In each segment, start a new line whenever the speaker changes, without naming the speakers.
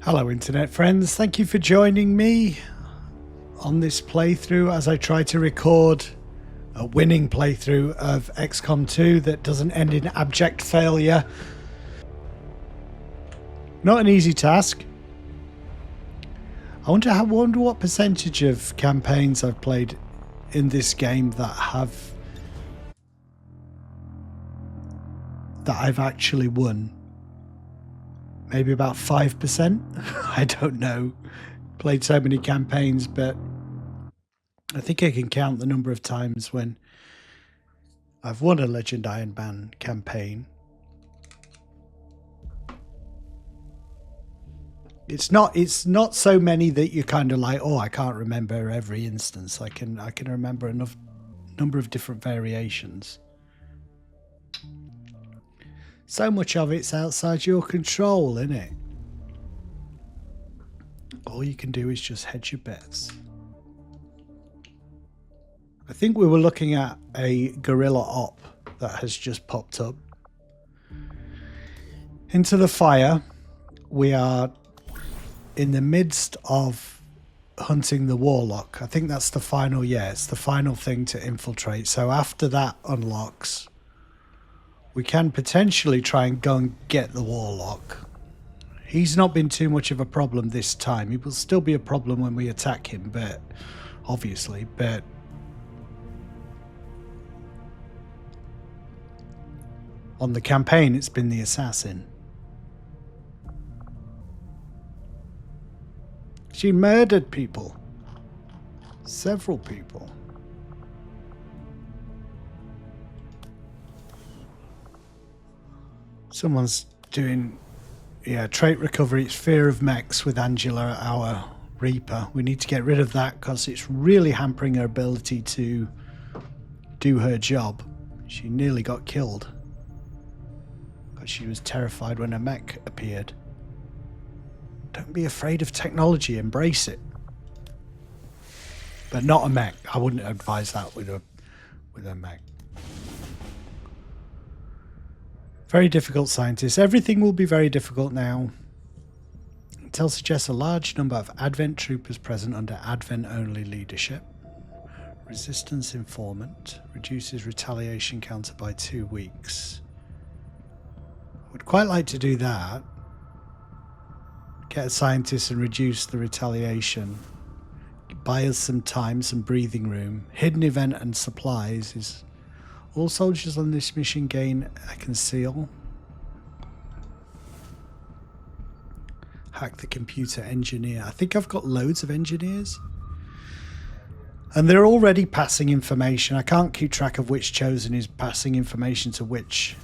Hello internet friends, thank you for joining me on this playthrough as I try to record a winning playthrough of XCOM 2 that doesn't end in abject failure. Not an easy task. I wonder what percentage of campaigns I've played in this game that I've actually won. Maybe about 5%. I don't know. Played so many campaigns, but I think I can count the number of times when I've won a Legend Iron Man campaign. It's not so many that you're kind of like, oh, I can't remember every instance. I can remember enough number of different variations. So much of it's outside your control, isn't it? All you can do is just hedge your bets. I think we were looking at a guerrilla op that has just popped up. Into the fire. We are in the midst of hunting the Warlock. I think that's the final, it's the final thing to infiltrate. So after that unlocks, we can potentially try and go and get the Warlock. He's not been too much of a problem this time. He will still be a problem when we attack him, but obviously, but on the campaign it's been the assassin. She murdered people. Several people. Someone's doing, trait recovery. It's fear of mechs with Angela, our Reaper. We need to get rid of that because it's really hampering her ability to do her job. She nearly got killed because she was terrified when a mech appeared. Don't be afraid of technology, embrace it. But not a mech. I wouldn't advise that with a mech. Very difficult scientist. Everything will be very difficult now. Intel suggests a large number of Advent troopers present under Advent-only leadership. Resistance informant. Reduces retaliation counter by 2 weeks. Would quite like to do that. Get a scientist and reduce the retaliation. Buy us some time, some breathing room. Hidden event and supplies is... All soldiers on this mission gain a conceal. Hack the computer engineer. I think I've got loads of engineers. And they're already passing information. I can't keep track of which Chosen is passing information to which.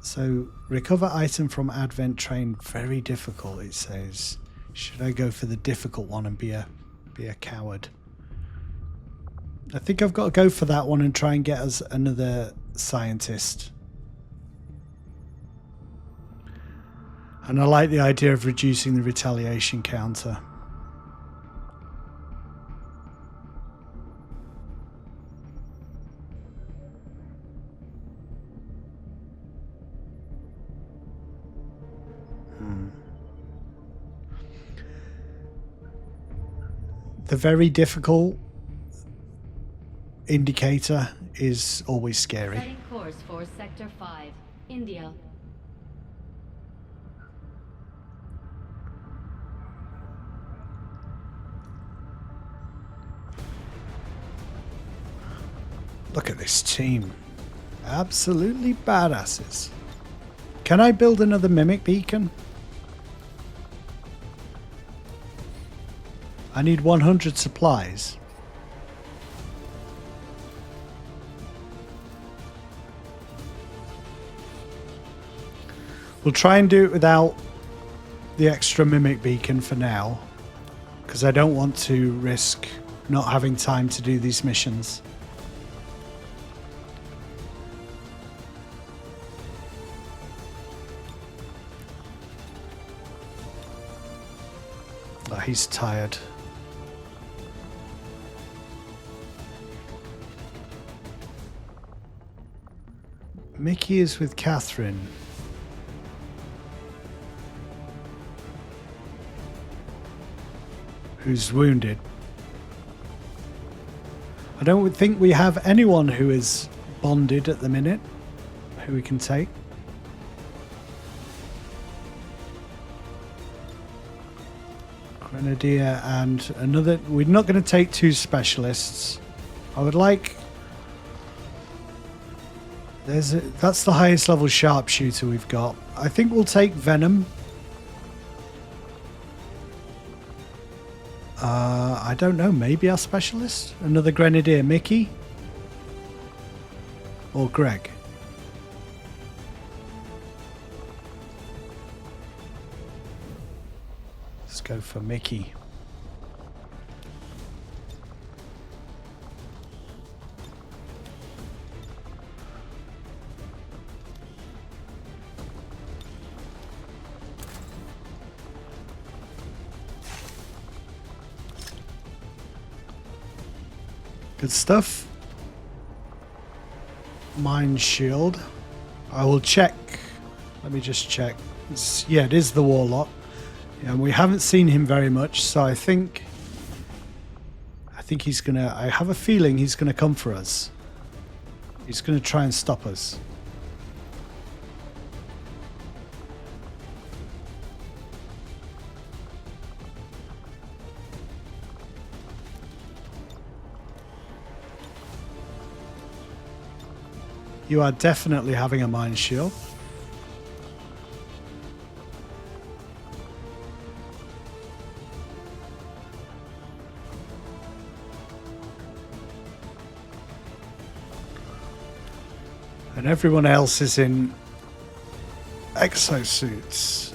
So, recover item from Advent train. Very difficult, it says. Should I go for the difficult one and be a coward? I think I've got to go for that one and try and get us another scientist. And I like the idea of reducing the retaliation counter. The very difficult indicator is always scary.
Setting course for Sector 5, India.
Look at this team. Absolutely badasses. Can I build another mimic beacon? I need 100 supplies. We'll try and do it without the extra mimic beacon for now, because I don't want to risk not having time to do these missions. Oh, he's tired. Mickey is with Catherine. who's wounded. I don't think we have anyone who is bonded at the minute who we can take. Grenadier and another. We're not going to take 2 specialists. I would like. That's the highest level sharpshooter we've got. I think we'll take Venom. I don't know. Maybe our specialist? Another Grenadier. Mickey? Or Greg? Let's go for Mickey. Good stuff. Mind shield. I will check. Let me just check. Yeah, it is the Warlock. Yeah, and we haven't seen him very much, so I think he's gonna. I have a feeling he's gonna come for us. He's gonna try and stop us. You are definitely having a mind shield. And everyone else is in exosuits.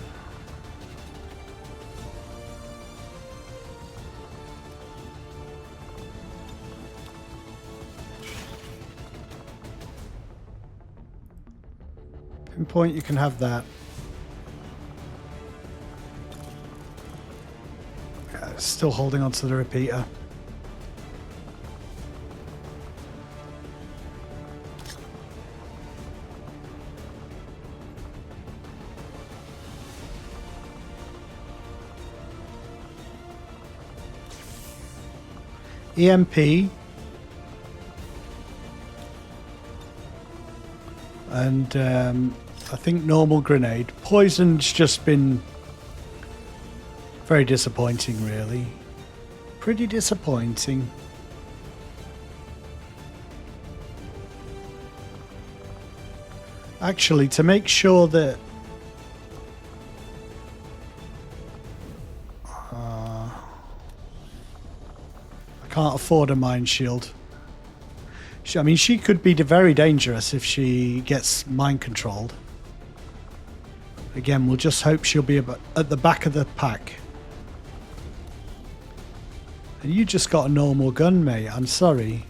Pinpoint, you can have that. Yeah, still holding on to the repeater. EMP. And I think normal grenade. Poison's just been very disappointing, really. Pretty disappointing. Actually, to make sure that I can't afford a mind shield. I mean, she could be very dangerous if she gets mind controlled. Again, we'll just hope she'll be at the back of the pack. And you just got a normal gun, mate. I'm sorry.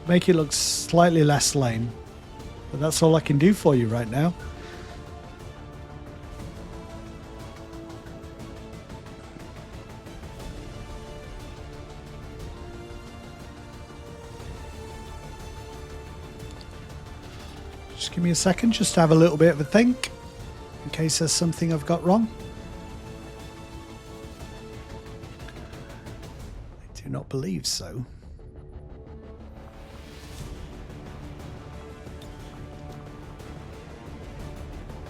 Make it look slightly less lame. But that's all I can do for you right now. Just give me a second, just to have a little bit of a think, in case there's something I've got wrong. I do not believe so.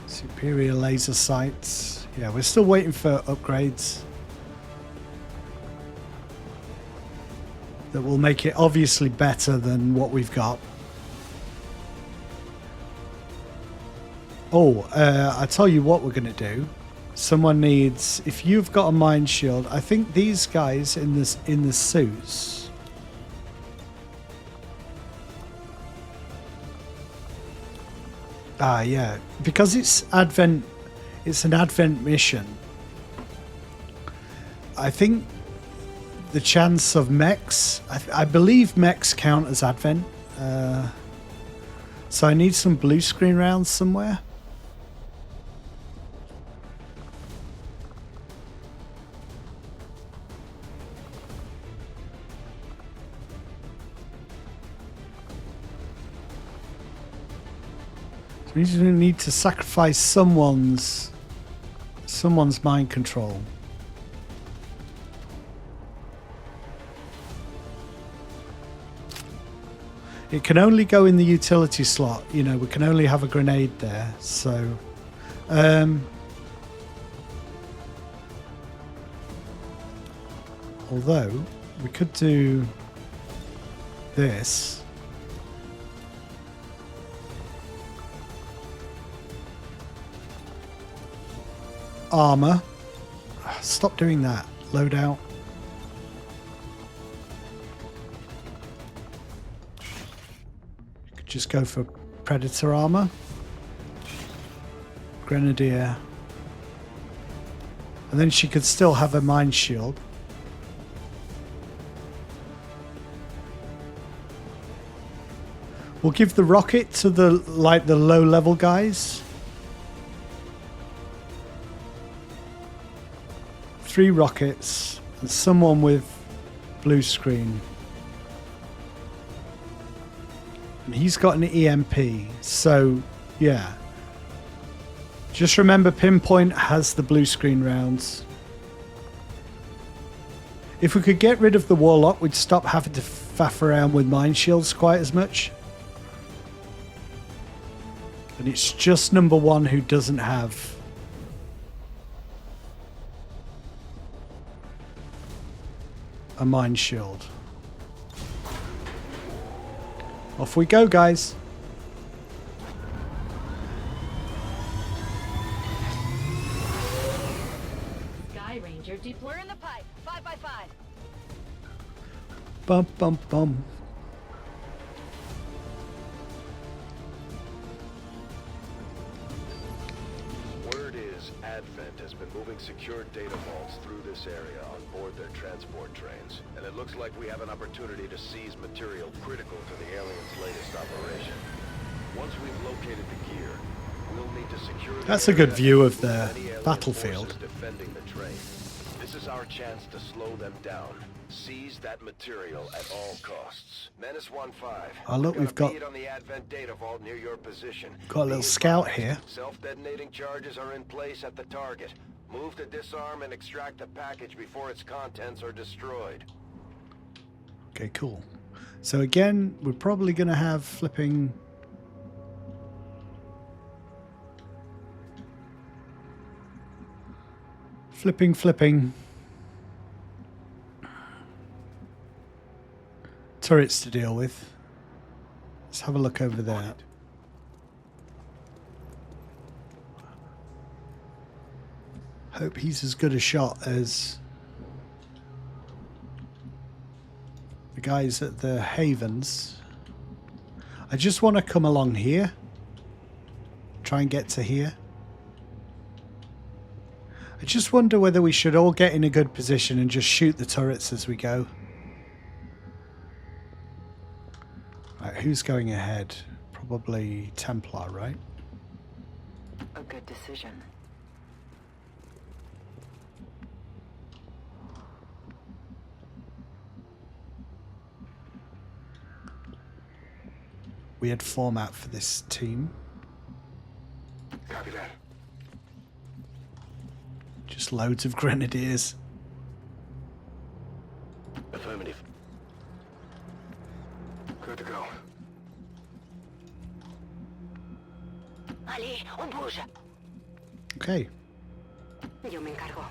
Superior laser sights. Yeah, we're still waiting for upgrades that will make it obviously better than what we've got. Oh, I tell you what we're going to do. Someone needs, if you've got a mind shield, I think these guys in the suits. Ah, yeah, because it's an Advent mission. I think the chance of mechs, I believe mechs count as Advent. So I need some blue screen rounds somewhere. So we need to sacrifice someone's mind control. It can only go in the utility slot. You know, we can only have a grenade there. So, although we could do this. Armor. Stop doing that. Loadout. Just go for Predator armor. Grenadier. And then she could still have a mind shield. We'll give the rocket to the low level guys. 3 rockets and someone with blue screen. And he's got an EMP, so yeah. Just remember Pinpoint has the blue screen rounds. If we could get rid of the Warlock, we'd stop having to faff around with mine shields quite as much. And it's just number 1 who doesn't have a mine shield. Off we go, guys.
Sky Ranger deploy.
We're in the pipe. 5 by 5.
Bum bum bum.
Word is Advent has been moving secured data vaults through this area on board their transport trains, and it looks like we have an opportunity to seize material critical to the aliens' latest operation. Once we've located the gear, we'll need to secure the
That's a good
area
view of
from
the
any alien
battlefield.
forces defending the train. This is our chance to slow them down. Seize that material at all costs. Menace 1-5.
Oh, look, we've got-
on the Advent data vault near your position.
Got a little
Be
scout
advised,
here.
Self-detonating charges are in place at the target. Move to disarm and extract the package before its contents are destroyed.
Okay, cool. So again, we're probably going to have flipping... Flipping. Turrets to deal with. Let's have a look over there. Hope he's as good a shot as the guys at the Havens. I just want to come along here. Try and get to here. I just wonder whether we should all get in a good position and just shoot the turrets as we go. Right, who's going ahead? Probably Templar, right?
A good decision.
Weird format for this team.
Copy that.
Just loads of grenadiers.
Affirmative. Good to go.
Allez, on bouge.
Okay.
Yo me encargo.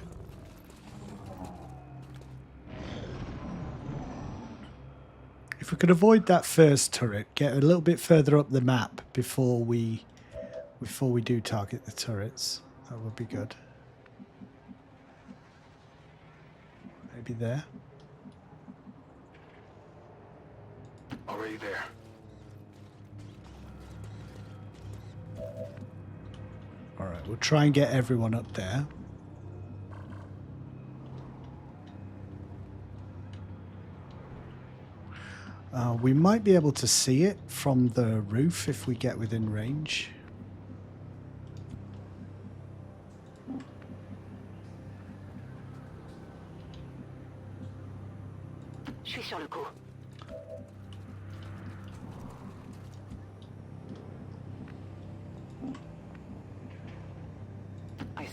If we could avoid that first turret, get a little bit further up the map before we do target the turrets, that would be good. Maybe there.
Already there.
Alright, we'll try and get everyone up there. We might be able to see it from the roof if we get within range.
Je suis sur le coup.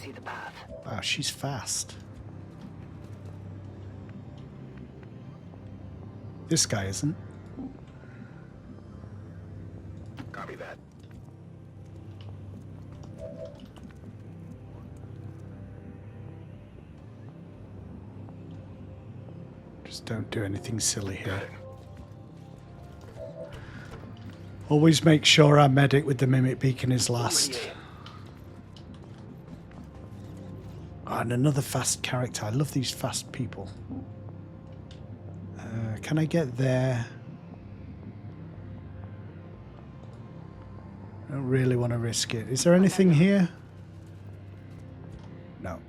see the path.
Wow, she's fast. This guy isn't.
Copy that.
Just don't do anything silly
Got
here.
it.
Always make sure our medic with the mimic beacon is last. Oh, and another fast character. I love these fast people. Can I get there? I don't really want to risk it. Is there anything here? No.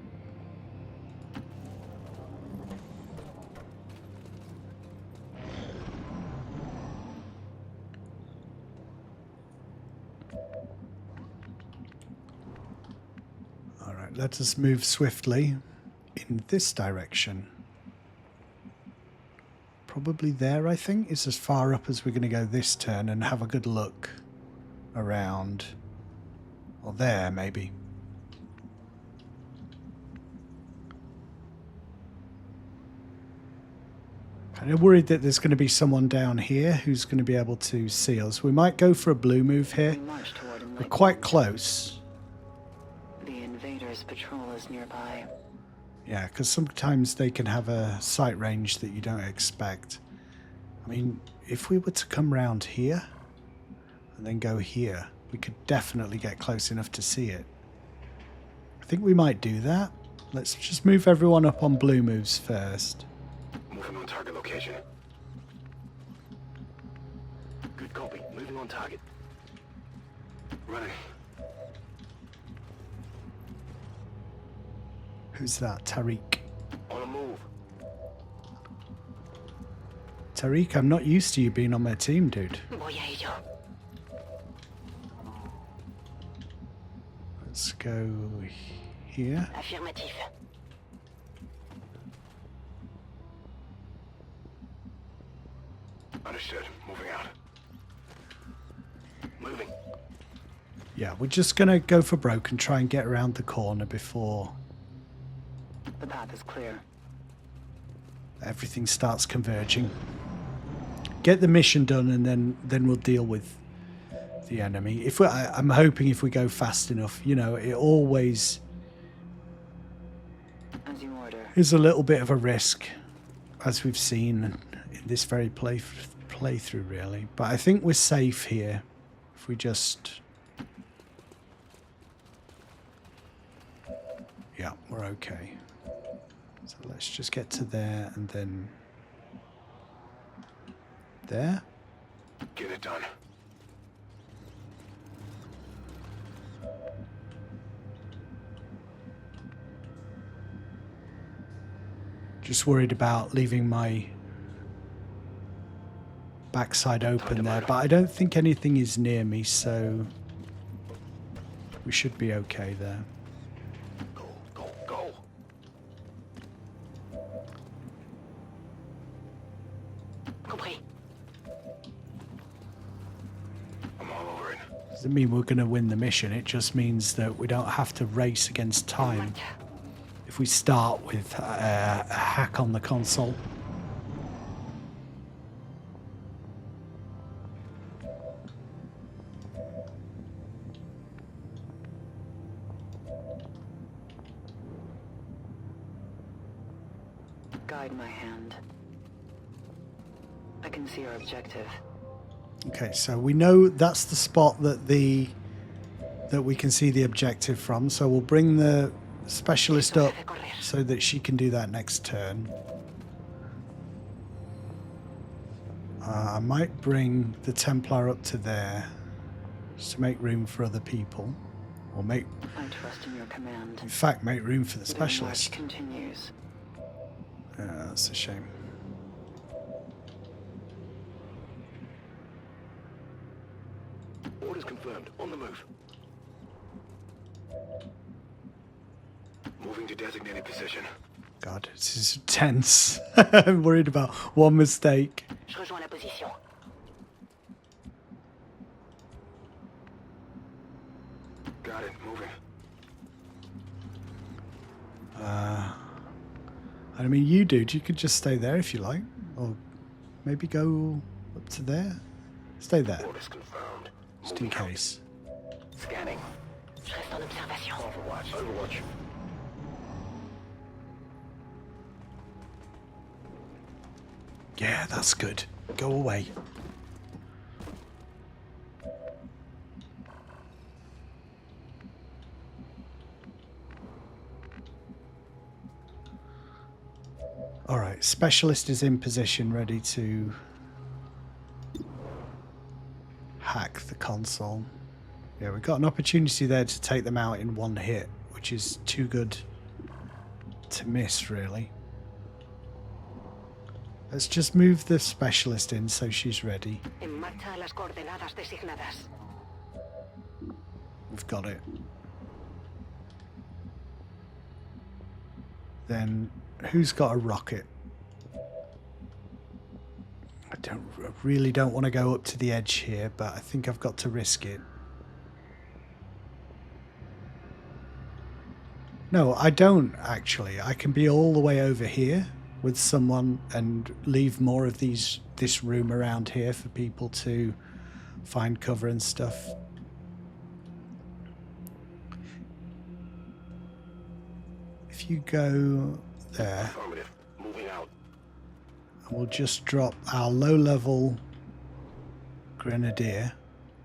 All right, let us move swiftly in this direction. Probably there, I think, is as far up as we're going to go this turn, and have a good look around. Or there, maybe. Kind of worried that there's going to be someone down here who's going to be able to see us. We might go for a blue move here.
We march toward him
We're
like
quite close.
the invaders' patrol is nearby.
Yeah, because sometimes they can have a sight range that you don't expect. I mean, if we were to come round here and then go here, we could definitely get close enough to see it. I think we might do that. Let's just move everyone up on blue moves first.
Moving on target location. Good copy. Moving on target. Running.
Who's that? Tariq.
On a move.
Tariq, I'm not used to you being on my team, dude.
Voy a ello.
Let's go here.
Affirmatif.
Understood. Moving out. Moving.
Yeah, we're just going to go for broke and try and get around the corner before
The path is clear.
everything starts converging. Get the mission done, and then we'll deal with the enemy. If I'm hoping if we go fast enough, you know, it always
As you order.
is a little bit of a risk, as we've seen in this very playthrough, really. But I think we're safe here if we just. Yeah, we're okay. So let's just get to there and then there.
Get it done.
Just worried about leaving my backside open there, but I don't think anything is near me, so we should be okay there.
Go, go, go.
Compris.
I'm all over it.
Doesn't mean we're going to win the mission. It just means that we don't have to race against time if we start with a hack on the console.
Guide my hand. I can see our objective.
Okay, so we know that's the spot that we can see the objective from. So we'll bring the specialist up so that she can do that next turn. I might bring the Templar up to there just to make room for other people, or
I trust in your command.
in fact, make room for the
The march
specialist.
continues.
That's a shame.
Orders confirmed. On the move. Moving to designated position.
God, this is tense. I'm worried about one mistake.
Je rejoins la position.
Got it. Moving.
I mean, you dude, you could just stay there if you like. Or maybe go up to there. Stay there,
Orders confirmed.
just in case.
Scanning.
Je reste en observation.
Overwatch. Overwatch.
Yeah, that's good. Go away. Alright, specialist is in position, ready to hack the console. Yeah, we've got an opportunity there to take them out in one hit, which is too good to miss, really. Let's just move the specialist in so she's ready.
En marcha a las coordenadas designadas.
We've got it. Then, who's got a rocket? I really don't want to go up to the edge here, but I think I've got to risk it. No, I don't actually. I can be all the way over here with someone and leave more of this room around here for people to find cover and stuff. If you go there,
Affirmative. Moving out.
and we'll just drop our low-level grenadier,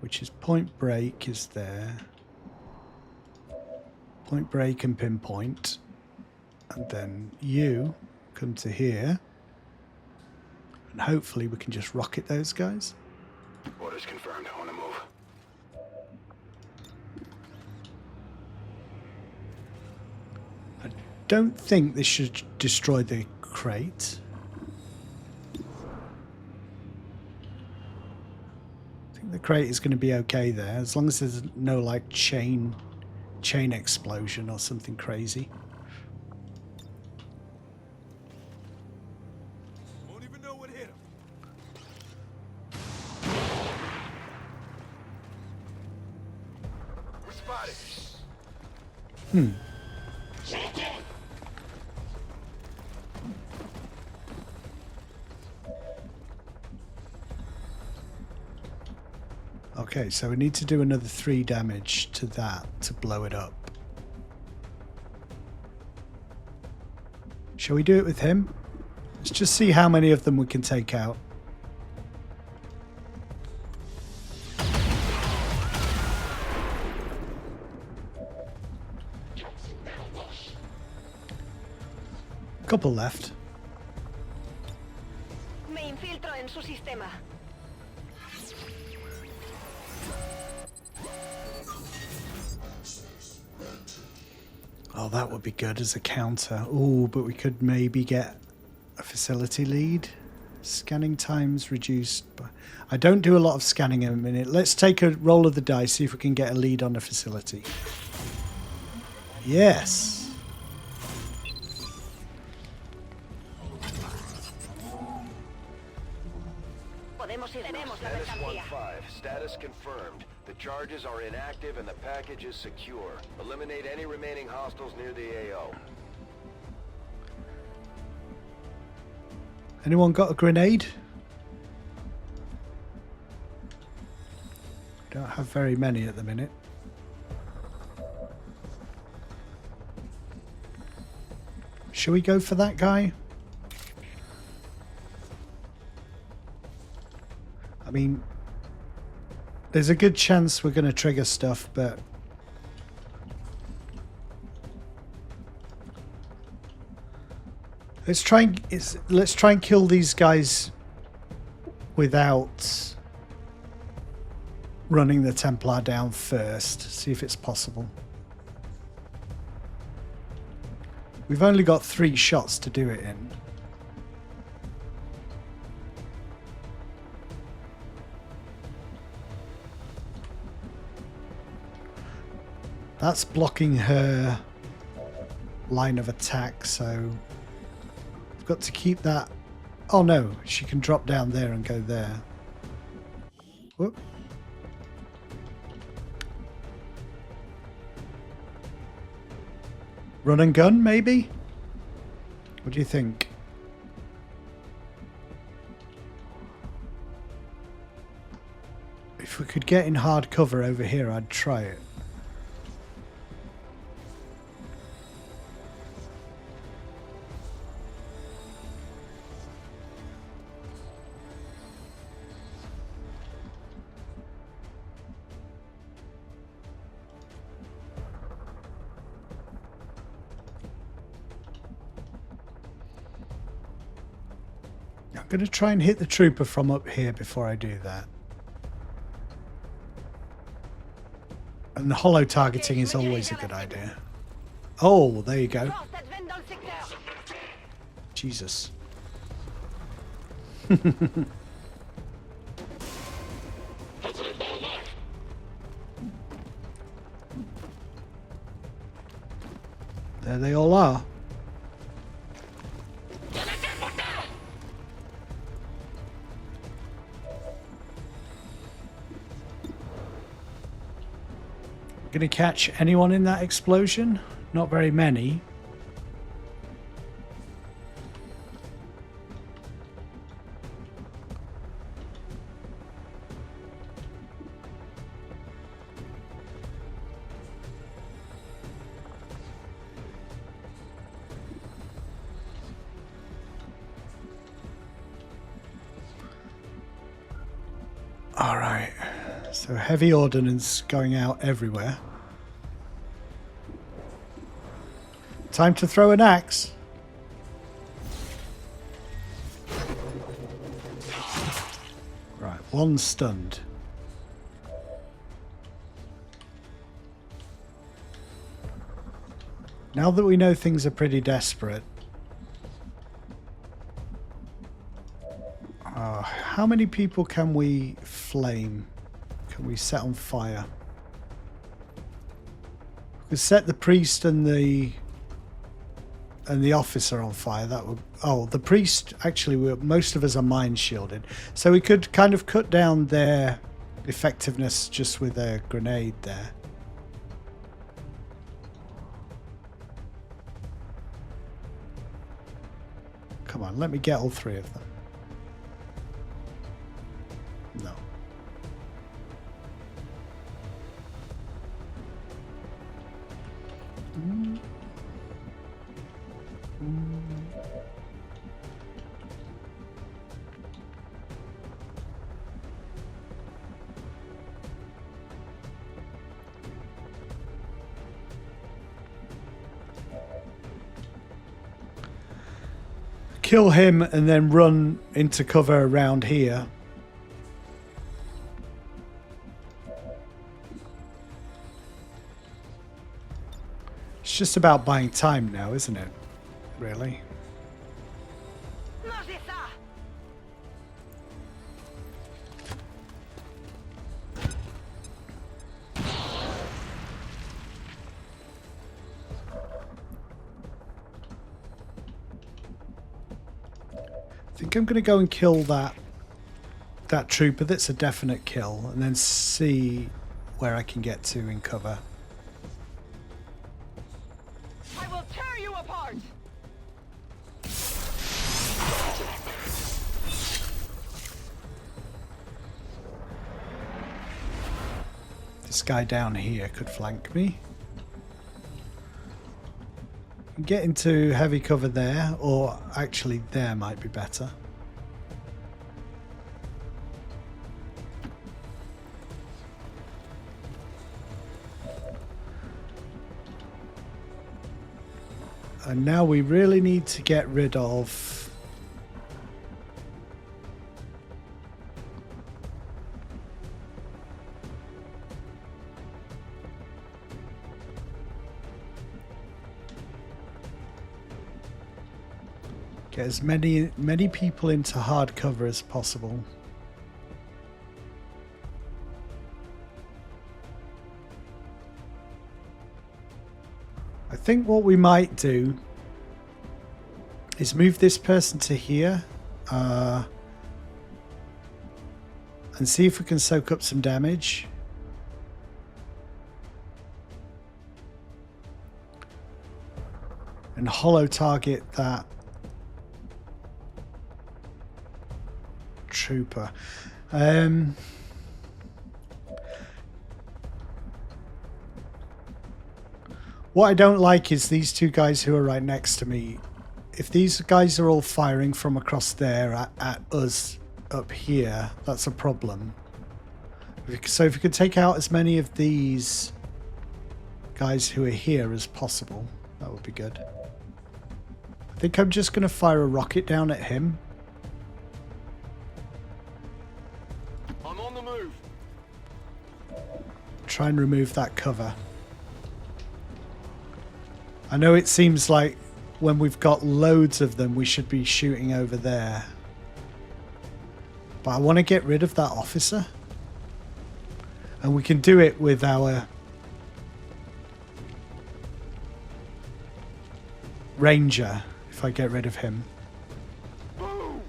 which is Point Break is there. Point Break and Pinpoint. And then you come to here. And hopefully we can just rocket those guys.
Orders confirmed. On the move.
I don't think this should destroy the crate. I think the crate is going to be okay there, as long as there's no like chain explosion or something crazy.
Won't even know what hit him. We're spotted.
Okay, so we need to do another 3 damage to that to blow it up. Shall we do it with him? Let's just see how many of them we can take out. Couple left.
Me infiltro en su sistema.
Oh, that would be good as a counter. Ooh, but we could maybe get a facility lead. Scanning times reduced. I don't do a lot of scanning in a minute. Let's take a roll of the dice, see if we can get a lead on a facility. Yes.
Podemos irnos. La
Status
mercancía.
1-5. Status confirmed. The charges are inactive and the package is secure. Eliminate any remaining hostiles near the AO.
Anyone got a grenade? Don't have very many at the minute. Shall we go for that guy? I mean, there's a good chance we're going to trigger stuff, but let's try and kill these guys without running the Templar down first. See if it's possible. We've only got 3 shots to do it in. That's blocking her line of attack, so we've got to keep that. Oh no, she can drop down there and go there. Whoop. Run and gun, maybe? What do you think? If we could get in hard cover over here, I'd try it. I'm going to try and hit the trooper from up here before I do that. And the hollow targeting is always a good idea. Oh, there you go. Jesus. There they all are. Gonna catch anyone in that explosion? Not very many. All right. So heavy ordnance going out everywhere. Time to throw an axe. Right, one stunned. Now that we know things are pretty desperate. How many people can we flame? Can we set on fire? We could set the priest and the officer on fire. That would... Oh, the priest, actually, most of us are mind shielded. So we could kind of cut down their effectiveness just with a grenade there. Come on, let me get all three of them. No. Kill him and then run into cover around here. It's just about buying time now, isn't it? Really? I think I'm going to go and kill that trooper. That's a definite kill, and then see where I can get to in cover.
I will tear you apart.
This guy down here could flank me. Get into heavy cover there, or actually there might be better. And now we really need to get rid of... Get as many people into hard cover as possible. I think what we might do is move this person to here and see if we can soak up some damage. and hollow target that trooper. What I don't like is these two guys who are right next to me. If these guys are all firing from across there at us up here, that's a problem. So if we could take out as many of these guys who are here as possible, that would be good. I think I'm just going to fire a rocket down at him.
I'm on the move.
Try and remove that cover. I know it seems like when we've got loads of them, we should be shooting over there. But I want to get rid of that officer. And we can do it with our ranger, if I get rid of him.
Boom!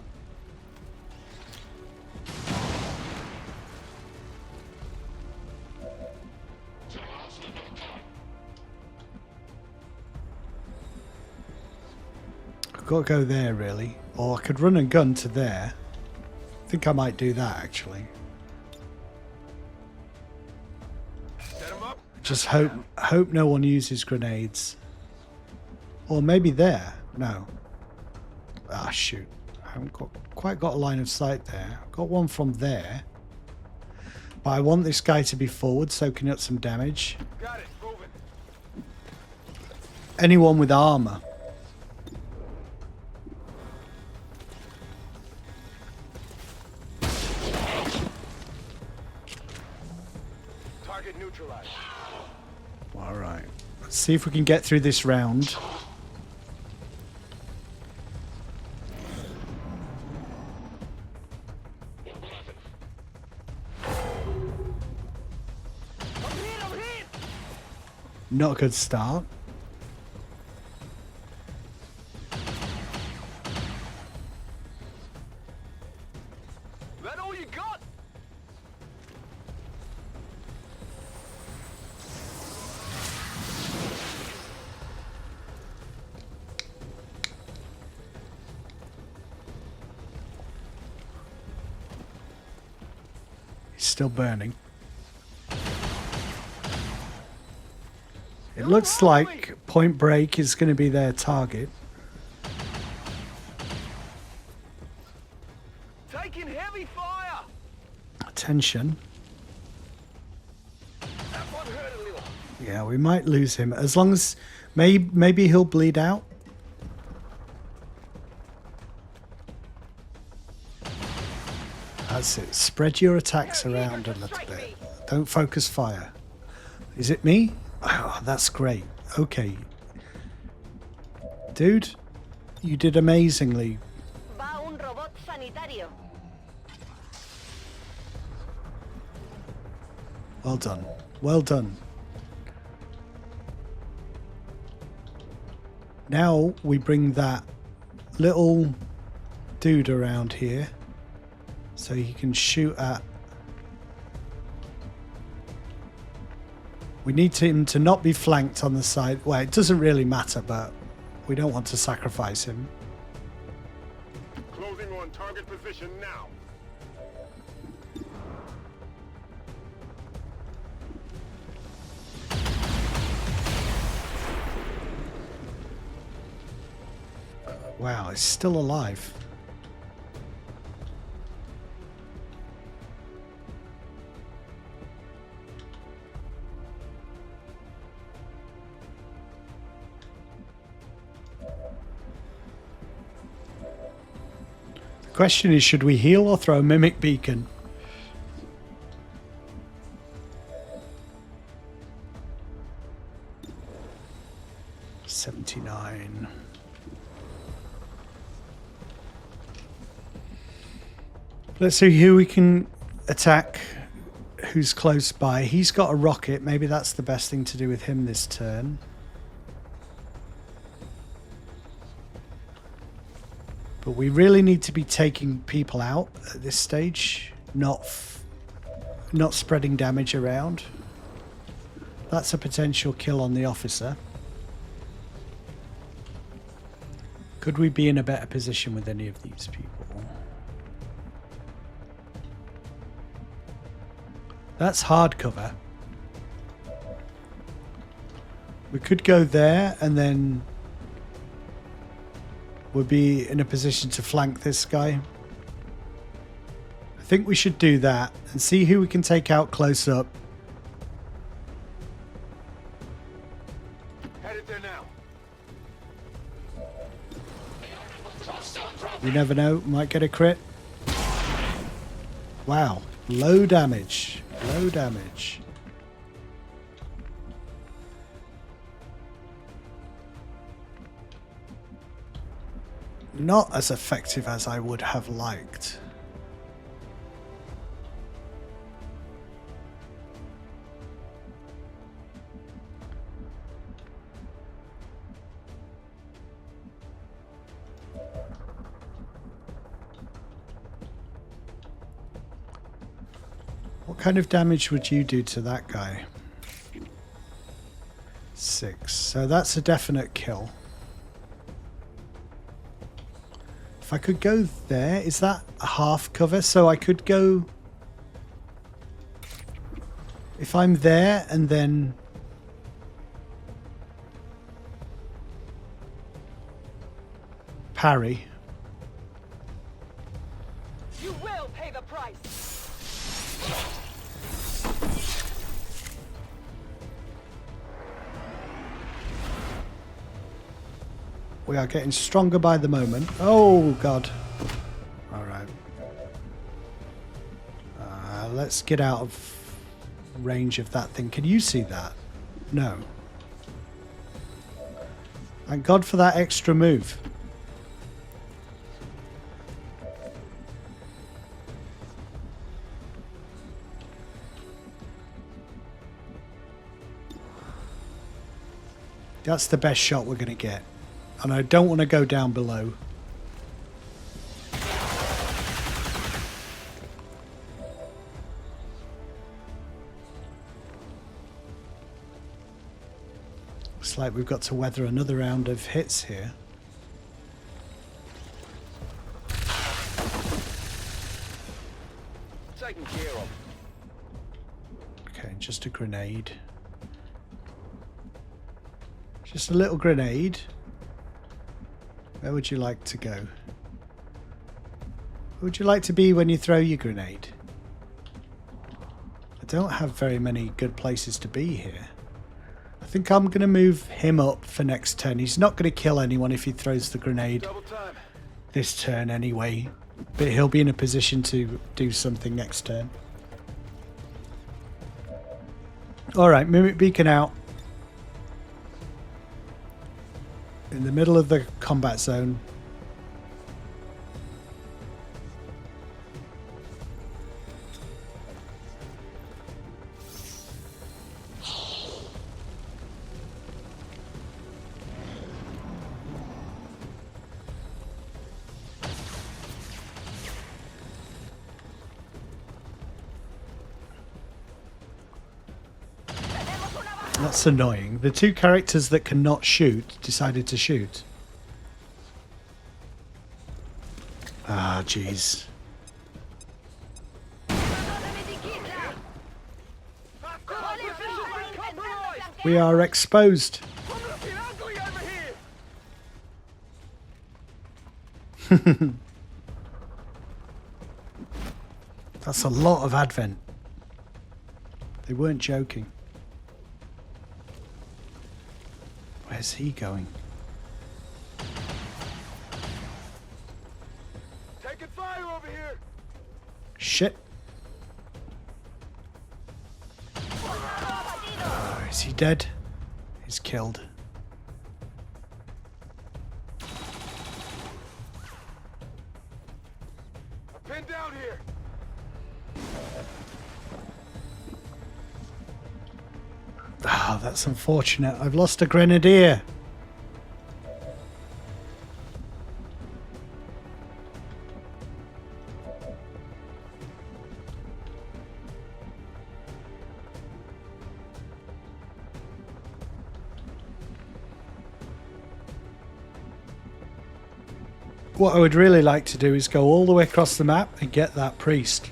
I've got to go there, really. Or I could run and gun to there. I think I might do that, actually.
Set him up.
Just hope no one uses grenades. Or maybe there. No. Ah, shoot. I haven't quite got a line of sight there. I've got one from there. But I want this guy to be forward, soaking up some damage.
Got it. Moving.
Anyone with armor.
Target neutralized.
All right. Let's see if we can get through this round. Not a good start.
That all you got?
He's still burning. It looks like Point Break is going to be their target.
Taking heavy fire.
Attention.
That one hurt a little.
Yeah, we might lose him. As long as... Maybe he'll bleed out. That's it. Spread your attacks around a little bit. Don't focus fire. Is it me? Oh, that's great. Okay. Dude, you did amazingly.
Va un robot sanitario.
Well done. Well done. Now we bring that little dude around here so he can shoot at... We need him to not be flanked on the side. Well, it doesn't really matter, but we don't want to sacrifice him.
Closing on target position now.
Wow, he's still alive. The question is, should we heal or throw a mimic beacon? $79. Let's see who we can attack, who's close by. He's got a rocket. Maybe that's the best thing to do with him this turn. But we really need to be taking people out at this stage, not spreading damage around. That's a potential kill on the officer. Could we be in a better position with any of these people? That's hard cover. We could go there and then we'll be in a position to flank this guy. I think we should do that and see who we can take out close up.
Headed there now.
You never know, might get a crit. Wow, low damage, low damage. Not as effective as I would have liked. What kind of damage would you do to that guy? 6. So that's a definite kill. If I could go there, is that a half cover? So I could go... If I'm there and then... parry.
You will pay the price.
We are getting stronger by the moment. Oh, God. All right. Let's get out of range of that thing. Can you see that? No. Thank God for that extra move. That's the best shot we're going to get. And I don't want to go down below. Looks like we've got to weather another round of hits here.
Taken care of.
Okay, just a grenade. Just a little grenade. Where would you like to go? Where would you like to be when you throw your grenade? I don't have very many good places to be here. I think I'm going to move him up for next turn. He's not going to kill anyone if he throws the grenade
Double time.
this turn anyway. But he'll be in a position to do something next turn. Alright, Mimic Beacon out. In the middle of the combat zone. That's annoying. The two characters that cannot shoot decided to shoot. Ah, jeez. We are exposed.
I'm looking ugly over here.
That's a lot of Advent. They weren't joking. Where's he going?
Taking fire over here.
Shit. Is he dead? He's killed.
I'm pinned down here.
Ah, that's unfortunate. I've lost a grenadier. What I would really like to do is go all the way across the map and get that priest.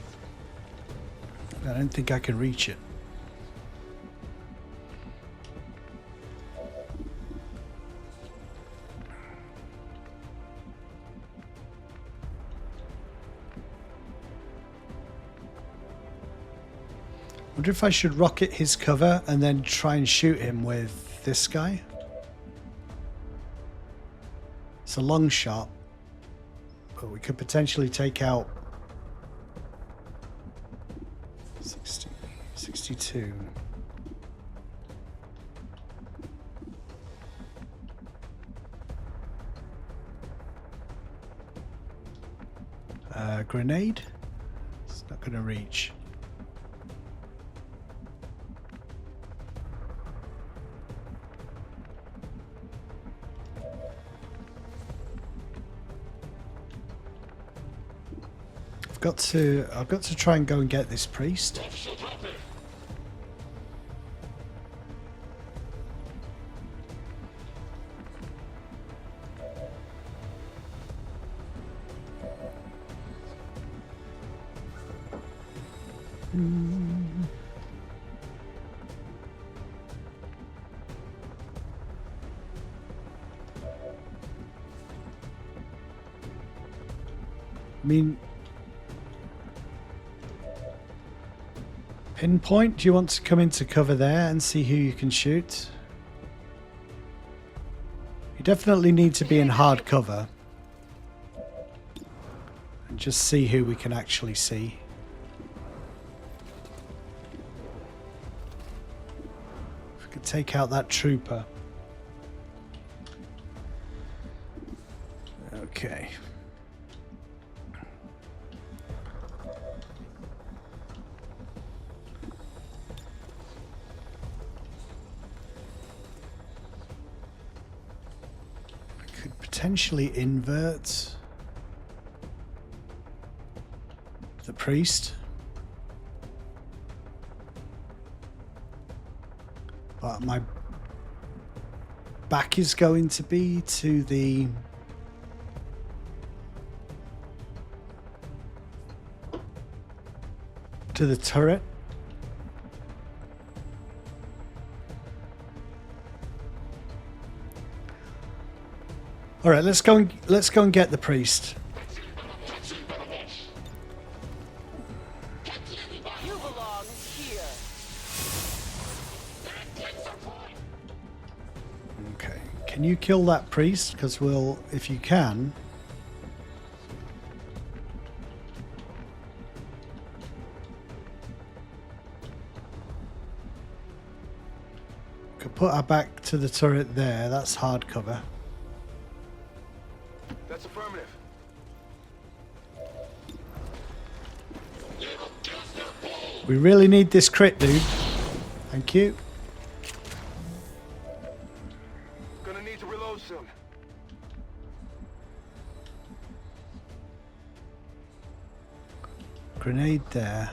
I don't think I can reach it. I wonder if I should rocket his cover and then try and shoot him with this guy. It's a long shot, but we could potentially take out 60, 62. Grenade? It's not going to reach. I've got to try and go and get this priest. I mean, Pinpoint, do you want to come into cover there and see who you can shoot? You definitely need to be in hard cover. And just see who we can actually see. If we could take out that trooper. Okay. Potentially invert the priest, but my back is going to be to the turret. All right, let's go and get the priest.
You belong here.
Okay, can you kill that priest? Because we'll, if you can. Could put our back to the turret there. That's hard cover.
That's affirmative.
We really need this crit, dude. Thank you.
Gonna need to reload soon.
Grenade there.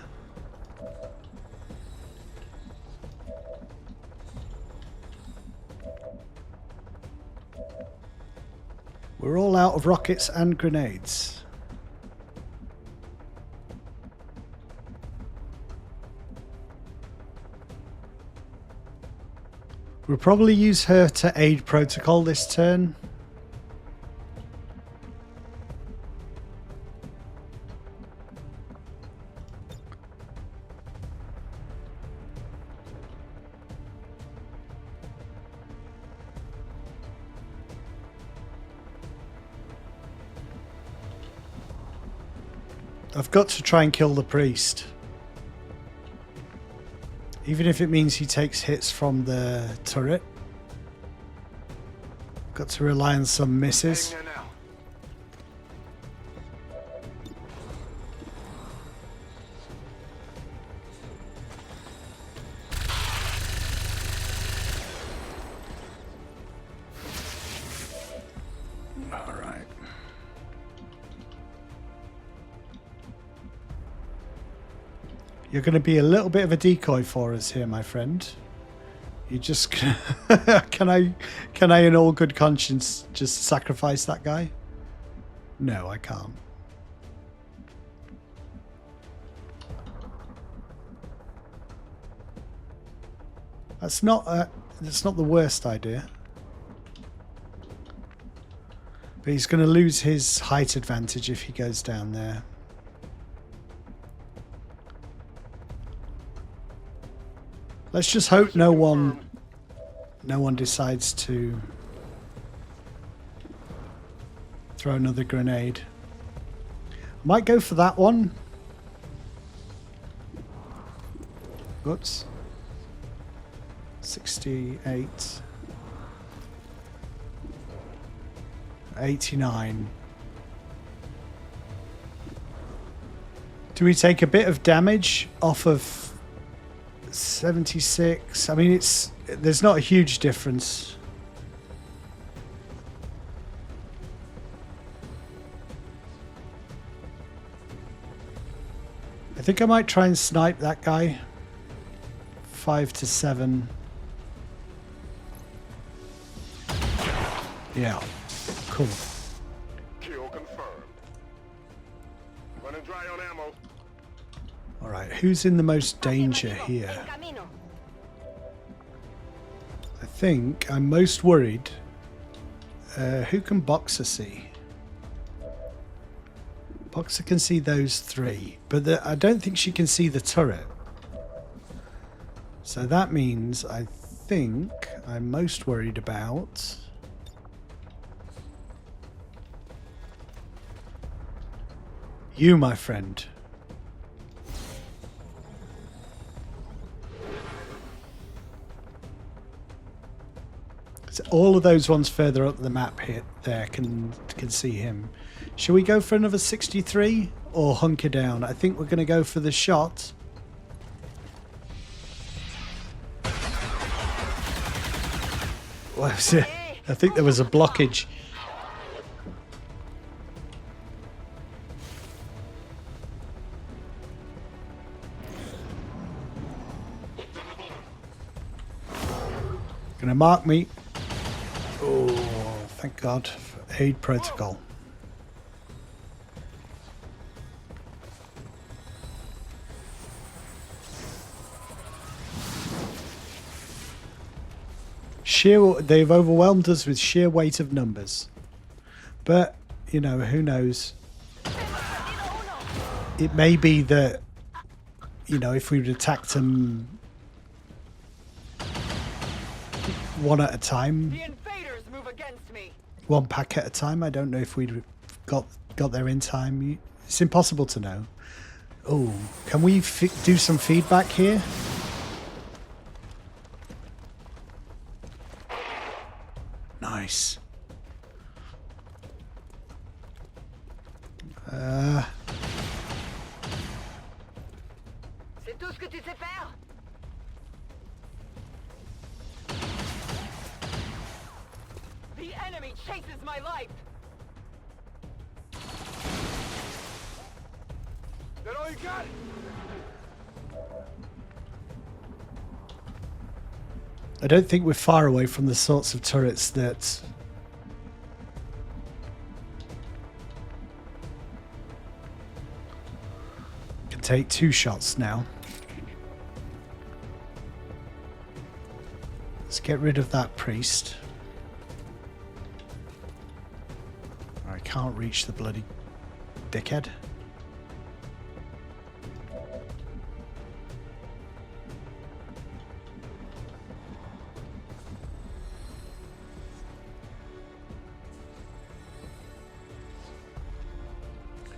We're all out of rockets and grenades. We'll probably use her to aid protocol this turn. I've got to try and kill the priest. Even if it means he takes hits from the turret. Got to rely on some misses.
Heading there now.
All right. You're going to be a little bit of a decoy for us here, my friend. You just can I in all good conscience just sacrifice that guy? No, I can't. That's not the worst idea. But he's going to lose his height advantage if he goes down there. Let's just hope no one decides to throw another grenade. Might go for that one. Whoops. 68. 89. Do we take a bit of damage off of 76? I mean, there's not a huge difference. I think I might try and snipe that guy. 5 to 7. Yeah. Cool.
Kill confirmed. Running dry on ammo.
Alright, who's in the most danger here? I think I'm most worried. Who can Boxer see? Boxer can see those three, but I don't think she can see the turret. So that means I think I'm most worried about you, my friend. So all of those ones further up the map here there can see him. Shall we go for another 63 or hunker down? I think we're going to go for the shot. Well, I think there was a blockage. Gonna mark me. Oh, thank God for aid protocol. They've overwhelmed us with sheer weight of numbers. But, you know, who knows? It may be that, you know, if we'd attacked them one at a time,
The invaders move against me.
one pack at a time, I don't know if we'd got there in time. It's impossible to know. Oh, can we do some feedback here? Nice.
C'est tout ce que tu sais faire? The enemy chases my life.
That all you got?
I don't think we're far away from the sorts of turrets that can take 2 shots now. Let's get rid of that priest. I can't reach the bloody dickhead.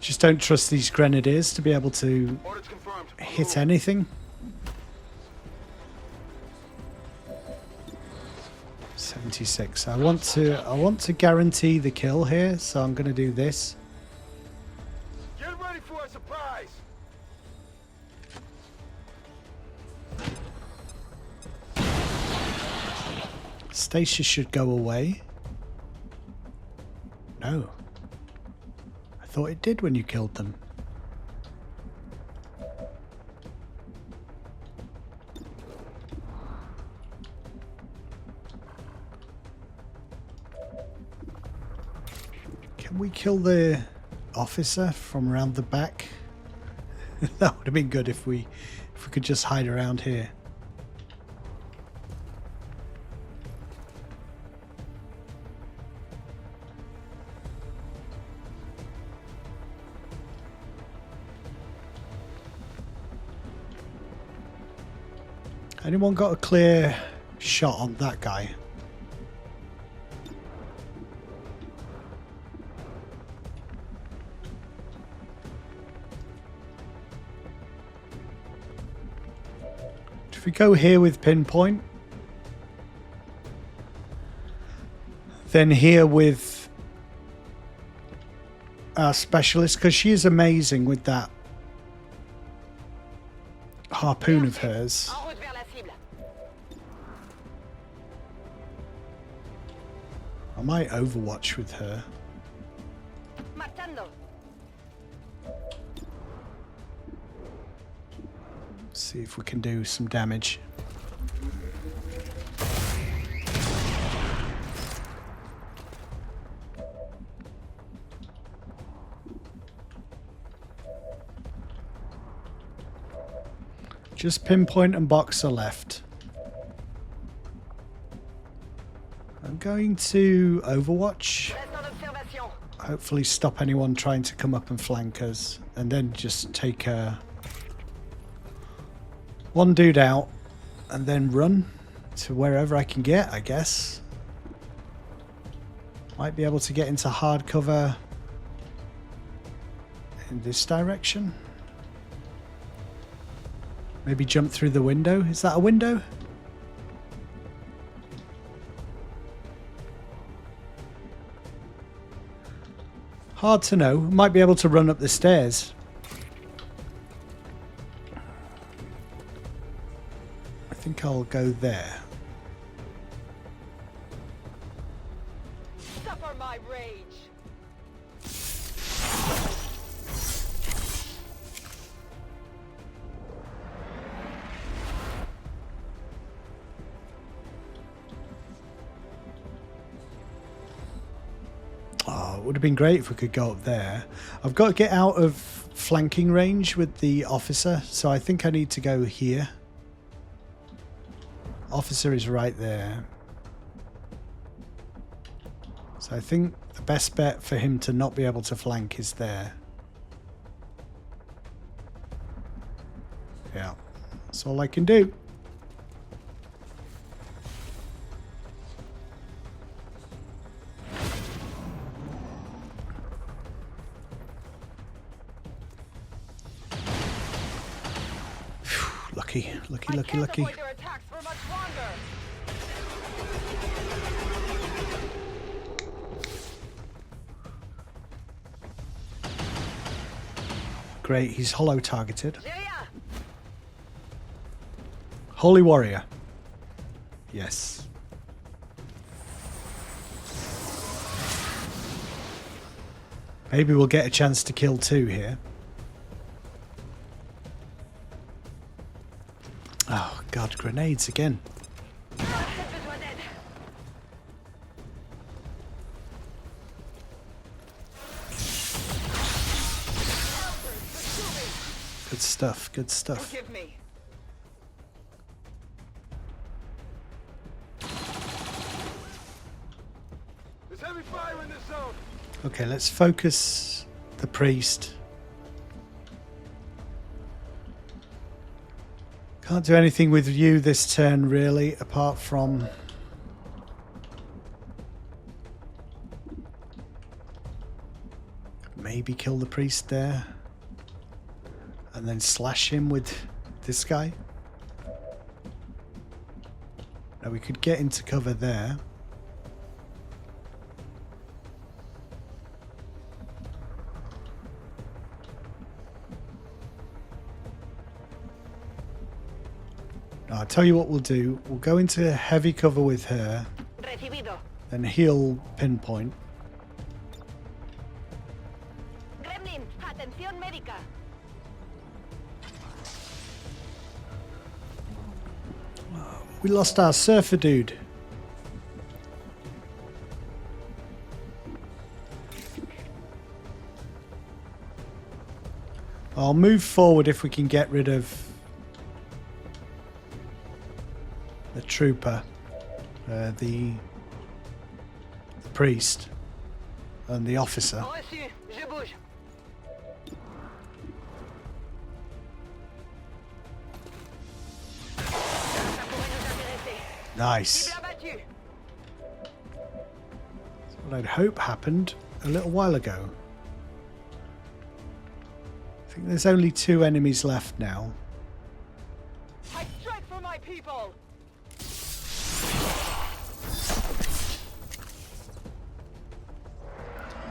Just don't trust these grenadiers to be able to
Orders confirmed.
hit anything. 76. I want to guarantee the kill here, so I'm going to do this.
Get ready for a surprise.
Stasis should go away. No. I thought it did when you killed them. Can we kill the officer from around the back. That would have been good if we could just hide around here. Anyone got a clear shot on that guy? If we go here with pinpoint, then here with our specialist, because she is amazing with that harpoon of hers.
En route vers la cible.
I might overwatch with her.
Matando.
See if we can do some damage. Just pinpoint and boxer left. I'm going to overwatch.
Reste en observation.
Hopefully stop anyone trying to come up and flank us. And then just take one dude out and then run to wherever I can get, I guess. Might be able to get into hard cover in this direction. Maybe jump through the window. Is that a window? Hard to know. Might be able to run up the stairs. I think I'll go there.
Suffer my rage.
Oh, it would have been great if we could go up there. I've got to get out of flanking range with the officer, so I think I need to go here. Officer is right there. So I think the best bet for him to not be able to flank is there. Yeah, that's all I can do. Lucky, lucky,
I
lucky,
can't
lucky.
avoid their attacks for much longer.
Great, he's hollow targeted.
J'ai rien.
Holy warrior. Yes. Maybe we'll get a chance to kill two here. Oh god, grenades again.
J'ai besoin d'aide.
Good stuff, good stuff.
Forgive me.
There's heavy fire in this zone.
Okay, let's focus the priest. Can't do anything with you this turn really, apart from maybe kill the priest there and then slash him with this guy. Now we could get into cover there. I'll tell you what we'll do. We'll go into heavy cover with her,
Recibido.
then he'll pinpoint.
Gremlin, atención médica.
We lost our surfer dude. I'll move forward if we can get rid of the trooper, the priest, and the officer.
Reçu, je bouge. Ça pourrait nous intéresser.
Nice.
Cible abattue.
That's what I'd hope happened a little while ago. I think there's only 2 enemies left now.
I strike for my people.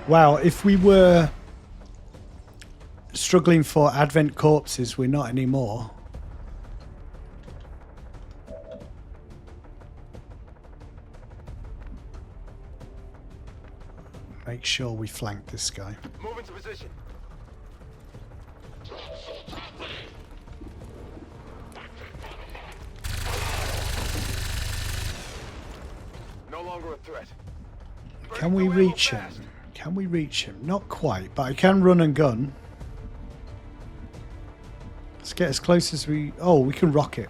Wow, if we were struggling for Advent corpses, we're not anymore. Make sure we flank this guy.
Move into position. No longer a threat.
Can we reach him? Can we reach him? Not quite, but I can run and gun. Let's get as close as we... Oh, we can rocket.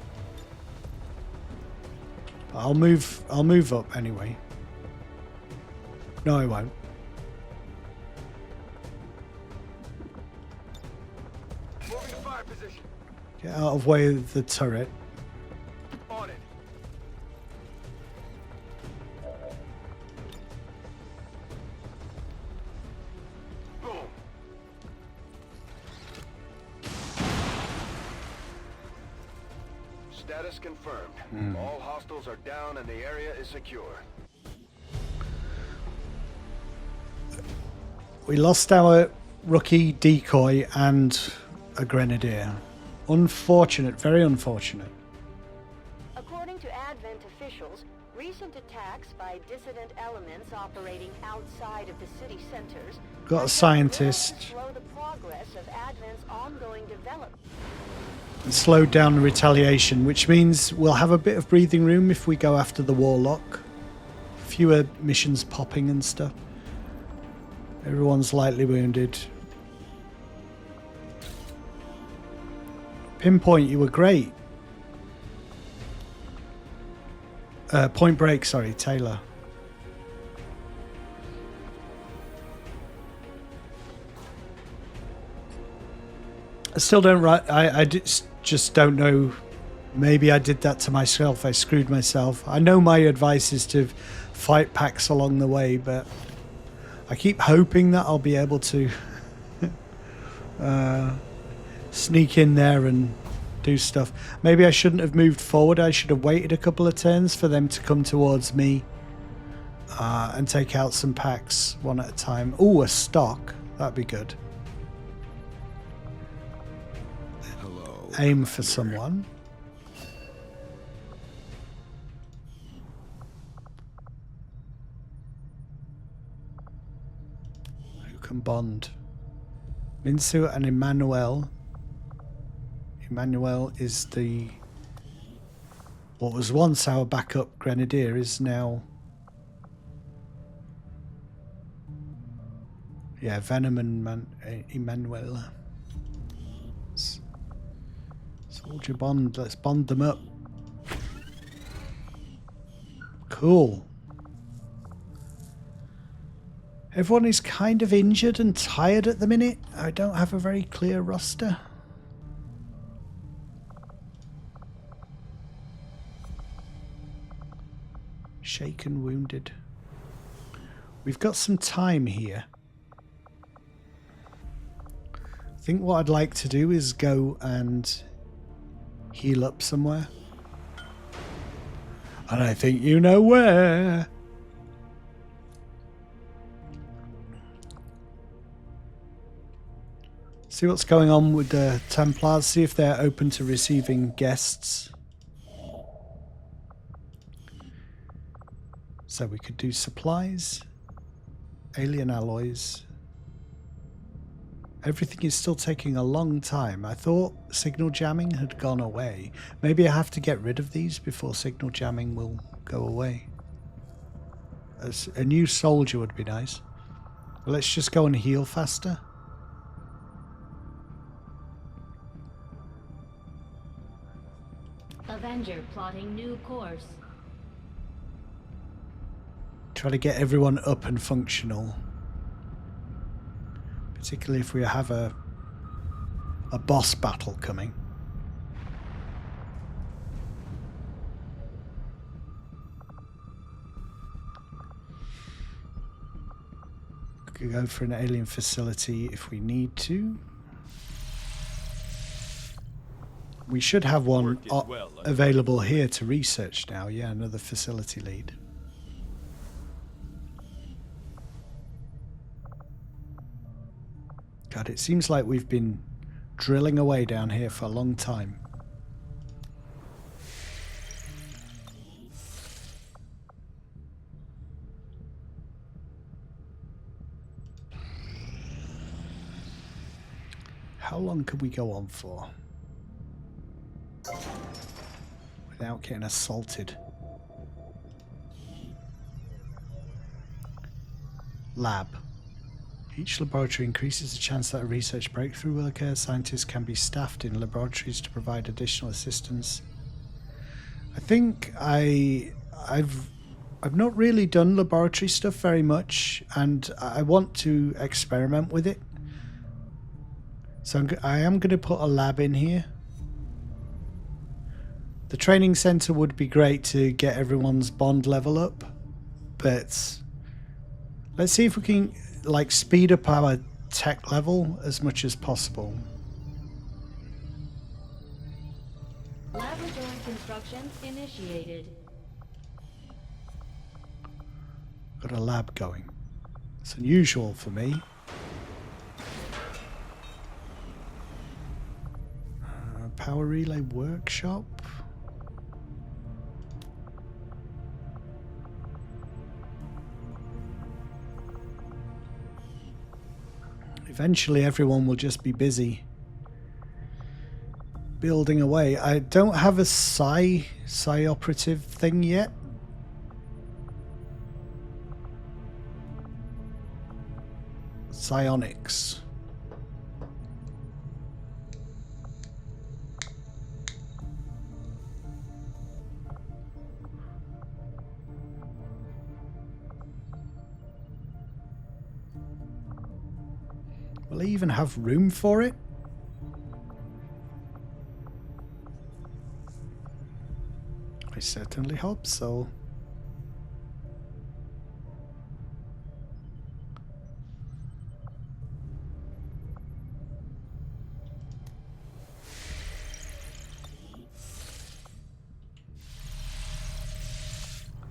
I'll move up anyway. No, I won't.
Moving to fire position.
Get out of way of the turret.
On it. Boom. Status confirmed. All hostiles are down and the area is secure.
We lost our rookie decoy and a grenadier. Unfortunate, very unfortunate.
According to Advent officials, recent attacks by dissident elements operating outside of the city centers
Got a
have
scientist.
to slow the progress of Advent's ongoing development.
And slowed down the retaliation, which means we'll have a bit of breathing room if we go after the Warlock. Fewer missions popping and stuff. Everyone's lightly wounded. Pinpoint, you were great. Point Break, sorry, Taylor. I still don't just don't know. Maybe I did that to myself. I screwed myself. I know my advice is to fight packs along the way, but I keep hoping that I'll be able to sneak in there and do stuff. Maybe I shouldn't have moved forward. I should have waited a couple of turns for them to come towards me and take out some packs one at a time. Ooh, a stock. That'd be good.
Hello.
Aim for someone. Who can bond? Minsu and Emmanuel. Emmanuel is what was once our backup grenadier is now... Yeah, Venom and Emmanuel. Soldier bond. Let's bond them up. Cool. Everyone is kind of injured and tired at the minute. I don't have a very clear roster. Shaken, wounded. We've got some time here. I think what I'd like to do is go and heal up somewhere. And I think you know where. See what's going on with the Templars, see if they're open to receiving guests. So we could do supplies, alien alloys. Everything is still taking a long time. I thought signal jamming had gone away. Maybe I have to get rid of these before signal jamming will go away. A new soldier would be nice. Let's just go and heal faster.
Avenger plotting new course.
Try to get everyone up and functional. Particularly if we have a boss battle coming. Could go for an alien facility if we need to. We should have one available here to research now. Yeah, another facility lead. God, it seems like we've been drilling away down here for a long time. How long can we go on for without getting assaulted? Lab. Each laboratory increases the chance that a research breakthrough will occur. Scientists can be staffed in laboratories to provide additional assistance. I think I've not really done laboratory stuff very much, and I want to experiment with it. So I am going to put a lab in here. The training center would be great to get everyone's bond level up, but let's see if we can like speed up our tech level as much as possible.
Laboratory construction initiated.
Got a lab going. It's unusual for me. Power relay workshop. Eventually everyone will just be busy building away. I don't have a psi operative thing yet. Psionics. Will I even have room for it? I certainly hope so.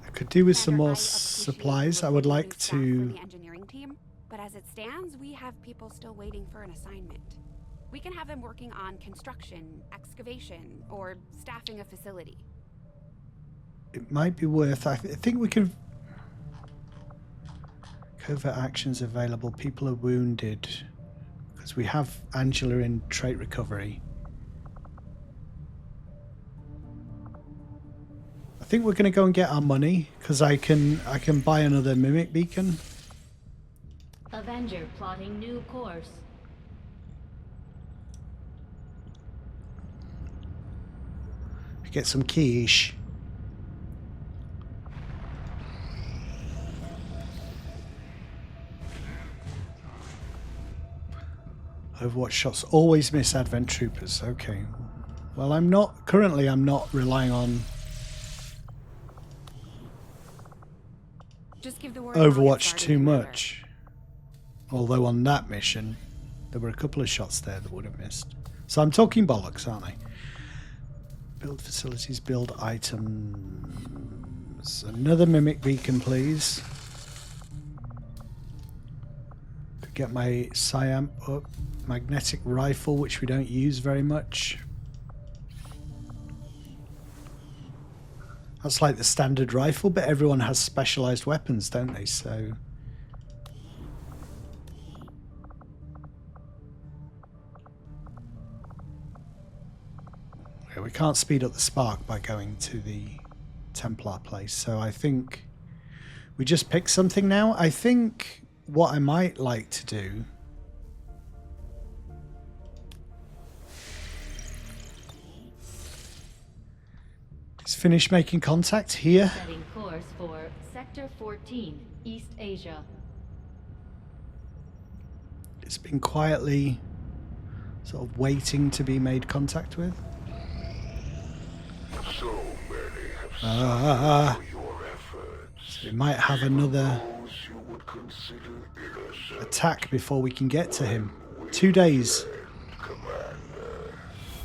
I could do with some more supplies. I would like to...
But as it stands, we have people still waiting for an assignment. We can have them working on construction, excavation, or staffing a facility.
It might be worth... I think we can... Covert actions available. People are wounded. Because we have Angela in trait recovery. I think we're going to go and get our money. Because I can buy another mimic beacon.
Avenger plotting new course.
Get some quiche. Overwatch shots always miss Advent Troopers. Okay. Well, I'm not relying on
Just give the word
Overwatch too much. Although on that mission, there were a couple of shots there that would have missed. So I'm talking bollocks, aren't I? Build facilities, build items. Another mimic beacon, please. Could get my Siamp up. Magnetic rifle, which we don't use very much. That's like the standard rifle, but everyone has specialized weapons, don't they? So... we can't speed up the spark by going to the Templar place, so I think we just pick something now. I think what I might like to do finished making contact here.
Setting course for Sector 14, East Asia.
It's been quietly sort of waiting to be made contact with.
So many have
Ah,
suffered for your efforts.
so we might have another
Those you would consider innocent,
attack before we can get to him. 2 days.
Commander.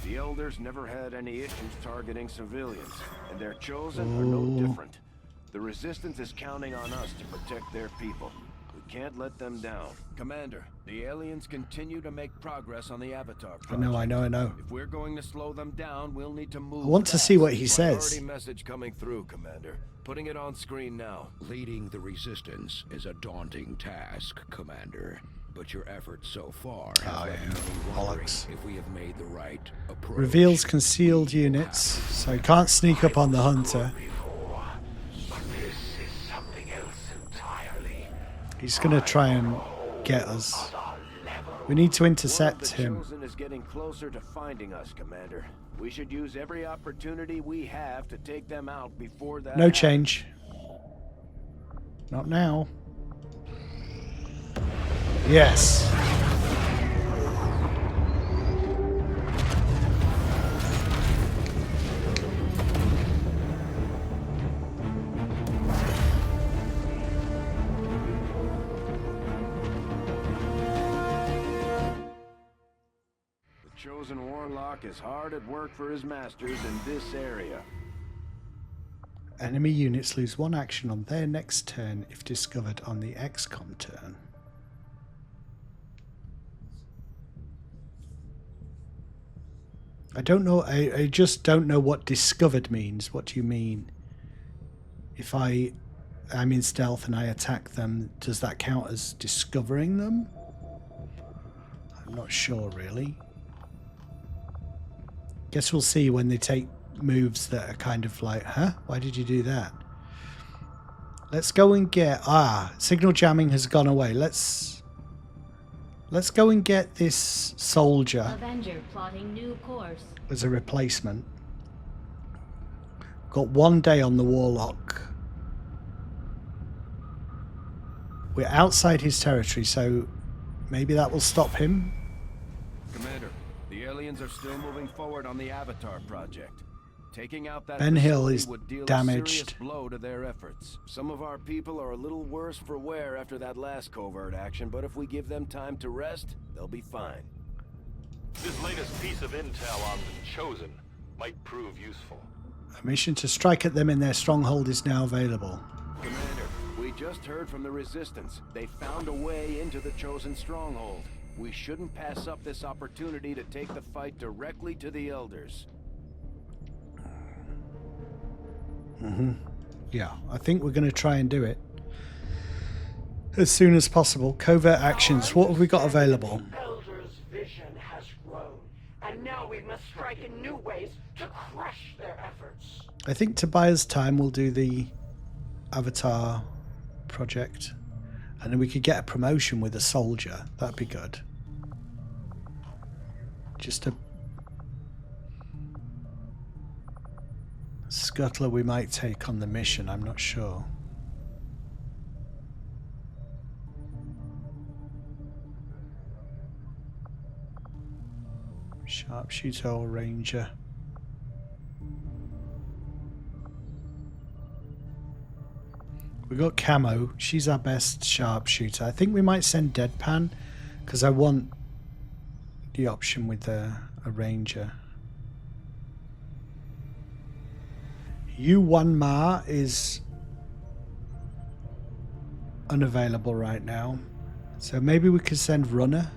The Elders never had any issues targeting civilians, and their Chosen are no different. The Resistance is counting on us to protect their people. We can't let them down. Commander, the aliens continue to make progress on the Avatar project.
I know.
If we're going to slow them down, we'll need to move
I want to
fast.
see what he says.
Priority message coming through, Commander. Putting it on screen now.
Leading the Resistance is a daunting task, Commander. But your efforts so far have left me wondering
bollocks.
if we have made the right approach.
Reveals concealed units, so he can't sneak up on the hunter.
But this is something else entirely.
He's going to try and get us. We need to intercept
The
him.
Chosen is getting closer to finding us, Commander. We should use every opportunity we have to take them out before that
No
happens.
change. Not now. Yes.
The Chosen Warlock is hard at work for his masters in this area.
Enemy units lose 1 action on their next turn if discovered on the XCOM turn. I don't know. I just don't know what discovered means. What do you mean? If I'm in stealth and I attack them, does that count as discovering them? I'm not sure, really. Guess we'll see when they take moves that are kind of like, huh? Why did you do that? Let's go and get... signal jamming has gone away. Let's go and get this soldier
Avenger plotting new course.
as a replacement. Got 1 day on the Warlock. We're outside his territory, so maybe that will stop him.
Commander, the aliens are still moving forward on the Avatar project. Taking out that
Ben Hill
facility
is
would deal
damaged.
a serious blow to their efforts. Some of our people are a little worse for wear after that last covert action, but if we give them time to rest, they'll be fine.
This latest piece of intel on the Chosen might prove useful.
A mission to strike at them in their stronghold is now available.
Commander, we just heard from the Resistance. They found a way into the Chosen stronghold. We shouldn't pass up this opportunity to take the fight directly to the Elders.
Yeah, I think we're going to try and do it as soon as possible. Covert actions. What have we got available?
Elder's vision has grown, and now we must strike in new ways to crush their efforts.
I think to buy us time, we'll do the Avatar project. And then we could get a promotion with a soldier. That'd be good. Just a scuttler we might take on the mission, I'm not sure. Sharpshooter or ranger. We got Camo. She's our best sharpshooter. I think we might send Deadpan because I want the option with a ranger. U1 Ma is unavailable right now. So maybe we could send Runner.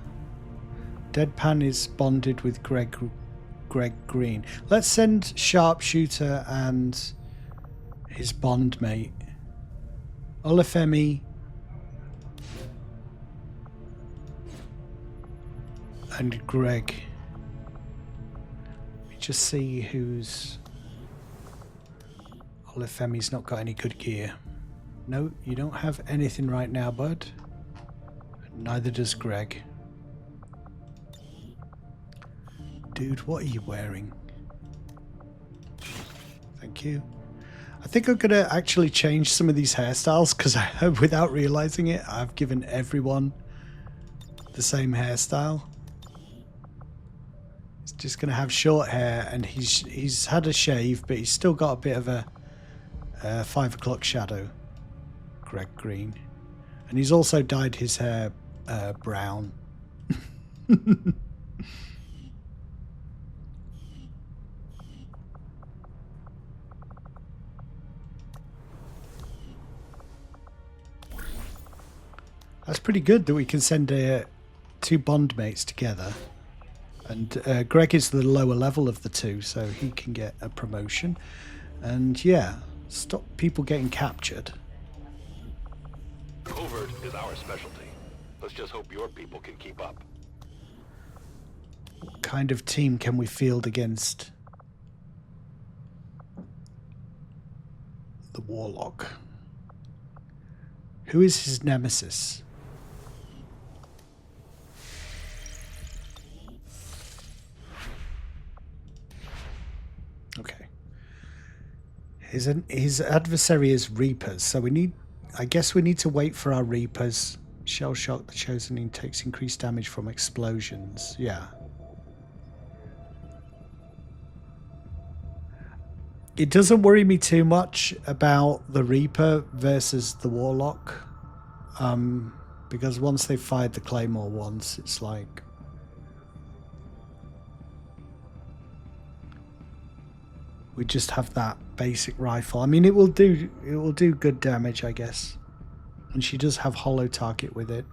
Deadpan is bonded with Greg Green. Let's send Sharpshooter and his bond mate. Olafemi and Greg. Let me just see who's... Olafemi's not got any good gear. No, you don't have anything right now, bud. Neither does Greg. Dude, what are you wearing? Thank you. you. I think I'm going to actually change some of these hairstyles because without realizing it, I've given everyone the same hairstyle. He's just going to have short hair, and he's had a shave, but he's still got a bit of a 5 o'clock shadow. Greg Green. And he's also dyed his hair brown. That's pretty good that we can send two bond mates together. And Greg is the lower level of the two, so he can get a promotion. And yeah, stop people getting captured.
Covert is our specialty. Let's just hope your people can keep up.
What kind of team can we field against the Warlock? Who is his nemesis? Okay. His adversary is Reapers, so I guess we need to wait for our Reapers. Shell shock, the Chosen takes increased damage from explosions. Yeah. It doesn't worry me too much about the Reaper versus the Warlock. Because once they've fired the Claymore once, it's like... we just have that basic rifle. I mean, it will do good damage, I guess. And she does have hollow target with it.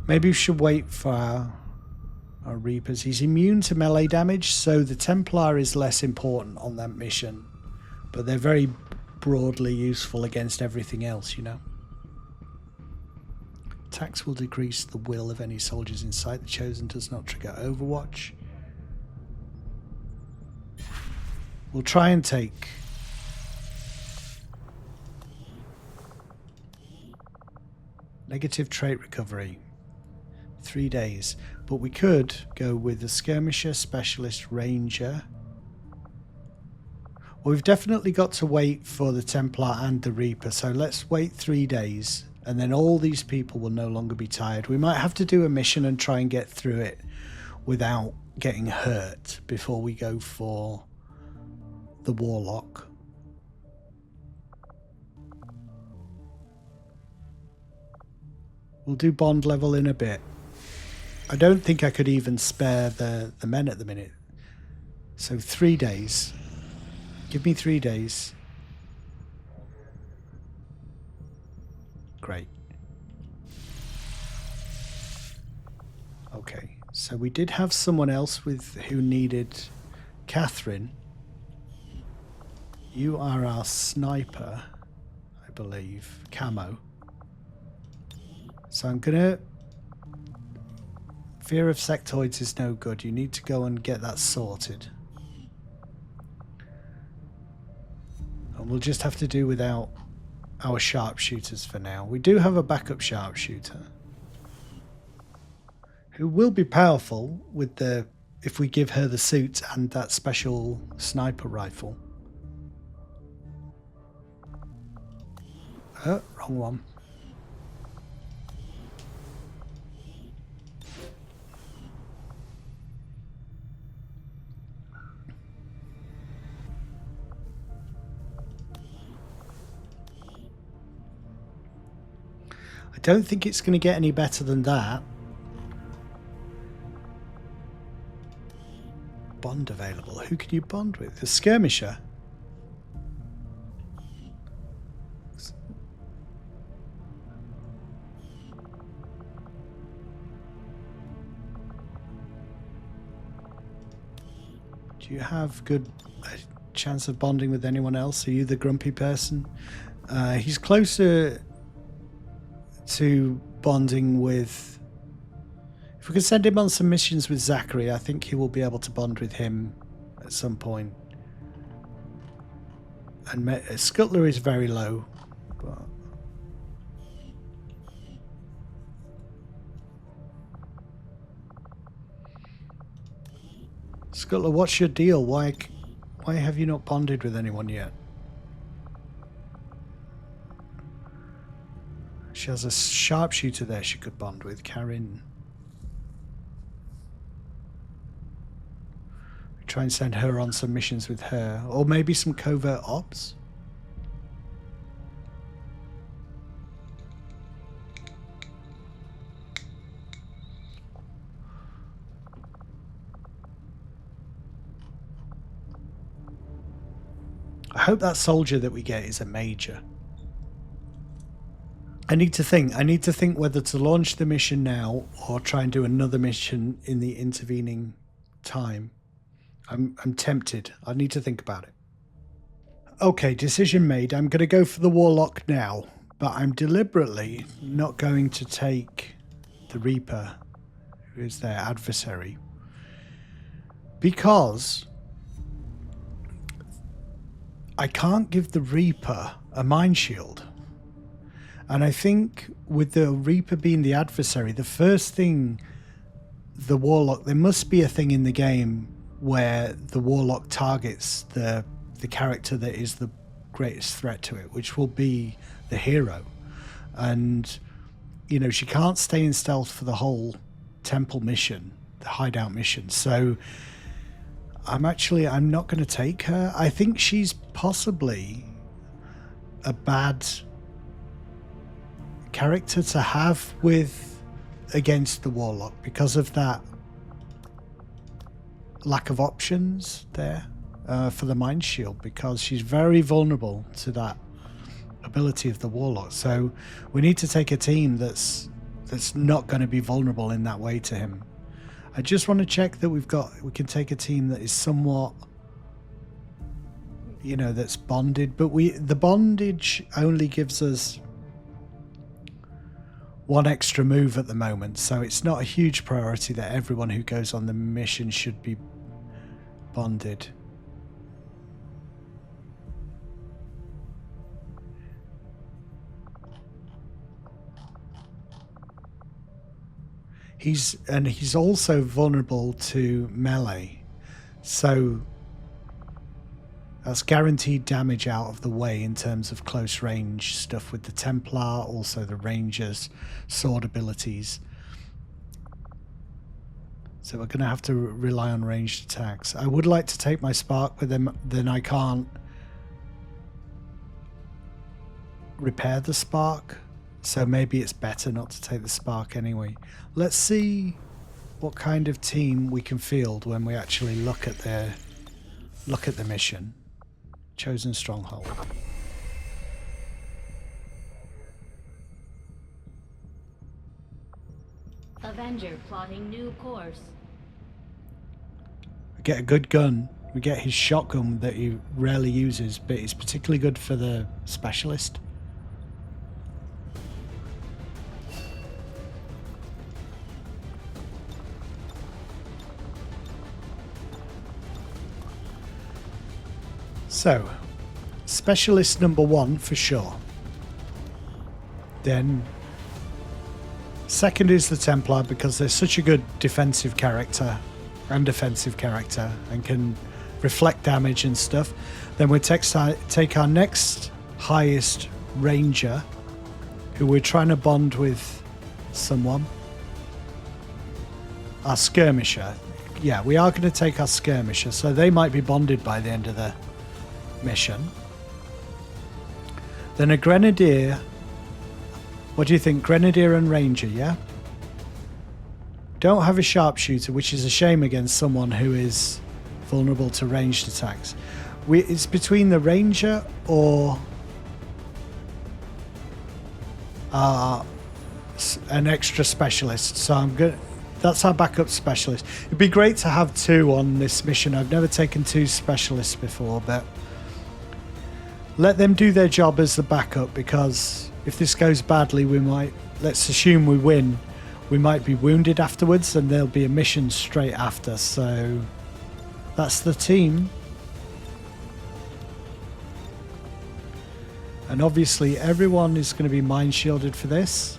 Maybe we should wait for our Reapers. He's immune to melee damage, so the Templar is less important on that mission. But they're very broadly useful against everything else, you know. Attacks will decrease the will of any soldiers in sight. The Chosen does not trigger Overwatch. We'll try and take... negative trait recovery. 3 days. But we could go with the Skirmisher, Specialist, Ranger. Well, we've definitely got to wait for the Templar and the Reaper. So let's wait 3 days. And then all these people will no longer be tired. We might have to do a mission and try and get through it without getting hurt before we go for the Warlock. We'll do bond level in a bit. I don't think I could even spare the men at the minute. So 3 days. Give me 3 days. Great. Okay, so we did have someone else who needed Catherine. You are our sniper, I believe. Camo. So I'm gonna... Fear of sectoids is no good. You need to go and get that sorted. And we'll just have to do without our sharpshooters for now. We do have a backup sharpshooter who will be powerful with the... if we give her the suit and that special sniper rifle. Oh, wrong one. I don't think it's going to get any better than that. Bond available. Who can you bond with? The Skirmisher. Do you have good chance of bonding with anyone else? Are you the grumpy person? He's closer to bonding with... If we can send him on some missions with Zachary, I think he will be able to bond with him at some point. And Scuttler is very low. But... Scuttler, what's your deal? Why Why have you not bonded with anyone yet? She has a sharpshooter there she could bond with, Karin. Try and send her on some missions with her. Or maybe some covert ops? I hope that soldier that we get is a major. I need to think whether to launch the mission now or try and do another mission in the intervening time. I'm tempted. I need to think about it. Okay, decision made. I'm going to go for the Warlock now, but I'm deliberately not going to take the Reaper, who is their adversary, because I can't give the Reaper a mind shield. And I think with the Reaper being the adversary, the first thing the Warlock, there must be a thing in the game where the Warlock targets the character that is the greatest threat to it, which will be the hero. And, you know, she can't stay in stealth for the whole temple mission, the hideout mission. So I'm not going to take her. I think she's possibly a bad character to have against the Warlock because of that lack of options there for the mind shield, because she's very vulnerable to that ability of the Warlock. So we need to take a team that's not going to be vulnerable in that way to him. I just want to check that we can take a team that is somewhat, you know, that's bonded, but the bondage only gives us one extra move at the moment, so it's not a huge priority that everyone who goes on the mission should be bonded. He's also vulnerable to melee, so that's guaranteed damage out of the way in terms of close range stuff with the Templar, also the Ranger's sword abilities. So we're going to have to rely on ranged attacks. I would like to take my Spark with them, then I can't repair the Spark. So maybe it's better not to take the Spark anyway. Let's see what kind of team we can field when we actually look at the mission. Chosen Stronghold.
Avenger plotting new course.
We get a good gun. We get his shotgun that he rarely uses, but it's particularly good for the specialist. So, specialist number 1 for sure. Then, second is the Templar, because they're such a good defensive character and offensive character and can reflect damage and stuff. Then we take our next highest Ranger, who we're trying to bond with someone. Our Skirmisher. Yeah, we are going to take our Skirmisher, so they might be bonded by the end of the mission. Then a Grenadier. What do you think? Grenadier and Ranger, yeah? Don't have a Sharpshooter, which is a shame against someone who is vulnerable to ranged attacks. It's between the Ranger or an extra specialist. So I'm good. That's our backup specialist. It'd be great to have 2 on this mission. I've never taken 2 specialists before, but let them do their job as the backup, because if this goes badly, let's assume we win, we might be wounded afterwards and there'll be a mission straight after. So that's the team. And obviously everyone is going to be mind shielded for this.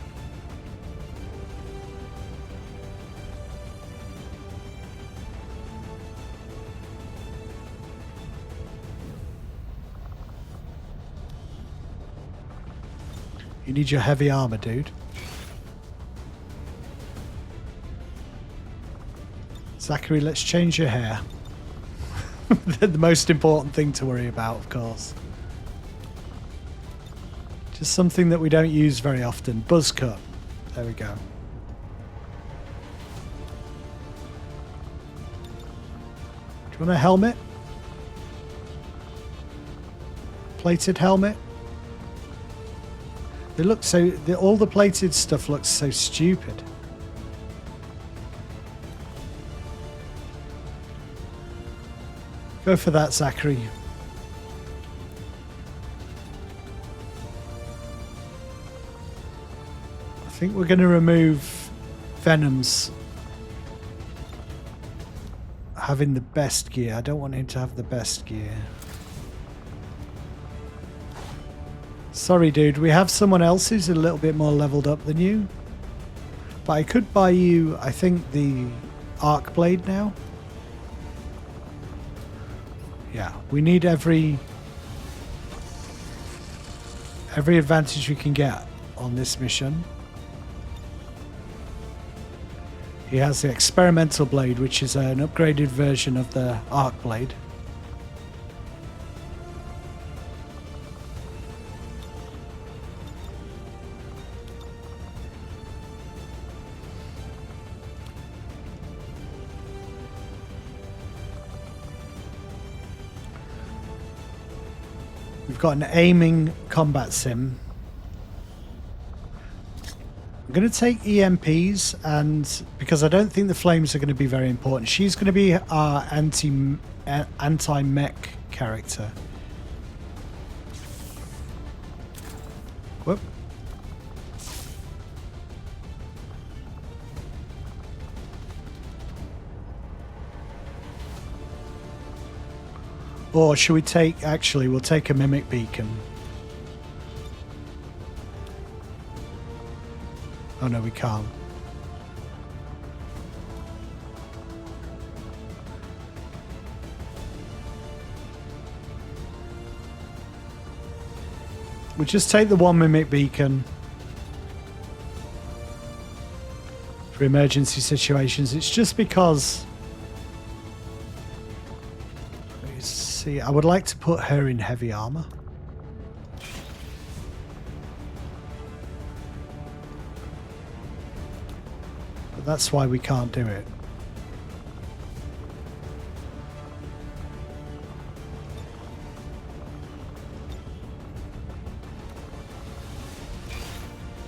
You need your heavy armor, dude. Zachary, let's change your hair. The most important thing to worry about, of course. Just something that we don't use very often. Buzz cut. There we go. Do you want a helmet? Plated helmet? They look so... all the plated stuff looks so stupid. Go for that, Zachary. I think we're going to remove Venom's having the best gear. I don't want him to have the best gear. Sorry, dude. We have someone else who's a little bit more leveled up than you. But I could buy you, I think, the arc blade now. Yeah, we need every advantage we can get on this mission. He has the experimental blade, which is an upgraded version of the arc blade. We've got an aiming combat sim. I'm going to take EMPs, and because I don't think the flames are going to be very important, she's going to be our anti-mech character. Whoop. Or should we take... actually, we'll take a mimic beacon. Oh no, we can't. We'll just take the one mimic beacon for emergency situations. It's just because... let's see, I would like to put her in heavy armor. That's why we can't do it.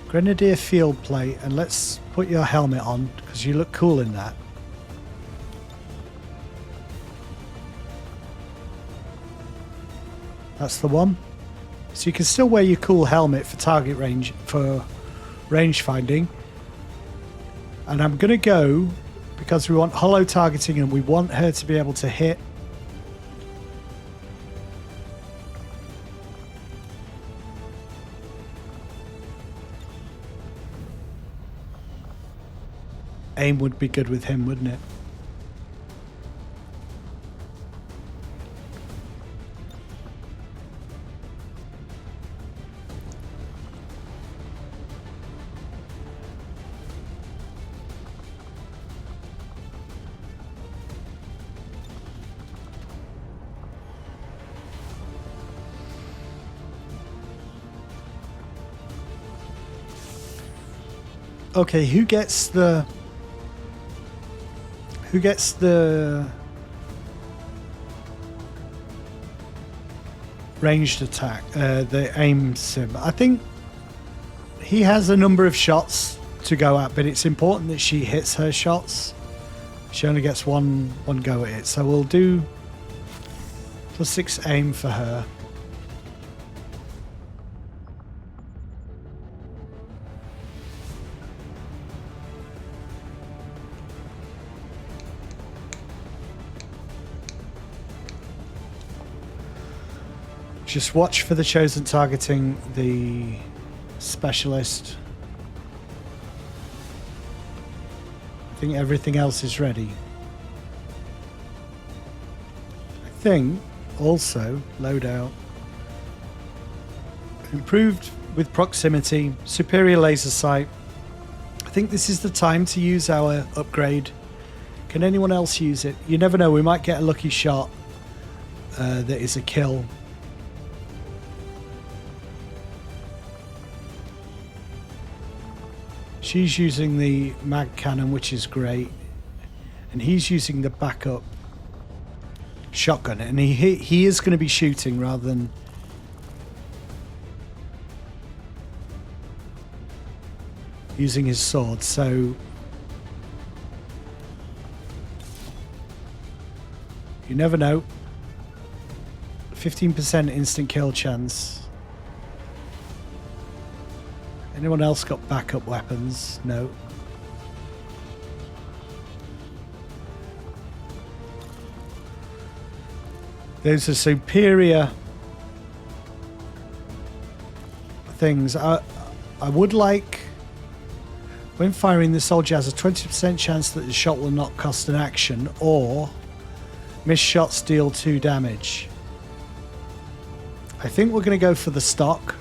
Grenadier field plate, and let's put your helmet on because you look cool in that. That's the one. So you can still wear your cool helmet for target range, for range finding. And I'm going to go, because we want hollow targeting and we want her to be able to hit. Aim would be good with him, wouldn't it? Okay, who gets the ranged attack, the aim sim? I think he has a number of shots to go at, but it's important that she hits her shots. She only gets one go at it, so we'll do +6 aim for her. Just watch for the Chosen targeting the specialist. I think everything else is ready. I think also loadout. Improved with proximity, superior laser sight. I think this is the time to use our upgrade. Can anyone else use it? You never know, we might get a lucky shot that is a kill. She's using the mag cannon, which is great. And he's using the backup shotgun. And he is going to be shooting rather than... using his sword, so... you never know. 15% instant kill chance. Anyone else got backup weapons? No. Those are superior things. I would like, when firing, the soldier has a 20% chance that the shot will not cost an action, or missed shots deal 2 damage. I think we're going to go for the stock.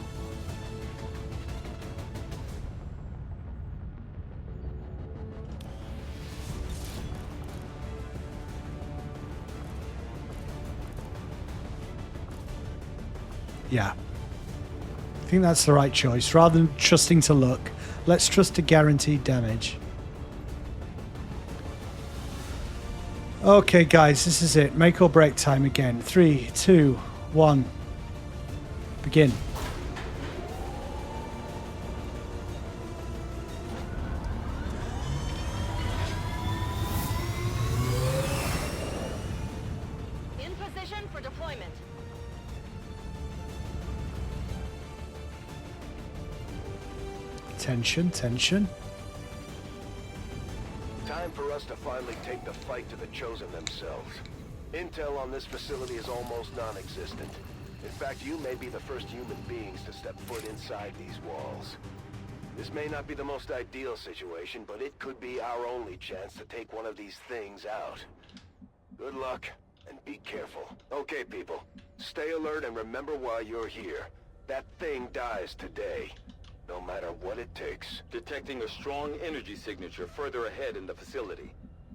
Yeah. I think that's the right choice. Rather than trusting to luck, let's trust to guaranteed damage. Okay, guys, this is it. Make or break time again. 3, 2, 1. Begin.
In position for deployment.
Tension, tension.
Time for us to finally take the fight to the Chosen themselves. Intel on this facility is almost non-existent. In fact, you may be the first human beings to step foot inside these walls. This may not be the most ideal situation, but it could be our only chance to take one of these things out. Good luck, and be careful. Okay, people. Stay alert and remember why you're here. That thing dies today. No matter what it takes.
Detecting a strong energy signature further ahead in the facility.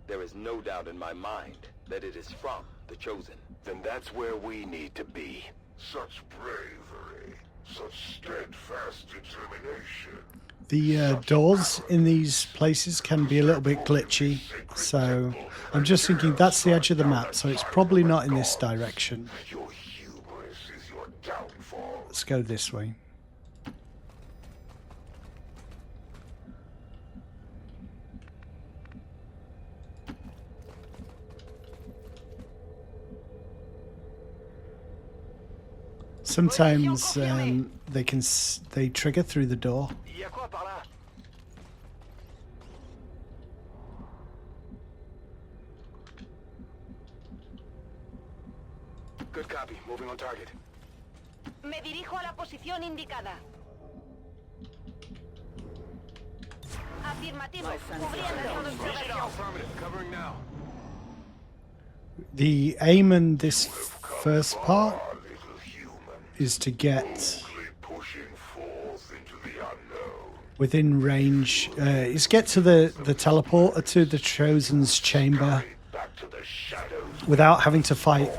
There is no doubt in my mind that it is from the Chosen.
Then that's where we need to be.
Such bravery, such steadfast determination.
The doors in these places can be a little bit glitchy, so I'm just thinking that's the edge of the map, so it's probably not in this direction.
Your hubris is your downfall.
Let's go this way. Sometimes they trigger through the door.
Good copy. Moving on target.
Me dirijo a la posición indicada. Afirmativo. Cubriendo.
Affirmative. Covering now.
The aim in this first part is to get within range. Is get to the teleporter to the Chosen's chamber without having to fight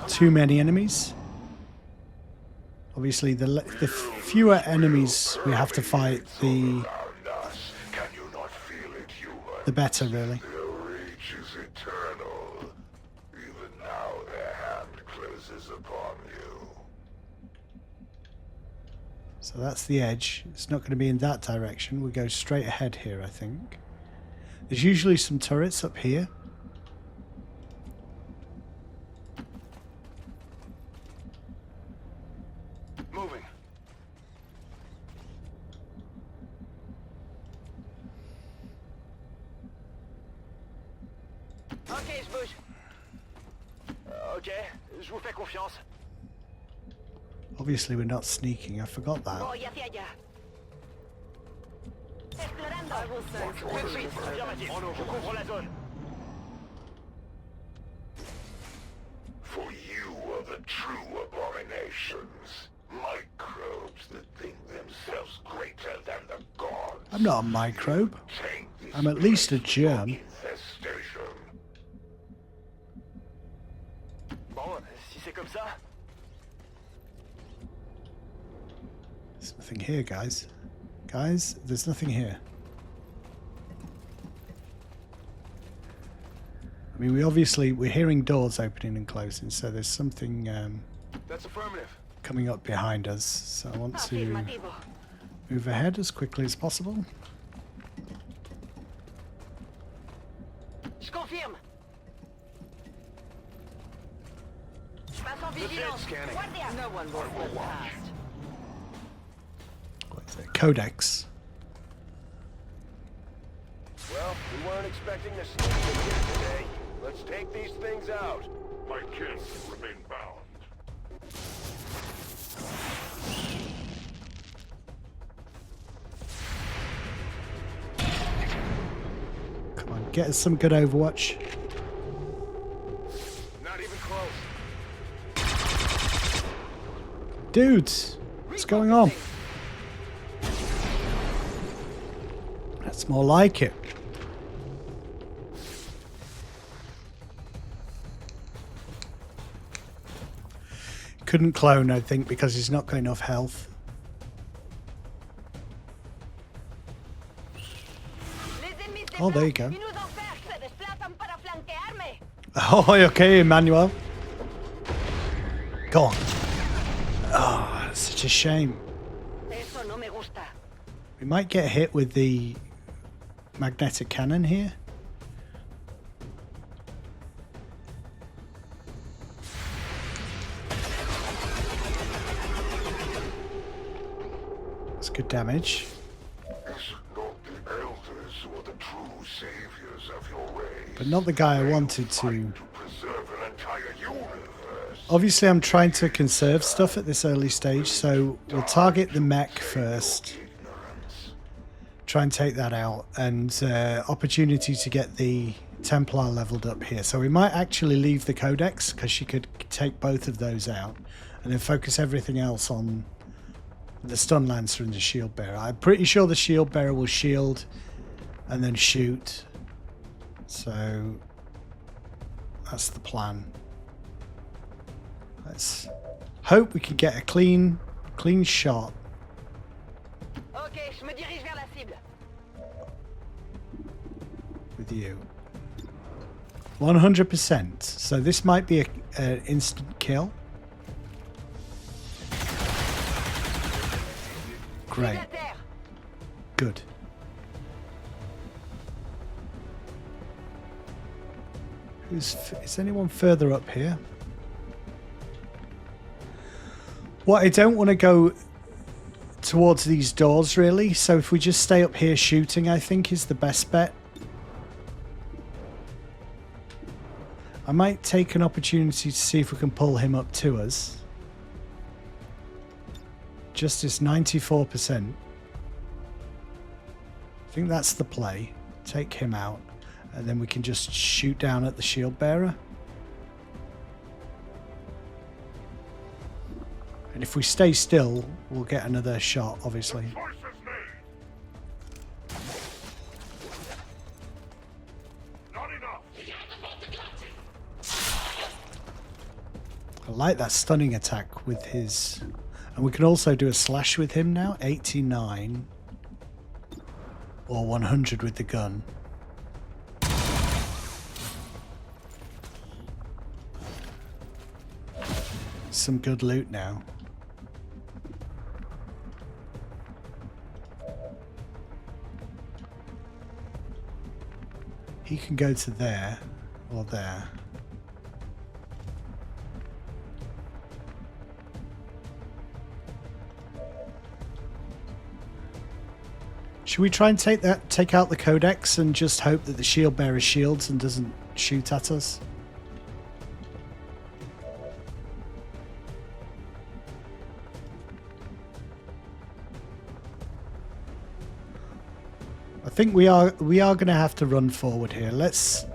too many enemies. Obviously, the fewer enemies we have to fight, the better, really. So that's the edge. It's not going to be in that direction. We go straight ahead here, I think. There's usually some turrets up here.
Moving.
Ok, je bouge. Ok, je vous fais confiance.
Obviously, we're not sneaking. I forgot that.
Voy hacia allá. Explorando.
I will sense. Tout de suite. Affirmatif. Je couvre la zone.
For you are the true abominations. Microbes that
I'm not a microbe.
Taint this
I'm at least a
place
germ.
from infestation.
Bon, si c'est comme ça.
There's nothing here, guys. Guys, there's nothing here. I mean, we're hearing doors opening and closing, so there's something
That's affirmative.
coming up behind us. So I want to
Afirmativo.
move ahead as quickly as possible.
Je confirme. Passe en vigilance.
scanning.
Guardia. No one will slip past.
What is it? Codex.
Well, we weren't expecting to sneak in here today. Let's take these things out.
My kin remain bound.
Come on, get us some good Overwatch.
Not even close.
Dudes, what's going on? That's more like it. Couldn't clone, I think, because he's not got enough health. Oh, there you go. Oh, okay, Emmanuel. Go on. Oh, that's such a shame.
Eso no me gusta.
We might get hit with the magnetic cannon here. That's good damage.
Is it not the elders who are the true saviors of your race?
But not the guy I wanted to.
To preserve an entire universe.
Obviously, I'm trying to conserve stuff at this early stage, so we'll target the mech first. Try and take that out, and opportunity to get the Templar leveled up here. So we might actually leave the Codex, because she could take both of those out, and then focus everything else on the Stun Lancer and the Shield Bearer. I'm pretty sure the Shield Bearer will shield and then shoot. So that's the plan. Let's hope we can get a clean shot.
Ok, je me dirige vers la cible.
With you. 100%. So this might be an instant kill. Great. Good. Is anyone further up here? Well, I don't want to go towards these doors really, so if we just stay up here shooting, I think is the best bet. I might take an opportunity to see if we can pull him up to us. Justice 94%. I think that's the play. Take him out, and then we can just shoot down at the Shield Bearer. And if we stay still, we'll get another shot, obviously. I like that stunning attack with his... And we can also do a slash with him now. 89. Or 100 with the gun. Some good loot now. He can go to there or there. Should we try and take out the Codex and just hope that the Shield Bearer shields and doesn't shoot at us? I think we are going to have to run forward here. Let's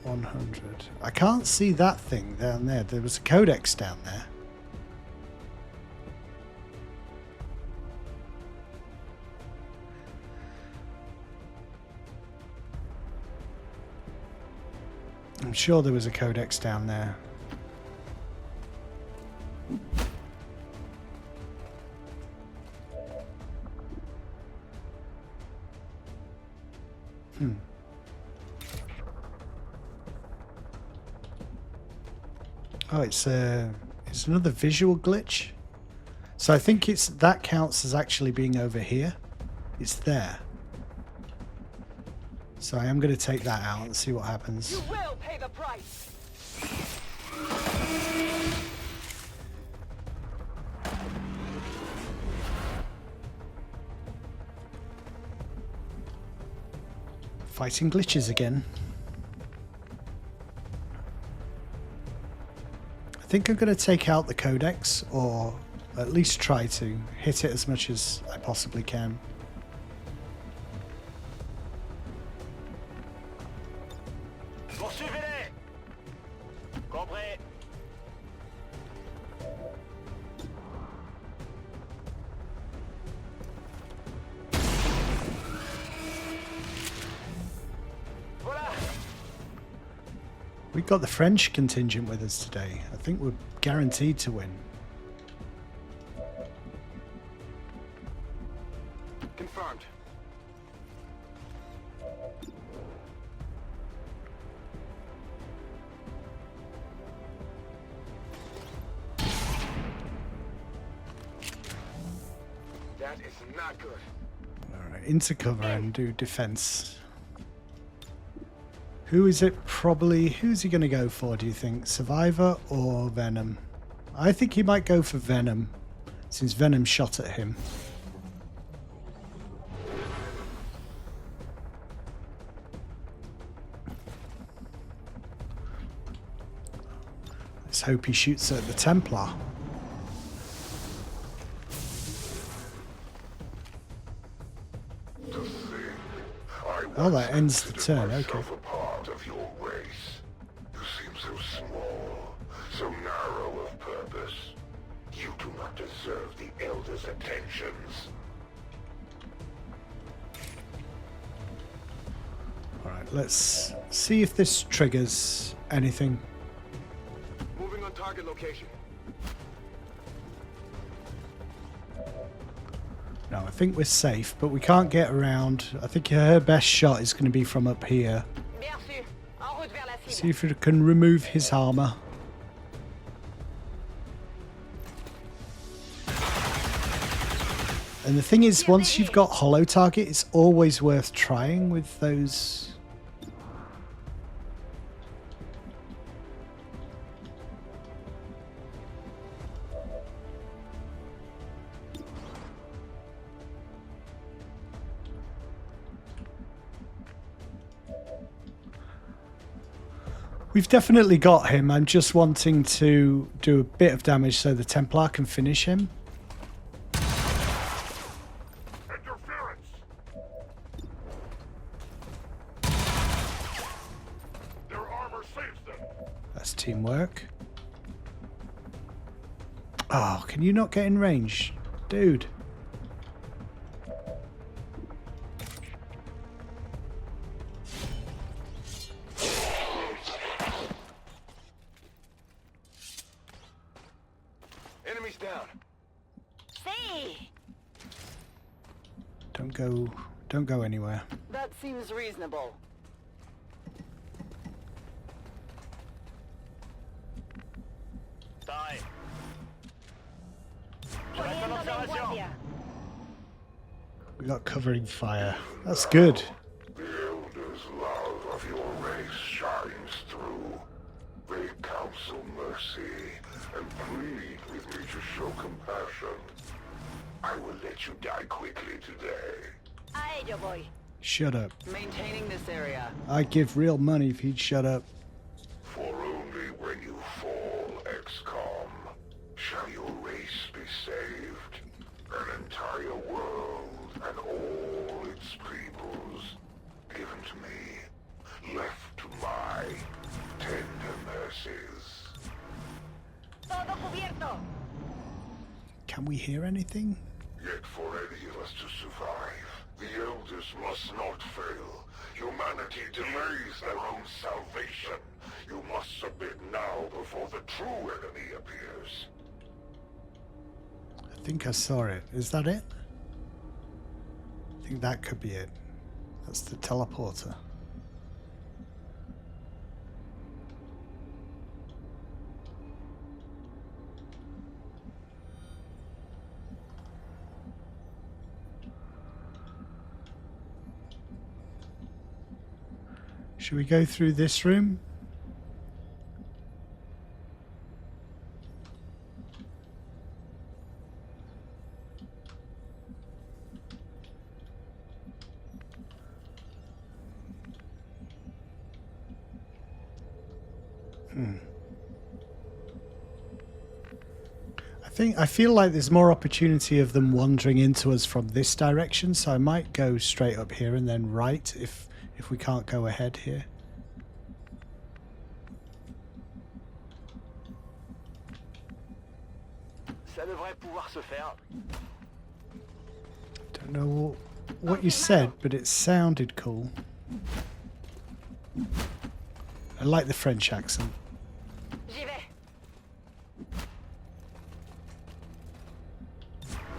100. I can't see that thing down there. There was a Codex down there. I'm sure there was a codex down there. Oh, it's another visual glitch. So I think that counts as actually being over here. It's there. So I am going to take that out and see what happens.
You will pay the price.
Fighting glitches again. I think I'm going to take out the codex, or at least try to hit it as much as I possibly can.
Poursuivez-les! Compris. Voilà!
We got the French contingent with us today. I think we're guaranteed to win.
Confirmed. That is not good.
Alright, into cover and do defense. Who is it probably... Who's he going to go for, do you think? Survivor or Venom? I think he might go for Venom, since Venom shot at him. Let's hope he shoots at the Templar. Oh, that ends the turn, okay.
A part of your race. You seem so small, so narrow of purpose. You do not deserve the Elder's attentions.
Alright, let's see if this triggers anything.
Moving on target location.
No, I think we're safe, but we can't get around. I think her best shot is going to be from up here.
Bien sûr. En route vers la cible.
See if we can remove his armor. And the thing is, once you've got hollow target, it's always worth trying with those. We've definitely got him. I'm just wanting to do a bit of damage so the Templar can finish him.
Interference! Their armor saves them.
That's teamwork. Oh, can you not get in range? Dude.
Enemies down.
See.
Don't go anywhere.
That seems reasonable.
Die.
Poniéndome en guardia.
We got covering fire. That's good.
The Elder's love of your race shines through. They counsel mercy and plead with me to show compassion. I will let you die quickly today.
A ello voy.
Shut up.
Maintaining this area.
I'd give real money if he'd shut up.
For only when you fall, XCOM, shall your race be saved. An entire world and all its peoples given to me, left to my tender mercies.
Todo cubierto.
Can we hear anything?
Yet for any of us to survive, the Elders must not fail. Humanity delays their own salvation. You must submit now before the true enemy appears.
I think I saw it. Is that it? I think that could be it. That's the teleporter. Should we go through this room? I feel like there's more opportunity of them wandering into us from this direction, so I might go straight up here and then right if we can't go ahead here. Don't know what you said, but it sounded cool. I like the French accent.
J'y vais.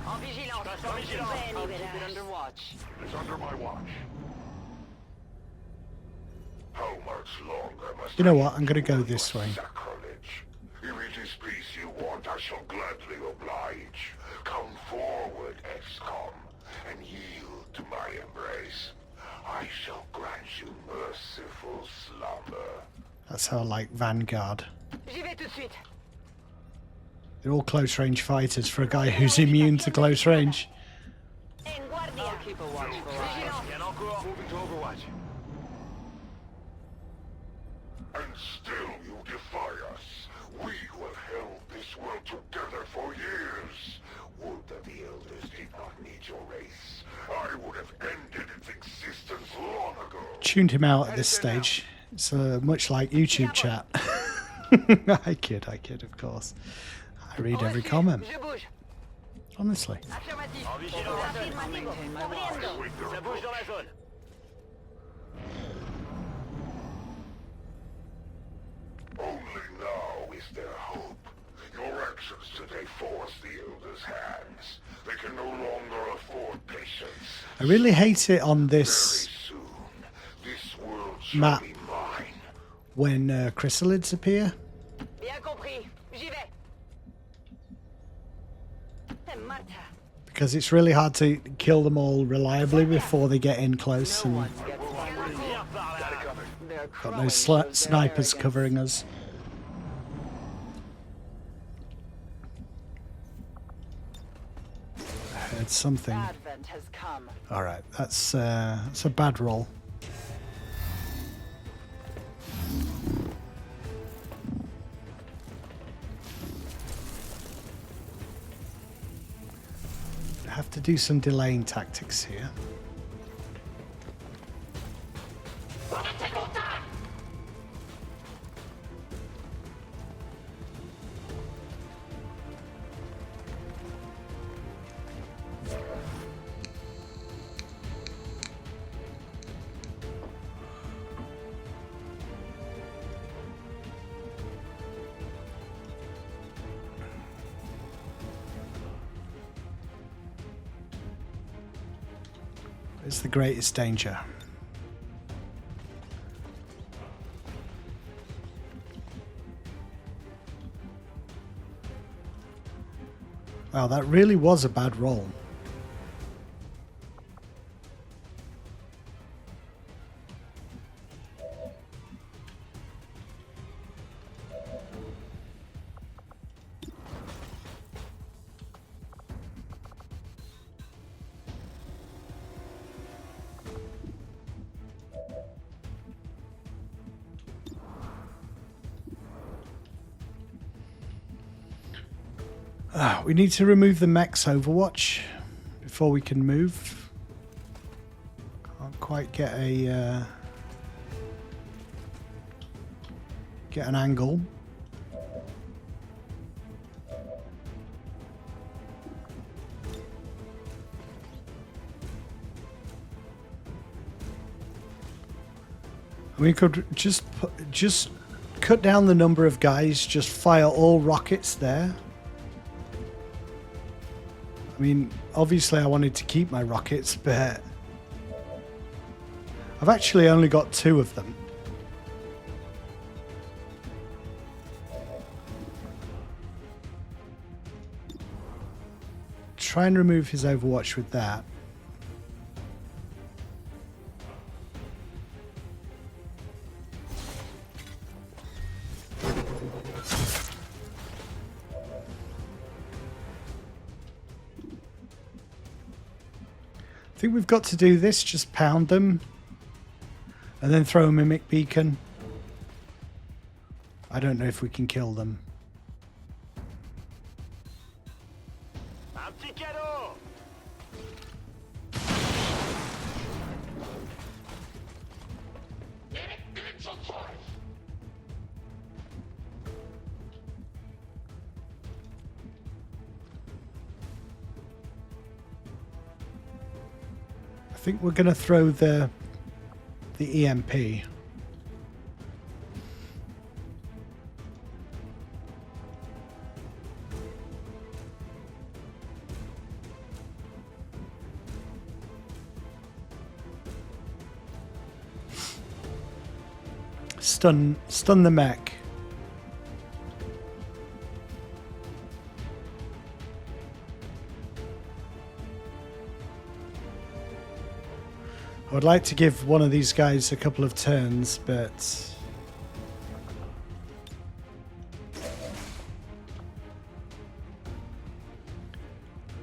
En vigilance.
I'll keep it under watch.
It's under my watch. How much longer must
You know
I
what? I'm going to go
endure
this
your
way.
Sacrilege? If it is peace you want, I shall gladly oblige. Come forward, XCOM, and yield to my embrace. I shall grant you merciful slumber.
That's how I like Vanguard.
J'y vais tout de suite.
They're all close range fighters for a guy who's immune to close range.
En guardia.
I'll keep a watchful eye.
Moving to Overwatch.
And still you defy us. We who have held this world together for years. Would that the Elders did not need your race. I would have ended its existence long ago.
Tuned him out at this stage. It's much like YouTube chat. I kid, of course. I read every comment.
Je bouge.
Honestly.
Affirmatif.
I'll maintain my watch.
Ça bouge dans la zone.
Only now is there hope. Your actions today force the Elders' hands. They can no longer afford patience.
I really hate it on this
Very soon, this world shall
map
be mine.
when chrysalids appear.
Bien compris. J'y vais. C'est Martha.
Because it's really hard to kill them all reliably before they get in close,
No
and
one gets by. They're
got no
crowing shows their
snipers
arrogance.
covering us. I heard something.
Advent has come.
All right, that's a bad roll. I have to do some delaying tactics here. It's the greatest danger. Wow, that really was a bad roll. We need to remove the mech's Overwatch before we can move. Can't quite get a get an angle. We could just cut down the number of guys, just fire all rockets there. I mean, obviously I wanted to keep my rockets, but I've actually only got 2 of them. Try and remove his overwatch with that. I think we've got to do this, just pound them and then throw a mimic beacon. I don't know if we can kill them. I think we're going to throw the EMP. Stun the mech. I would like to give one of these guys a couple of turns, but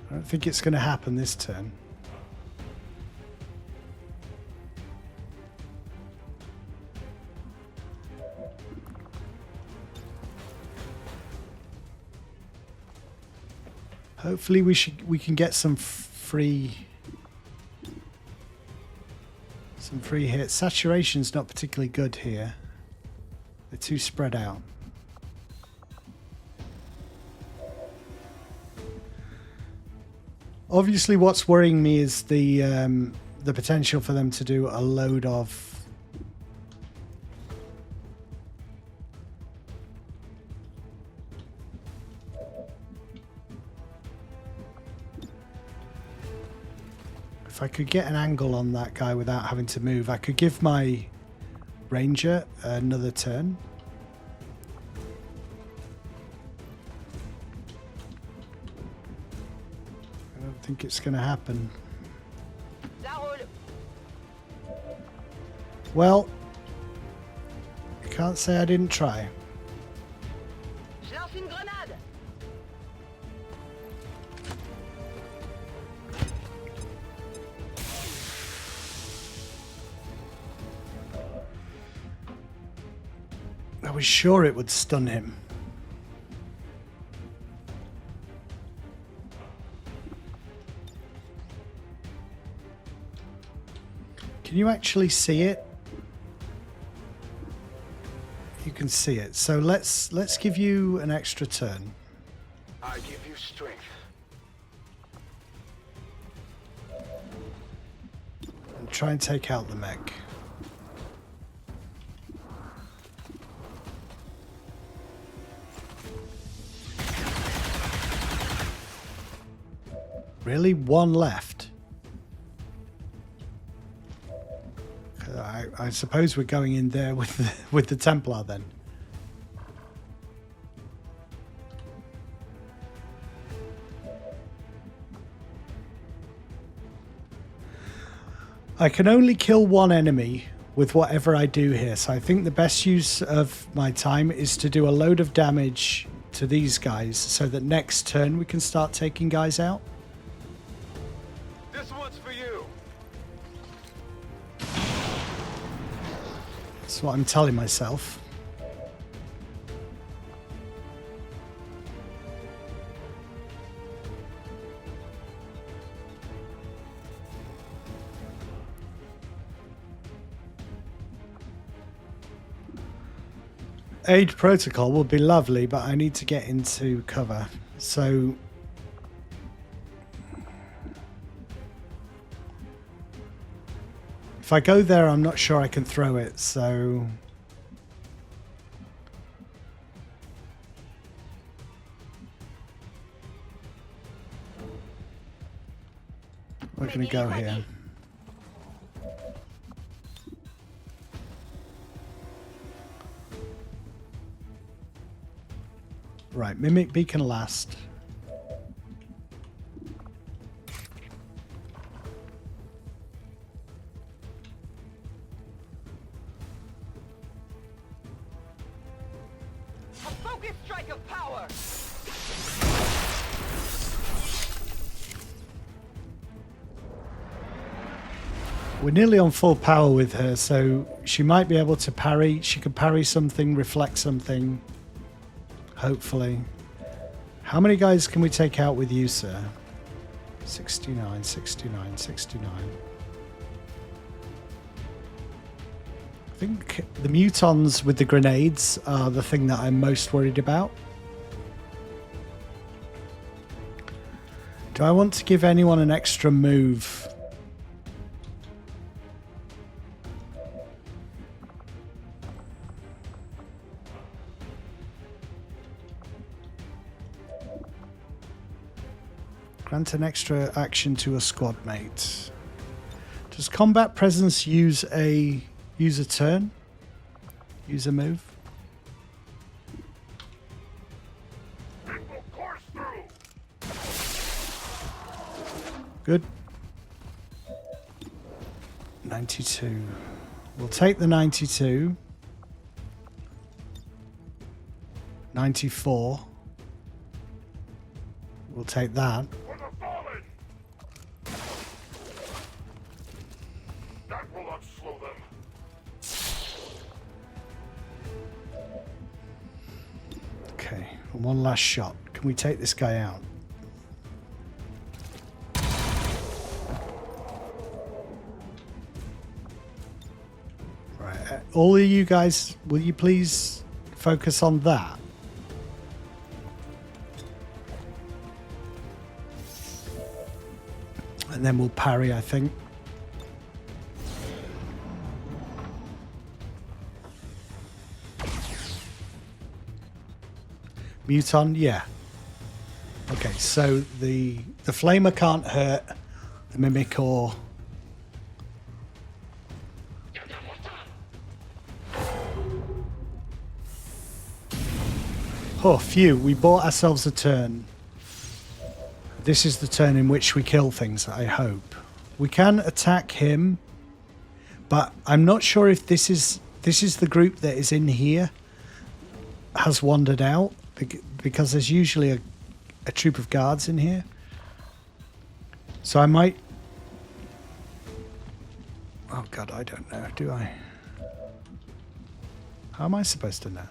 I don't think it's going to happen this turn. Hopefully we can get some free hits. Saturation's not particularly good here. They're too spread out. Obviously what's worrying me is the potential for them to do a load of if I could get an angle on that guy without having to move, I could give my ranger another turn. I don't think it's going to happen. Well, I can't say I didn't try. I was sure it would stun him. Can you actually see it? You can see it. So let's give you an extra turn.
I give you strength.
And try and take out the mech. Really? One left? I suppose we're going in there with the Templar then. I can only kill one enemy with whatever I do here, so I think the best use of my time is to do a load of damage to these guys so that next turn we can start taking guys out.
This one's for you.
That's what I'm telling myself. Aid protocol would be lovely, but I need to get into cover. So if I go there, I'm not sure I can throw it. So We're going to go here. Right, Mimic Beacon last.
A focus strike of power!
We're nearly on full power with her, so she might be able to parry. She could parry something, reflect something. Hopefully. How many guys can we take out with you, sir? 69, 69, 69. I think the mutons with the grenades are the thing that I'm most worried about. Do I want to give anyone an extra move? Grant an extra action to a squad mate. Does combat presence use a turn? Use a move? Good. 92. We'll take the 92. 94. We'll take that.
That will not slow them.
Okay, and one last shot. Can we take this guy out? Right, all of you guys, will you please focus on that? And then we'll parry, I think. Muton, yeah. Okay, so the flamer can't hurt the mimic or... Oh, phew, we bought ourselves a turn. This is the turn in which we kill things, I hope. We can attack him, but I'm not sure if this is the group that is in here has wandered out, because there's usually a troop of guards in here. So I might... Oh god, I don't know, do I? How am I supposed to know?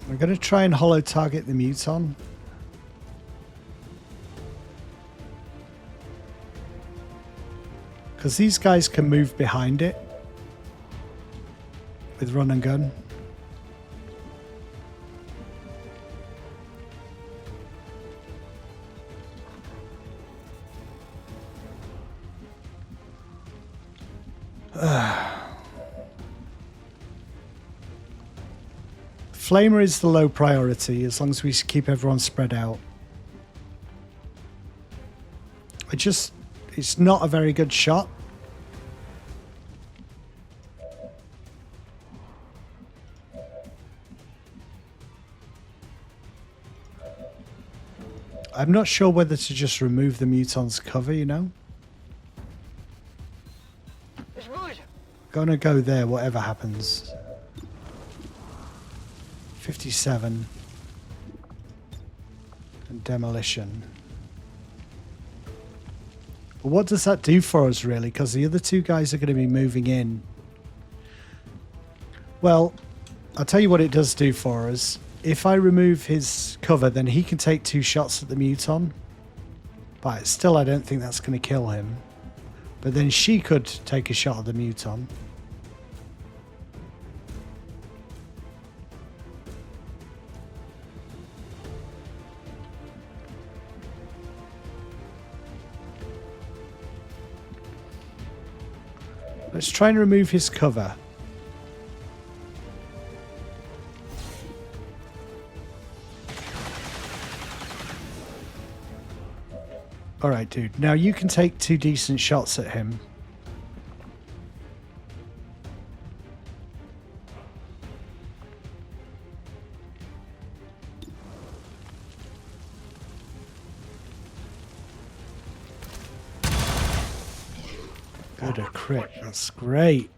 I'm going to try and hollow target the muton. Because these guys can move behind it with run and gun. Flamer is the low priority, as long as we keep everyone spread out. It's not a very good shot. I'm not sure whether to just remove the muton's cover, you know? Gonna go there, whatever happens. 57 and demolition. But what does that do for us, really? Because the other two guys are going to be moving in. Well, I'll tell you what it does do for us. If I remove his cover, then he can take 2 shots at the muton. But still, I don't think that's going to kill him. But then she could take a shot at the muton. Let's try and remove his cover. Alright, dude. Now you can take 2 decent shots at him. Good, a crit. That's great.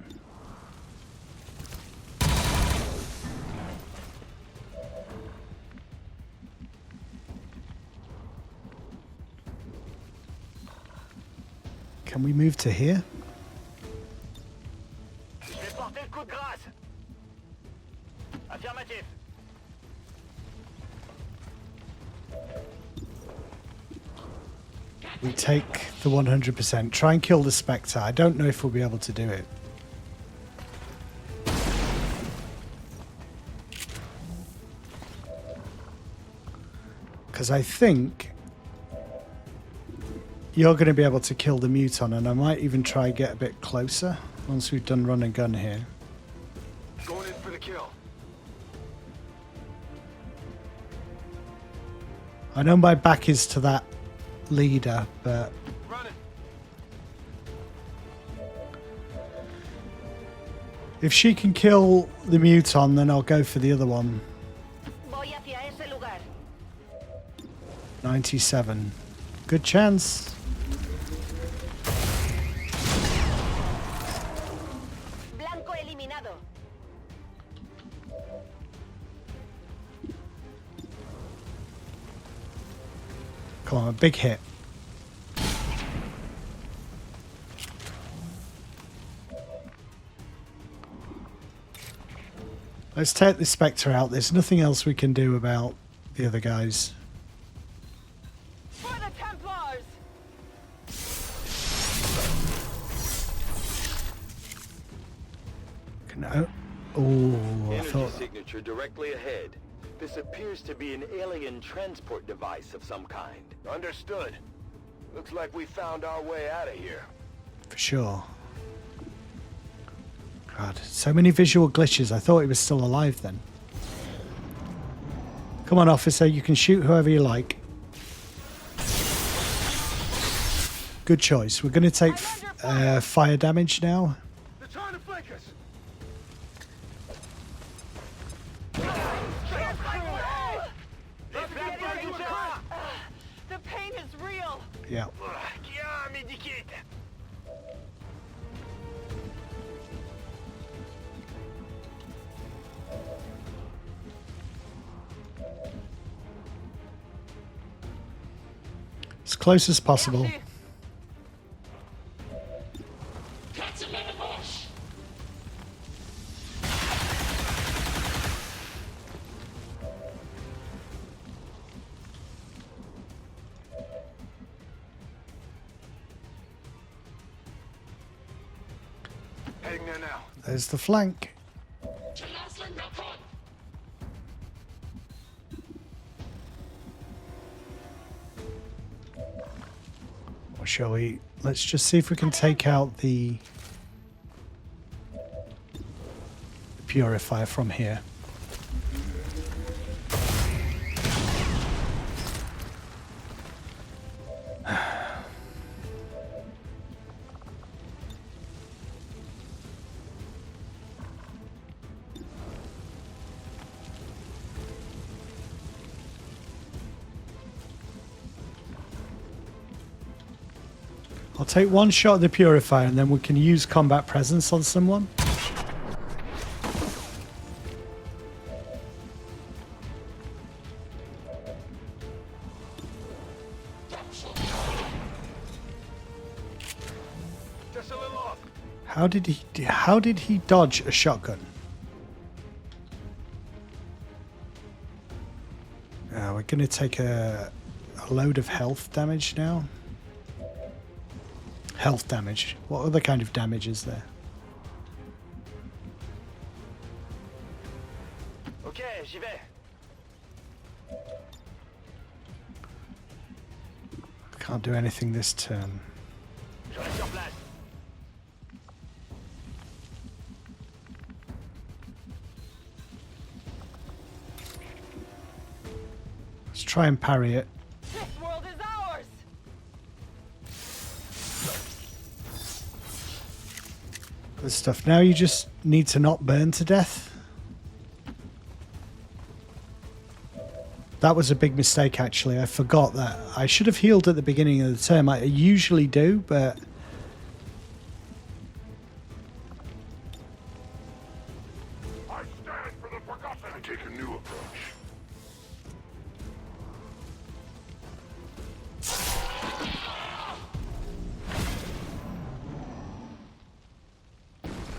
Can we move to here? We take the 100%. Try and kill the Spectre. I don't know if we'll be able to do it. Because I think you're going to be able to kill the Muton, and I might even try get a bit closer once we've done run and gun here.
Going in for the kill.
I know my back is to that leader, but
Running.
if she can kill the Muton, then I'll go for the other one.
Voy hacia ese lugar.
97. Good chance.
Blanco eliminado.
Come on, a big hit. Let's take the Spectre out. There's nothing else we can do about the other guys.
For the Templars.
Oh, I
Energy
thought.
signature directly ahead. This appears to be an alien transport device of some kind.
Understood. Looks like we found our way out of here.
For sure. God, so many visual glitches. I thought he was still alive then. Come on, officer. You can shoot whoever you like. Good choice. We're going to take fire damage now.
They're trying to flank us.
The pain is real.
Yeah. As close as possible.
Heading there now.
There's the flank. Or shall we? Let's just see if we can take out the purifier from here. I'll take one shot at the purifier and then we can use combat presence on someone.
Just a little off.
How did he dodge a shotgun? We're going to take a load of health damage now. Health damage. What other kind of damage is there?
Okay, j'y vais.
Can't do anything this turn.
Je reste sur place.
Let's try and parry it.
This world is ours!
Good stuff. Now you just need to not burn to death. That was a big mistake, actually. I forgot that. I should have healed at the beginning of the turn. I usually do, but...
I stand for the forgotten. I take a new approach.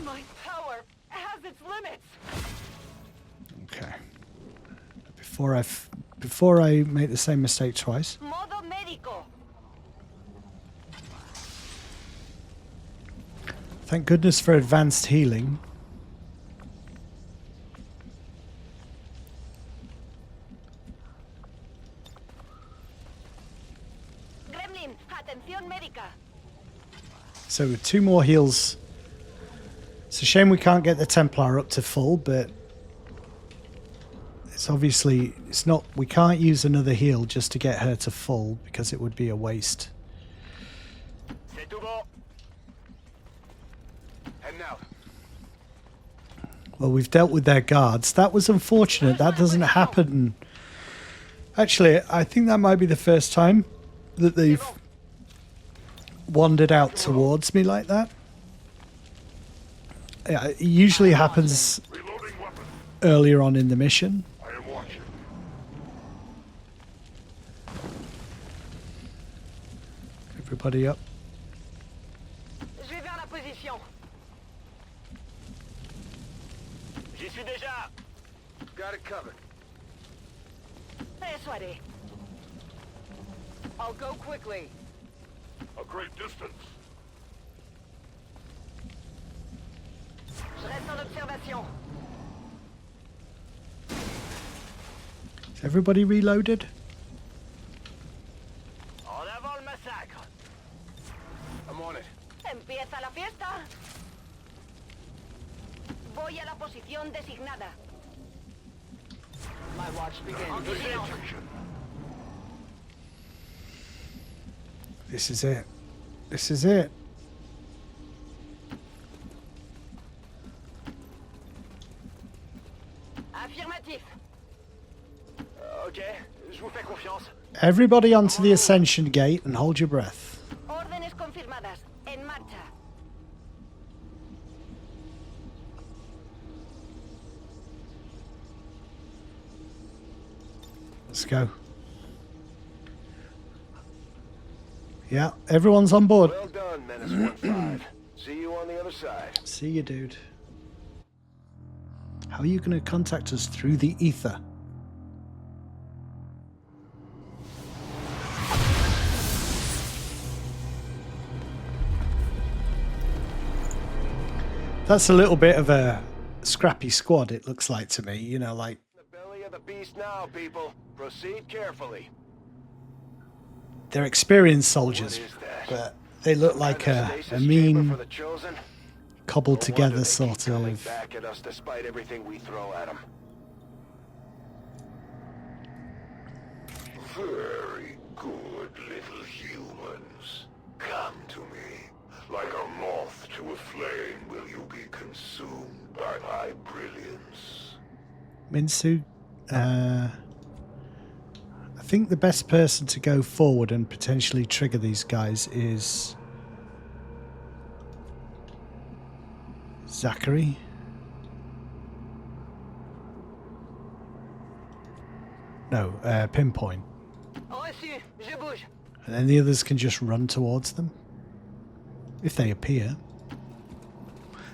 My power has its limits!
Okay. Before I make the same mistake twice.
Modo médico!
Thank goodness for advanced healing.
Gremlin, atención médica!
So with 2 more heals. It's a shame we can't get the Templar up to full, but it's obviously we can't use another heal just to get her to full because it would be a waste.
C'est tout bon. And now.
Well, we've dealt with their guards. That was unfortunate. That doesn't happen. Actually, I think that might be the first time that they've wandered out towards me like that. Yeah, it usually happens
Reloading weapon.
earlier on in the mission.
I am watching.
Everybody up.
Je vais vers la position.
J'y suis déjà.
Got it covered.
Persuadé.
I'll go quickly.
A great distance.
Je reste en observation.
Is everybody reloaded?
En avant le massacre.
I'm on it.
Empieza la fiesta. Voy a la posición designada.
My watch begins.
Attention.
This is it. This is it.
Affirmatif.
Ok, je vous fais confiance.
Everybody onto the Ascension Gate and hold your breath.
Órdenes confirmadas. En marcha.
Let's go. Yeah, everyone's on board.
Well done, Menace 1-5. See you on the other side.
See you, dude. How are you going to contact us through the ether? That's a little bit of a scrappy squad, it looks like to me. You know, like...
The belly of the beast now, people. Proceed carefully.
They're experienced soldiers,
What is that?
but they look like a
Stasis chamber
mean,
for the Chosen?
cobbled
No
together
wonder they
sort
keep coming
of...
back at us despite everything we throw at them.
Very good little humans. Come to me. Like a moth to a flame will you be consumed by my brilliance.
Minsu, I think the best person to go forward and potentially trigger these guys is Zachary. No, Pinpoint.
Reçu. Je bouge.
And then the others can just run towards them. If they appear.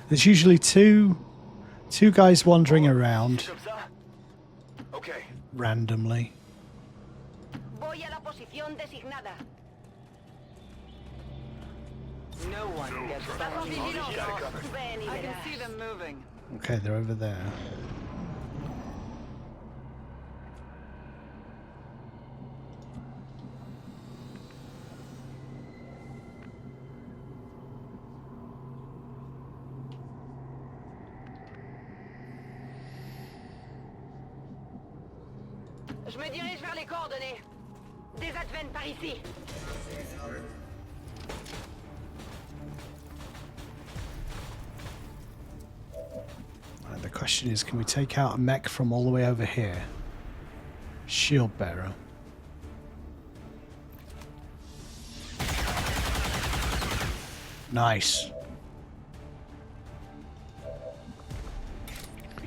There's usually two guys wandering around
Comme ça?
Okay.
randomly.
Voy a la posición designada.
No one gets
Bajo
past me.
vigilancia. Ven y
I can
verás.
see them moving.
Okay, they're over there.
Je me dirige vers les coordonnées. Des advents par ici.
Right, the question is, can we take out a mech from all the way over here? Shield bearer. Nice.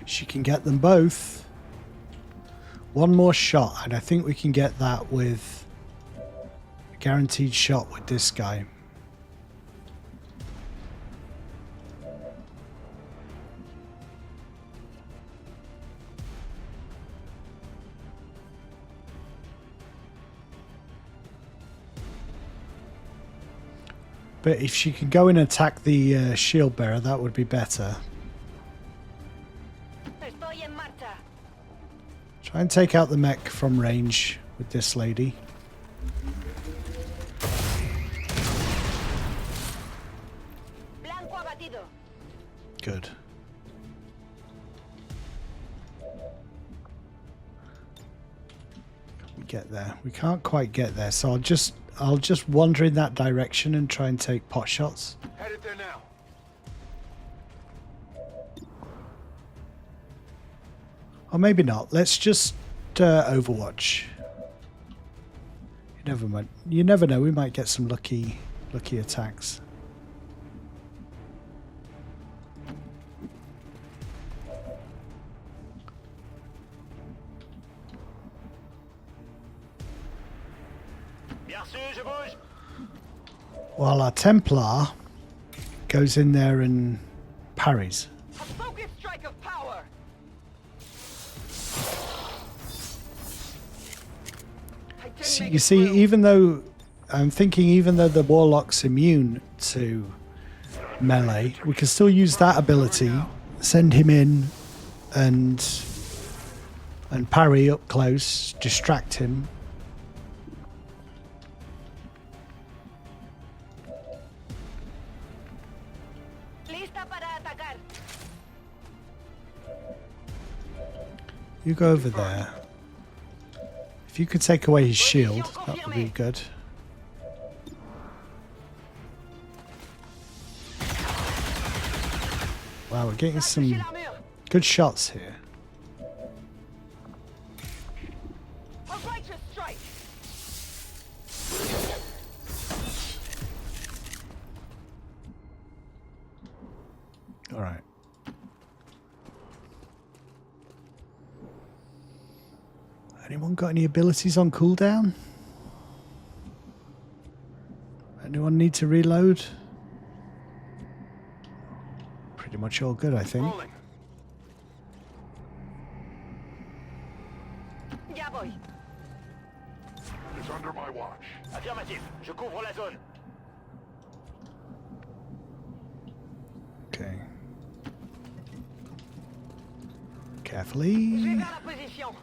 She can get them both. One more shot, and I think we can get that with a guaranteed shot with this guy. But if she can go in and attack the shield bearer, that would be better.
Estoy en marcha.
Try and take out the mech from range with this lady.
Blanco abatido.
Good. We get there. We can't quite get there, so I'll just wander in that direction and try and take pot shots.
Headed there now.
Or maybe not. Let's just Overwatch. You never know. We might get some lucky attacks. While our Templar goes in there and parries.
A focus strike of power.
You see, even though I'm thinking, even though the Warlock's immune to melee, we can still use that ability, send him in, and parry up close, distract him.
Lista para atacar.
You go over there. If you could take away his shield, that would be good. Wow, we're getting some good shots here.
A righteous strike.
All right. Anyone got any abilities on cooldown? Anyone need to reload? Pretty much all good, I think.
Rolling.
Ya voy.
It's under my watch.
Affirmatif. Je couvre la zone.
Okay.
Je vais
Carefully.
vers la position.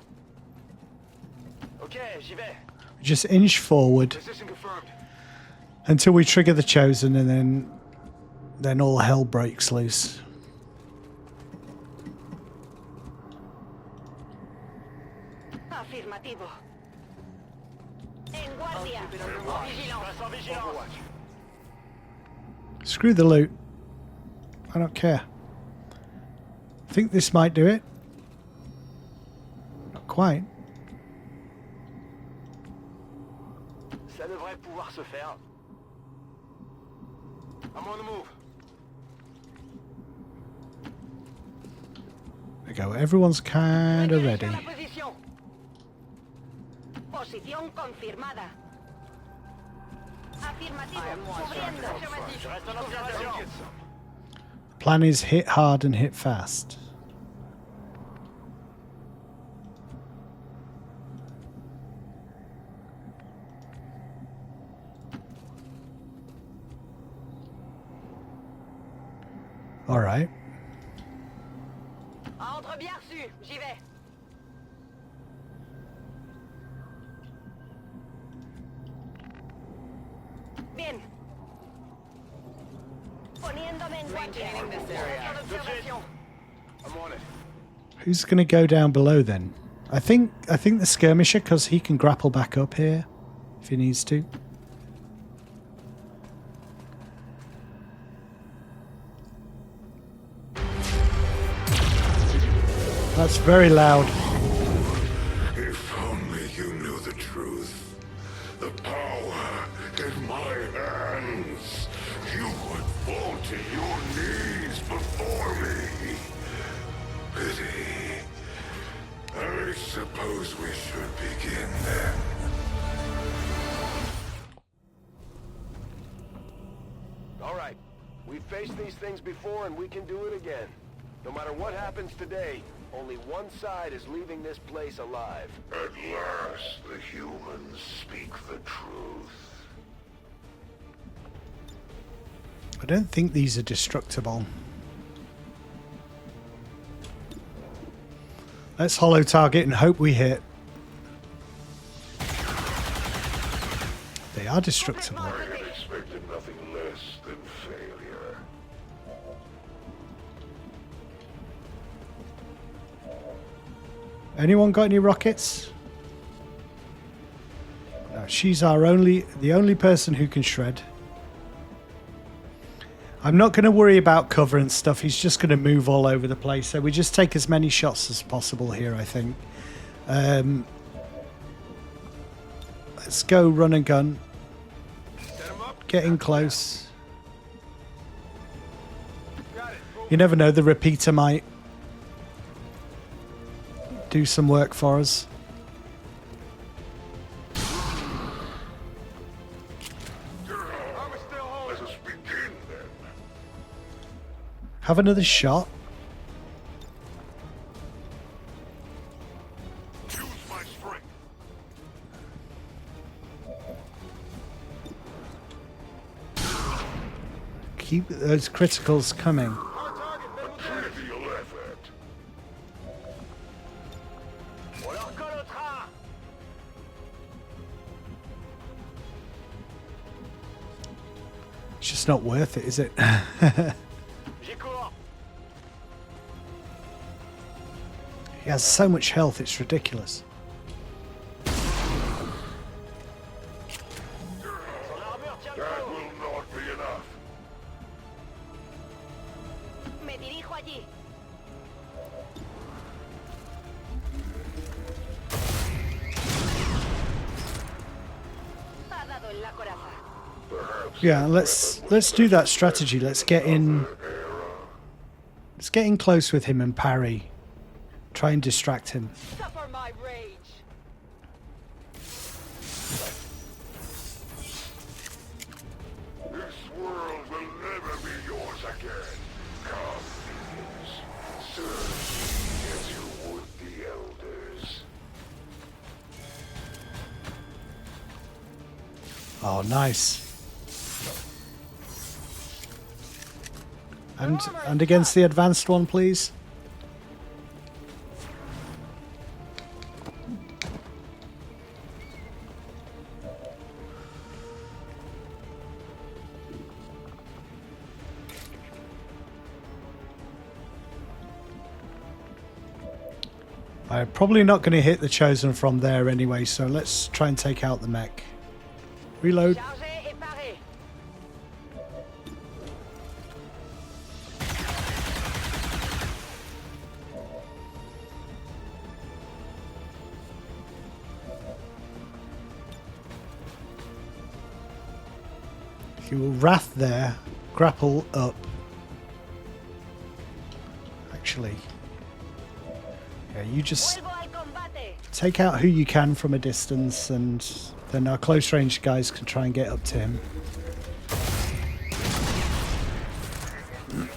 Ok, j'y vais.
Just inch forward
Position confirmed.
until we trigger the Chosen, and then all hell breaks loose.
Afirmativo. En guardia. Vigilance.
Passe en vigilance.
Screw the loot. I don't care. I think this might do it. Not quite.
Ça devrait pouvoir se faire.
I'm on the move.
There we go. Everyone's kind of ready.
Redirige a la posición. Posición confirmada. Afirmativo. Cubriendo.
Je reste en observation.
Get some.
Plan is hit hard and hit fast. All right.
Ordre bien reçu. J'y vais. Bien. Poniéndome en guardia. En observación.
I'm on it.
Who's going to go down below then? I think the skirmisher, because he can grapple back up here if he needs to. That's very loud.
If only you knew the truth. The power in my hands. You would fall to your knees before me. Pity. I suppose we should begin then.
All right. We've faced these things before and we can do it again. No matter what happens today, only one side is leaving this place alive.
At last, the humans speak the truth.
I don't think these are destructible. Let's hollow target and hope we hit. They are destructible.
I had expected nothing less than failure.
Anyone got any rockets? No, she's the only person who can shred. I'm not going to worry about cover and stuff. He's just going to move all over the place. So we just take as many shots as possible here, I think. Let's go run and gun. Getting close. You never know, the repeater might do some work for us.
Let us begin then.
Have another shot.
Use my strength.
Keep those criticals coming.
A trivial effort.
It's just not worth it, is it? He has so much health, it's ridiculous.
That will not be enough.
Me dirijo allí. Ha dado en la coraza.
Yeah, let's do that strategy. Let's get in close with him and parry. Try and distract him.
Suffer my rage.
This world will never be yours again. Come, minions. Serve me as you would the elders.
Oh, nice. And against the advanced one, please. I'm probably not going to hit the Chosen from there anyway, so let's try and take out the mech. Reload.
Chargé et paré.
You will wrath there, grapple up. Actually, yeah, you just
Vuelvo al combate.
take out who you can from a distance, and then our close range guys can try and get up to him.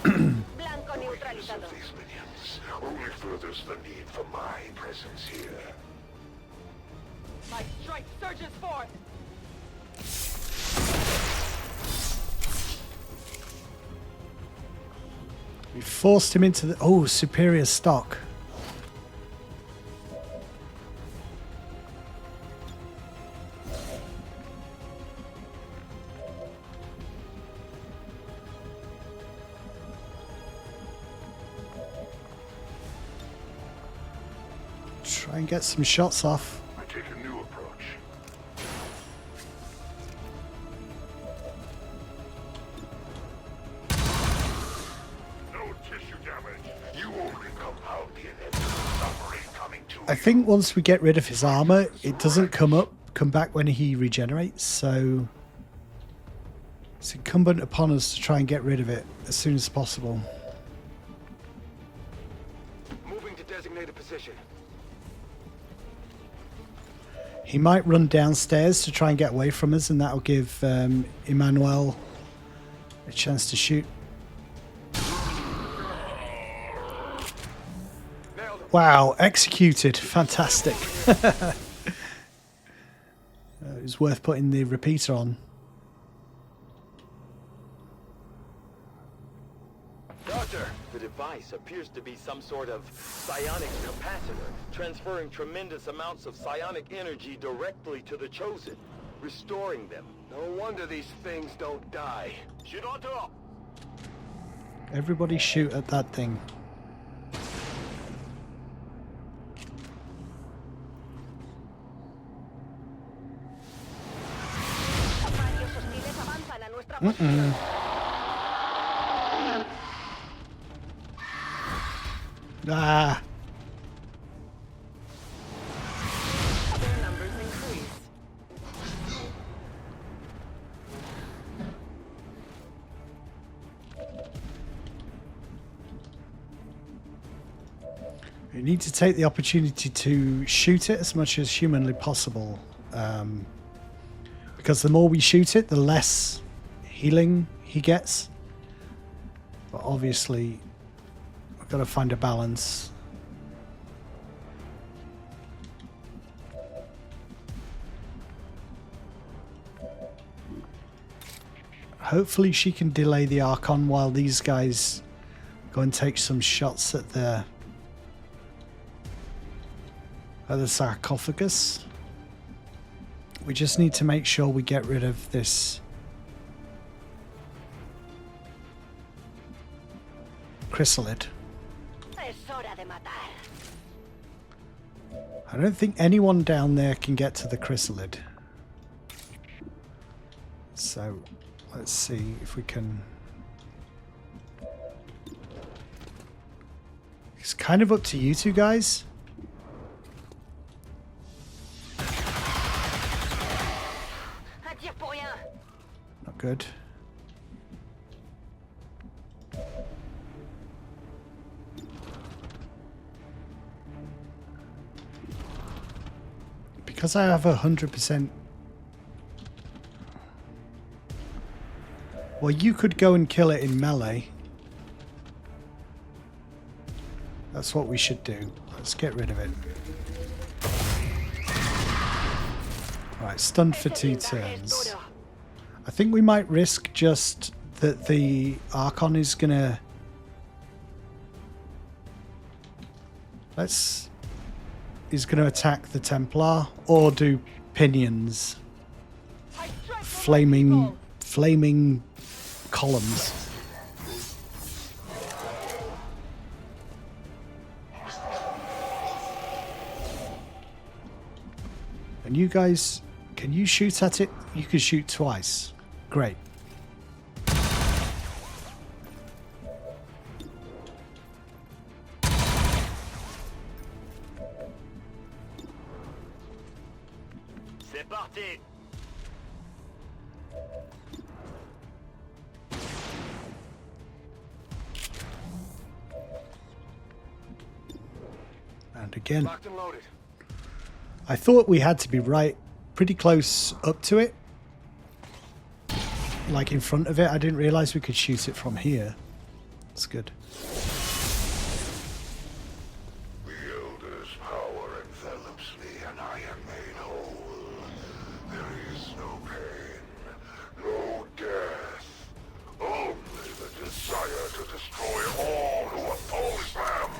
Blanco neutralizado.
These minions only furthers the need for my presence here.
My strike surges forth.
We forced him into the superior stock. Try and get some shots off.
I take a new approach. No tissue damage. You only compound the inevitable suffering coming to
I think once we get rid of his armor, it doesn't come back when he regenerates, so it's incumbent upon us to try and get rid of it as soon as possible.
Moving to designated position.
He might run downstairs to try and get away from us, and that'll give Emmanuel a chance to shoot. Wow, executed. Fantastic. It was worth putting the repeater on.
Doctor, the device appears to be some sort of psionic capacitor, transferring tremendous amounts of psionic energy directly to the Chosen, restoring them.
No wonder these things don't die.
Shoot on top!
Everybody shoot at that thing. Ah.
Their numbers increase.
We need to take the opportunity to shoot it as much as humanly possible. Because the more we shoot it, the less healing he gets. But obviously, we've got to find a balance. Hopefully she can delay the Archon while these guys go and take some shots at the sarcophagus. We just need to make sure we get rid of this chrysalid. I don't think anyone down there can get to the chrysalid. So let's see if we can. It's kind of up to you two guys. Not good. Because I have 100%. Well, you could go and kill it in melee. That's what we should do. Let's get rid of it. Right, stunned for 2 turns. I think we might risk just that the Archon is gonna... is gonna attack the Templar or do pinions. Flaming columns. And you guys, can you shoot at it? You can shoot twice. Great.
C'est parti!
And again.
Locked and loaded.
I thought we had to be pretty close up to it. Like in front of it. I didn't realize we could shoot it from here. That's good.
The Elder's power envelops me and I am made whole. There is no pain, no death, only the desire to destroy all who oppose them.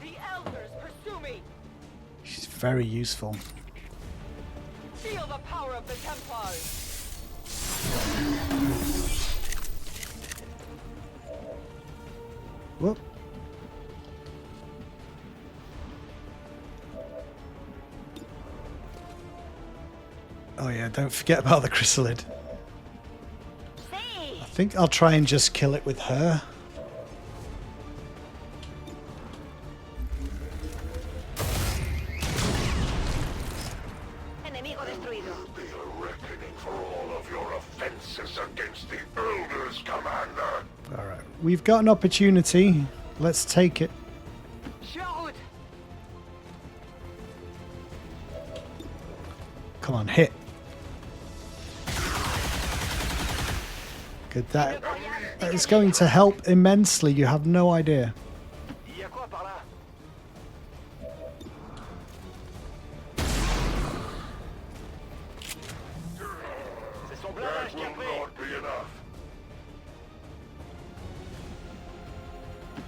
The Elders pursue me!
She's very useful.
Feel the power of the Templars!
Whoop. Oh yeah, don't forget about the chrysalid. I think I'll try and just kill it with her.
Enemigo destruido.
Be a reckoning for all of your offenses against the Elders, Commander.
Alright, we've got an opportunity. Let's take it. Come on, hit. Good, that is going to help immensely. You have no idea.
Y a quoi par là? C'est son blindage
That
qui a
will
pris.
not be enough.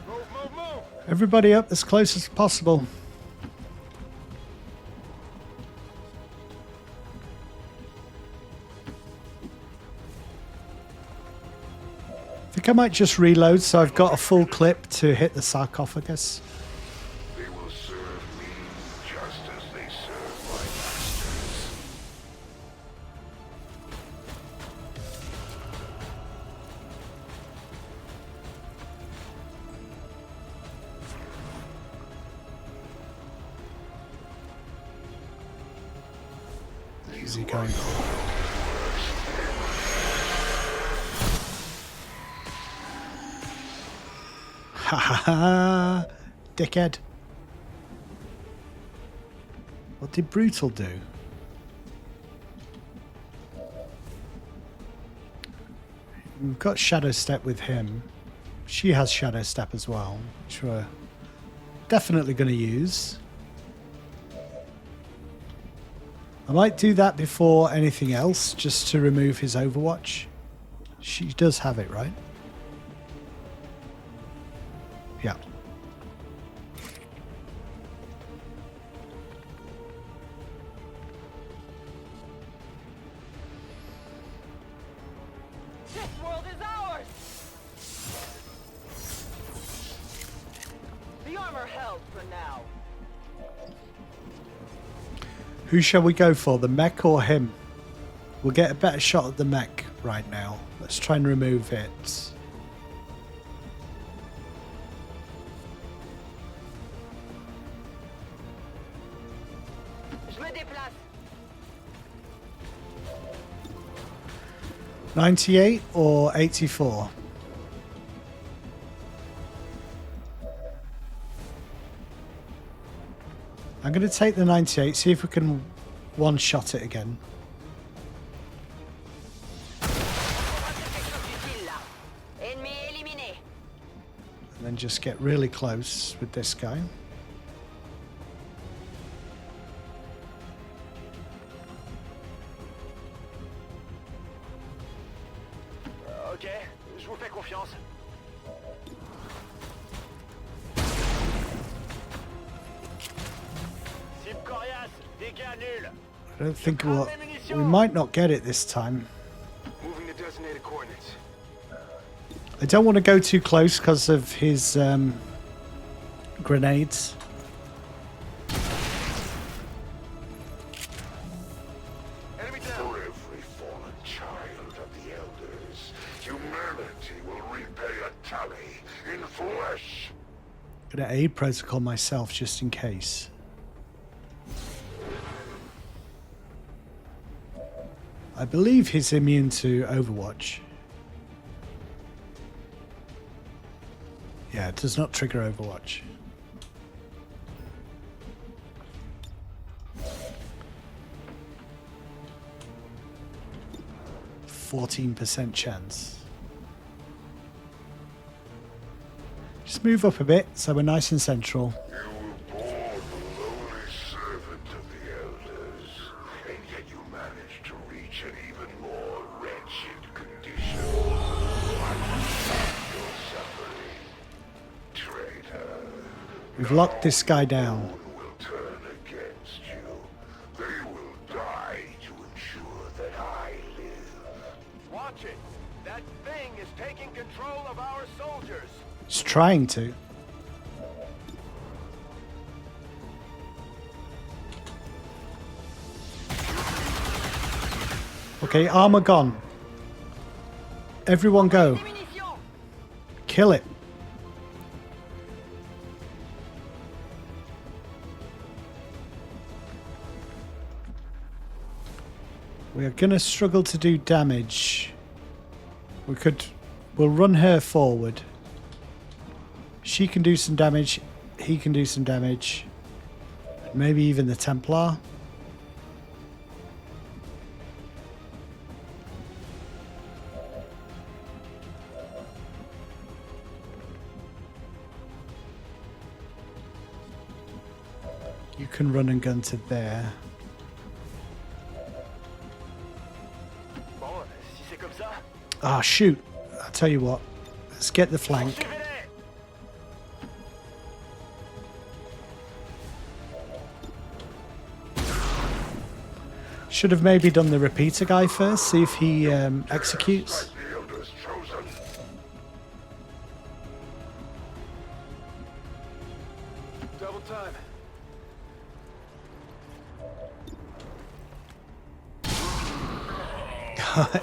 Move, move, move!
Everybody up as close as possible. I think I might just reload so I've got a full clip to hit the sarcophagus.
They will serve me just as they serve my masters.
Easy going. Ha ha ha! Dickhead. What did Brutal do? We've got Shadow Step with him. She has Shadow Step as well, which we're definitely going to use. I might do that before anything else, just to remove his Overwatch. She does have it, right? Yeah.
This world is ours! The armor held for now.
Who shall we go for, the mech or him? We'll get a better shot at the mech right now. Let's try and remove it.
Je me déplace.
98 or 84? I'm going to take the 98, see if we can one-shot it again.
Ennemi éliminé.
And then just get really close with this guy.
Ok, je vous fais confiance. Cible coriace, dégâts nuls.
I don't think we might not get it this time.
Moving to designated coordinates.
I don't want to go too close because of his grenades.
Enemy down.
For every fallen child of the Elders, humanity will repay a tally in flesh.
I'm going to aid protocol myself just in case. I believe he's immune to Overwatch. Yeah, it does not trigger Overwatch. %14 chance. Just move up a bit so we're nice and central.
You were born the lowly servant of the Elders, and yet you managed to reach an even more wretched condition. Understand your suffering, traitor.
We've locked this guy down.
No one will turn against you. They will die to ensure that I live.
Watch it. That thing is taking control of our soldiers.
It's trying to. Okay, armor gone. Everyone go. Kill it. We are going to struggle to do damage. We'll run her forward. She can do some damage. He can do some damage. Maybe even the Templar. You can run and gun to there. Ah, shoot. I'll tell you what. Let's get the flank. Should have maybe done the repeater guy first, see if he executes.
Double time.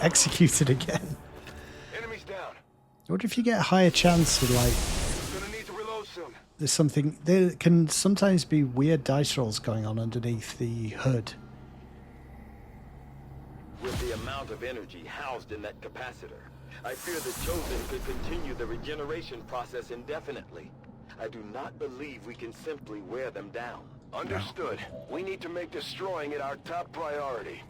Executed again.
Enemies down.
I wonder if you get a higher chance with like...
Gonna need to reload soon.
There's something... There can sometimes be weird dice rolls going on underneath the hood.
With the amount of energy housed in that capacitor, I fear the Chosen could continue the regeneration process indefinitely. I do not believe we can simply wear them down.
Understood. We need to make destroying it our top priority.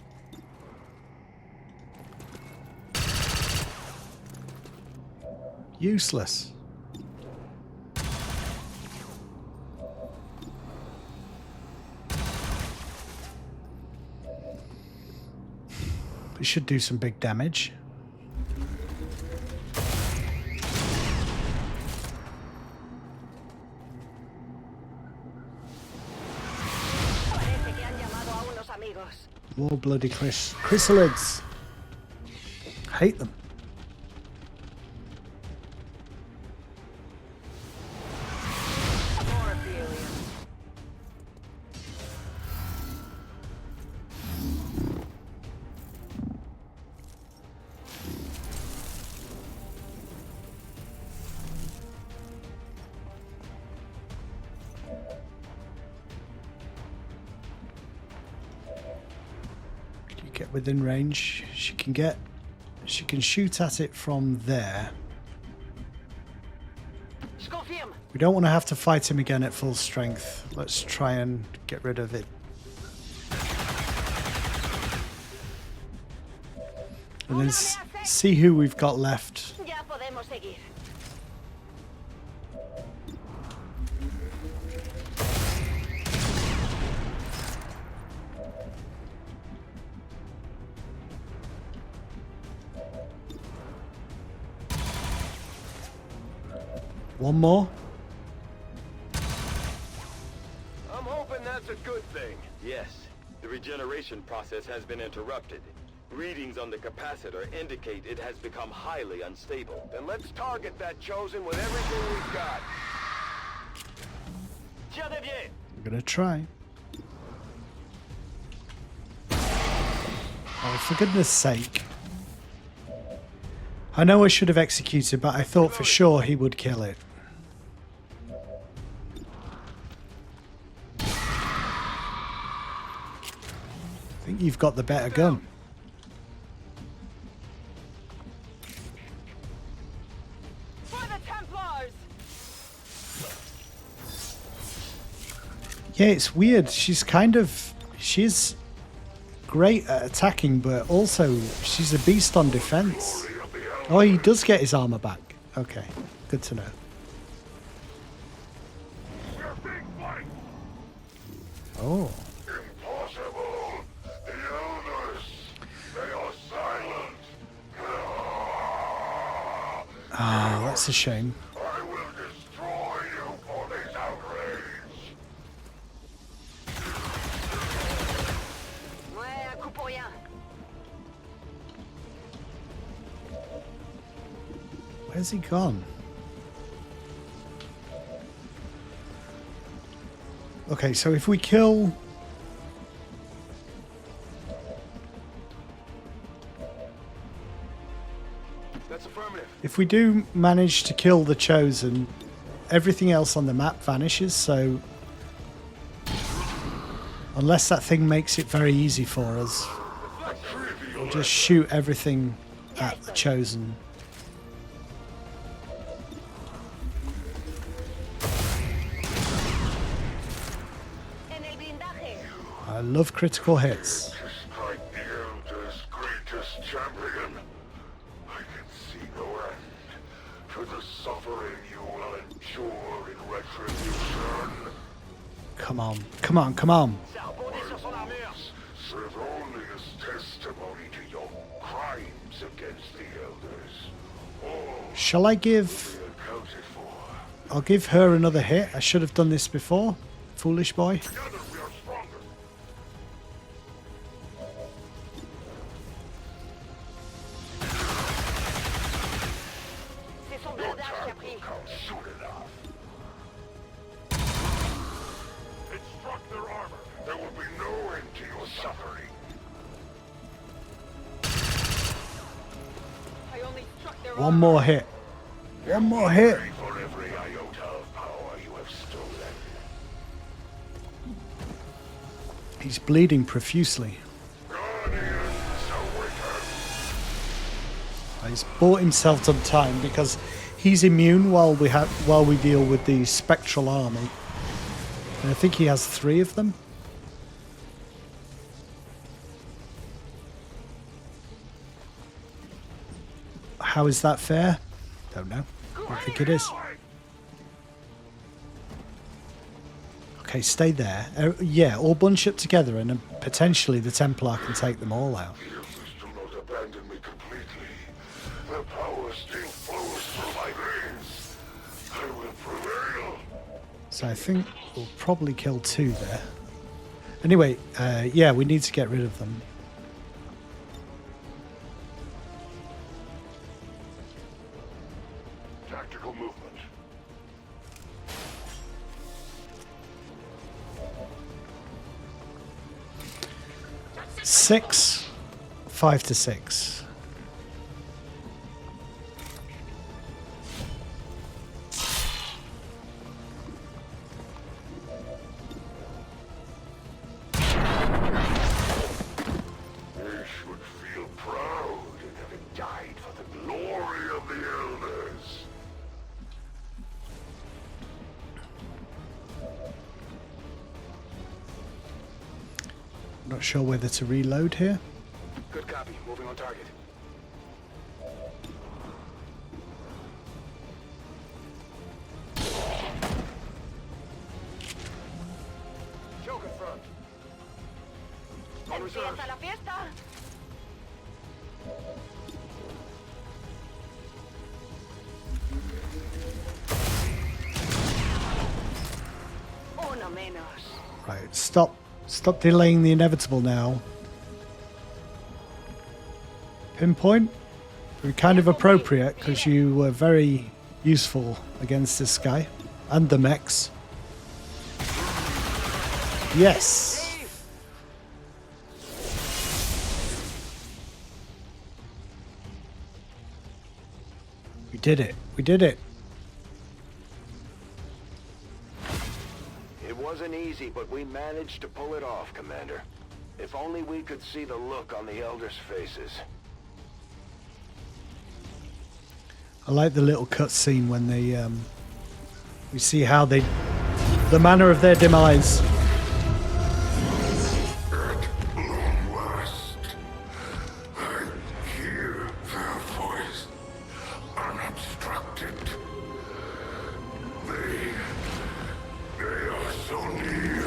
Useless. It should do some big damage. More bloody chrysalids. Hate them. Get within range. She can shoot at it from there. We don't want to have to fight him again at full strength. Let's try and get rid of it. And then see who we've got left. One more.
I'm hoping that's a good thing. Yes, the regeneration process has been interrupted. Readings on the capacitor indicate it has become highly unstable.
Then let's target that Chosen with everything we've got.
We're gonna try. Oh, for goodness sake. I know I should have executed, but I thought for sure he would kill it. I think you've got the better gun. Yeah, it's weird. She's great at attacking, but also she's a beast on defense. Oh, he does get his armor back. Okay, good to know. Oh.
Impossible! The elders! They are silent!
Ah, that's a shame.
I will destroy you for this outrage!
Where's he gone? Okay, so if we kill...
That's affirmative.
If we do manage to kill the Chosen, everything else on the map vanishes, so... Unless that thing makes it very easy for us, we'll just shoot everything at the Chosen. I love critical hits.
Strike the Elder's greatest champion. I can see no end to the suffering you will endure in retribution.
Come on, come on, come on.
Serve only as testimony to your crimes against the Elders. All
Shall I give...
accounted for.
I'll give her another hit. I should have done this before. Foolish boy.
Together we are stronger. Your time will come soon enough. It struck their armor. There will be no end to your suffering.
One more hit. One more hit.
Pay for every iota of power you have stolen.
He's bleeding profusely.
Guardians awaken.
He's bought himself some time because he's immune while we deal with the spectral army. And I think he has 3 of them. How is that fair? Don't know. I don't think it is. Okay, stay there. Yeah, all bunch up together and then potentially the Templar can take them all out.
The Elders do not abandon me completely. Their power still flows through my veins. I will prevail.
So I think we'll probably kill 2 there. Anyway, yeah, we need to get rid of them.
Tactical movement.
6, 5 to 6.
They should feel proud in having died for the glory of the Elders.
Not sure whether to reload here.
Good copy. Moving on target. Choke in front. On reserve.
Right, stop delaying the inevitable now. Pinpoint? Kind of appropriate because you were very useful against this guy and the mechs. Yes. We did it. We did it.
It wasn't easy, but we managed to pull it off, Commander. If only we could see the look on the Elders' faces.
I like the little cutscene when they, we see how they, the manner of their demise.
At long last, I hear their voice unobstructed. They are so near.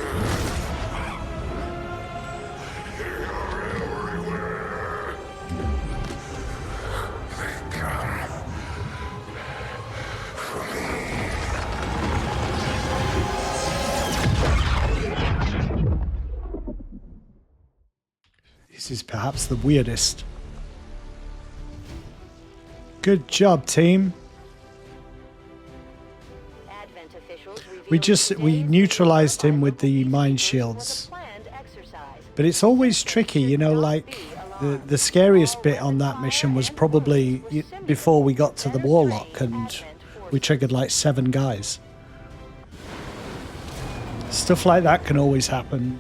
They are everywhere. They come for me.
This is perhaps the weirdest. Good job, team.
Advent officials revealed
We neutralized him with the mine shields. But it's always tricky, you know, like the scariest bit on that mission was probably before we got to the Warlock and we triggered like 7 guys. Stuff like that can always happen.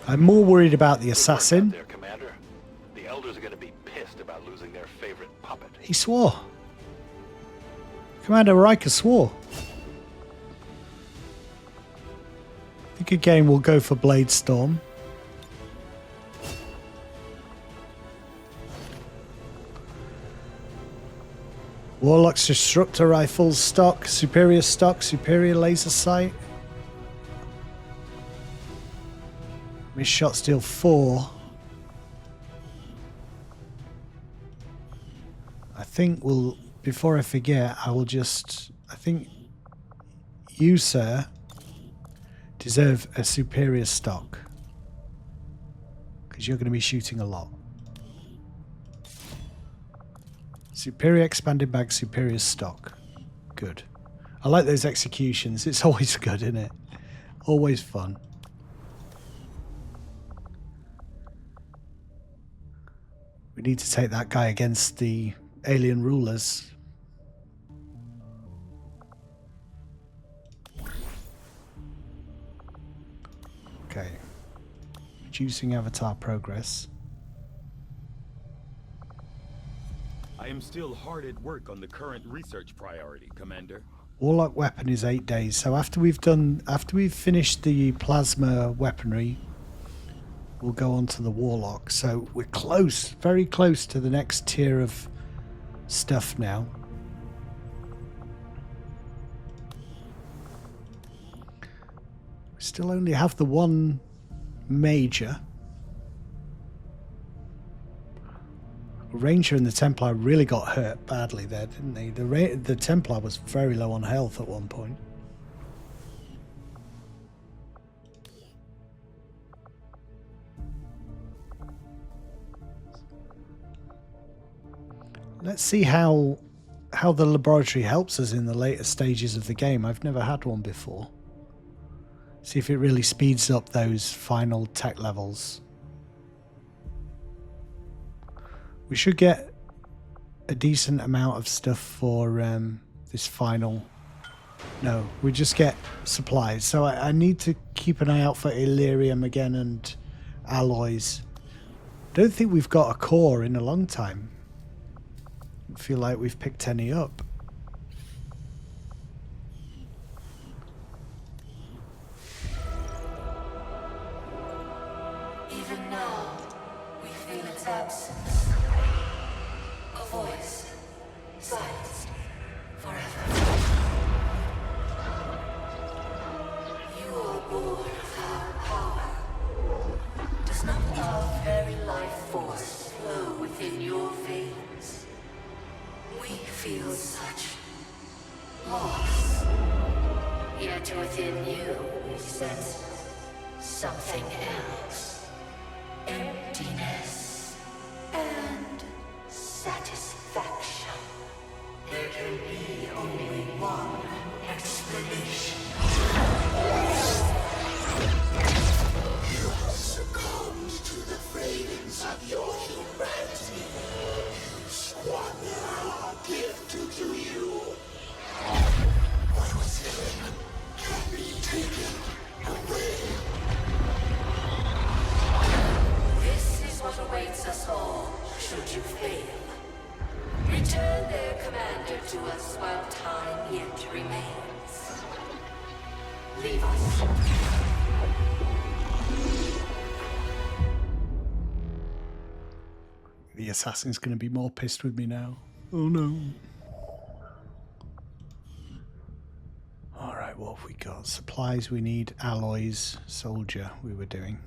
I'm more worried about the assassin.
There, Commander. The elders are going to be pissed about losing their favorite puppet.
He swore. Commander Riker swore. I think again we'll go for Blade Storm. Warlock's Disruptor Rifles stock, superior laser sight. Miss shot steal 4. I think we'll, before I forget, I think you, sir, deserve a superior stock. Because you're going to be shooting a lot. Superior expanded bag, superior stock. Good. I like those executions. It's always good, isn't it? Always fun. We need to take that guy against the alien rulers. Okay. Reducing avatar progress.
I am still hard at work on the current research priority, Commander.
Warlock weapon is 8 days. So after we've finished the plasma weaponry, we'll go on to the Warlock. So we're close, very close to the next tier of stuff now. We still only have the one major. Ranger and the Templar really got hurt badly there, didn't they? The Templar was very low on health at one point. Let's see how the laboratory helps us in the later stages of the game. I've never had one before. See if it really speeds up those final tech levels. We should get a decent amount of stuff for this final... No, we just get supplies. So I need to keep an eye out for Illyrium again and alloys. Don't think we've got a core in a long time. Don't feel like we've picked any up.
Even now, we feel its absence. A voice, silenced forever. You are born of our power. Does not our very life force flow within your veins? We feel such loss. Yet within you we sense something else. Emptiness and satisfaction. There can be only one explanation. You have succumbed to the cravings of your humanity. You squander our gift to you. What was given can be taken away. This is what awaits us all, should you fail. Return their commander to us while time yet remains. Leave us.
The assassin's going to be more pissed with me now. Oh no. Alright, what have we got? Supplies we need, alloys, soldier we were doing.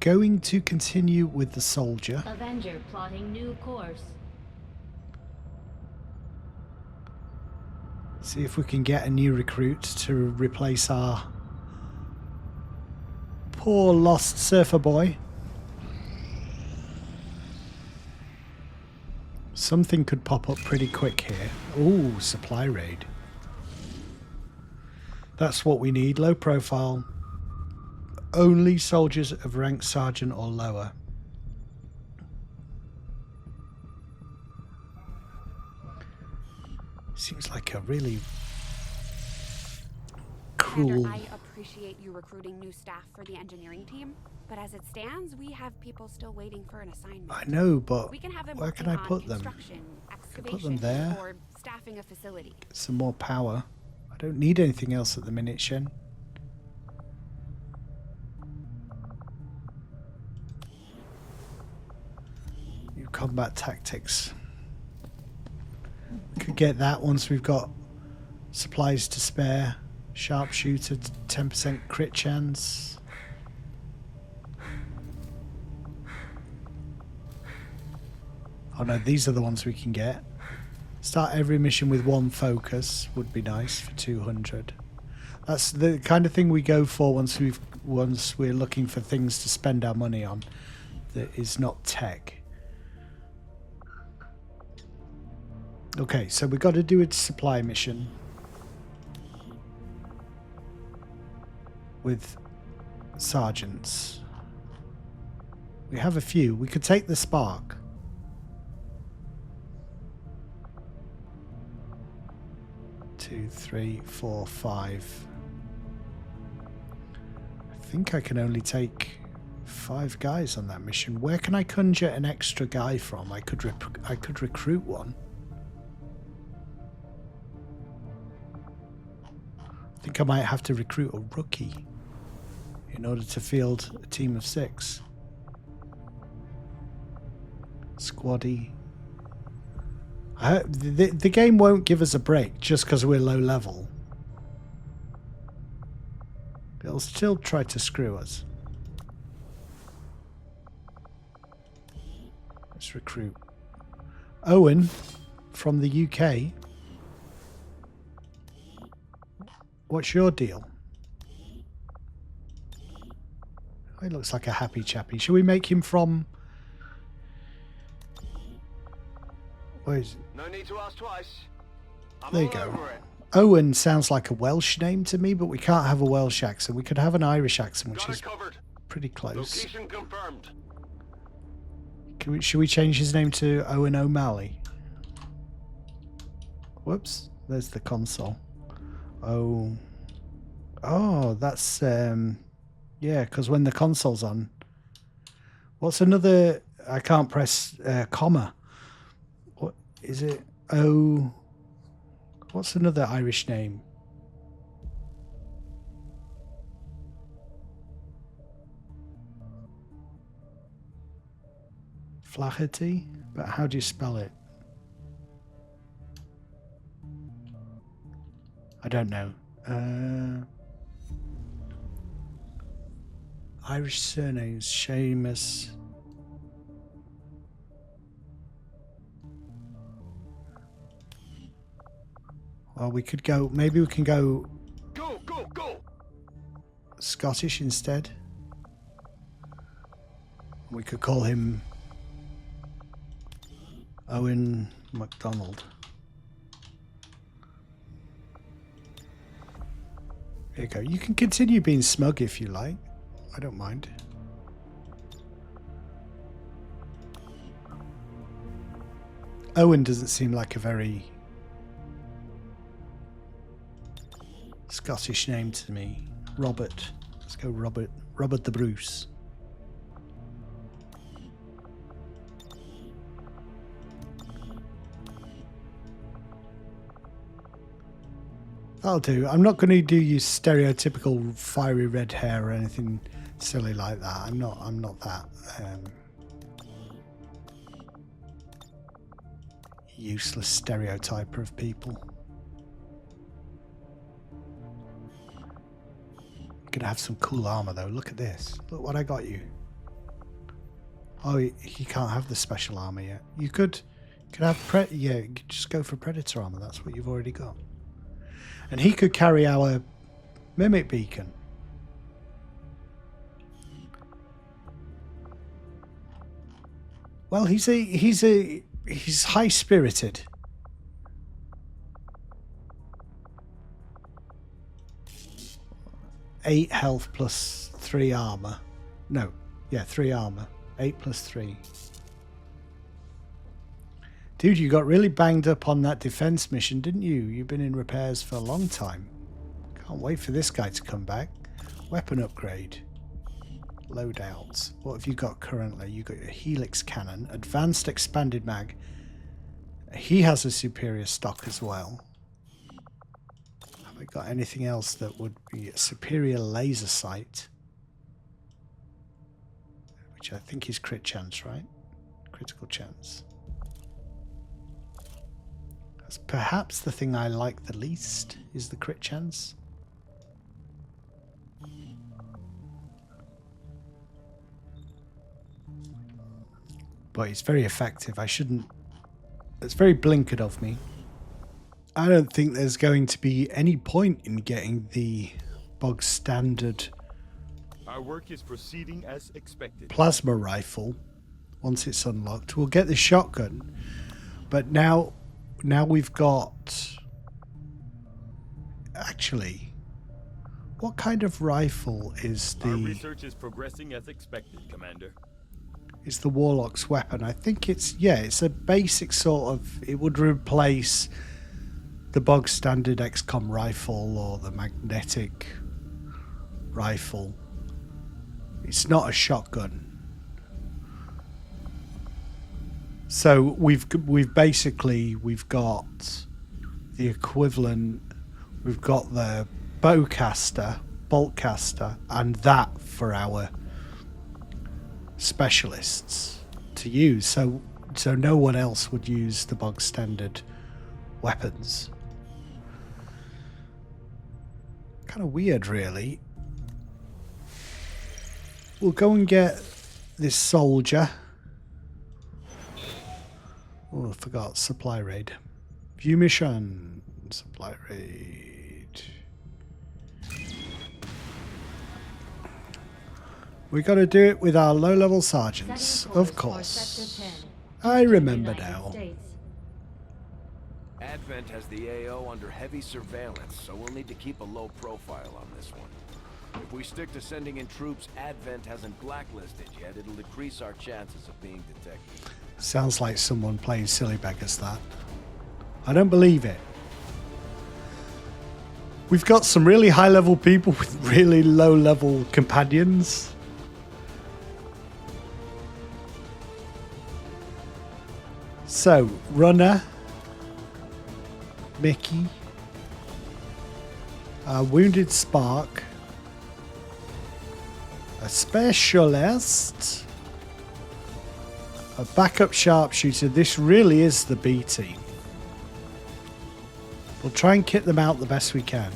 Going to continue with the soldier.
Avenger plotting new course.
See if we can get a new recruit to replace our poor lost surfer boy. Something could pop up pretty quick here. Ooh, supply raid. That's what we need. Low profile. Only soldiers of rank sergeant or lower. Seems like a really cruel...
Commander, I appreciate you recruiting new staff for the engineering team, but as it stands, we have people still waiting for an assignment.
I know, but
we can have them
where can I put them? Put them there.
Or staffing a facility.
Get some more power. I don't need anything else at the minute, Shen. New combat tactics. We could get that once we've got supplies to spare. Sharpshooter, 10% crit chance. Oh no, these are the ones we can get. Start every mission with 1 focus would be nice for 200. That's the kind of thing we go for once we're looking for things to spend our money on that is not tech. Okay, so we've got to do a supply mission with sergeants. We have a few. We could take the Spark. Two, three, four, five. I think I can only take 5 guys on that mission. Where can I conjure an extra guy from? I could recruit one. I think I might have to recruit a rookie in order to field a team of 6. Squaddy. The game won't give us a break just because we're low level. It'll still try to screw us. Let's recruit Owen from the UK. What's your deal? Oh, he looks like a happy chappy. Shall we make him from... Where is it?
No need to ask twice.
There you go. Owen sounds like a Welsh name to me, but we can't have a Welsh accent. We could have an Irish accent, which is pretty close.
Location confirmed.
Should we change his name to Owen O'Malley? Whoops, there's the console. Oh, that's yeah, because when the console's on, what's another? I can't press comma. What is it? Oh, what's another Irish name? Flaherty, but how do you spell it? I don't know. Irish surnames, Seamus. Well, we could go, maybe we can go Scottish instead. We could call him Owen MacDonald. There you go. You can continue being smug if you like. I don't mind. Owen doesn't seem like a very Scottish name to me. Robert. Let's go Robert. Robert the Bruce. That'll do. I'm not going to do your stereotypical fiery red hair or anything silly like that. I'm not that useless stereotyper of people. I'm gonna have some cool armor though. Look at this. Look what I got you. Oh, you can't have the special armor yet. You could have yeah. You could just go for predator armor. That's what you've already got. And he could carry our mimic beacon. Well, he's a He's high-spirited. Eight health plus 3 armor. No, yeah, 3 armor. 8 plus 3. Dude, you got really banged up on that defense mission, didn't you? You've been in repairs for a long time. Can't wait for this guy to come back. Weapon upgrade. Loadouts. What have you got currently? You got a Helix cannon, advanced expanded mag. He has a superior stock as well. Have I got anything else that would be a superior laser sight? Which I think is crit chance, right? Critical chance. That's perhaps the thing I like the least, is the crit chance. But it's very effective. I shouldn't... It's very blinkered of me. I don't think there's going to be any point in getting the bog standard
Our work is proceeding as expected.
plasma rifle once it's unlocked. We'll get the shotgun. But now we've got... Actually, what kind of rifle is
Our
the...
research is progressing as expected, Commander.
Is the Warlock's weapon? I think it's... Yeah, it's a basic sort of... It would replace the bog standard XCOM rifle or the magnetic rifle. It's not a shotgun. So we've got the equivalent. We've got the bowcaster, boltcaster, and that for our specialists to use. So no one else would use the bog standard weapons. Kind of weird, really. We'll go and get this soldier. Oh, I forgot. Supply raid. View mission. Supply raid. We got to do it with our low-level sergeants, of course. I remember now.
Advent has the AO under heavy surveillance, so we'll need to keep a low profile on this one. If we stick to sending in troops Advent hasn't blacklisted yet, it'll decrease our chances of being detected.
Sounds like someone playing silly beggars, that. I don't believe it. We've got some really high-level people with really low-level companions. So, Runner, Mickey, Wounded Spark, a Specialist, a backup sharpshooter. This really is the B team. We'll try and kit them out the best we can.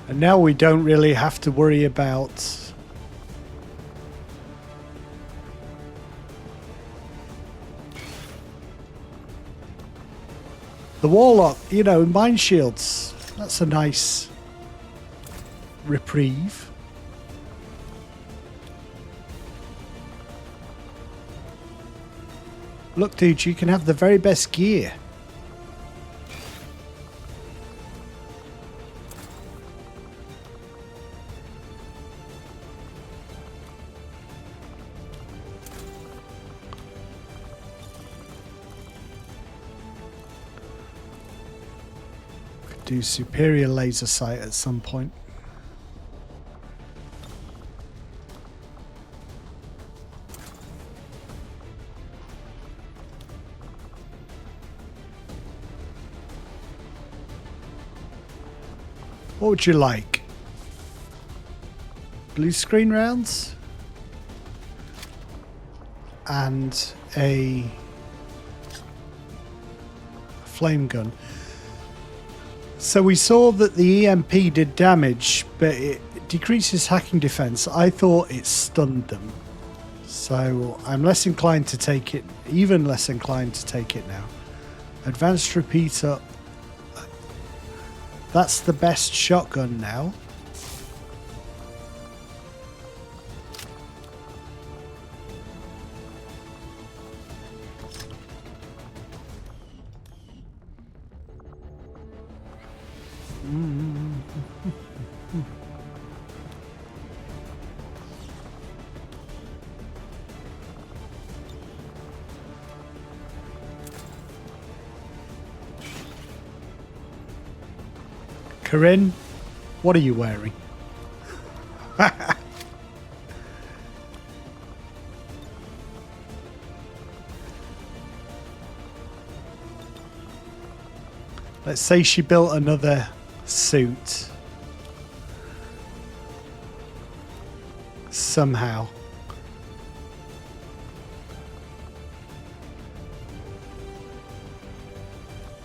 And now we don't really have to worry about the Warlock, you know, mine shields. That's a nice reprieve. Look, dude, you can have the very best gear. Do superior laser sight at some point. What would you like? Blue screen rounds? And a flame gun. So we saw that the EMP did damage, but it decreases hacking defense. I thought it stunned them. So I'm less inclined to take it, even less inclined to take it now. Advanced repeater. That's the best shotgun now. Corinne, what are you wearing? Let's say she built another suit. Somehow.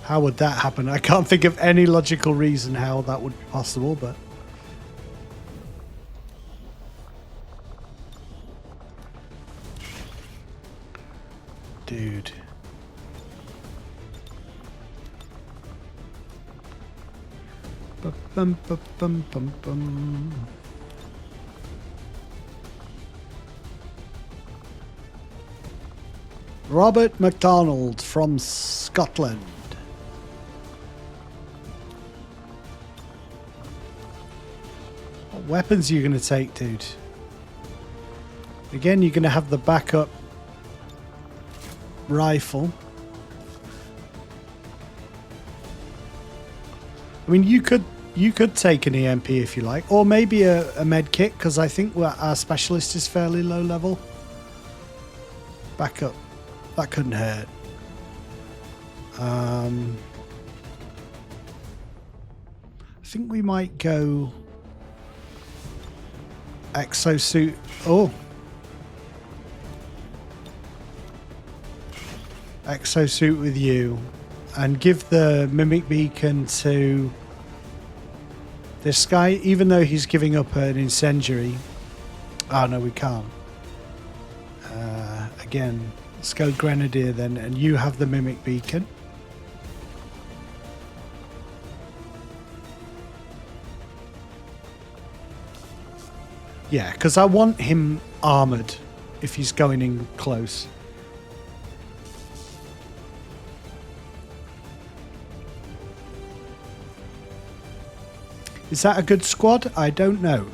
How would that happen? I can't think of any logical reason how that would be possible, but... Dude. Bum, bum, bum, bum, bum. Robert MacDonald from Scotland. What weapons are you going to take, dude? Again, you're going to have the backup rifle. I mean, you could take an EMP if you like, or maybe a med kit, because I think our specialist is fairly low level. Backup, that couldn't hurt. I think we might go exosuit. Oh, exosuit with you, and give the mimic beacon to this guy, even though he's giving up an incendiary. Oh no, we can't. Again, let's go Grenadier then, and you have the mimic beacon. Yeah, because I want him armoured if he's going in close. Is that a good squad? I don't know.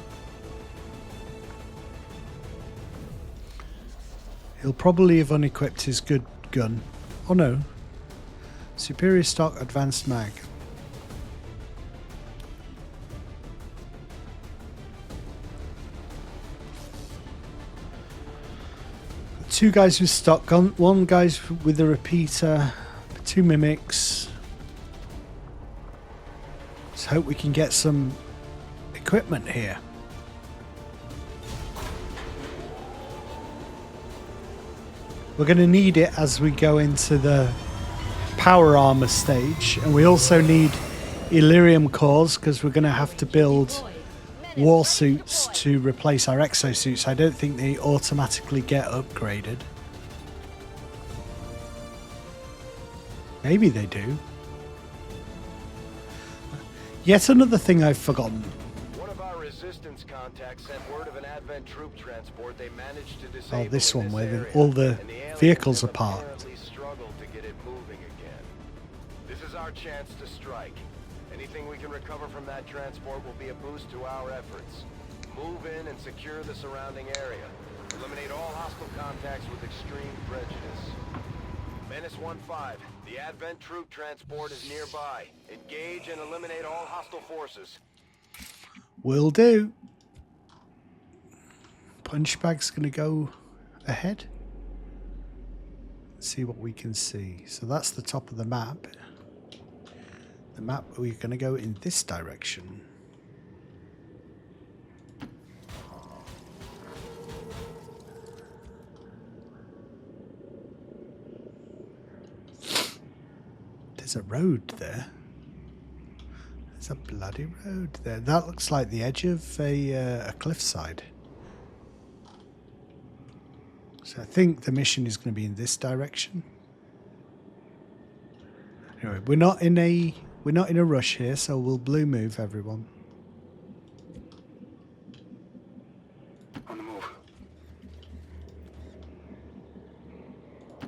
He'll probably have unequipped his good gun. Oh no. Superior stock advanced mag. Two guys with stock gun, one guy's with a repeater, two mimics. Let's hope we can get some equipment here. We're going to need it as we go into the power armor stage, and we also need Illyrium cores because we're going to have to build war suits to replace our exosuits. I don't think they automatically get upgraded. Maybe they do. Yet another thing I've forgotten.
One of our resistance contacts sent word of an Advent troop transport they managed to disable.
Oh, this one where
area,
all the
and aliens
vehicles
have
are parked.
apparently struggled to get it moving again. This is our chance to strike. Anything we can recover from that transport will be a boost to our efforts. Move in and secure the surrounding area. Eliminate all hostile contacts with extreme prejudice. Menace 1-5, the Advent troop transport is nearby. Engage and eliminate all hostile forces.
Will do. Punchbag's going to go ahead. Let's see what we can see. So that's the top of the map. The map, we're going to go in this direction. There's a road there. There's a bloody road there. That looks like the edge of a cliffside. So I think the mission is going to be in this direction. Anyway, we're not in a rush here, so we'll blue move everyone.
On the move.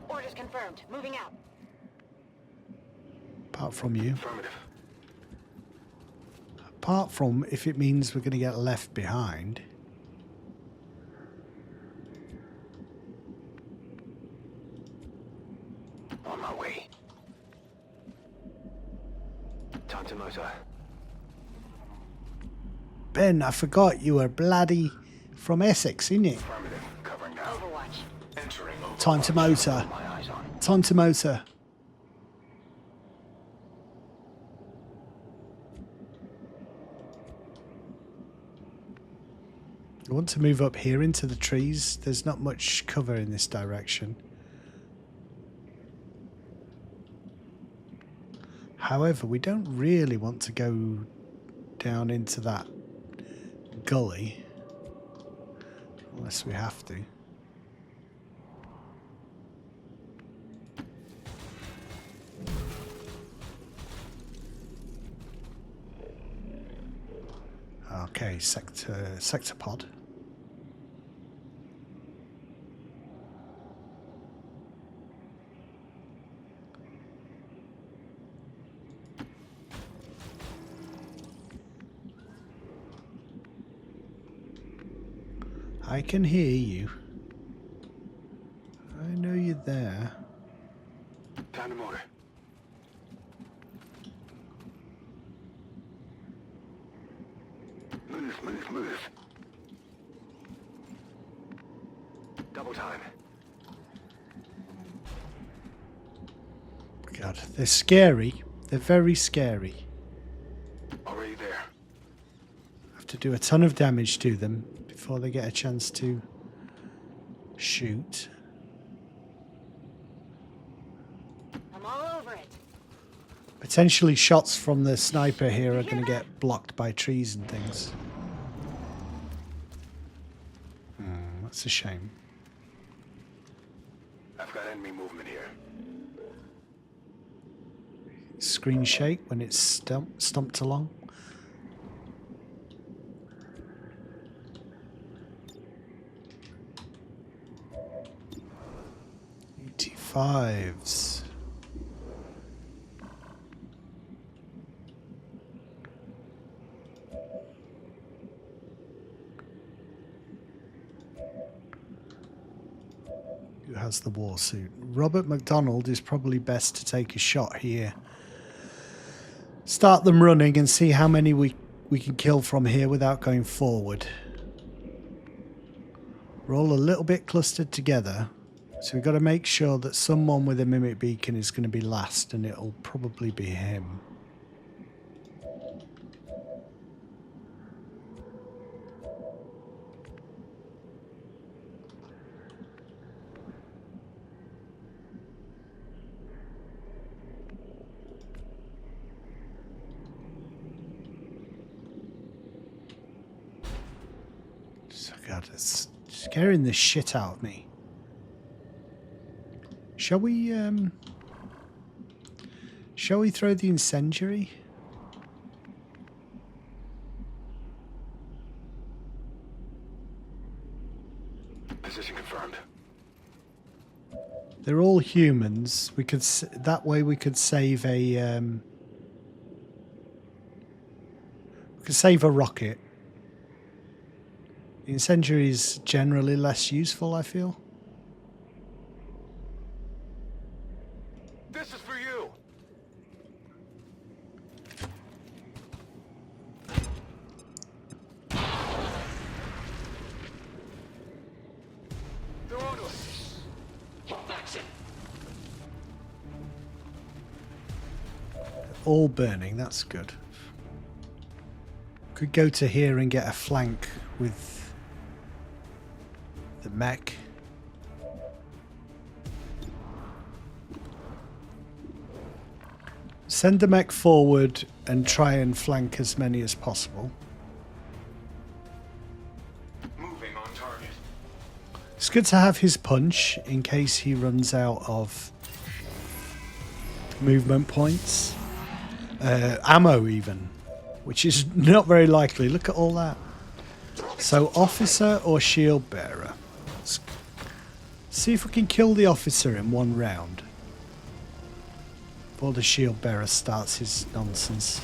Orders confirmed. Moving out.
Apart from you.
Affirmative.
Apart from if it means we're going to get left behind.
On my way. Tantamosa.
Ben, I forgot you were bloody from Essex, innit?
Affirmative. Covering now.
Overwatch.
Entering Overwatch.
Time to motor.
My eyes on.
Time to motor. I want to move up here into the trees. There's not much cover in this direction. However, we don't really want to go down into that gully unless we have to. Okay, sector pod. I can hear you. I know you're there.
Time to motor. Move. Double time.
God, they're scary. They're very scary.
Already there.
I have to do a ton of damage to them before they get a chance to shoot.
I'm all over it.
Potentially shots from the sniper here are going to get blocked by trees and things. That's a shame.
I've got enemy movement here.
Screen shake when it's stumped along. $85s. Who has the war suit? Robert McDonald is probably best to take a shot here. Start them running and see how many we can kill from here without going forward. We're all a little bit clustered together, so we've got to make sure that someone with a mimic beacon is going to be last, and it'll probably be him. God, it's scaring the shit out of me. Shall we throw the incendiary?
Position confirmed.
They're all humans. We could that way we could save a rocket. The incendiary is generally less useful, I feel.
This is for you. They're onto us. That's it.
All burning, that's good. Could go to here and get a flank with the mech. Send the mech forward and try and flank as many as possible.
Moving on target.
It's good to have his punch in case he runs out of movement points. Ammo even, which is not very likely. Look at all that. So officer or shield bearer? Let's see if we can kill the officer in one round before the shield bearer starts his nonsense.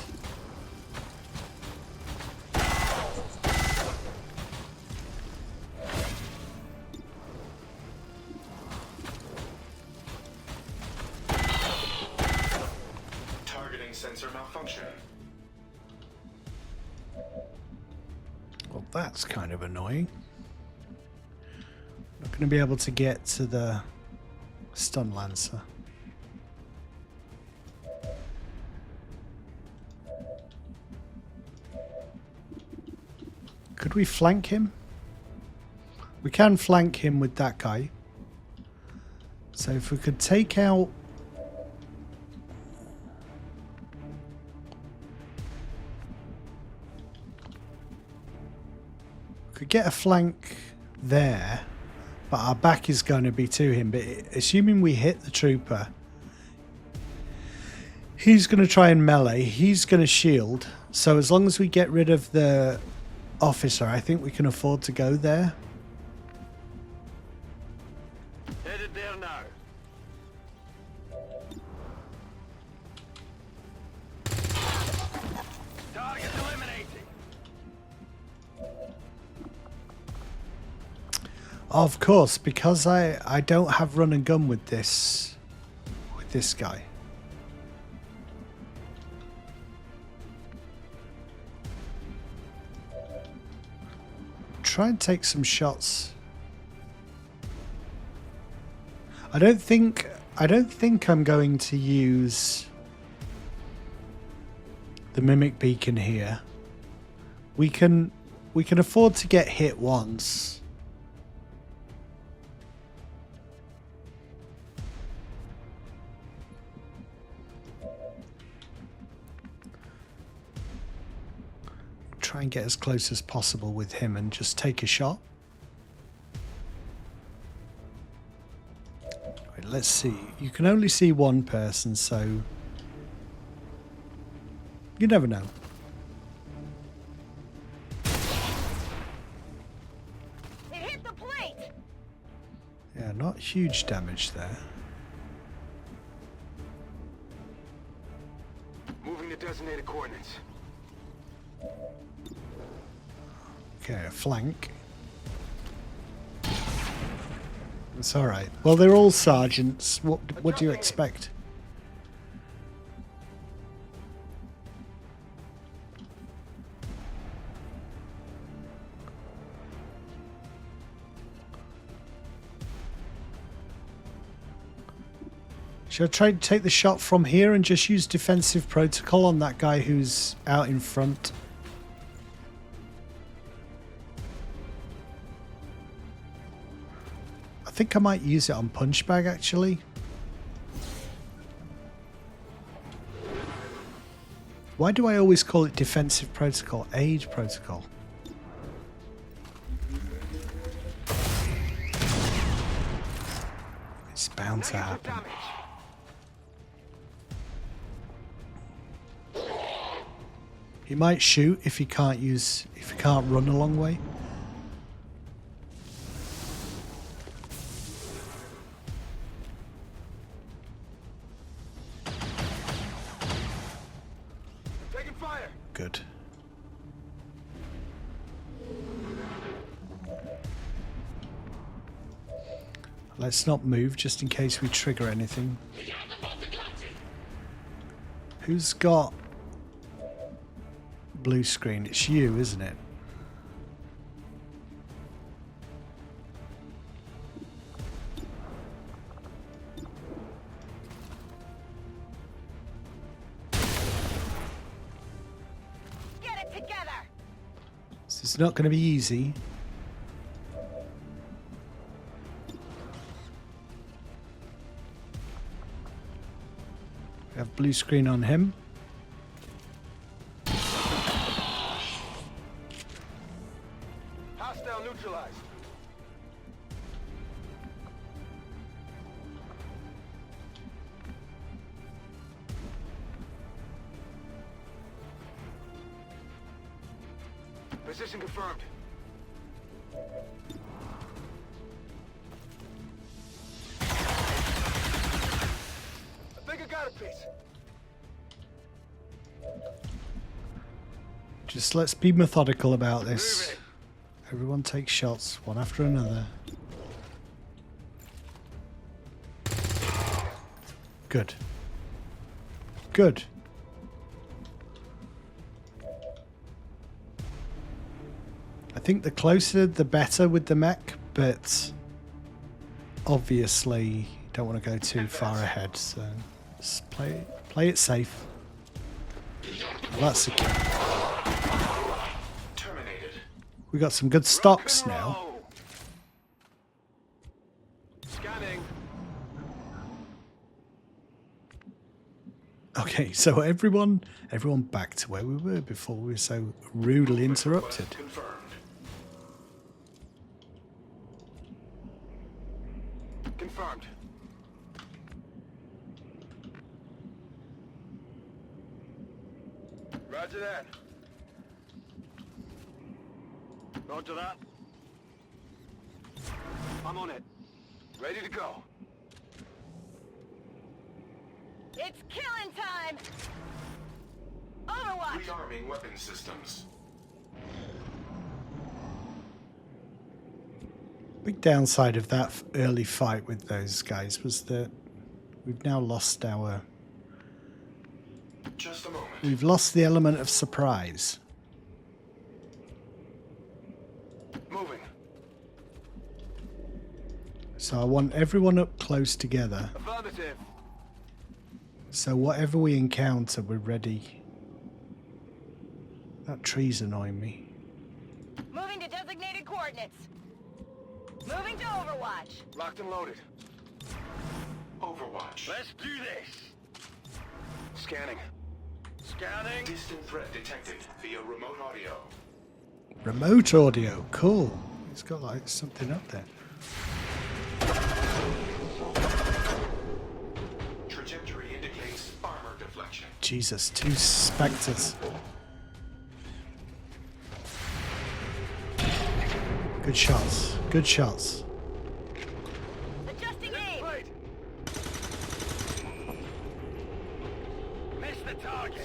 Targeting sensor malfunction.
That's kind of annoying. Not going to be able to get to the stun lancer. Could we flank him? We can flank him with that guy. So if we could take out... Could get a flank there, but our back is going to be to him. But assuming we hit the trooper, he's going to try and melee. He's going to shield. So as long as we get rid of the officer, I think we can afford to go there.
Headed there now. Target eliminated.
Of course, because I don't have run and gun with this guy. Try and take some shots. I don't think I'm going to use the mimic beacon here. We can afford to get hit once. Try and get as close as possible with him and just take a shot. Right, let's see. You can only see one person, so you never know.
It hit the plate.
Yeah, not huge damage there.
Moving to designated coordinates.
Okay, a flank. It's alright. Well, they're all sergeants. What do you expect? Should I try to take the shot from here and just use defensive protocol on that guy who's out in front? I think I might use it on Punchbag, actually. Why do I always call it defensive protocol? Aid protocol. It's bound to happen. He might shoot if he can't run a long way. Good. Let's not move just in case we trigger anything. Who's got blue screen? It's you, isn't it? It's not going to be easy. We have blue screen on him.
Hostile neutralized. Position confirmed. I think I got a piece.
Just let's be methodical about this. Everyone take shots, one after another. Good. Good. I think the closer the better with the mech, but obviously don't want to go too far ahead, so just play it safe. Well, that's secure.
Terminated.
We got some good stocks now.
Scanning.
Okay, so everyone back to where we were before we were so rudely interrupted.
Confirmed.
Confirmed. Roger that. Roger that. I'm on it. Ready to go.
It's killing time! Overwatch!
Rearming weapon systems.
Big downside of that early fight with those guys was that we've now lost our...
Just a moment.
We've lost the element of surprise.
Moving.
So I want everyone up close together.
Affirmative.
So whatever we encounter, we're ready. That tree's annoying me.
Moving to designated coordinates. Moving to Overwatch.
Locked and loaded.
Overwatch.
Let's do this. Scanning. Scanning.
Distant threat detected via remote audio.
Remote audio, cool. It's got like something up there.
Trajectory indicates armor deflection.
Jesus, 2 specters. Good shots, good shots.
Adjusting aim.
Right. Miss the target.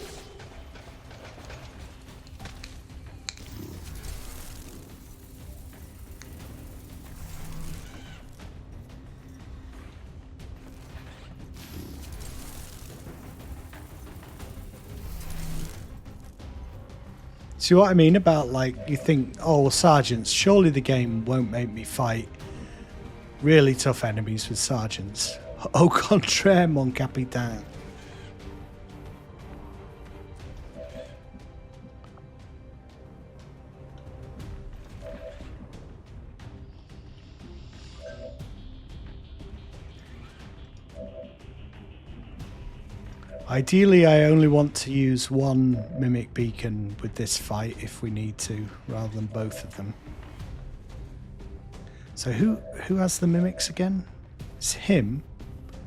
See what I mean about, like, you think, oh, well, sergeants, surely the game won't make me fight really tough enemies with sergeants. Au contraire, mon capitaine. Ideally, I only want to use one mimic beacon with this fight if we need to, rather than both of them. So who has the mimics again? It's him.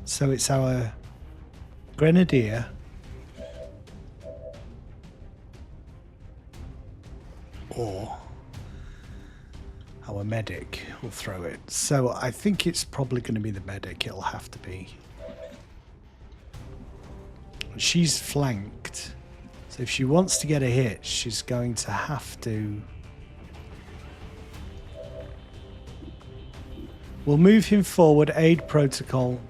So it's our grenadier. Or our medic will throw it. So I think it's probably going to be the medic. It'll have to be. She's flanked, so if she wants to get a hit, she's going to have to... We'll move him forward, aid protocol.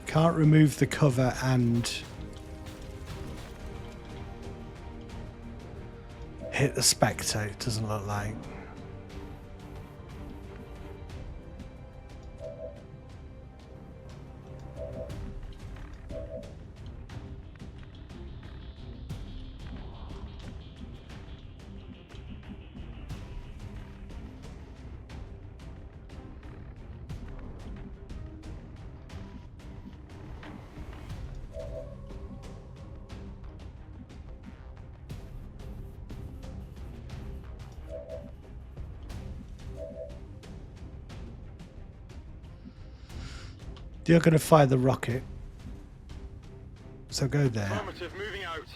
Can't remove the cover and... hit the Spectre, it doesn't look like. You're going to fire the rocket, so go there.
Affirmative, moving out.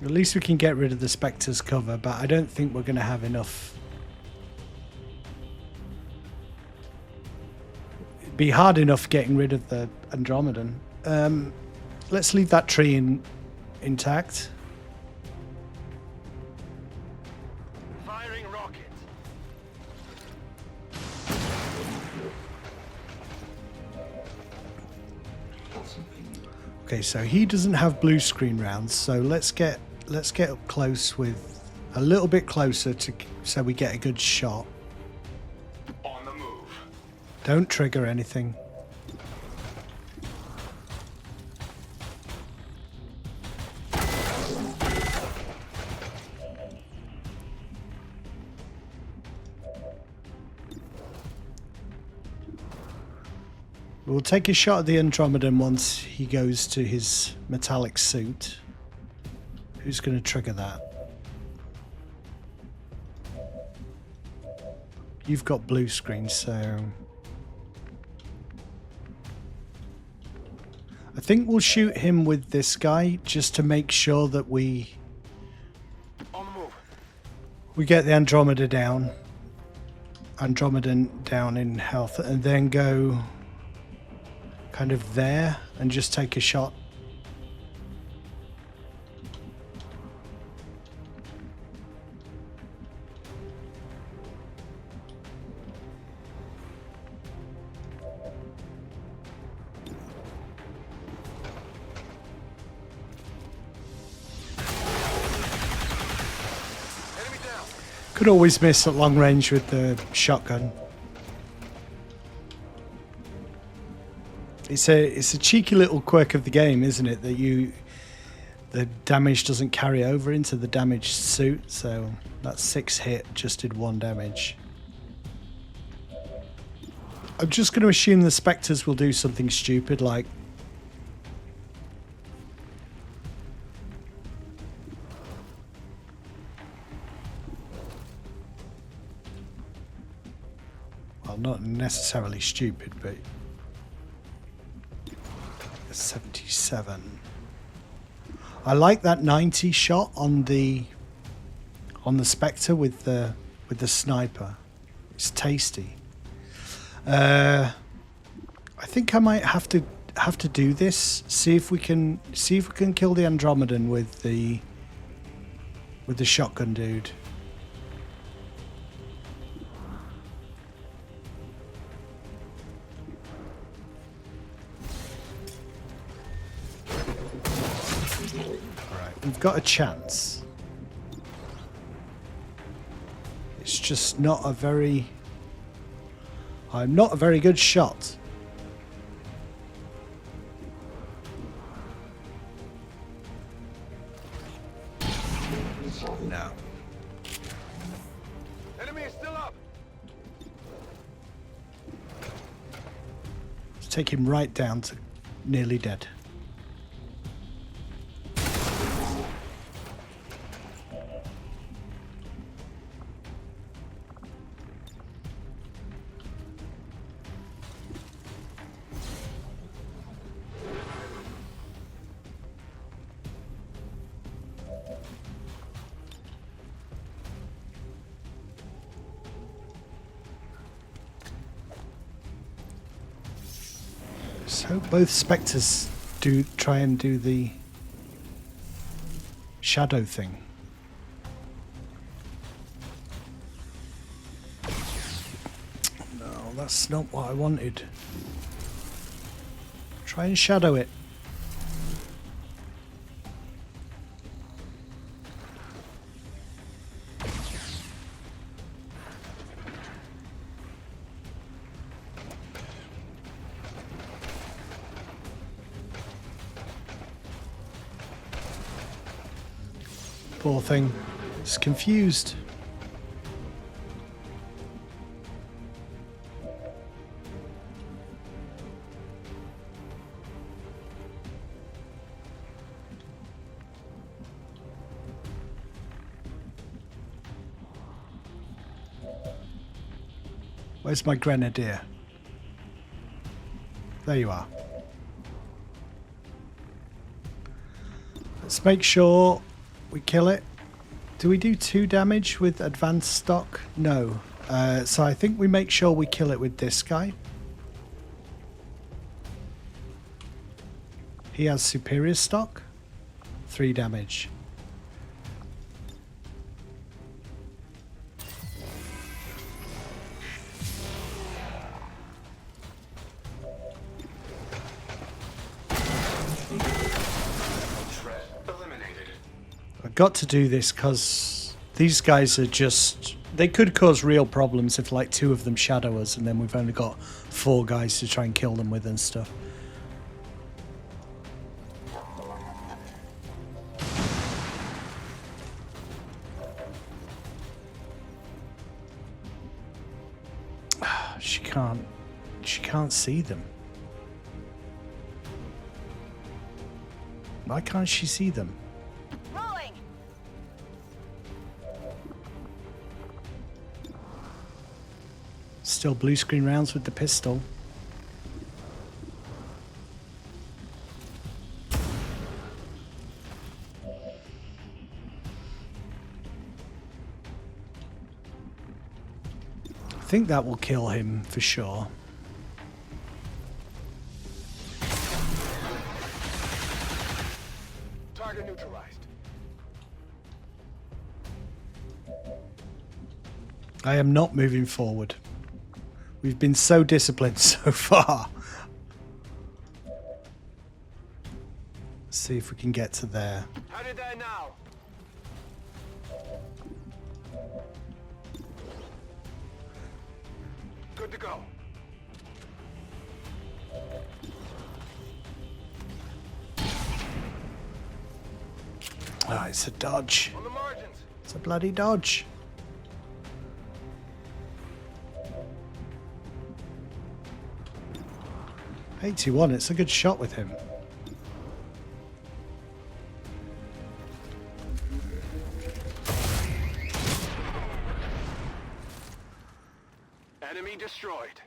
At least we can get rid of the Spectre's cover, but I don't think we're going to have enough. It'd be hard enough getting rid of the Andromedan. Let's leave that tree intact.
Firing rockets.
Okay, so he doesn't have blue screen rounds, so let's get up close with a little bit closer so we get a good shot.
On the move.
Don't trigger anything. We'll take a shot at the Andromedan once he goes to his metallic suit. Who's going to trigger that? You've got blue screen, so... I think we'll shoot him with this guy just to make sure that we get the Andromedan down in health, and then go kind of there and just take a shot. Could always miss at long range with the shotgun. It's a cheeky little quirk of the game, isn't it? That the damage doesn't carry over into the damaged suit, so that 6 hit just did 1 damage. I'm just going to assume the Spectres will do something stupid like well, not necessarily stupid, but 77. I like that 90 shot on the Spectre with the sniper. It's tasty. I think I might have to do this. See if we can kill the Andromedan with the shotgun dude. We've got a chance. It's just not a very... I'm not a very good shot. No.
Enemy is still up.
Let's take him right down to nearly dead. So both Spectres try and do the shadow thing. No, that's not what I wanted. Try and shadow it. Poor thing. It's confused. Where's my grenadier? There you are. Let's make sure we kill it. Do we do 2 damage with advanced stock? No. So I think we make sure we kill it with this guy. He has superior stock. 3 damage. I've got to do this because these guys are just... They could cause real problems if like 2 of them shadow us and then we've only got 4 guys to try and kill them with and stuff. She can't see them. Why can't she see them?
Rolling.
Still blue screen rounds with the pistol. I think that will kill him for sure.
Target neutralized.
I am not moving forward. We've been so disciplined so far. Let's see if we can get to there.
How did that now? Good to go.
Ah, it's a dodge.
On the margins.
It's a bloody dodge. $81, it's a good shot with him.
Enemy destroyed.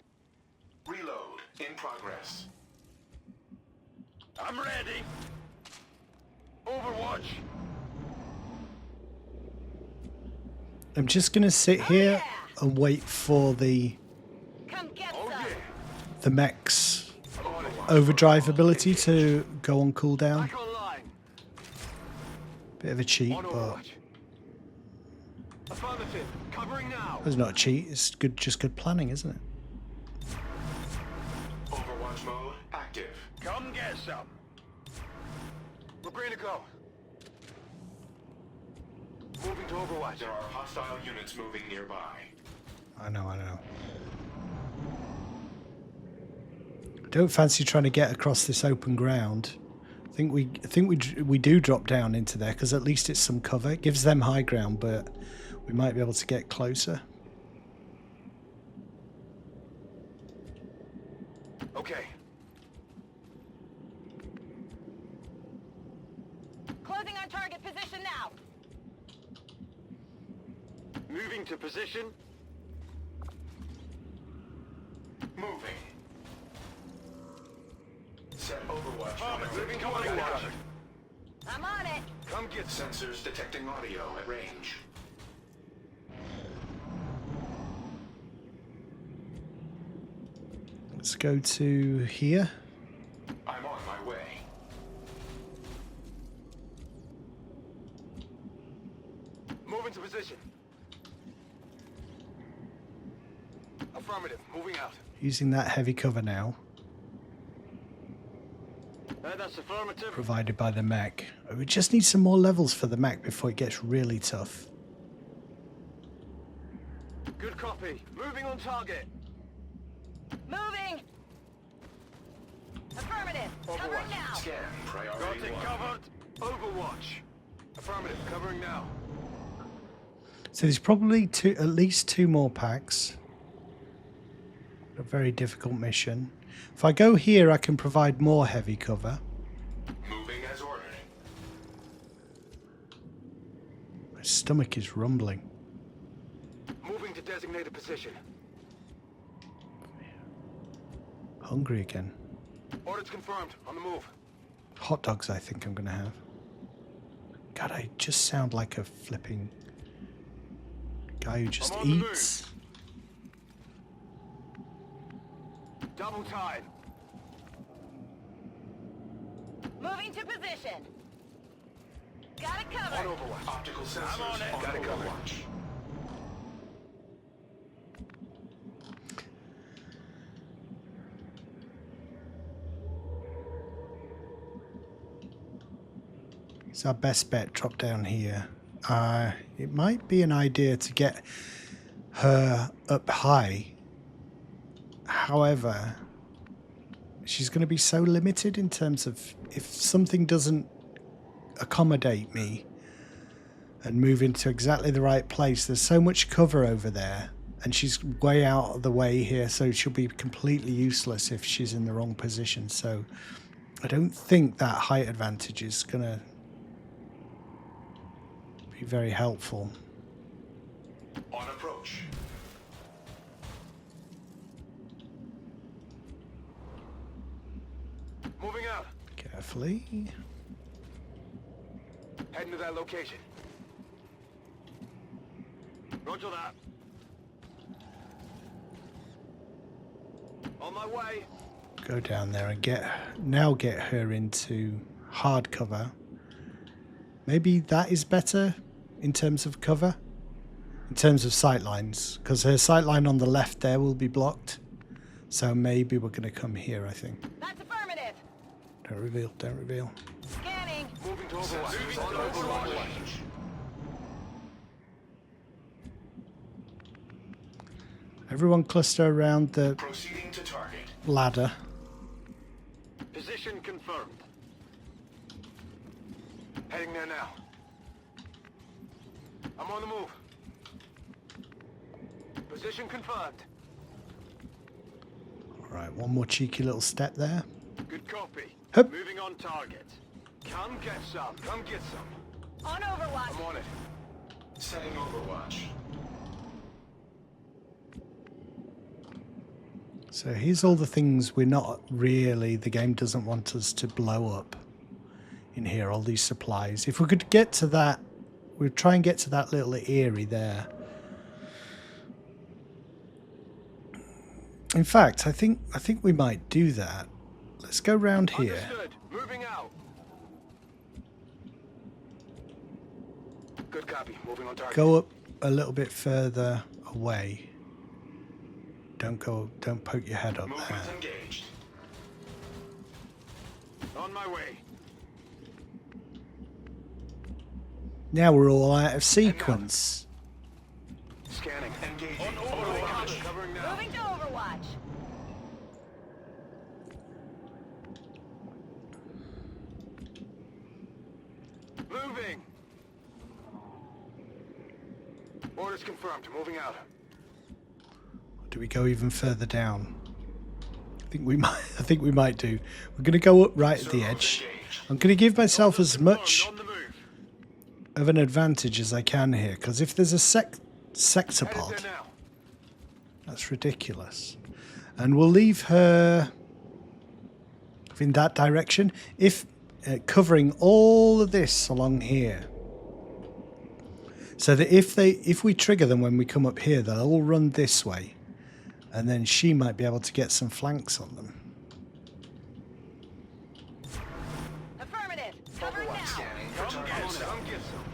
Reload in progress.
I'm ready. Overwatch.
I'm just going to sit here and wait for the mech's overdrive ability to go on cooldown. Bit of a cheat, but
Affirmative. Covering now.
it's not a cheat. It's good, just good planning, isn't it?
Overwatch mode active.
Come get some. We're green to go. Moving to Overwatch.
There are hostile units moving nearby.
I know. I don't fancy trying to get across this open ground. I think we do drop down into there because at least it's some cover. It gives them high ground, but we might be able to get closer.
Okay.
Closing on target position now.
Moving to position.
Moving. Set Overwatch.
Moving to Overwatch.
I'm on it.
Come get
Sensors detecting audio at range.
Let's go to here.
I'm on my way.
Move into position. Affirmative. Moving out.
Using that heavy cover now,
That's affirmative.
provided by the mech. We just need some more levels for the mech before it gets really tough.
Good copy. Moving on target.
Moving. Affirmative. Covering
Overwatch.
now.
Scan
Got
priority
it
1.
covered. Overwatch. Affirmative. Covering now.
So there's probably at least 2 more packs. A very difficult mission. If I go here, I can provide more heavy cover.
Moving as ordered.
My stomach is rumbling.
Moving to designated position.
Hungry again.
Orders confirmed. On the move.
Hot dogs, I think I'm going to have. God, I just sound like a flipping guy who just
I'm on the
eats.
Double time.
Moving to position. Got it covered.
On Overwatch. Optical sensors.
I'm on it.
On
Got it covered.
Overwatch.
It's our best bet. Drop down here. It might be an idea to get her up high. However, she's going to be so limited in terms of if something doesn't accommodate me and move into exactly the right place. There's so much cover over there, and she's way out of the way here, so she'll be completely useless if she's in the wrong position. So I don't think that height advantage is going to be very helpful.
On approach.
Moving out.
Carefully.
Heading to that location. Roger that. On my way.
Go down there and get her into hard cover. Maybe that is better in terms of cover, in terms of sight lines, because her sight line on the left there will be blocked. So maybe we're going to come here, I think.
That's affirmative.
Don't reveal, don't reveal.
Scanning.
Moving to Overwatch. On Overwatch.
Everyone cluster around the
Proceeding to target.
ladder.
Position confirmed. Heading there now. I'm on the move. Position confirmed.
All right, one more cheeky little step there.
Good copy.
Hup.
Moving on target. Come get some. Come get some.
On Overwatch.
I'm on it.
Setting Overwatch.
So here's all the things we're not really, the game doesn't want us to blow up in here, all these supplies. If we could get to that, we'd try and get to that little eyrie there. In fact, I think we might do that. Let's go round here.
Understood. Moving out. Good copy. Moving on target.
Go up a little bit further away. Don't poke your head up
Movement
there.
engaged.
On my way.
Now we're all out of sequence.
Scanning.
Engaging.
On Overwatch. Covering now.
Moving to Overwatch.
Moving. Orders confirmed. Moving out.
Do we go even further down? I think we might do. We're going to go up right at the edge. I'm going to give myself as much
On the move.
of an advantage as I can here, because if there's a sector
Headed
pod,
there now.
that's ridiculous. And we'll leave her in that direction. If covering all of this along here, so that if we trigger them when we come up here, they'll all run this way, and then she might be able to get some flanks on them.
Affirmative. Covering now.
Scanning for
Come
target.
get some. Come get some.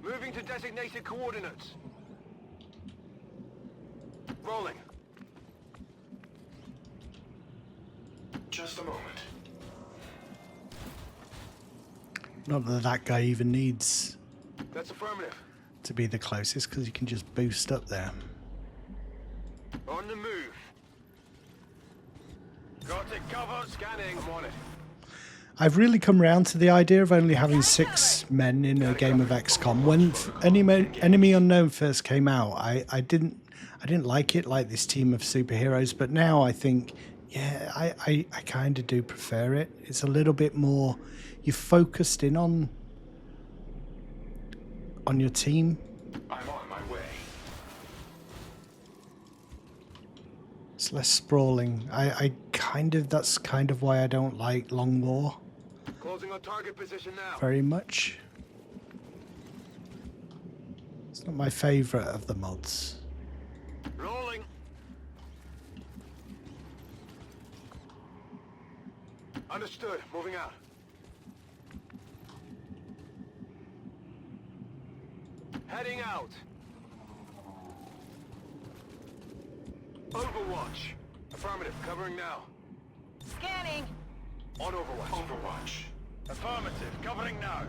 Moving to designated coordinates. Rolling.
Just a moment.
Not that that guy even needs
That's affirmative.
to be the closest, because you can just boost up there.
On the move. Got it covered. Scanning. I'm on it.
I've really come round to the idea of only having 6 men in a game of XCOM. When Enemy Unknown first came out, I didn't like it, like this team of superheroes. But now I think, yeah, I kind of do prefer it. It's a little bit more, you're focused in on your team.
I'm on my way.
It's less sprawling. That's kind of why I don't like Long War
Closing on target position now.
very much. It's not my favourite of the mods.
Rolling. Understood. Moving out. Heading out. Overwatch. Affirmative. Covering now.
Scanning.
On Overwatch.
Overwatch.
Affirmative. Covering now.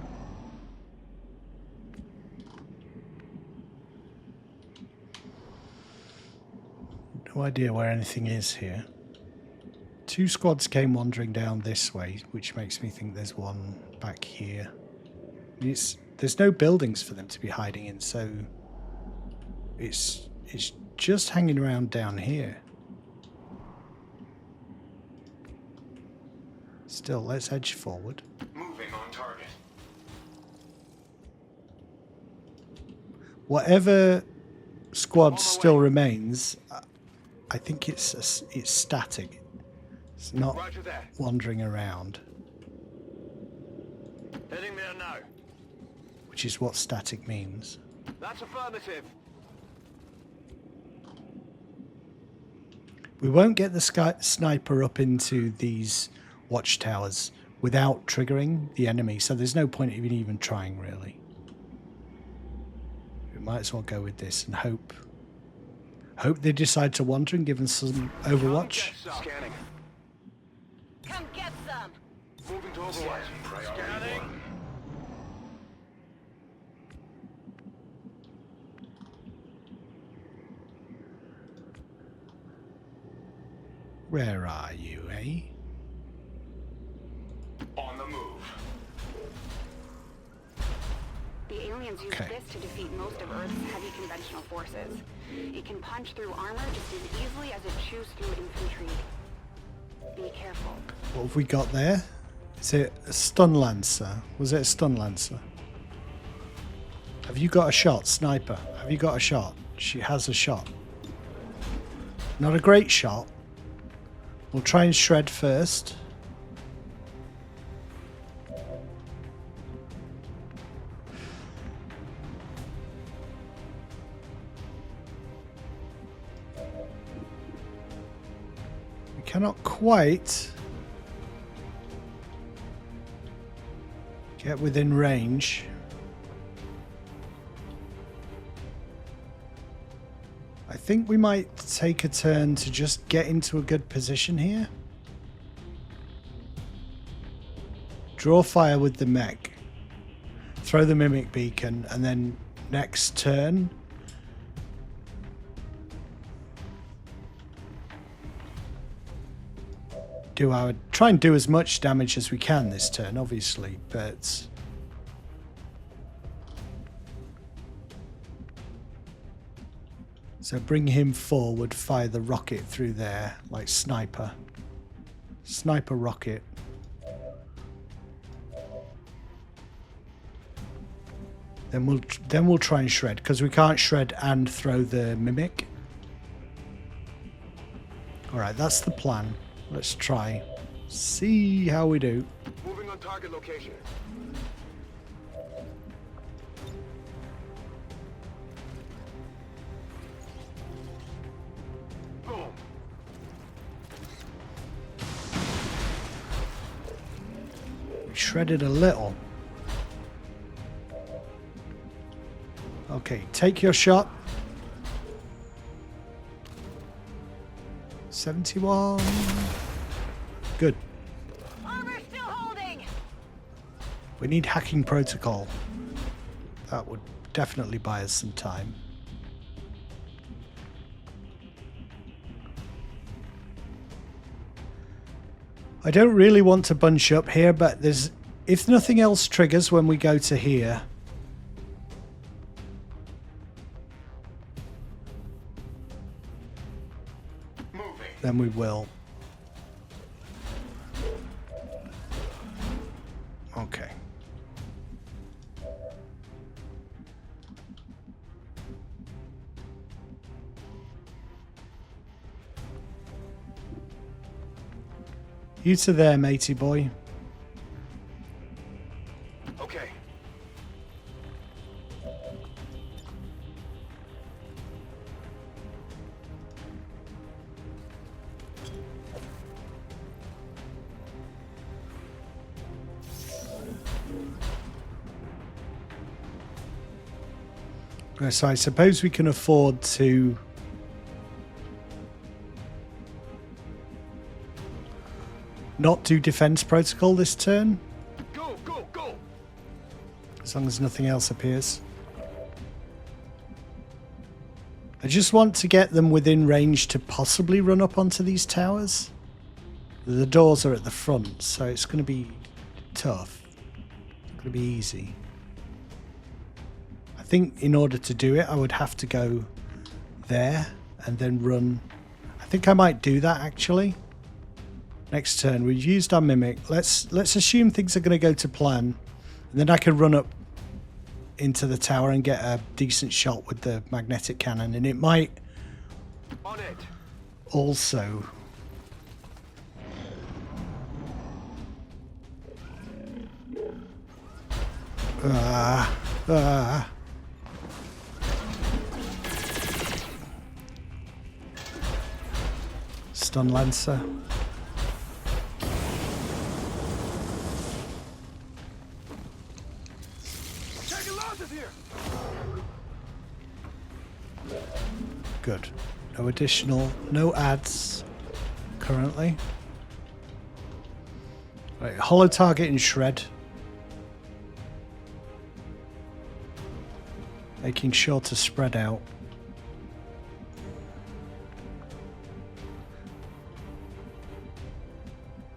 No idea where anything is here. 2 squads came wandering down this way, which makes me think there's one back here. There's no buildings for them to be hiding in, so it's just hanging around down here. Still, let's edge forward.
Moving on target.
Whatever squad still remains, I think it's static. It's not wandering around.
Heading there now.
Which is what static means.
That's affirmative.
We won't get the sniper up into these watchtowers without triggering the enemy, so there's no point in even trying, really. We might as well go with this and hope they decide to wander and give us some Overwatch.
Scanning.
Come get some.
Moving to Overwatch. Scanning.
Where are you, eh?
On the move.
The aliens use this to defeat most of Earth's heavy conventional forces. It can punch through armor just as easily as it chews through infantry. Be careful.
What have we got there? Is it a stun lancer? Was it a stun lancer? Have you got a shot, sniper? Have you got a shot? She has a shot. Not a great shot. We'll try and shred first. We cannot quite get within range. I think we might take a turn to just get into a good position here. Draw fire with the mech. Throw the mimic beacon, and then next turn try and do as much damage as we can this turn, obviously, but so bring him forward, fire the rocket through there, like sniper. Sniper rocket. Then we'll try and shred, because we can't shred and throw the mimic. Alright, that's the plan. Let's try. See how we do.
Moving on target location. Boom.
We shredded a little. Okay, take your shot. 71. Good.
Armor still holding.
We need hacking protocol. That would definitely buy us some time. I don't really want to bunch up here, but if nothing else triggers when we go to here, then we will. Okay. You to there, matey boy.
Okay.
So I suppose we can afford to not do defense protocol this turn.
Go, go, go!
As long as nothing else appears. I just want to get them within range to possibly run up onto these towers. The doors are at the front, so it's going to be tough. It's going to be easy. I think in order to do it, I would have to go there and then run. I think I might do that actually. Next turn, we've used our mimic. Let's assume things are going to go to plan, and then I can run up into the tower and get a decent shot with the magnetic cannon, and it might
On it.
also Stun Lancer.
Taking losses here.
Good. No additional, no ads currently. Right, hollow target and shred. Making sure to spread out.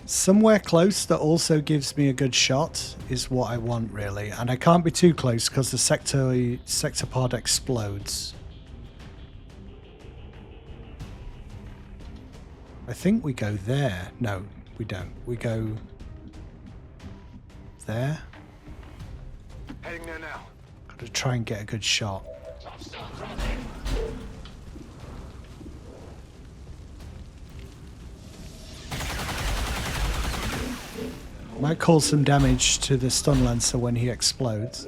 Somewhere close that also gives me a good shot is what I want really, and I can't be too close because the sector pod explodes. I think we go there. No, we don't. We go there.
Heading there now.
Got to try and get a good shot. Might cause some damage to the stun lancer when he explodes.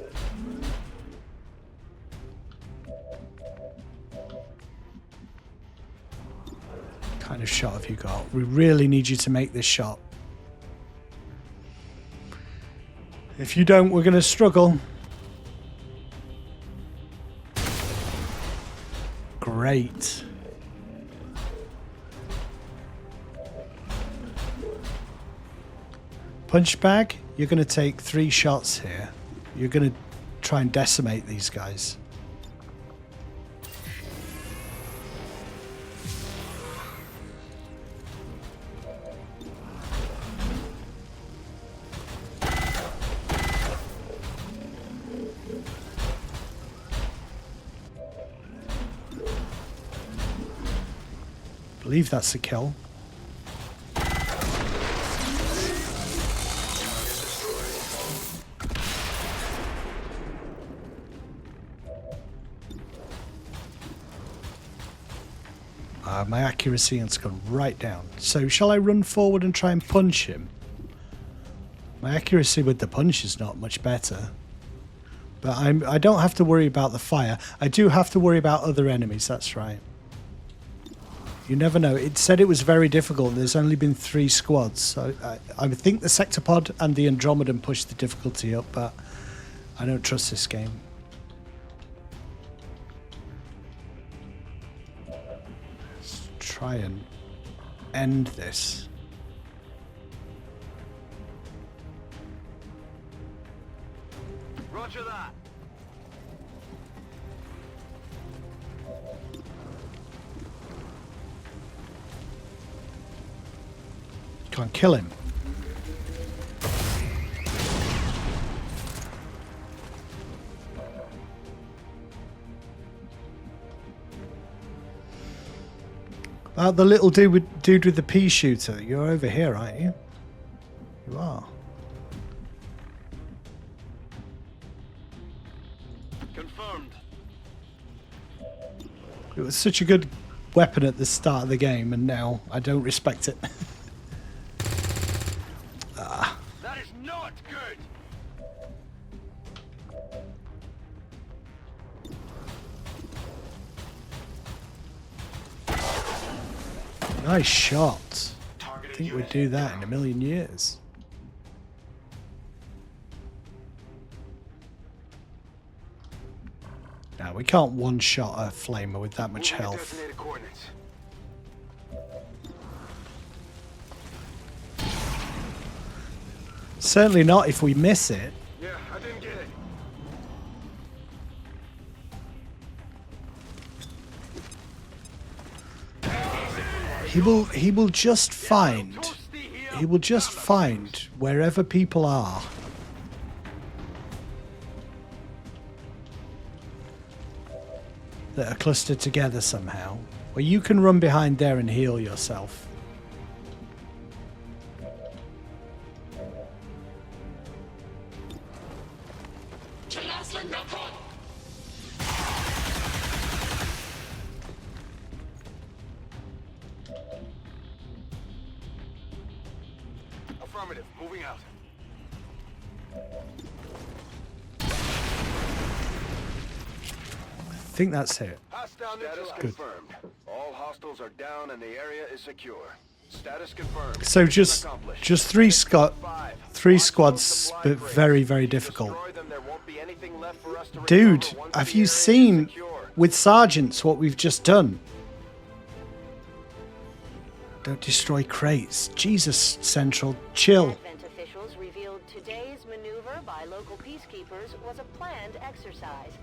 What kind of shot have you got? We really need you to make this shot. If you don't, we're going to struggle. Great. Punch bag, you're going to take 3 shots here. You're going to try and decimate these guys. I believe that's a kill. My accuracy has gone right down. So shall I run forward and try and punch him? My accuracy with the punch is not much better. But I don't have to worry about the fire. I do have to worry about other enemies, that's right. You never know. It said it was very difficult. There's only been 3 squads. So I think the Sectopod and the Andromedan pushed the difficulty up, but I don't trust this game. Let's try and end this.
Roger that.
Can't kill him. The little dude with the pea shooter. You're over here, aren't you? You are.
Confirmed.
It was such a good weapon at the start of the game, and now I don't respect it.
That is not good.
Nice shot. I think we'd do that in a million years. No, we can't one-shot a flamer with that much health.
Designated coordinates.
Certainly not if we miss it.
Yeah, I didn't get it.
He will just find wherever people are. That are clustered together somehow. Or you can run behind there and heal yourself.
Affirmative. Moving out.
I think that's it.
Hostile status confirmed. All hostiles are down and the area is secure. Status confirmed.
So just three squads, but very, very difficult. Dude, have you seen with sergeants what we've just done? Don't destroy crates. Jesus, Central, chill.
Advent officials revealed today's maneuver by local peacekeepers was a planned exercise.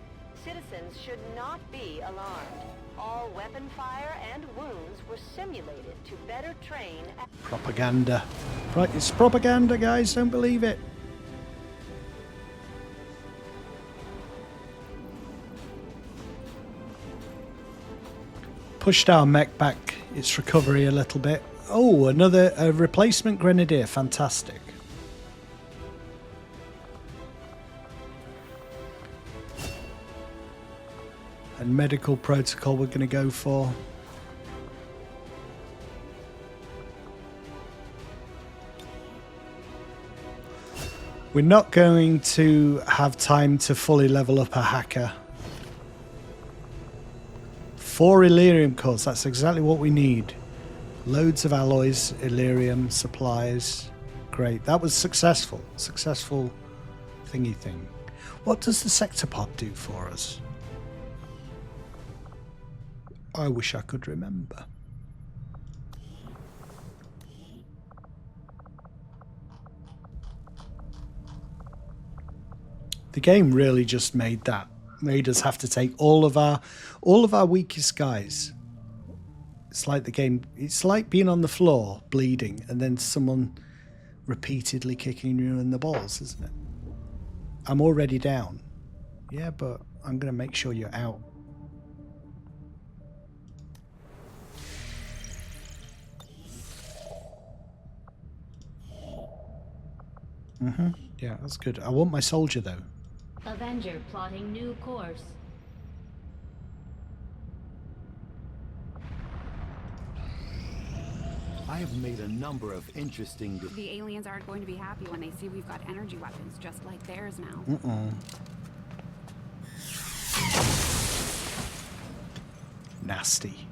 Citizens should not be alarmed. All weapon fire and wounds were simulated to better train.
Propaganda. It's propaganda, guys. Don't believe it. Pushed our mech back its recovery a little bit. Oh, another replacement grenadier. Fantastic. And medical protocol we're going to go for. We're not going to have time to fully level up a hacker. 4 Illyrium cores, that's exactly what we need. Loads of alloys, Illyrium, supplies. Great, that was successful. Successful thingy thing. What does the sector pod do for us? I wish I could remember. The game really just made us have to take all of our weakest guys. It's like the game, it's like being on the floor bleeding and then someone repeatedly kicking you in the balls, isn't it? I'm already down. Yeah, but I'm going to make sure you're out. Yeah, that's good. I want my soldier though.
Avenger plotting new course.
I have made a number of interesting...
The aliens aren't going to be happy when they see we've got energy weapons just like theirs now.
Nasty.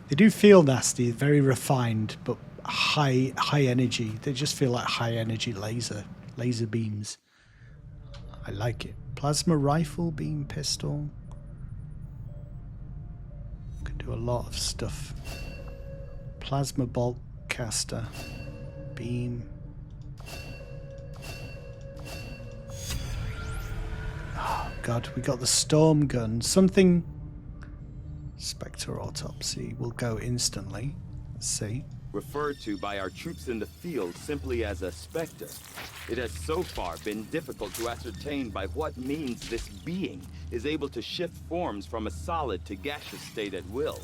They do feel nasty, very refined, but high energy. They just feel like high energy laser beams. I like it. Plasma rifle, beam pistol. Can do a lot of stuff. Plasma bolt caster, beam. Oh god, we got the storm gun. Something. Spectre autopsy will go instantly. Let's see.
Referred to by our troops in the field simply as a Spectre, it has so far been difficult to ascertain by what means this being is able to shift forms from a solid to gaseous state at will.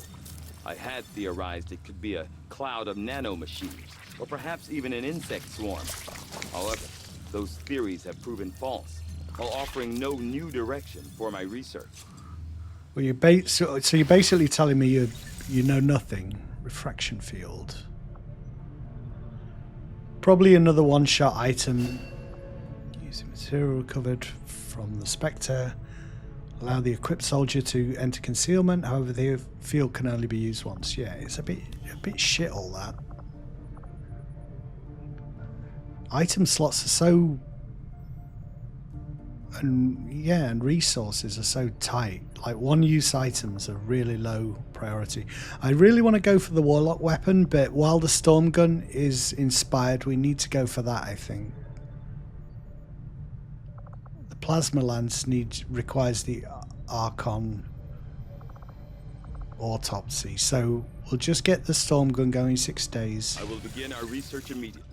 I had theorized it could be a cloud of nanomachines, or perhaps even an insect swarm. However, those theories have proven false, while offering no new direction for my research.
Well, so you're basically telling me you know nothing. Refraction field. Probably another one-shot item. Using material recovered from the Spectre. Allow the equipped soldier to enter concealment. However, the field can only be used once. Yeah, it's a bit shit, all that. Item slots are so... And yeah, and resources are so tight. Like one-use items are really low priority. I really want to go for the Warlock weapon, but while the Storm Gun is inspired, we need to go for that, I think. The Plasma Lance requires the Archon Autopsy, so we'll just get the Storm Gun going 6 days.
I will begin our research immediately.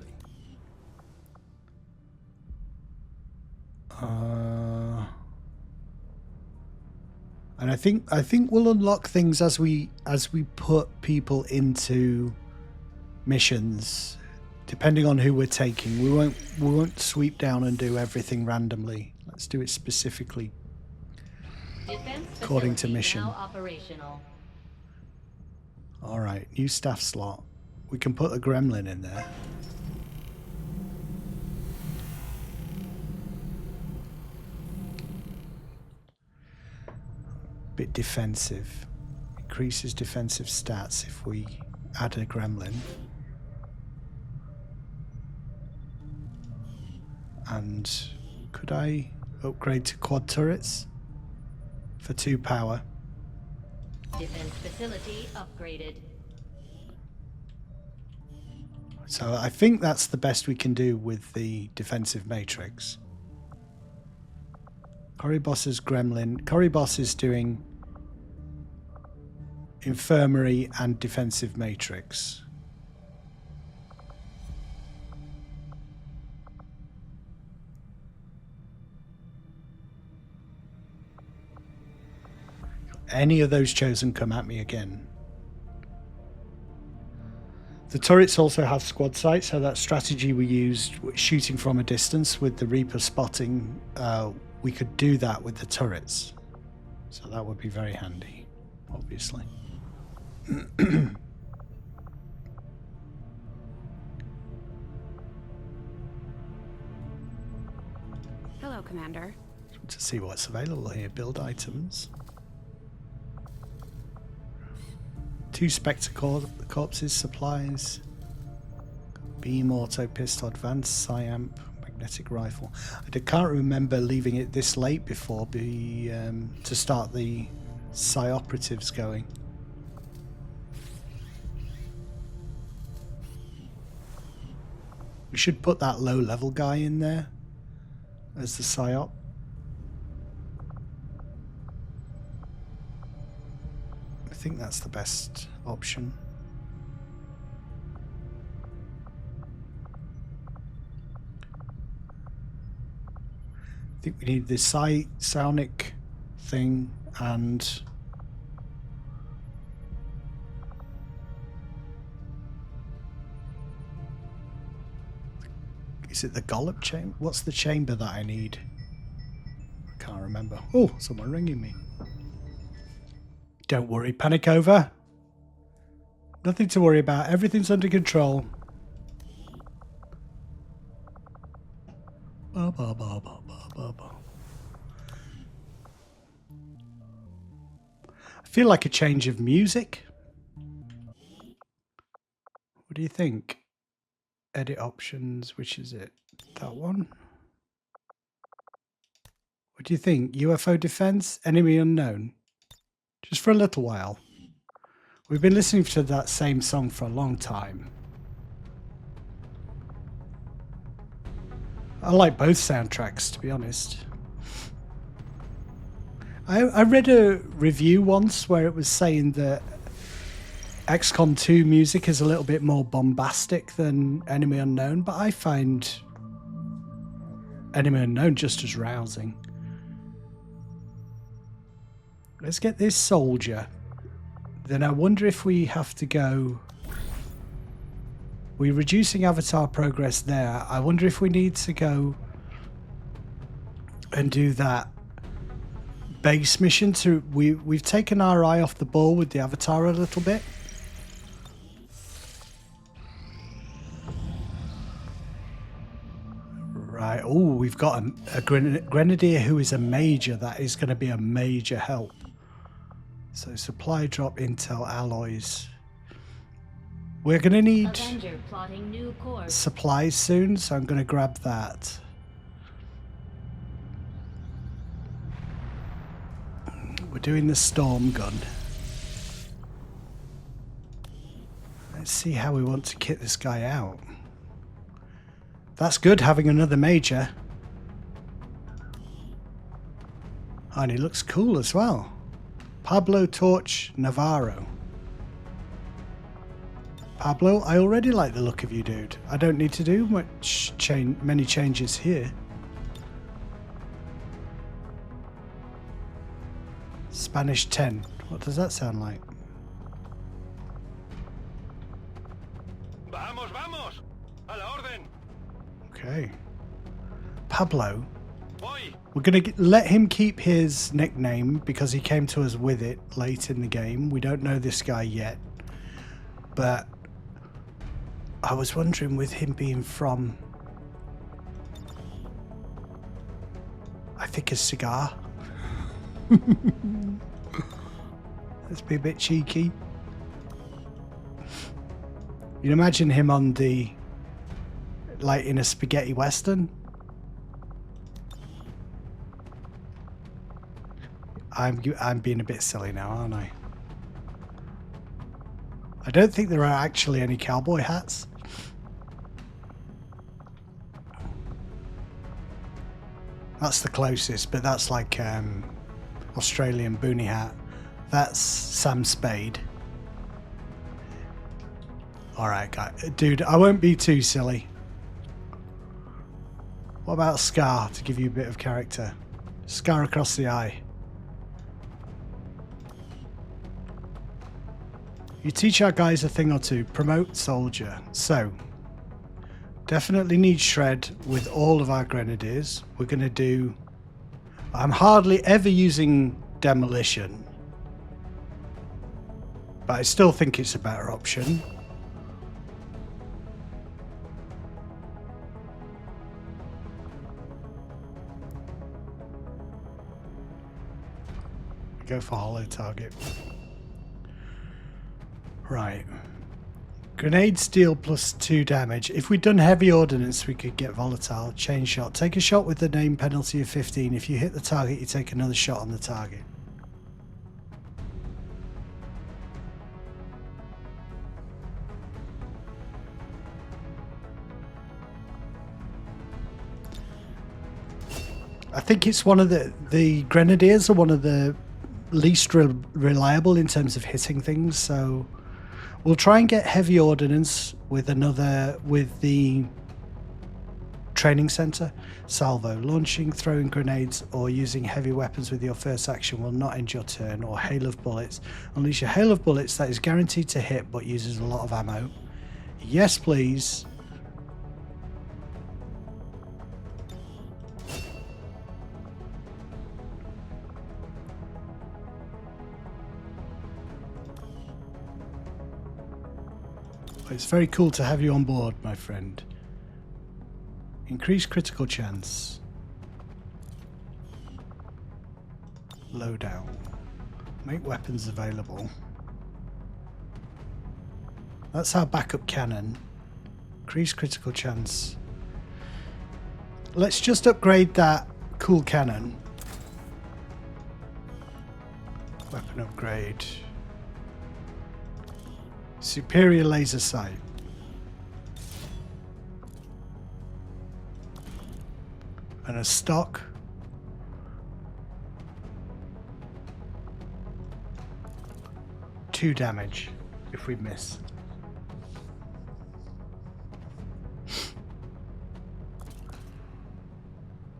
And I think we'll unlock things as we put people into missions, depending on who we're taking. We won't sweep down and do everything randomly. Let's do it specifically according to mission.
Now operational.
All right, new staff slot. We can put a gremlin in there. Bit defensive. Increases defensive stats if we add a gremlin. And could I upgrade to quad turrets for 2 power?
Defense facility upgraded.
So I think that's the best we can do with the defensive matrix. Corribos's gremlin. Corribos is doing infirmary and defensive matrix. Any of those chosen come at me again. The turrets also have squad sight, so that strategy we used, shooting from a distance with the Reaper spotting, we could do that with the turrets. So that would be very handy, obviously.
Hello, Commander.
To see what's available here. Build items. 2 Spectre corpses, supplies. Beam auto pistol, advanced Psyamp, magnetic rifle. I can't remember leaving it this late before to start the Psy operatives going. We should put that low level guy in there as the psyop. I think that's the best option. I think we need this psionic thing and is it the Gollop chamber? What's the chamber that I need? I can't remember. Oh, someone ringing me. Don't worry, panic over. Nothing to worry about. Everything's under control. Ba, ba, ba, ba, ba, ba, ba. I feel like a change of music. What do you think? Edit options, which is it? That one? What do you think? UFO defense? Enemy unknown? Just for a little while. We've been listening to that same song for a long time. I like both soundtracks, to be honest. I read a review once where it was saying that XCOM 2 music is a little bit more bombastic than Enemy Unknown, but I find Enemy Unknown just as rousing. Let's get this soldier. Then I wonder if we have to go... We're reducing avatar progress there. I wonder if we need to go and do that base mission to... We've taken our eye off the ball with the avatar a little bit. Right. Oh, we've got a grenadier who is a major. That is going to be a major help. So supply drop, intel, alloys. We're going to need
new course.
supplies soon, so I'm going to grab that. We're doing the storm gun. Let's see how we want to kit this guy out. That's good, having another major. Oh, and he looks cool as well. Pablo Torch Navarro. Pablo, I already like the look of you, dude. I don't need to do many changes here. Spanish 10. What does that sound like?
Vamos, vamos. A la orden.
Okay. Pablo.
Voy.
We're going to let him keep his nickname because he came to us with it late in the game. We don't know this guy yet. But I was wondering, with him being from, I think, a cigar. Let's be a bit cheeky. You imagine him on the, like in a spaghetti western. I'm being a bit silly now, aren't I? I don't think there are actually any cowboy hats. That's the closest, but that's like Australian boonie hat. That's Sam Spade. Alright, guy. Dude, I won't be too silly. What about Scar, to give you a bit of character? Scar across the eye. You teach our guys a thing or two. Promote soldier. So, definitely need shred with all of our grenadiers. We're going to do... I'm hardly ever using demolition, but I still think it's a better option. Go for hollow target. Right. Grenades deal +2 damage. If we'd done heavy ordnance, we could get volatile. Chain shot. Take a shot with the name penalty of 15. If you hit the target, you take another shot on the target. I think it's one of the grenadiers are one of the least reliable in terms of hitting things, so we'll try and get heavy ordnance with the training center. Salvo. Launching, throwing grenades, or using heavy weapons with your first action will not end your turn. Or hail of bullets. Unleash a hail of bullets that is guaranteed to hit but uses a lot of ammo. Yes, please. It's very cool to have you on board, my friend. Increase critical chance. Loadout. Make weapons available. That's our backup cannon. Increase critical chance. Let's just upgrade that cool cannon. Weapon upgrade. Superior laser sight. And a stock. Two damage if we miss.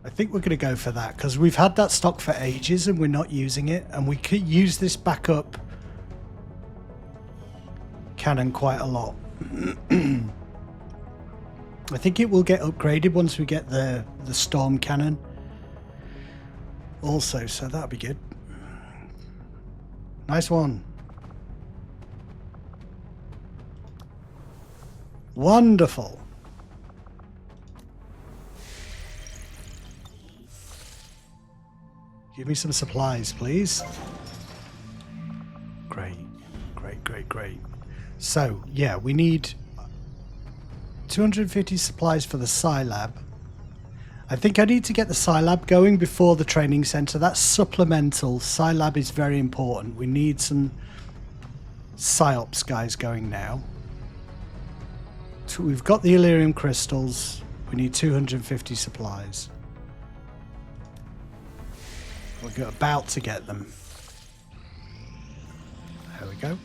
I think we're going to go for that because we've had that stock for ages and we're not using it, and we could use this backup cannon quite a lot. I think it will get upgraded once we get the storm cannon also, so that'll be good. Nice one. Wonderful. Give me some supplies, please. Great, great, great, great. So, yeah, we need 250 supplies for the Psi Lab. I think I need to get the Scilab going before the training centre. That's supplemental. Scilab is very important. We need some PsyOps guys going now. So we've got the Illyrium crystals. We need 250 supplies. We're about to get them. There we go.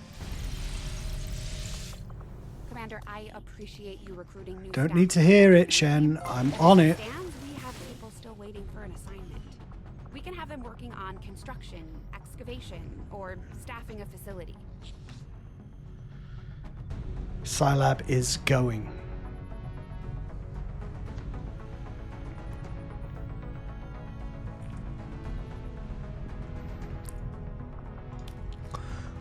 Commander, I appreciate you recruiting new
Don't
staff.
need to hear it, Shen. I'm on it.
We have people still waiting for an assignment. We can have them working on construction, excavation, or staffing a facility.
Scilab is going.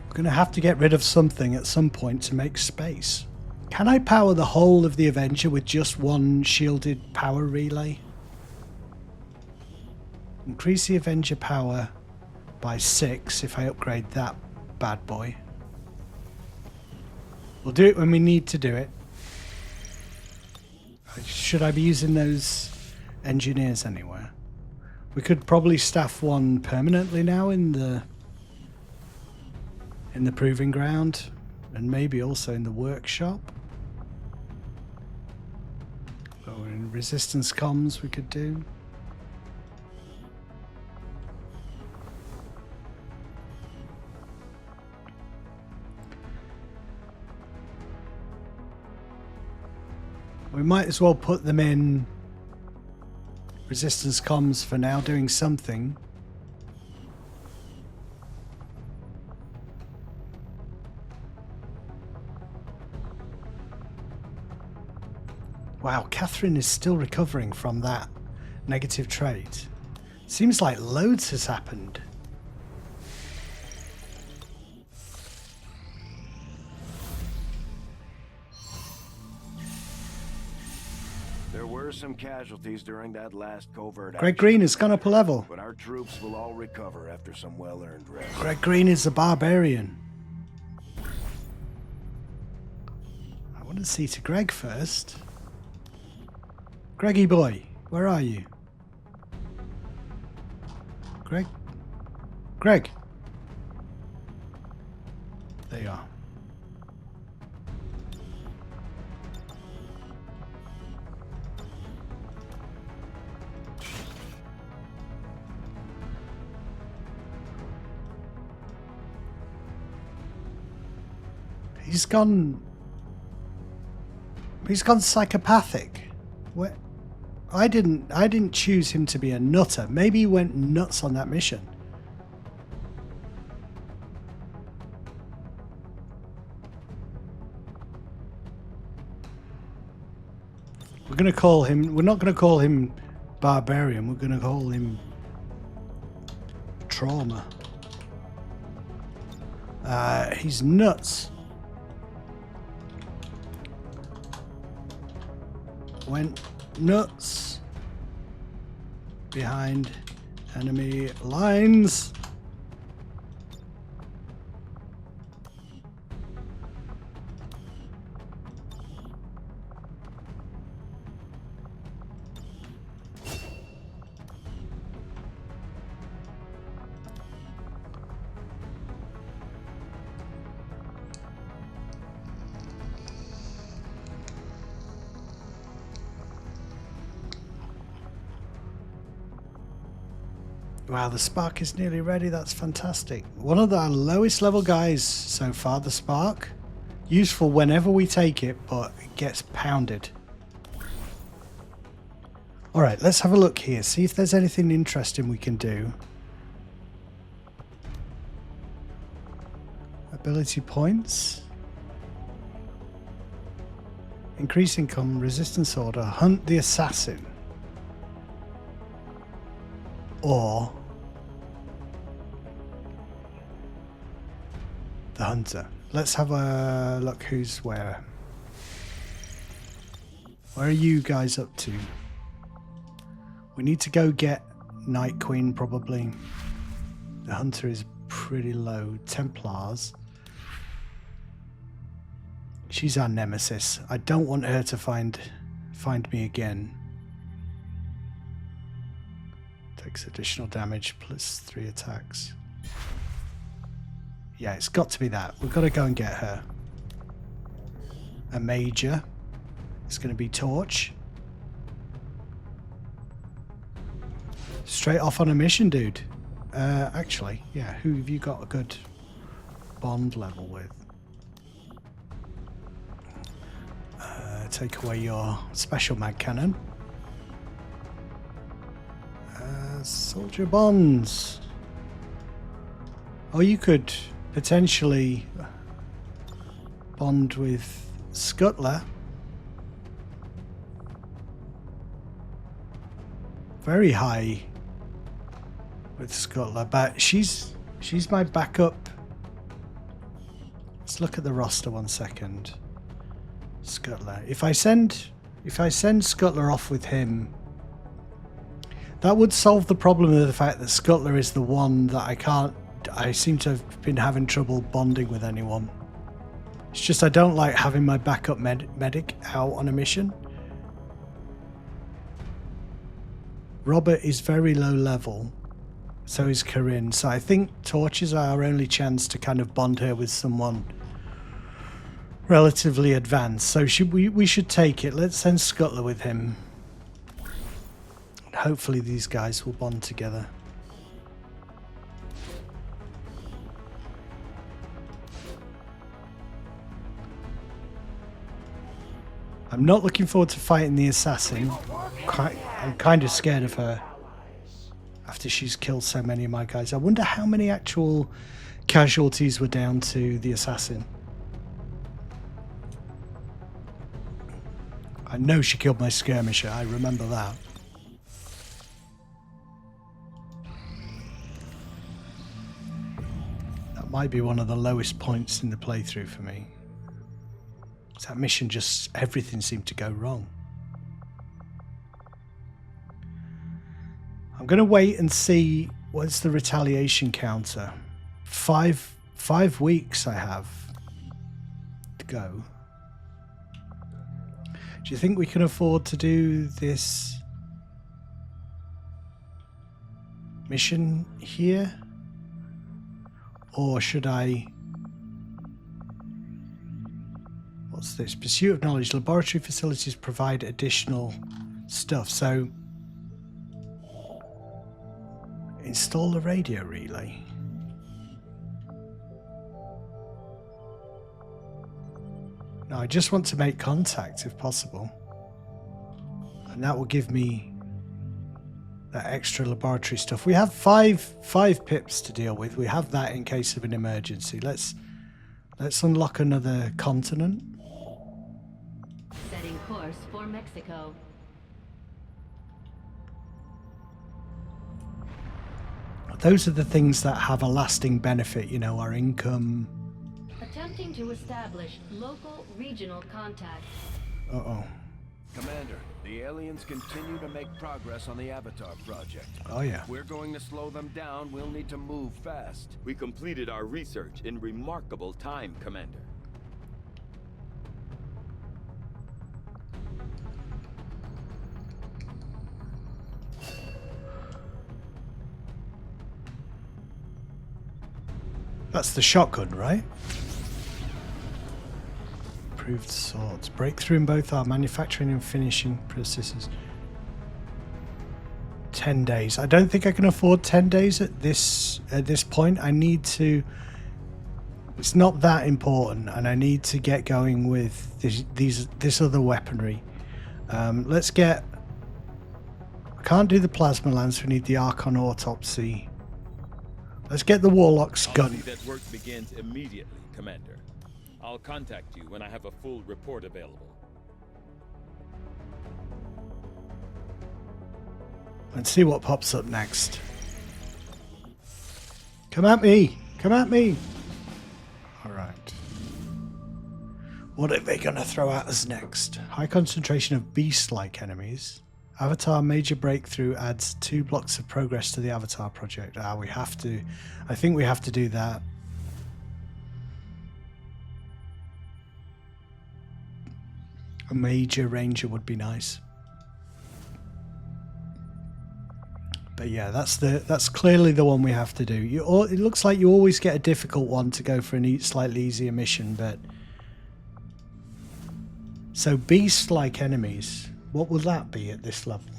We're going to have to get rid of something at some point to make space. Can I power the whole of the Avenger with just one shielded power relay? Increase the Avenger power by 6 if I upgrade that bad boy. We'll do it when we need to do it. Should I be using those engineers anywhere? We could probably staff one permanently now in the proving ground, and maybe also in the workshop. Or in resistance comms we could do. We might as well put them in resistance comms for now, doing something. Wow, Catherine is still recovering from that negative trait. Seems like loads has happened.
There were some casualties during that last covert
Greg
action,
Green has gone up a level.
but our troops will all recover after some well-earned rest.
Greg Green is a barbarian. I want to see to Greg first. Greggy boy, where are you? Greg? Greg! There you are. He's gone psychopathic. Where? I didn't choose him to be a nutter. Maybe he went nuts on that mission. We're going to call him... We're not going to call him Barbarian. We're going to call him Trauma. He's nuts. Went nuts behind enemy lines. Wow, the Spark is nearly ready. That's fantastic. One of the lowest level guys so far, the Spark. Useful whenever we take it, but it gets pounded. Alright, let's have a look here. See if there's anything interesting we can do. Ability points. Increase income, resistance order, hunt the assassin. Or the hunter. Let's have a look who's where. Where are you guys up to? We need to go get Night Queen probably. The hunter is pretty low. Templars. She's our nemesis. I don't want her to find me again. Takes additional damage plus 3 attacks. Yeah, it's got to be that. We've got to go and get her. A major. It's going to be Torch. Straight off on a mission, dude. Actually, yeah, who have you got a good bond level with? Take away your special mag cannon. Soldier bonds. Oh, you could potentially bond with Scuttler. Very high with Scuttler, but she's my backup. Let's look at the roster 1 second. Scuttler. If I send Scuttler off with him, that would solve the problem of the fact that Scuttler is the one that I seem to have been having trouble bonding with anyone. It's just I don't like having my backup medic out on a mission. Robert is very low level, so is Corinne. So I think Torch is our only chance to kind of bond her with someone relatively advanced. So we should take it. Let's send Scuttler with him. Hopefully these guys will bond together. I'm not looking forward to fighting the assassin. I'm kind of scared of her after she's killed so many of my guys. I wonder how many actual casualties were down to the assassin. I know she killed my skirmisher. I remember that. That might be one of the lowest points in the playthrough for me. That mission just, everything seemed to go wrong. I'm going to wait and see what's the retaliation counter. Five weeks I have to go. Do you think we can afford to do this mission here? Or should I... What's this? Pursuit of knowledge. Laboratory facilities provide additional stuff. So, install the radio relay. No, I just want to make contact if possible. And that will give me that extra laboratory stuff. We have five pips to deal with. We have that in case of an emergency. Let's unlock another continent.
Setting course for Mexico.
Those are the things that have a lasting benefit, you know, our income.
Attempting to establish local regional contacts.
Uh-oh.
Commander, the aliens continue to make progress on the Avatar project.
Oh yeah.
If we're going to slow them down, we'll need to move fast.
We completed our research in remarkable time, Commander.
That's the shotgun, right? Improved swords. Breakthrough in both our manufacturing and finishing processes. 10 days. I don't think I can afford 10 days at this point. I need to... It's not that important, and I need to get going with this other weaponry. Let's get... I can't do the plasma lance. We need the Archon autopsy. Let's get the Warlock's gun.
That work begins immediately, Commander. I'll contact you when I have a full report available.
And see what pops up next. Come at me! Come at me! Alright. What are they going to throw at us next? High concentration of beast-like enemies. Avatar major breakthrough adds 2 blocks of progress to the Avatar project. We have to... I think we have to do that. A major ranger would be nice. But yeah, that's clearly the one we have to do. It looks like you always get a difficult one to go for a slightly easier mission, but... So beast-like enemies, what will that be at this level?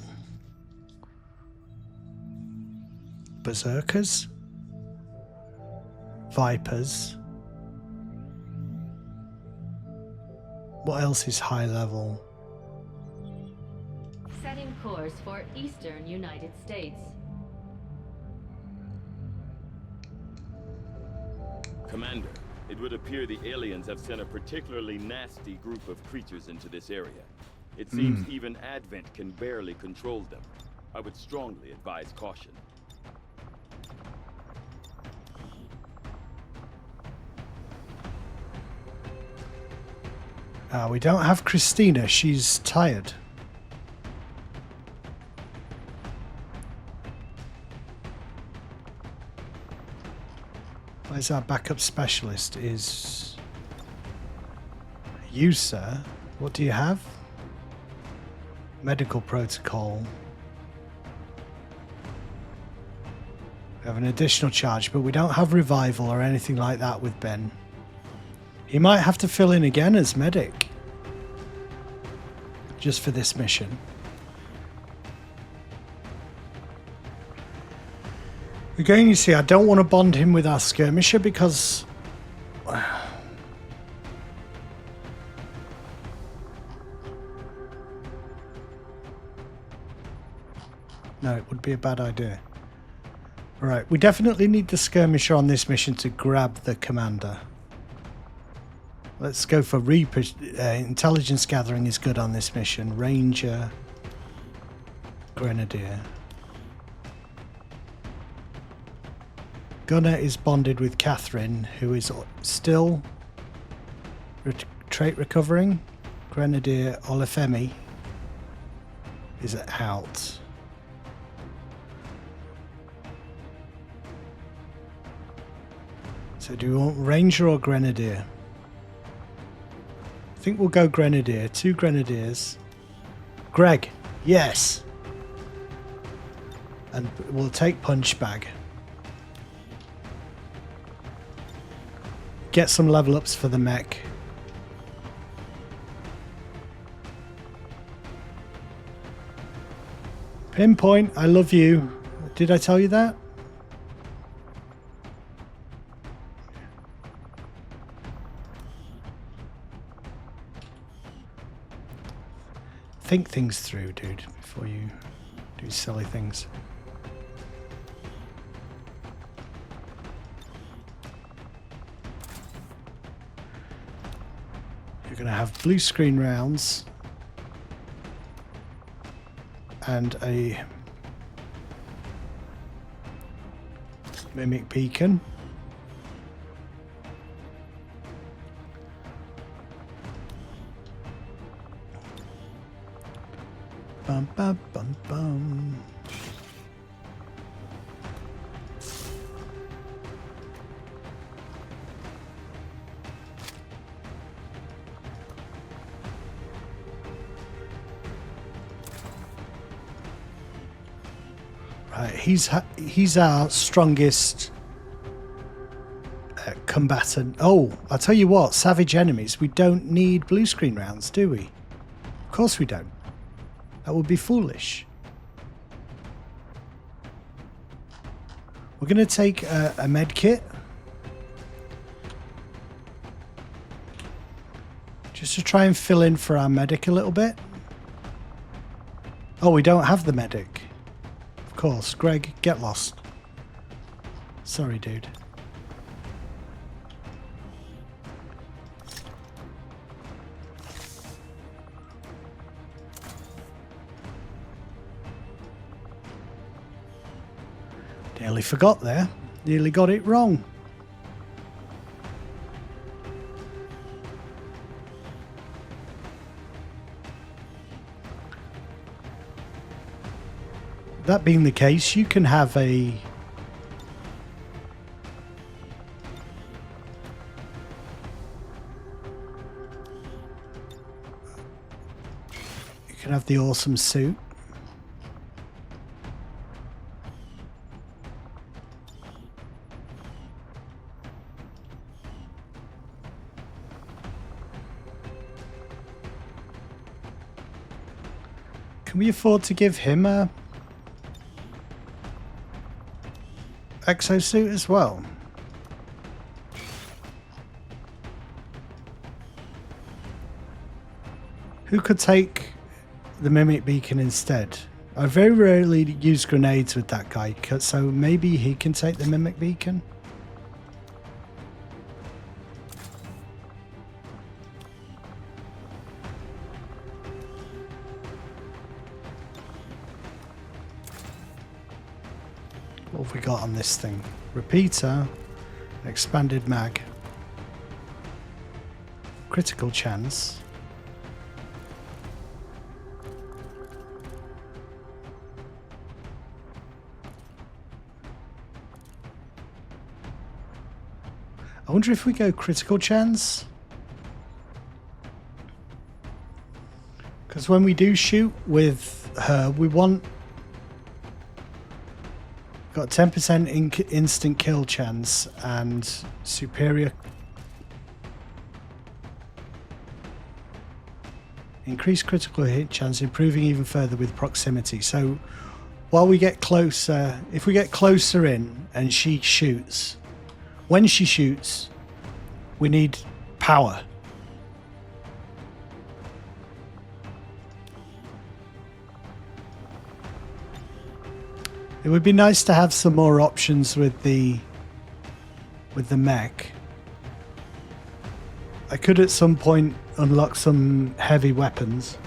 Berserkers? Vipers? What else is high level?
Setting course for eastern United States.
Commander, it would appear the aliens have sent a particularly nasty group of creatures into this area. It seems even Advent can barely control them. I would strongly advise caution.
We don't have Christina. She's tired. Where's our backup specialist? Is you, sir? What do you have? Medical protocol. We have an additional charge, but we don't have revival or anything like that with Ben. He might have to fill in again as medic. Just for this mission. Again, you see, I don't want to bond him with our skirmisher because... No, it would be a bad idea. Alright, we definitely need the skirmisher on this mission to grab the commander. Let's go for Reaper. Intelligence gathering is good on this mission. Ranger. Grenadier. Gunner is bonded with Catherine, who is still trait recovering. Grenadier Olafemi is out. So do we want Ranger or Grenadier? I think we'll go Grenadier. 2 Grenadiers. Greg, yes. And we'll take Punch Bag. Get some level ups for the mech. Pinpoint, I love you. Did I tell you that? Think things through, dude, before you do silly things. You're going to have blue screen rounds and a mimic beacon. Bum, bum, bum, bum. Right, he's our strongest combatant. Oh, I'll tell you what, savage enemies, we don't need blue screen rounds, do we? Of course we don't. That would be foolish. We're going to take a med kit. Just to try and fill in for our medic a little bit. Oh, we don't have the medic. Of course. Greg, get lost. Sorry, dude. Nearly forgot there. Nearly got it wrong. That being the case, you can have a... You can have the awesome suit. Can we afford to give him a exosuit as well? Who could take the Mimic Beacon instead? I very rarely use grenades with that guy, so maybe he can take the Mimic Beacon? What have we got on this thing? Repeater, expanded mag, critical chance. I wonder if we go critical chance. Because when we do shoot with her, we want... Got 10% instant kill chance and superior... Increased critical hit chance, improving even further with proximity. So while we get closer, if we get closer in and she shoots... When she shoots, we need power. It would be nice to have some more options with the mech. I could at some point unlock some heavy weapons.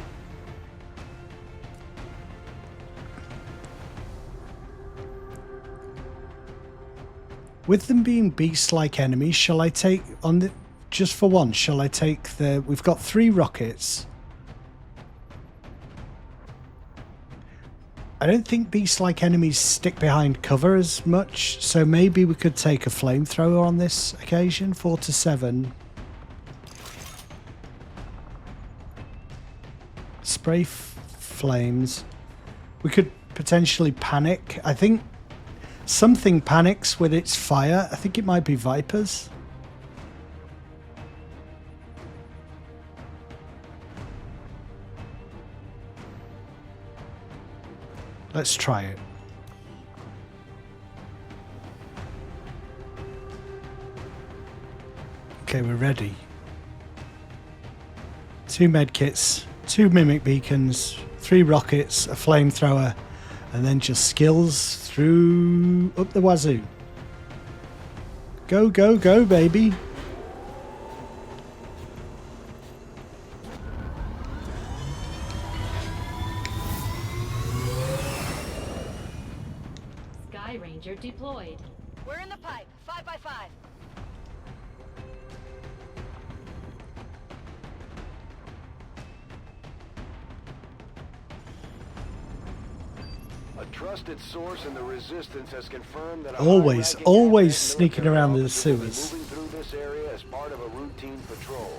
With them being beast-like enemies, shall I take on the just for one? Shall I take the? We've got 3 rockets. I don't think beast-like enemies stick behind cover as much, so maybe we could take a flamethrower on this occasion. 4 to 7. Spray flames. We could potentially panic. I think. Something panics with its fire. I think it might be Vipers. Let's try it. Okay, we're ready. 2 medkits, 2 mimic beacons, 3 rockets, a flamethrower, and then just skills through up the wazoo. Go, go, go, baby.
Sky Ranger deployed.
We're in the pipe. 5x5.
A trusted source in the Resistance has confirmed that
always sneaking around the sewers.
Moving through this area as part of a routine patrol.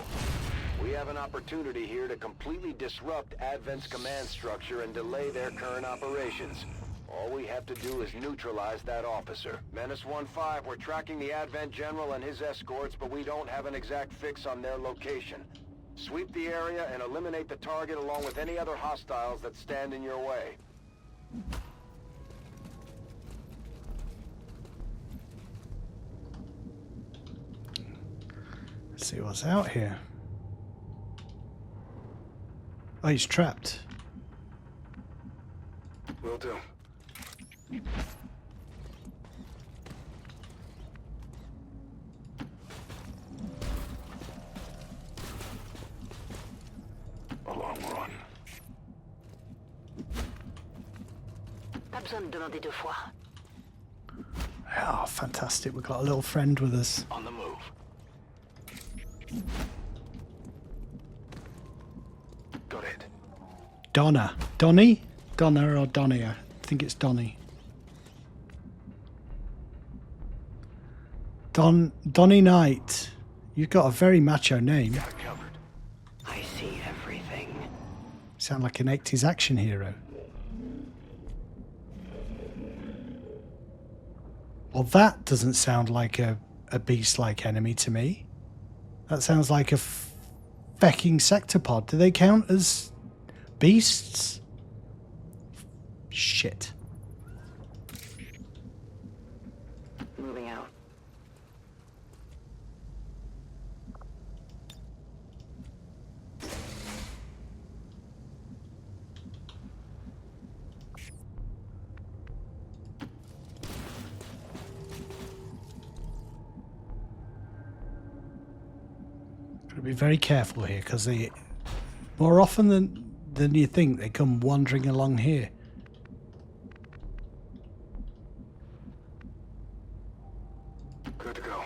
We have an opportunity here to completely disrupt Advent's command structure and delay their current operations. All we have to do is neutralize that officer. Menace 1-5, we're tracking the Advent General and his escorts, but we don't have an exact fix on their location. Sweep the area and eliminate the target along with any other hostiles that stand in your way.
Let's see what's out here. Oh, he's trapped.
Will do.
A long run.
Pas besoin de demander 2 fois.
Oh, fantastic. We've got a little friend with us.
On the move. Got it.
Donna. Donnie? Donna or Donnie? I think it's Donnie. Donnie Knight. You've got a very macho name.
Got it covered.
I see everything.
Sound like an 80s action hero. Well, that doesn't sound like a beast-like enemy to me. That sounds like a fecking sectopod. Do they count as beasts? Shit.
Moving out.
Gotta be very careful here, because they, more often than you think, they come wandering along here.
Good to go.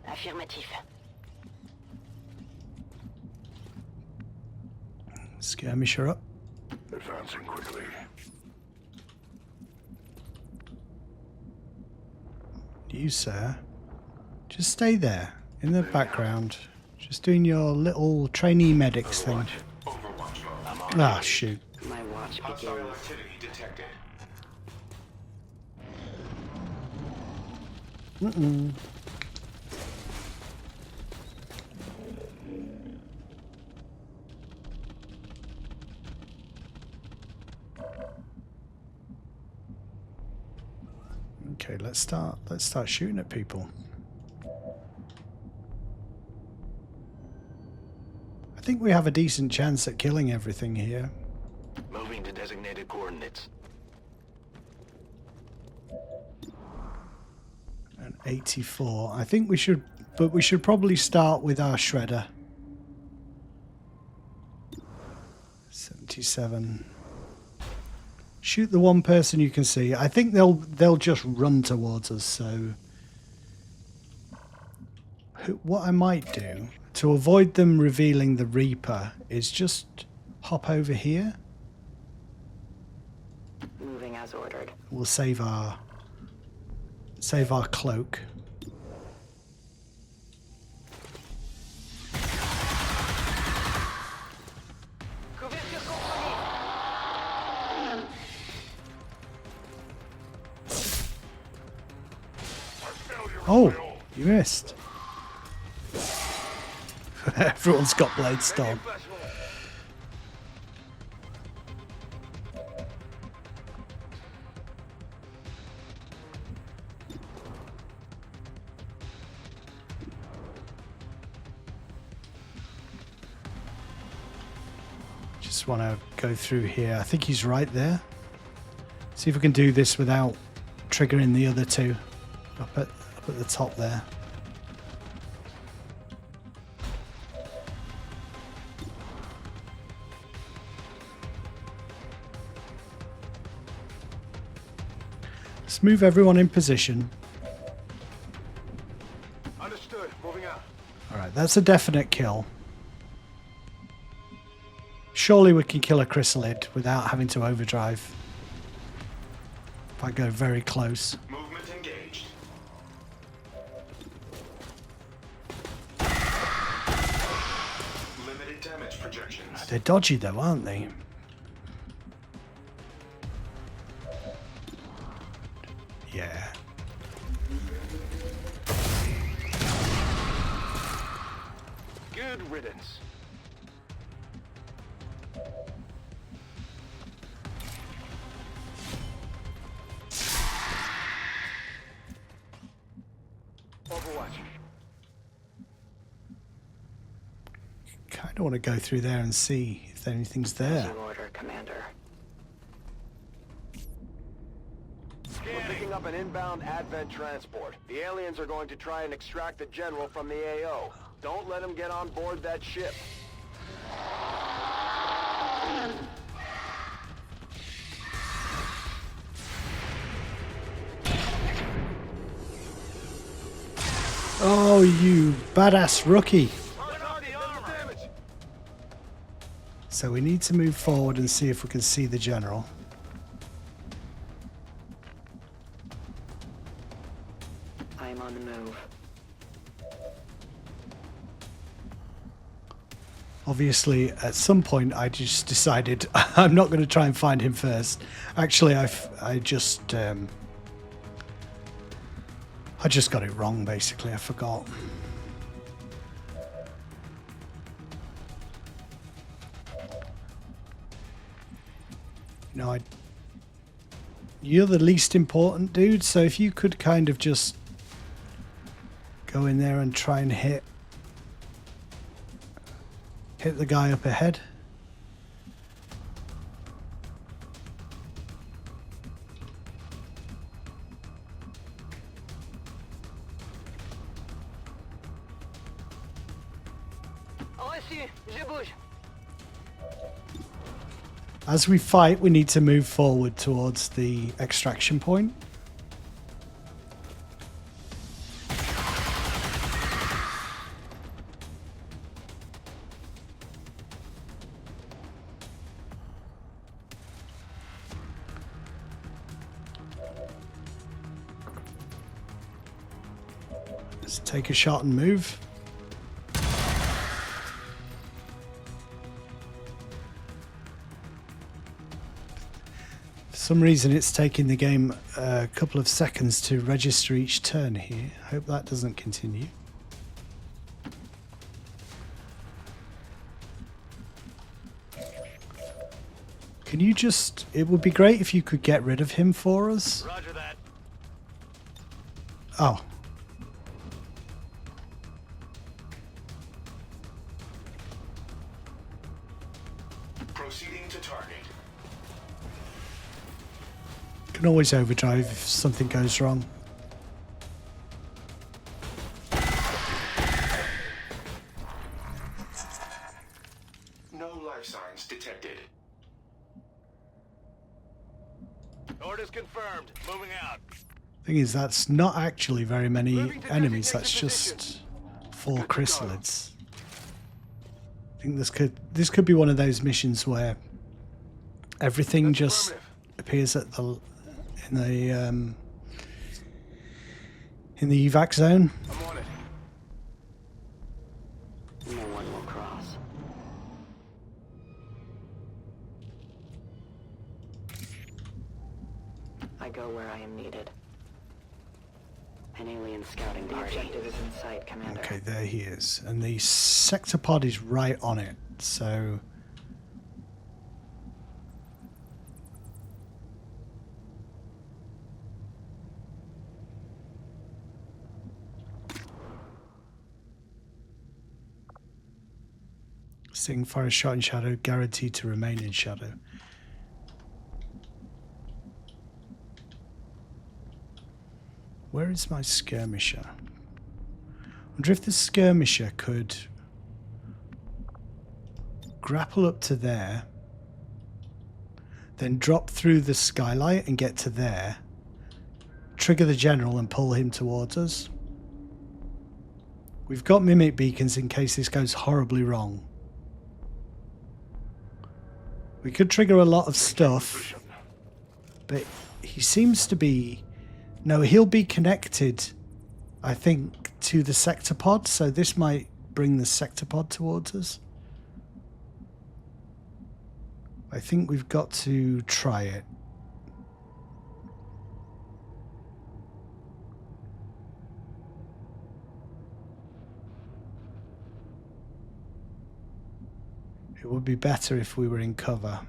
Affirmatif.
Skirmisher up.
Advancing quickly.
You, sir, just stay there in the background, just doing your little trainee medics thing. Ah, shoot.
My watch begins.
Activity detected.
Okay, let's start shooting at people. I think we have a decent chance at killing everything here.
Moving to designated coordinates.
An 84. I think we should, but we should probably start with our shredder. 77. Shoot the one person you can see. I think they'll just run towards us. So what I might do to avoid them revealing the Reaper is just hop over here.
Moving as ordered.
We'll save our cloak. Oh, you missed. Everyone's got Blade Storm. Just want to go through here. I think he's right there. See if we can do this without triggering the other two up at the top there. Let's move everyone in position.
Understood. Moving out.
Alright, that's a definite kill. Surely we can kill a chrysalid without having to overdrive. If I go very close.
Movement engaged. Limited damage projections.
They're dodgy though, aren't they? Yeah.
Good riddance. Overwatch.
Kind of want to go through there and see if anything's there.
New order, Commander.
We're picking up an inbound Advent transport. The aliens are going to try and extract the General from the AO. Don't let him get on board that ship.
Oh, you badass rookie. So we need to move forward and see if we can see the General.
I am on the move.
Obviously, at some point, I just decided I'm not going to try and find him first. Actually, I just got it wrong, basically. I forgot. You know, you're the least important dude, so if you could kind of just go in there and try and hit the guy up ahead. As we fight, we need to move forward towards the extraction point. Let's take a shot and move. For some reason it's taking the game a couple of seconds to register each turn here. Hope that doesn't continue. Can you just... It would be great if you could get rid of him for us.
Roger that.
Oh.
Proceeding to target.
Can always overdrive if something goes wrong.
No life signs detected.
Orders confirmed. Moving out.
Thing is, that's not actually very many enemies. That's just 4 chrysalids. I think this could be one of those missions where everything just appears at the in the evac zone.
I'm on it.
No one will cross. I go where I am needed. An alien scouting party. The objective is in sight, Commander.
Okay, there he is. And the sector pod is right on it, so... Sting fire a shot in shadow, guaranteed to remain in shadow. Where is my skirmisher? I wonder if the skirmisher could grapple up to there, then drop through the skylight and get to there, trigger the general and pull him towards us. We've got mimic beacons in case this goes horribly wrong. We could trigger a lot of stuff, but he seems to be... No, he'll be connected, I think, to the sector pod, so this might bring the sector pod towards us. I think we've got to try it. It would be better if we were in cover.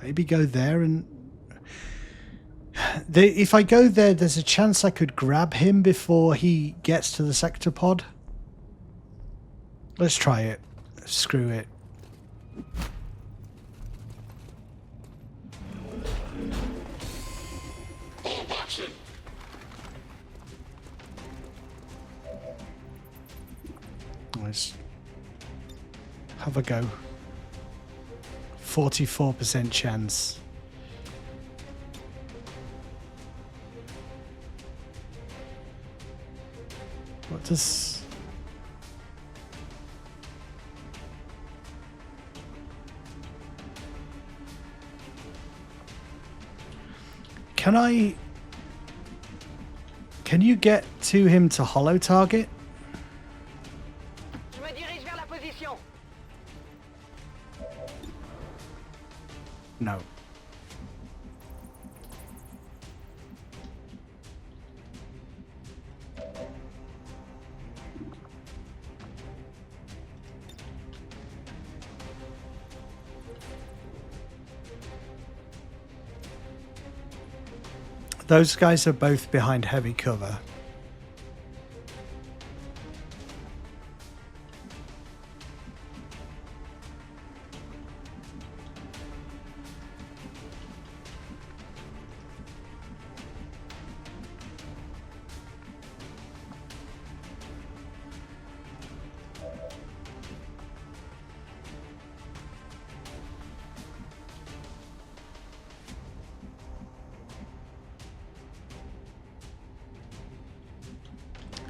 Maybe go there and... if I go there, there's a chance I could grab him before he gets to the sector pod. Let's try it. Screw it. Let's have a go. 44% chance. What does... Can you get to him to holo target?
Je me dirige vers la position.
No. Those guys are both behind heavy cover.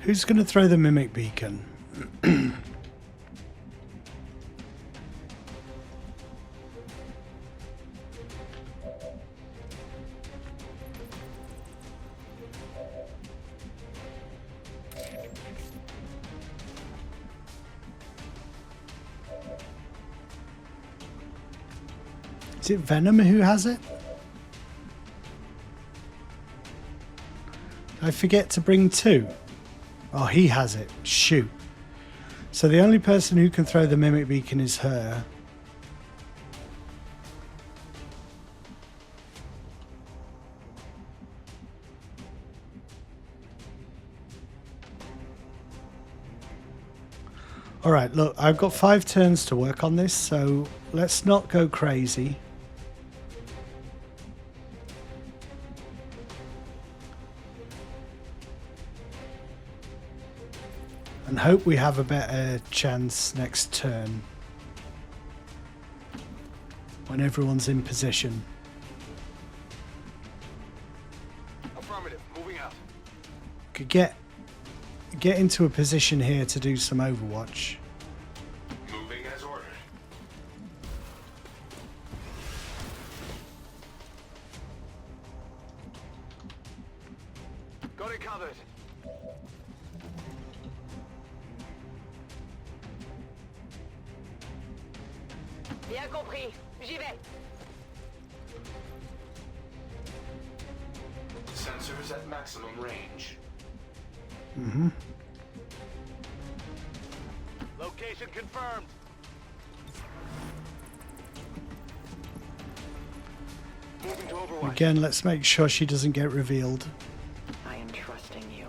Who's going to throw the mimic beacon? Is it Venom who has it? I forget to bring 2. Oh, he has it. Shoot. So the only person who can throw the mimic beacon is her. Alright, look, I've got 5 turns to work on this, so let's not go crazy. And hope we have a better chance next turn when everyone's in position.
Affirmative. Moving out.
Could get into a position here to do some Overwatch.
Moving as ordered.
Got it covered.
Bien compris. J'y vais.
Sensors at maximum range.
Mm-hmm.
Location confirmed. Moving to Overwatch.
Again, let's make sure she doesn't get revealed.
I am trusting you.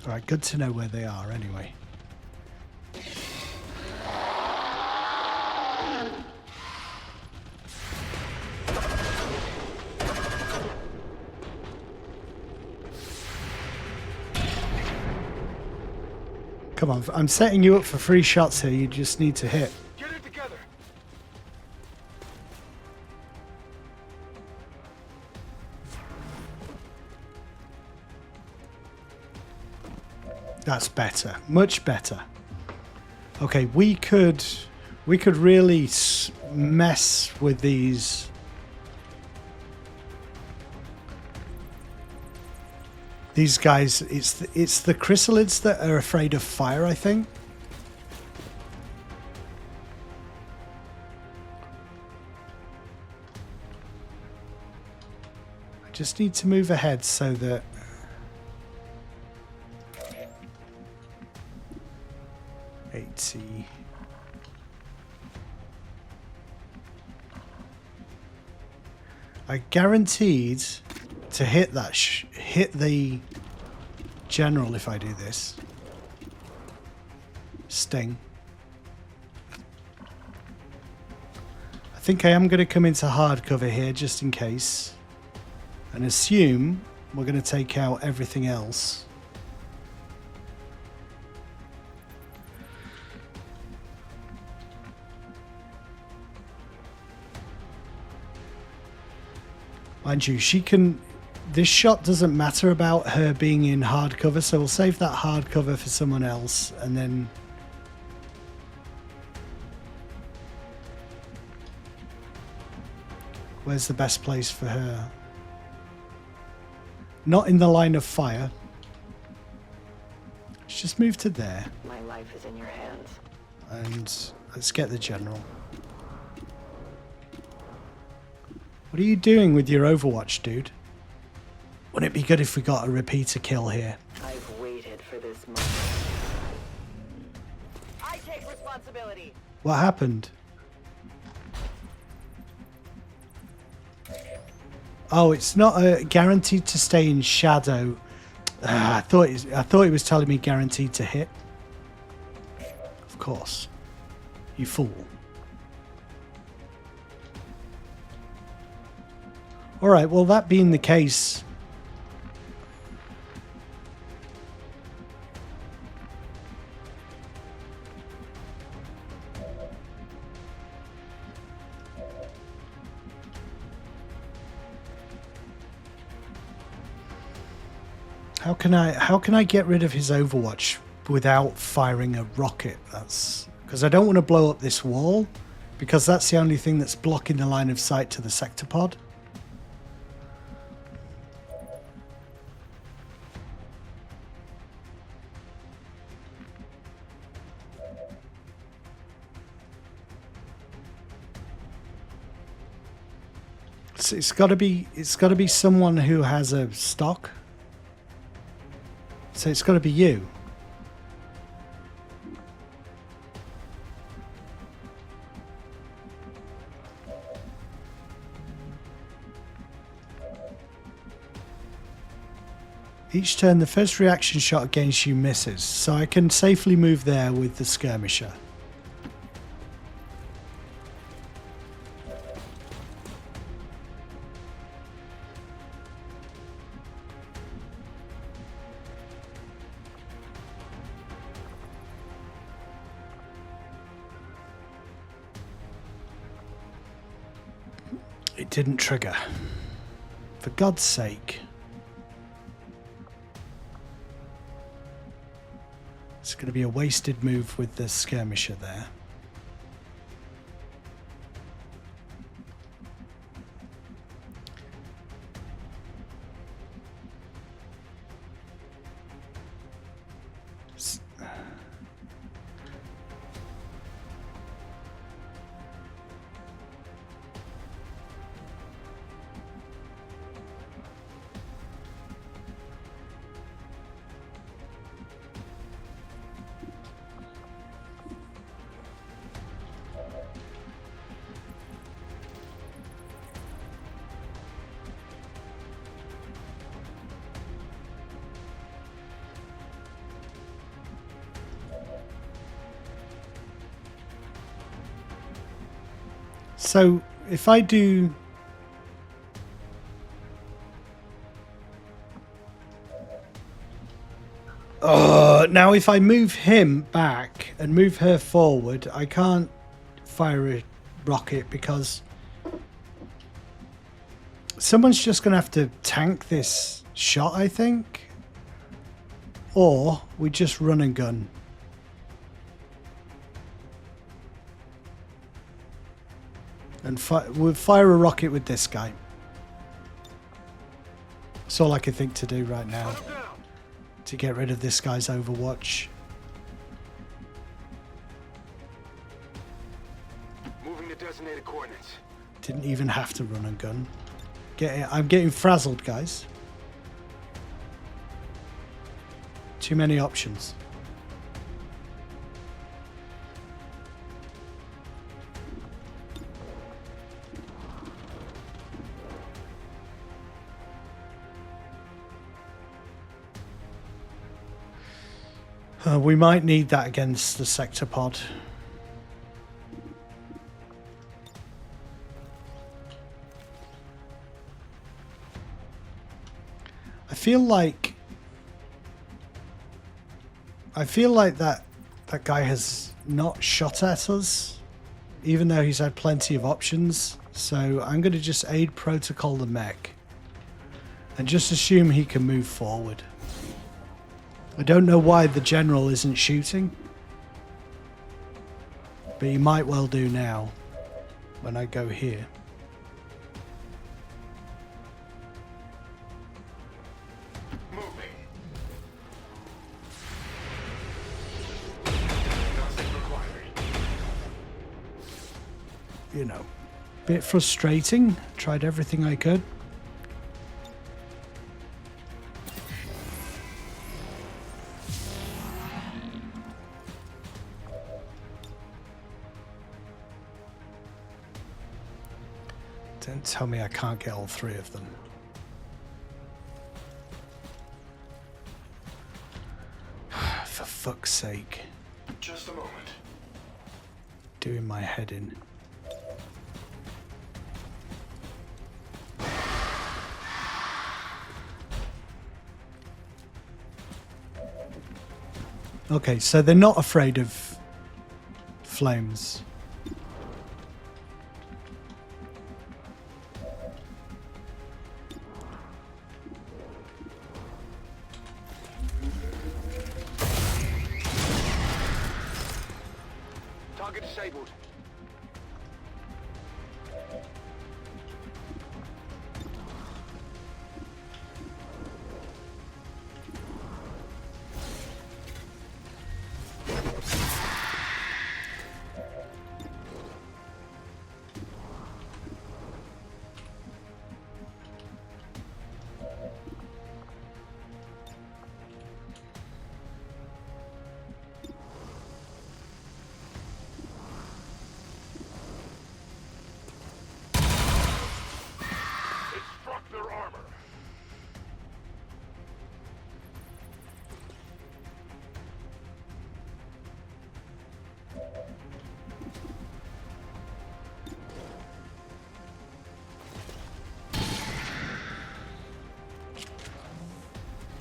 Alright, good to know where they are anyway. Come on, I'm setting you up for 3 shots here, you just need to hit.
Get it together.
That's better, much better. Okay, we could really mess with these. These guys, it's the chrysalids that are afraid of fire, I think. I just need to move ahead so that I guaranteed to hit that hit the general if I do this. Sting. I think I am going to come into hard cover here just in case and assume we're going to take out everything else. Mind you, she can... This shot doesn't matter about her being in hard cover, so we'll save that hard cover for someone else, and then... Where's the best place for her? Not in the line of fire. Let's just move to there.
My life is in your hands.
And let's get the general. What are you doing with your Overwatch, dude? Wouldn't it be good if we got a repeater kill here?
I've waited for this moment.
I take responsibility.
What happened? Oh, it's not guaranteed to stay in shadow. I thought it was telling me guaranteed to hit. Of course. You fool. Alright, well that being the case... How can I get rid of his Overwatch without firing a rocket? That's because I don't want to blow up this wall, because that's the only thing that's blocking the line of sight to the sector pod. So it's got to be someone who has a stock. So it's got to be you. Each turn, the first reaction shot against you misses, so I can safely move there with the skirmisher. It didn't trigger. For God's sake. It's going to be a wasted move with the skirmisher there. So if I do... now if I move him back and move her forward, I can't fire a rocket because someone's just going to have to tank this shot, I think. Or we just run and gun. And we'll fire a rocket with this guy. That's all I can think to do right now. To get rid of this guy's Overwatch.
Moving to designated coordinates.
Didn't even have to run and gun. I'm getting frazzled, guys. Too many options. We might need that against the sector pod. I feel like that guy has not shot at us, even though he's had plenty of options. So I'm going to just aid protocol the mech and just assume he can move forward. I don't know why the general isn't shooting, but he might well do now when I go here.
Moving.
You know, bit frustrating. Tried everything I could. Don't tell me I can't get all three of them. For fuck's sake.
Just a moment.
Doing my head in. Okay, so they're not afraid of flames.
Target disabled.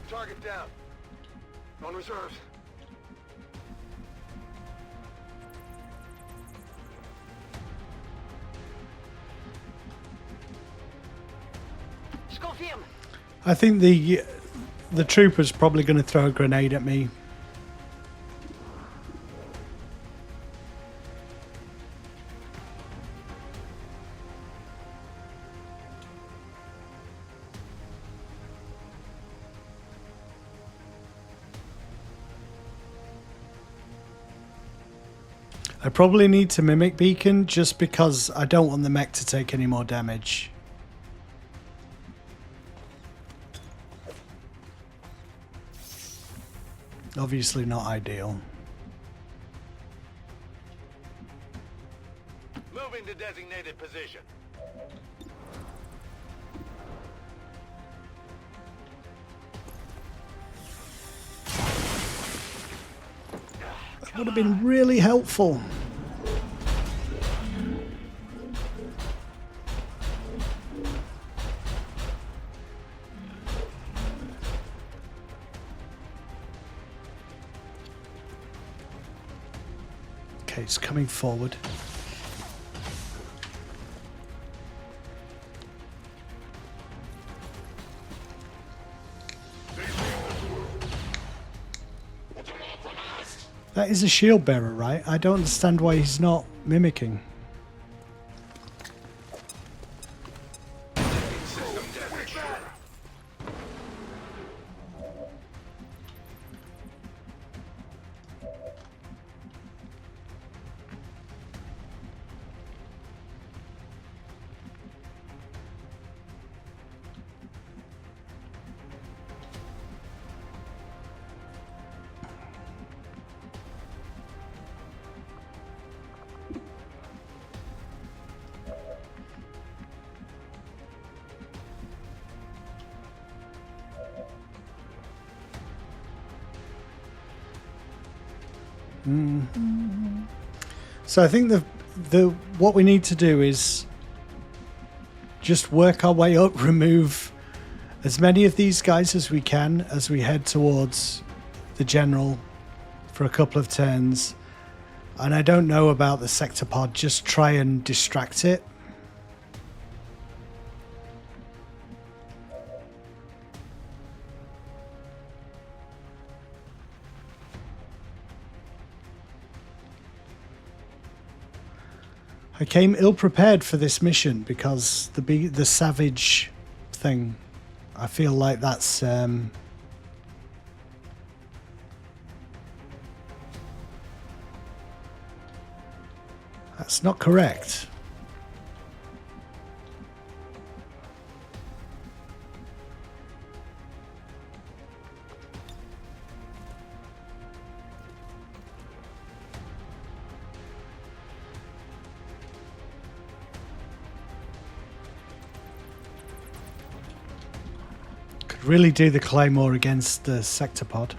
Target down. On reserves.
I think the trooper's probably going to throw a grenade at me. I probably need to mimic beacon just because I don't want the mech to take any more damage. Obviously not ideal.
Moving to designated position.
That would have been really helpful. Okay, it's coming forward. That is a shield bearer, right? I don't understand why he's not mimicking. So I think the what we need to do is just work our way up, remove as many of these guys as we can as we head towards the general for a couple of turns. And I don't know about the sector pod, just try and distract it. I came ill-prepared for this mission because the savage thing, I feel like that's not correct. Could really do the claymore against the sectopod.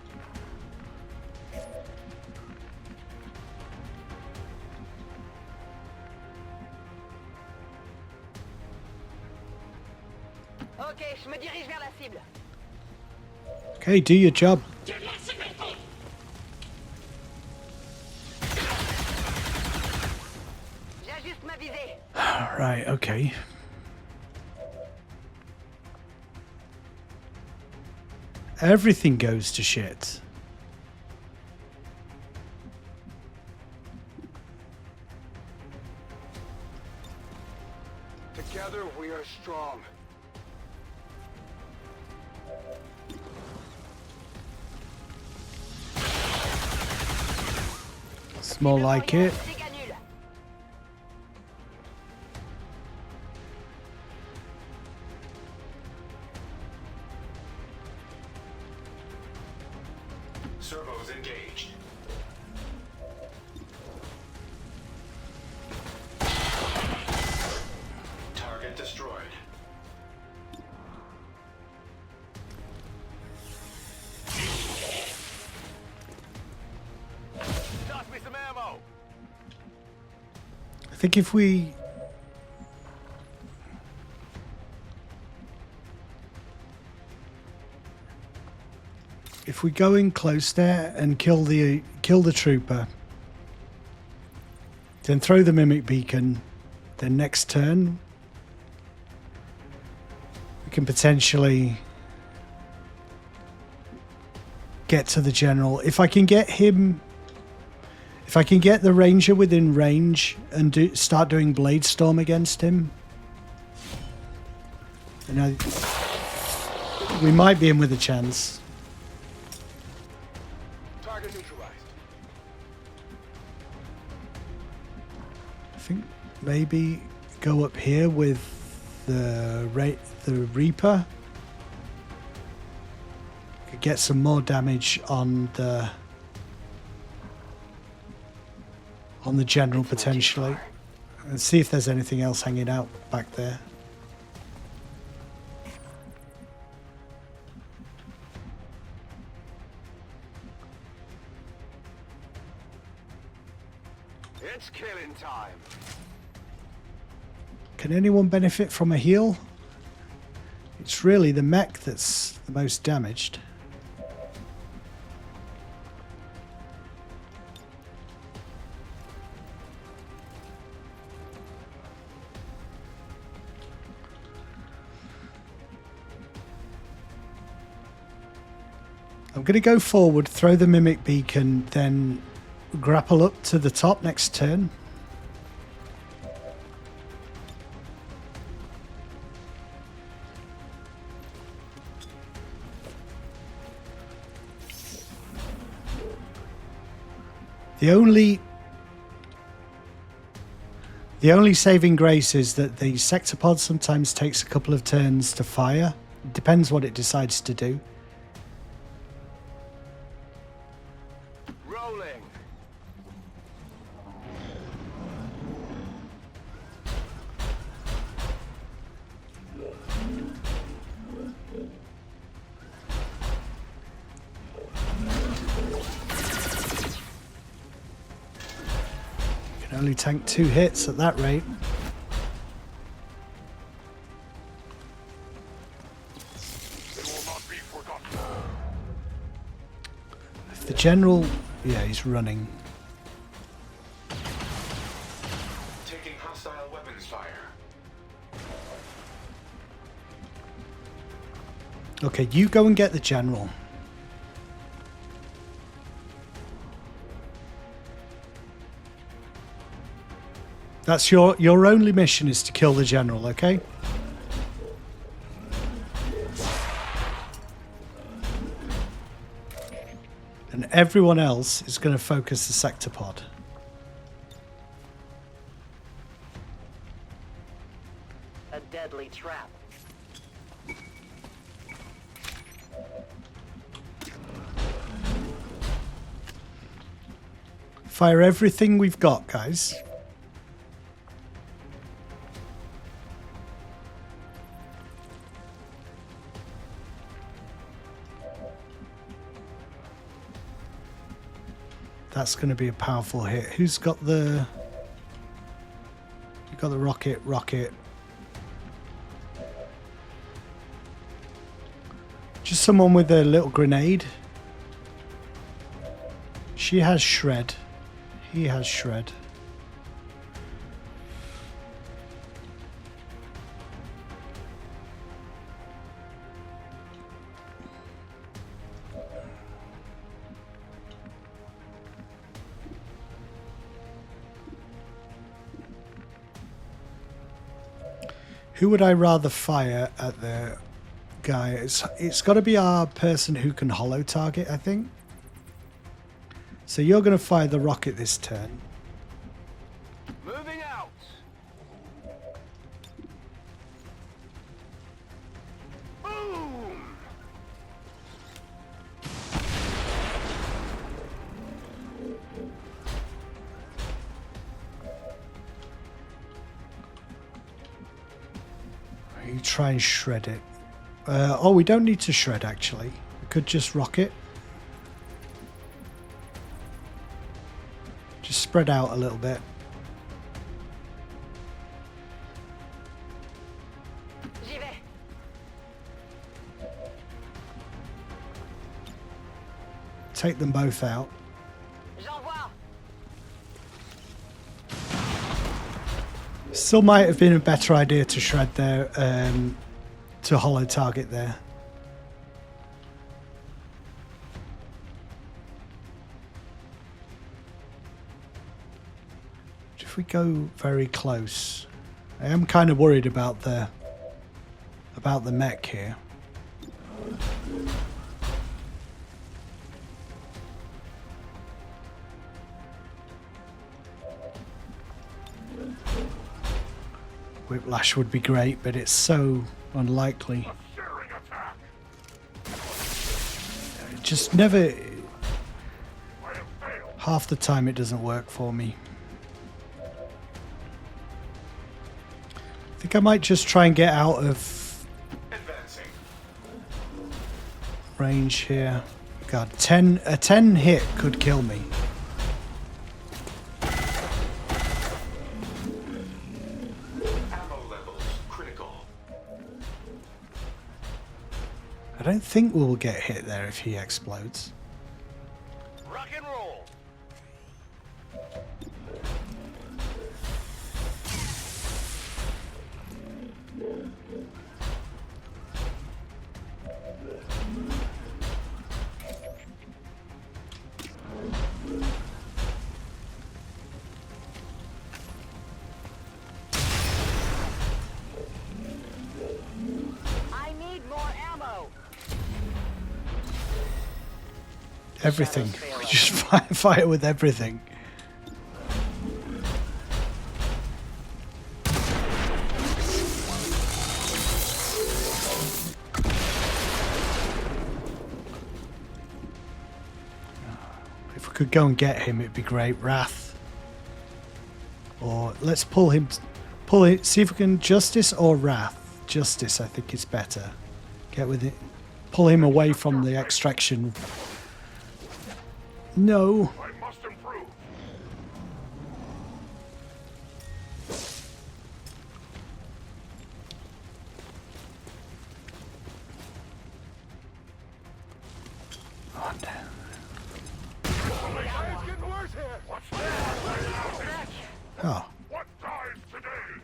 Ok, je me dirige vers la cible.
Okay, do your job.
J'ajuste ma visée.
Right, okay. Everything goes to shit.
Together we are strong.
It's more like it.
Servos engaged. Target destroyed.
Toss me some ammo.
I think if we go in close there and kill the trooper, then throw the mimic beacon, then next turn we can potentially get to the general. If I can get him, if I can get the ranger within range and start doing blade storm against him, then we might be in with a chance.
Target neutralized.
I think maybe go up here with the Reaper. Could get some more damage on the general potentially, and see if there's anything else hanging out back there.
It's killing time.
Can anyone benefit from a heal? It's really the mech that's the most damaged. I'm going to go forward, throw the mimic beacon, then grapple up to the top next turn. The only saving grace is that the sectopod sometimes takes a couple of turns to fire. It depends what it decides to do.
Rolling.
Can only tank 2 hits at that rate. If the general, yeah, he's running.
Taking hostile weapons fire.
Okay, you go and get the general. That's your only mission, is to kill the general, okay? And everyone else is going to focus the sectopod.
A deadly trap.
Fire everything we've got, guys. That's going to be a powerful hit. Who's got the... You got the rocket. Just someone with a little grenade. She has shred. He has shred. Who would I rather fire at the guy? It's got to be our person who can hollow target, I think. So you're going to fire the rocket this turn.
Moving out. Boom.
You try and shred it. Oh, we don't need to shred, actually. We could just rocket. Just spread out a little bit.
J'y vais.
Take them both out.
J'envoie.
Still might have been a better idea to shred there, to hollow target there. If we go very close, I am kind of worried about the mech here. Whiplash would be great, but it's so unlikely. It just never... Half the time it doesn't work for me. I think I might just try and get out of range here. God, a 10 hit could kill me. I don't think we'll get hit there if he explodes.
Rock and roll.
Everything. We just fire with everything. If we could go and get him, it'd be great. Wrath. Or let's pull him. See if we can Justice or Wrath. Justice, I think, is better. Get with it. Pull him away from the extraction. No.
I must improve.
Oh, no.
It's getting worse here. What's that?
Oh.
What dies today?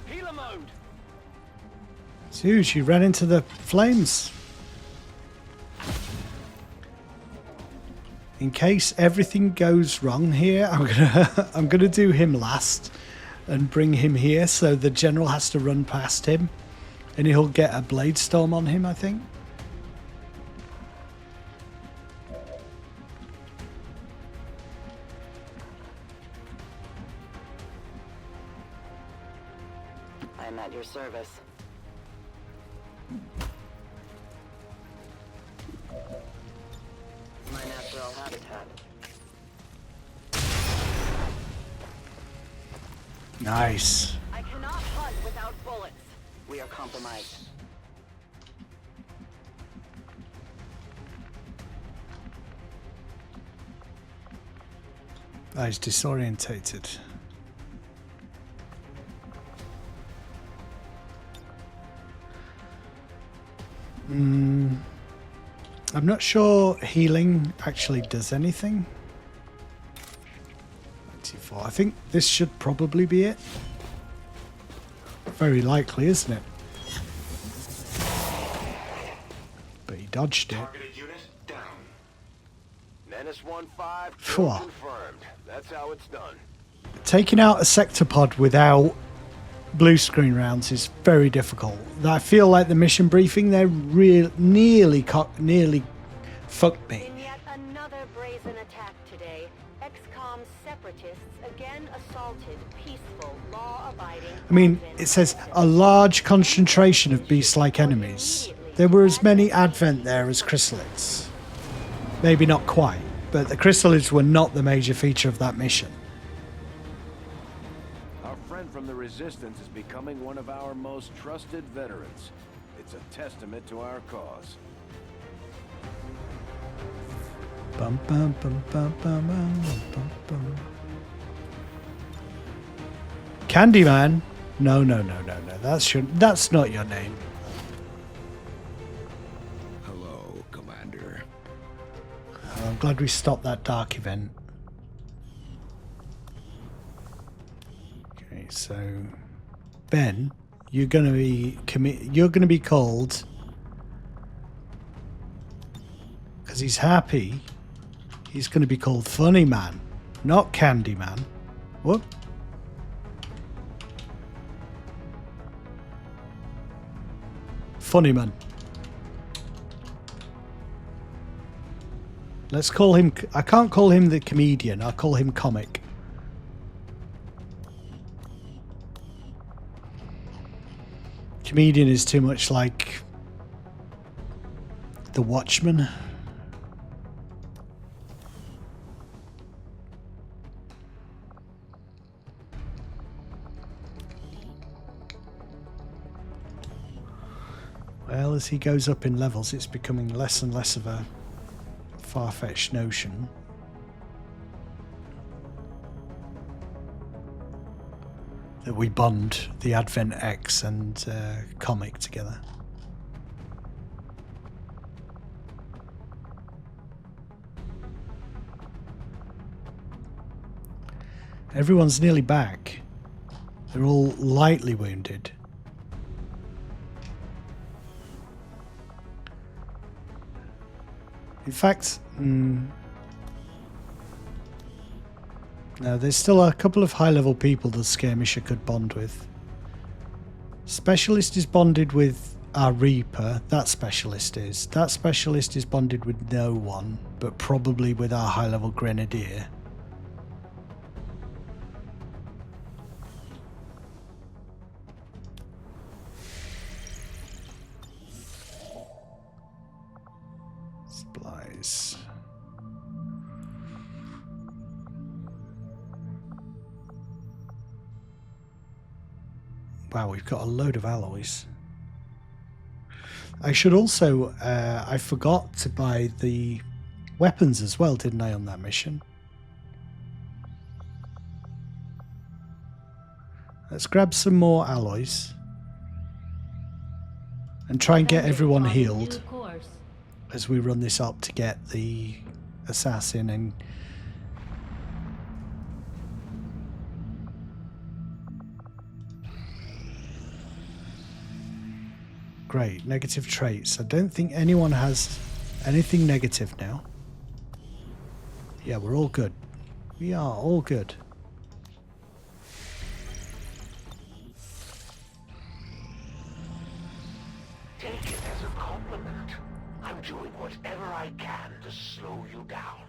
Healer mode.
Dude, she ran into the flames. In case everything goes wrong here, I'm gonna do him last and bring him here so the general has to run past him and he'll get a blade storm on him, I think.
I'm at your service. My natural habitat.
Nice.
I cannot hunt without bullets.
We are compromised.
Oh, he's disorientated. I'm not sure healing actually does anything. 94. I think this should probably be it. Very likely, isn't it? But he dodged it.
Menace 1-5
Phew.
confirmed. That's how it's done.
Taking out a sector pod without blue screen rounds is very difficult. I feel like the mission briefing there nearly fucked me.
In yet another brazen attack today, XCOM separatists again assaulted peaceful, law-abiding...
I mean, it says a large concentration of beast-like enemies. There were as many Advent there as chrysalids. Maybe not quite, but the chrysalids were not the major feature of that mission.
Our friend from the Resistance is becoming one of our most trusted veterans. It's a testament to our cause.
Bum, bum, bum, bum, bum, bum, bum, bum. Candyman? No. That's not your name.
Hello, Commander.
I'm glad we stopped that dark event. Okay, so Ben, you're gonna be called, because he's happy. He's gonna be called Funny Man, not Candyman. What? Funny Man. Let's call him... I can't call him the comedian. I'll call him Comic. Comedian is too much like the Watchman. Well, as he goes up in levels, it's becoming less and less of a far-fetched notion. That we bond the Advent X and Comic together. Everyone's nearly back. They're all lightly wounded. In fact, no, there's still a couple of high-level people the Skirmisher could bond with. Specialist is bonded with our Reaper. That specialist is. That specialist is bonded with no one, but probably with our high-level Grenadier. Supplies. Wow, we've got a load of alloys. I should also, I forgot to buy the weapons as well, didn't I, on that mission? Let's grab some more alloys. And try and get everyone healed as we run this up to get the assassin and... Great, negative traits. I don't think anyone has anything negative now. Yeah, we're all good. We are all good.
Take it as a compliment. I'm doing whatever I can to slow you down.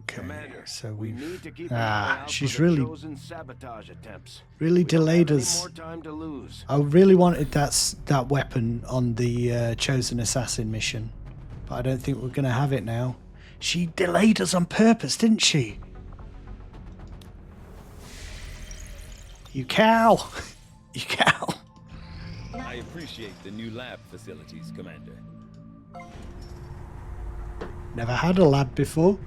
Okay,
Commander,
so
we
we've...
need to keep an eye out
she's
for the
really...
Chosen sabotage attempts.
Really
We don't
delayed
have any
us.
more time to lose.
I really wanted that weapon on the Chosen Assassin mission, but I don't think we're going to have it now. She delayed us on purpose, didn't she? You cow! You cow!
I appreciate the new lab facilities, Commander.
Never had a lab before.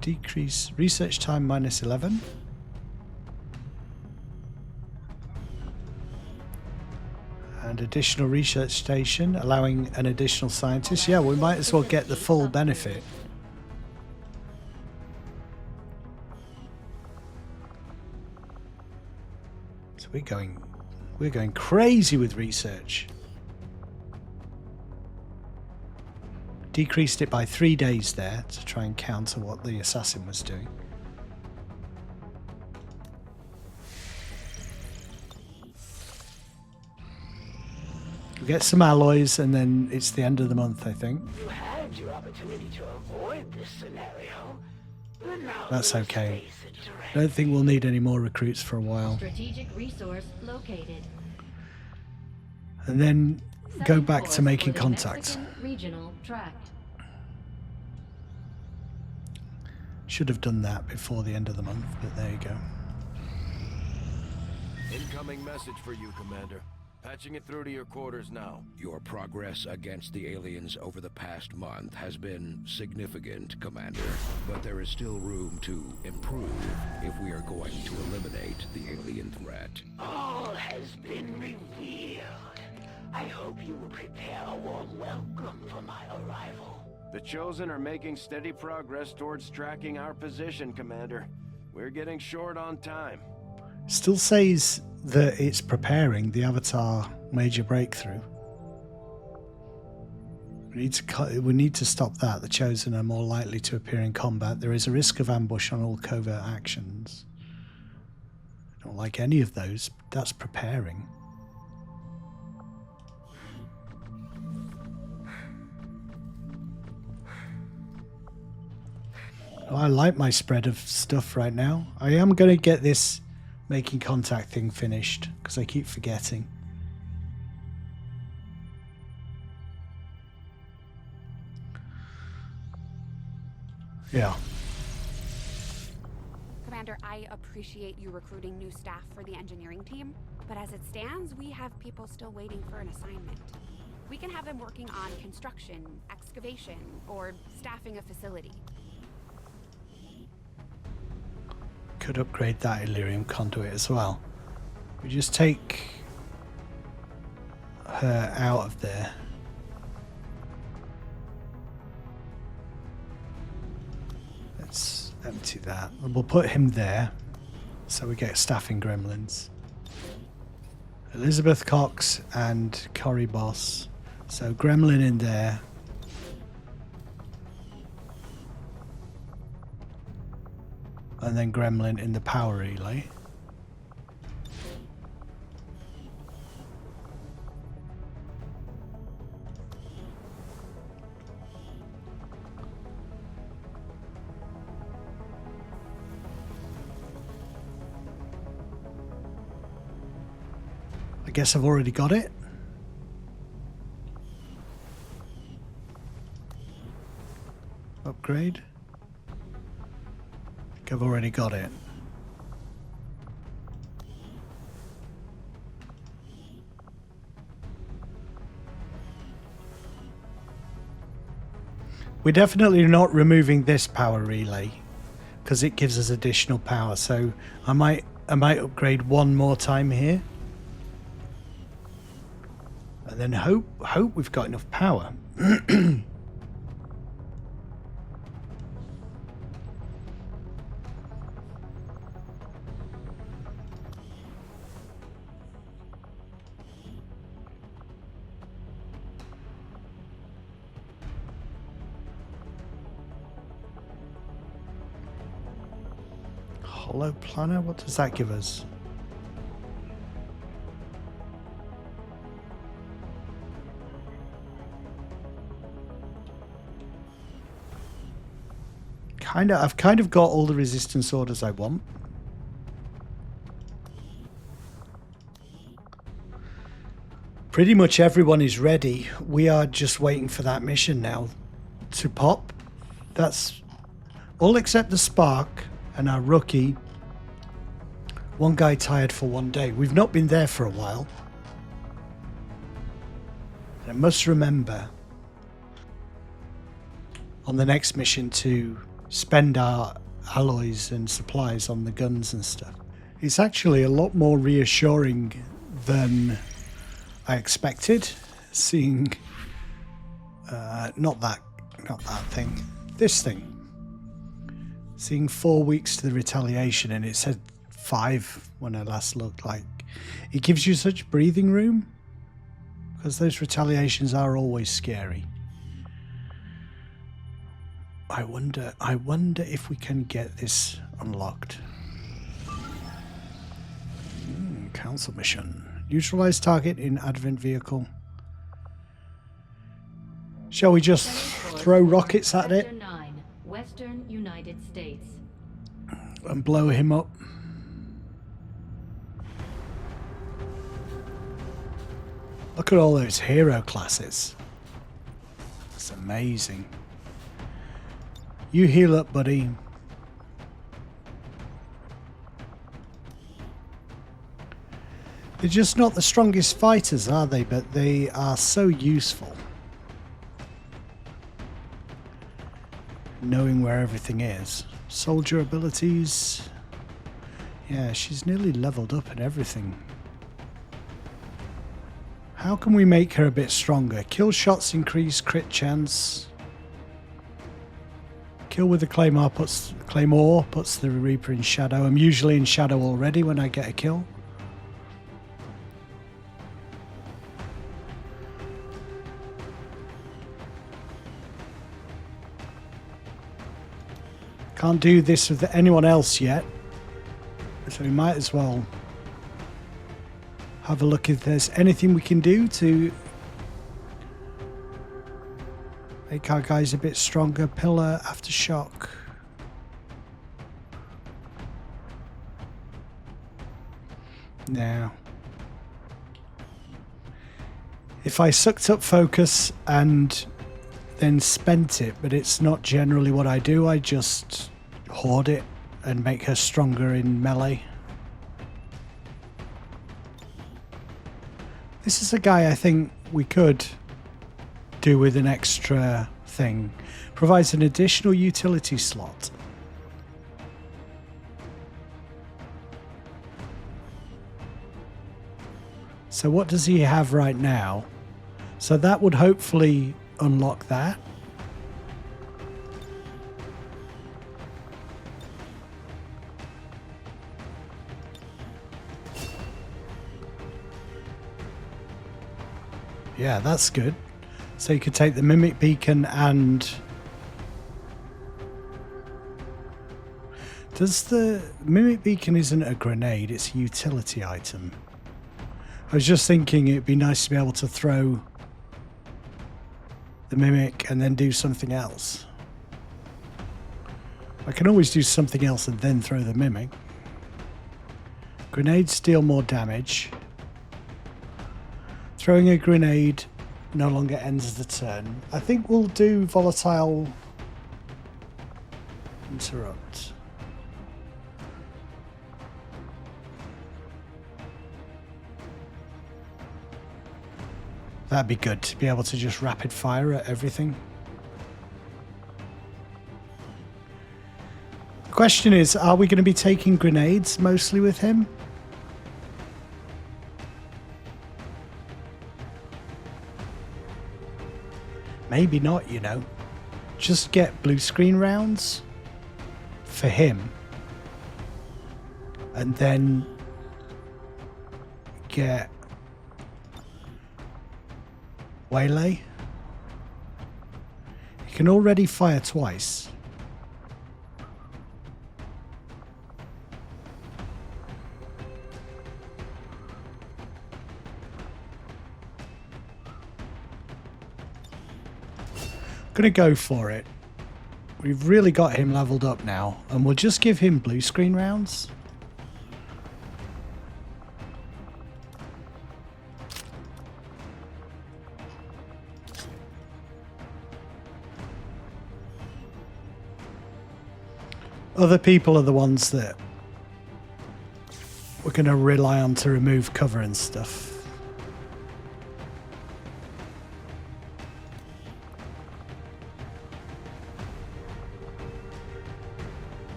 decrease research time -11. And additional research station, allowing an additional scientist. Yeah, we might as well get the full benefit. So we're going crazy with research. Decreased it by 3 days there to try and counter what the assassin was doing. We get some alloys and then it's the end of the month, I think.
You had your opportunity to avoid this scenario, but now
That's okay. I don't think we'll need any more recruits for a while.
Strategic resource located.
And then go
Setting
back
course
to making
for the
contact.
Mexican regional tract.
Should have done that before the end of the month, but there you go.
Incoming message for you, Commander. Patching it through to your quarters now.
Your progress against the aliens over the past month has been significant, Commander. But there is still room to improve if we are going to eliminate the alien threat.
All has been revealed. I hope you will prepare a warm welcome for my arrival.
The Chosen are making steady progress towards tracking our position, Commander. We're getting short on time.
Still says that it's preparing the Avatar major breakthrough. We need to stop that. The Chosen are more likely to appear in combat. There is a risk of ambush on all covert actions. I don't like any of those. That's preparing. Oh, I like my spread of stuff right now. I am going to get this making contact thing finished because I keep forgetting. Yeah.
Commander, I appreciate you recruiting new staff for the engineering team, but as it stands, we have people still waiting for an assignment. We can have them working on construction, excavation, or staffing a facility.
Could upgrade that Illyrium conduit as well. We just take her out of there. Let's empty that. And we'll put him there so we get staffing gremlins. Elizabeth Cox and Cory Boss. So gremlin in there. And then gremlin in the power relay. I guess I've already got it. Upgrade. I've already got it. We're definitely not removing this power relay because it gives us additional power. So I might upgrade one more time here, and then hope we've got enough power. Hollow planner? What does that give us? I've kind of got all the resistance orders I want. Pretty much everyone is ready. We are just waiting for that mission now to pop. That's all except the Spark and our rookie. One guy tired for one day. We've not been there for a while. And I must remember on the next mission to spend our alloys and supplies on the guns and stuff. It's actually a lot more reassuring than I expected, seeing not that thing, this thing. Seeing 4 weeks to the retaliation, and it said 5 when I last looked. Like, it gives you such breathing room, because those retaliations are always scary. I wonder if we can get this unlocked. Council mission. Neutralize target in advent vehicle. Shall we just throw rockets at it?
9, Western United States.
And blow him up? Look at all those hero classes. It's amazing. You heal up, buddy. They're just not the strongest fighters, are they? But they are so useful. Knowing where everything is. Soldier abilities. Yeah, she's nearly leveled up and everything. How can we make her a bit stronger? Kill shots increase crit chance. Kill with the Claymore puts the Reaper in shadow. I'm usually in shadow already when I get a kill. Can't do this with anyone else yet, so we might as well have a look if there's anything we can do to make our guys a bit stronger. Pillar, aftershock. Now, if I sucked up focus and then spent it, but it's not generally what I do, I just hoard it and make her stronger in melee. This is a guy I think we could do with an extra thing. Provides an additional utility slot. So what does he have right now? So that would hopefully unlock that. Yeah, that's good. So you could take the Mimic Beacon and... Does the Mimic Beacon isn't a grenade, it's a utility item. I was just thinking it'd be nice to be able to throw the Mimic and then do something else. I can always do something else and then throw the Mimic. Grenades deal more damage. Throwing a grenade no longer ends the turn. I think we'll do volatile interrupt. That'd be good to be able to just rapid fire at everything. The question is, are we going to be taking grenades mostly with him? Maybe not, you know. Just get blue screen rounds for him. And then get Waylay. You can already fire twice. Gonna go for it. We've really got him leveled up now, and we'll just give him blue screen rounds. Other people are the ones that we're going to rely on to remove cover and stuff.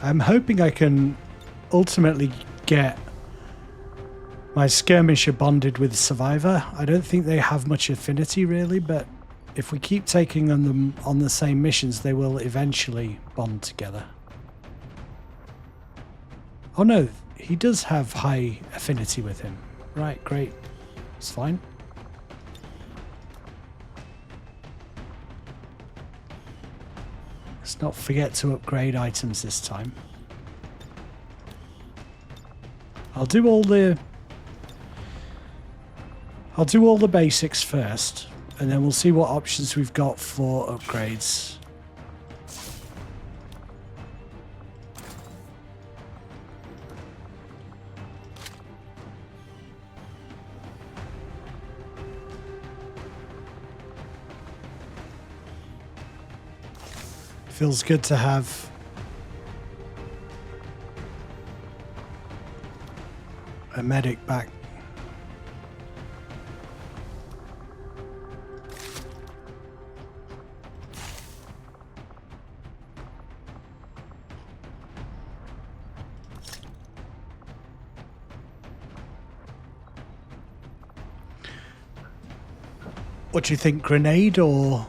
I'm hoping I can ultimately get my skirmisher bonded with survivor. I don't think they have much affinity really, but if we keep taking them on the same missions, they will eventually bond together. Oh no, he does have high affinity with him. Right, great. It's fine. Let's not forget to upgrade items this time. I'll do all the basics first, and then we'll see what options we've got for upgrades. Feels good to have a medic back. What do you think, grenade or...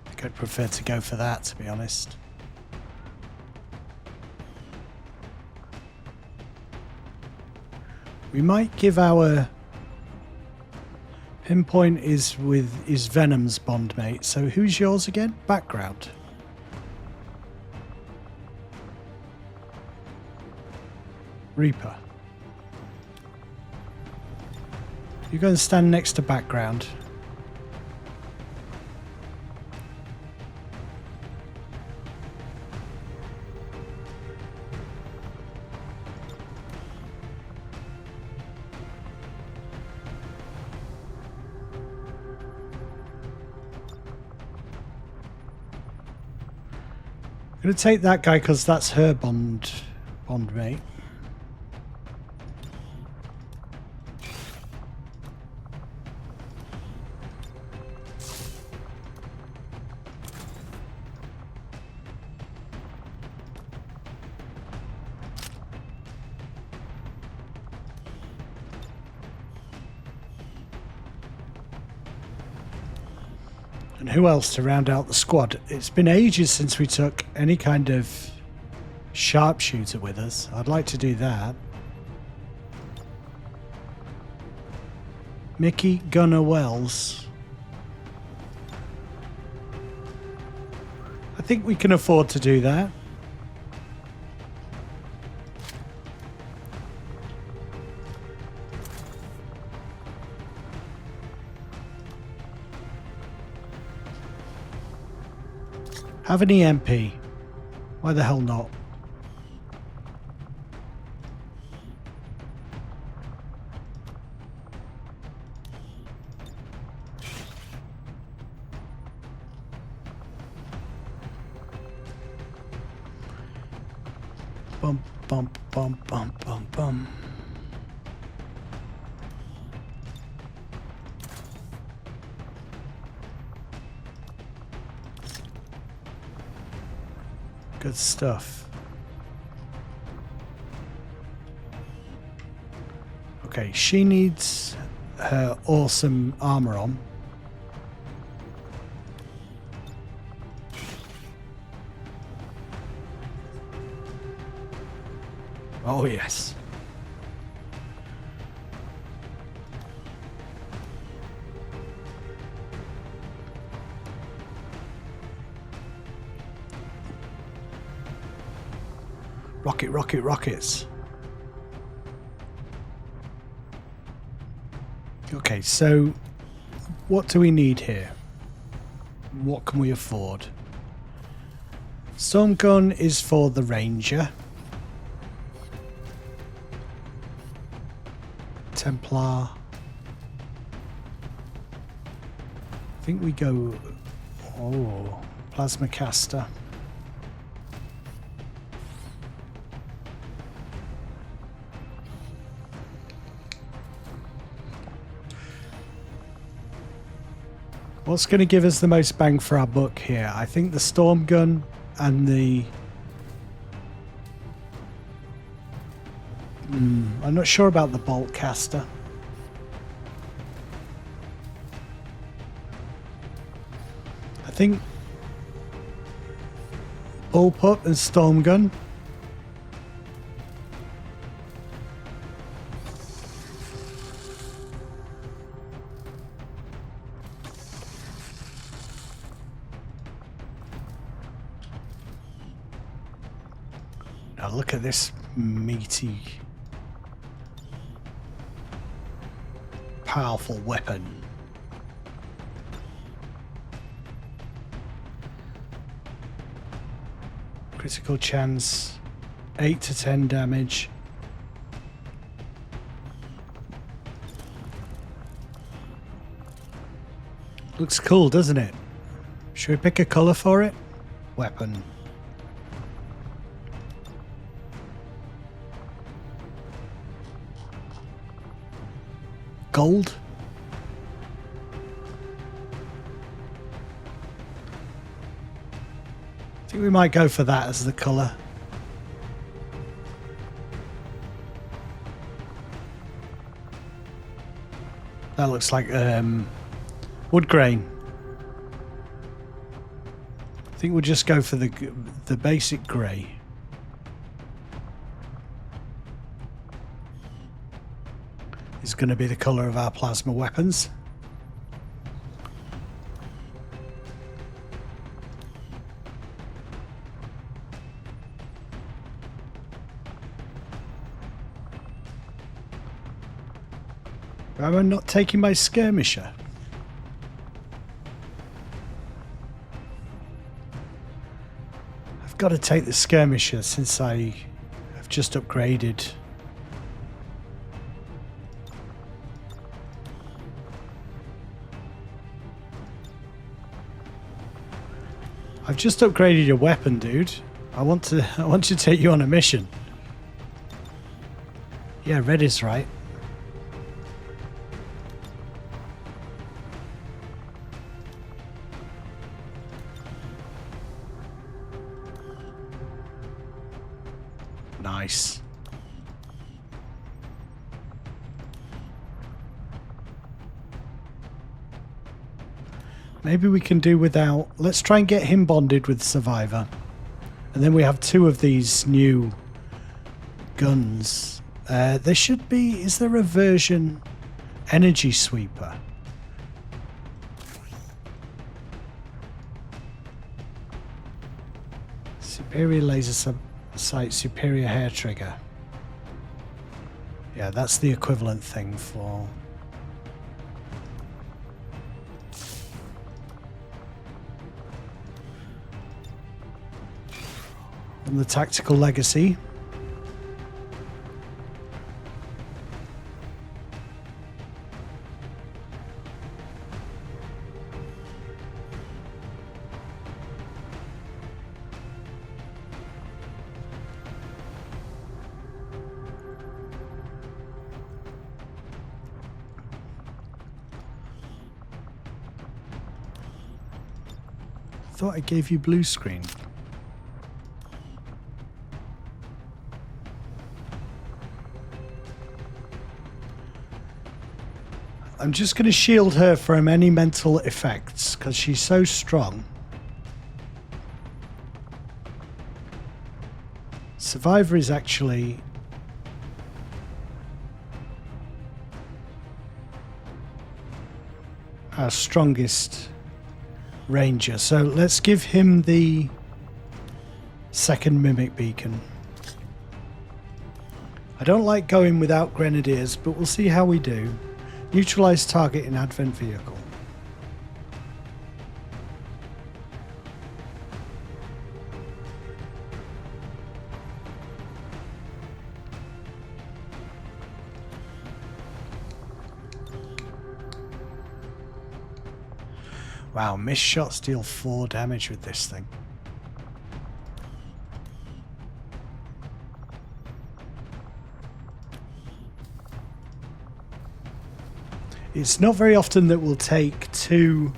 I think I'd prefer to go for that, to be honest. We might give our... Pinpoint is Venom's bondmate, so who's yours again? Background. Reaper. You're going to stand next to background. I'm going to take that guy because that's her bondmate. And who else to round out the squad? It's been ages since we took any kind of sharpshooter with us. I'd like to do that. Mickey Gunner Wells. I think we can afford to do that. Have an EMP. Why the hell not? Bum, bum, bum, bum, bum, bum. Good stuff. Okay, she needs her awesome armor on. Oh, yes. Rocket, rocket, rockets. Okay, so what do we need here? What can we afford? Storm gun is for the ranger. Templar. I think we go... Oh, plasma caster. What's going to give us the most bang for our buck here? I think the storm gun and the... I'm not sure about the bolt caster. I think bullpup and storm gun. Now look at this meaty, powerful weapon. Critical chance, 8 to 10 damage. Looks cool, doesn't it? Should we pick a colour for it? Weapon. Gold? I think we might go for that as the colour. That looks like wood grain. I think we'll just go for the basic grey. Is going to be the colour of our plasma weapons. Am I not taking my skirmisher? I've got to take the skirmisher since I have just upgraded. I've just upgraded your weapon, dude. I want to take you on a mission. Yeah, red is right. Nice. Maybe we can do without... Let's try and get him bonded with Survivor. And then we have 2 of these new guns. There should be... Is there a version... Energy Sweeper? Superior laser sight, superior hair trigger. Yeah, that's the equivalent thing for... And the Tactical Legacy. Thought I gave you blue screen. I'm just going to shield her from any mental effects because she's so strong. Survivor is actually our strongest ranger. So let's give him the second mimic beacon. I don't like going without grenadiers, but we'll see how we do. Neutralize target in Advent vehicle. Wow, missed shots deal 4 damage with this thing. It's not very often that we'll take 2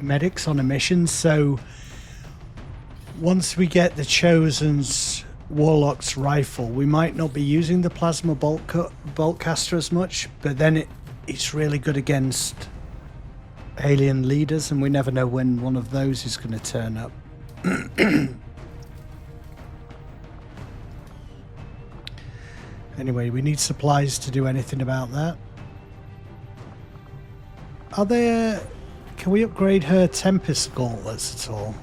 medics on a mission, so once we get the Chosen's Warlock's rifle, we might not be using the plasma bolt caster as much, but then it's really good against alien leaders, and we never know when one of those is going to turn up. Anyway, we need supplies to do anything about that. Are there... Can we upgrade her Tempest gauntlets at all?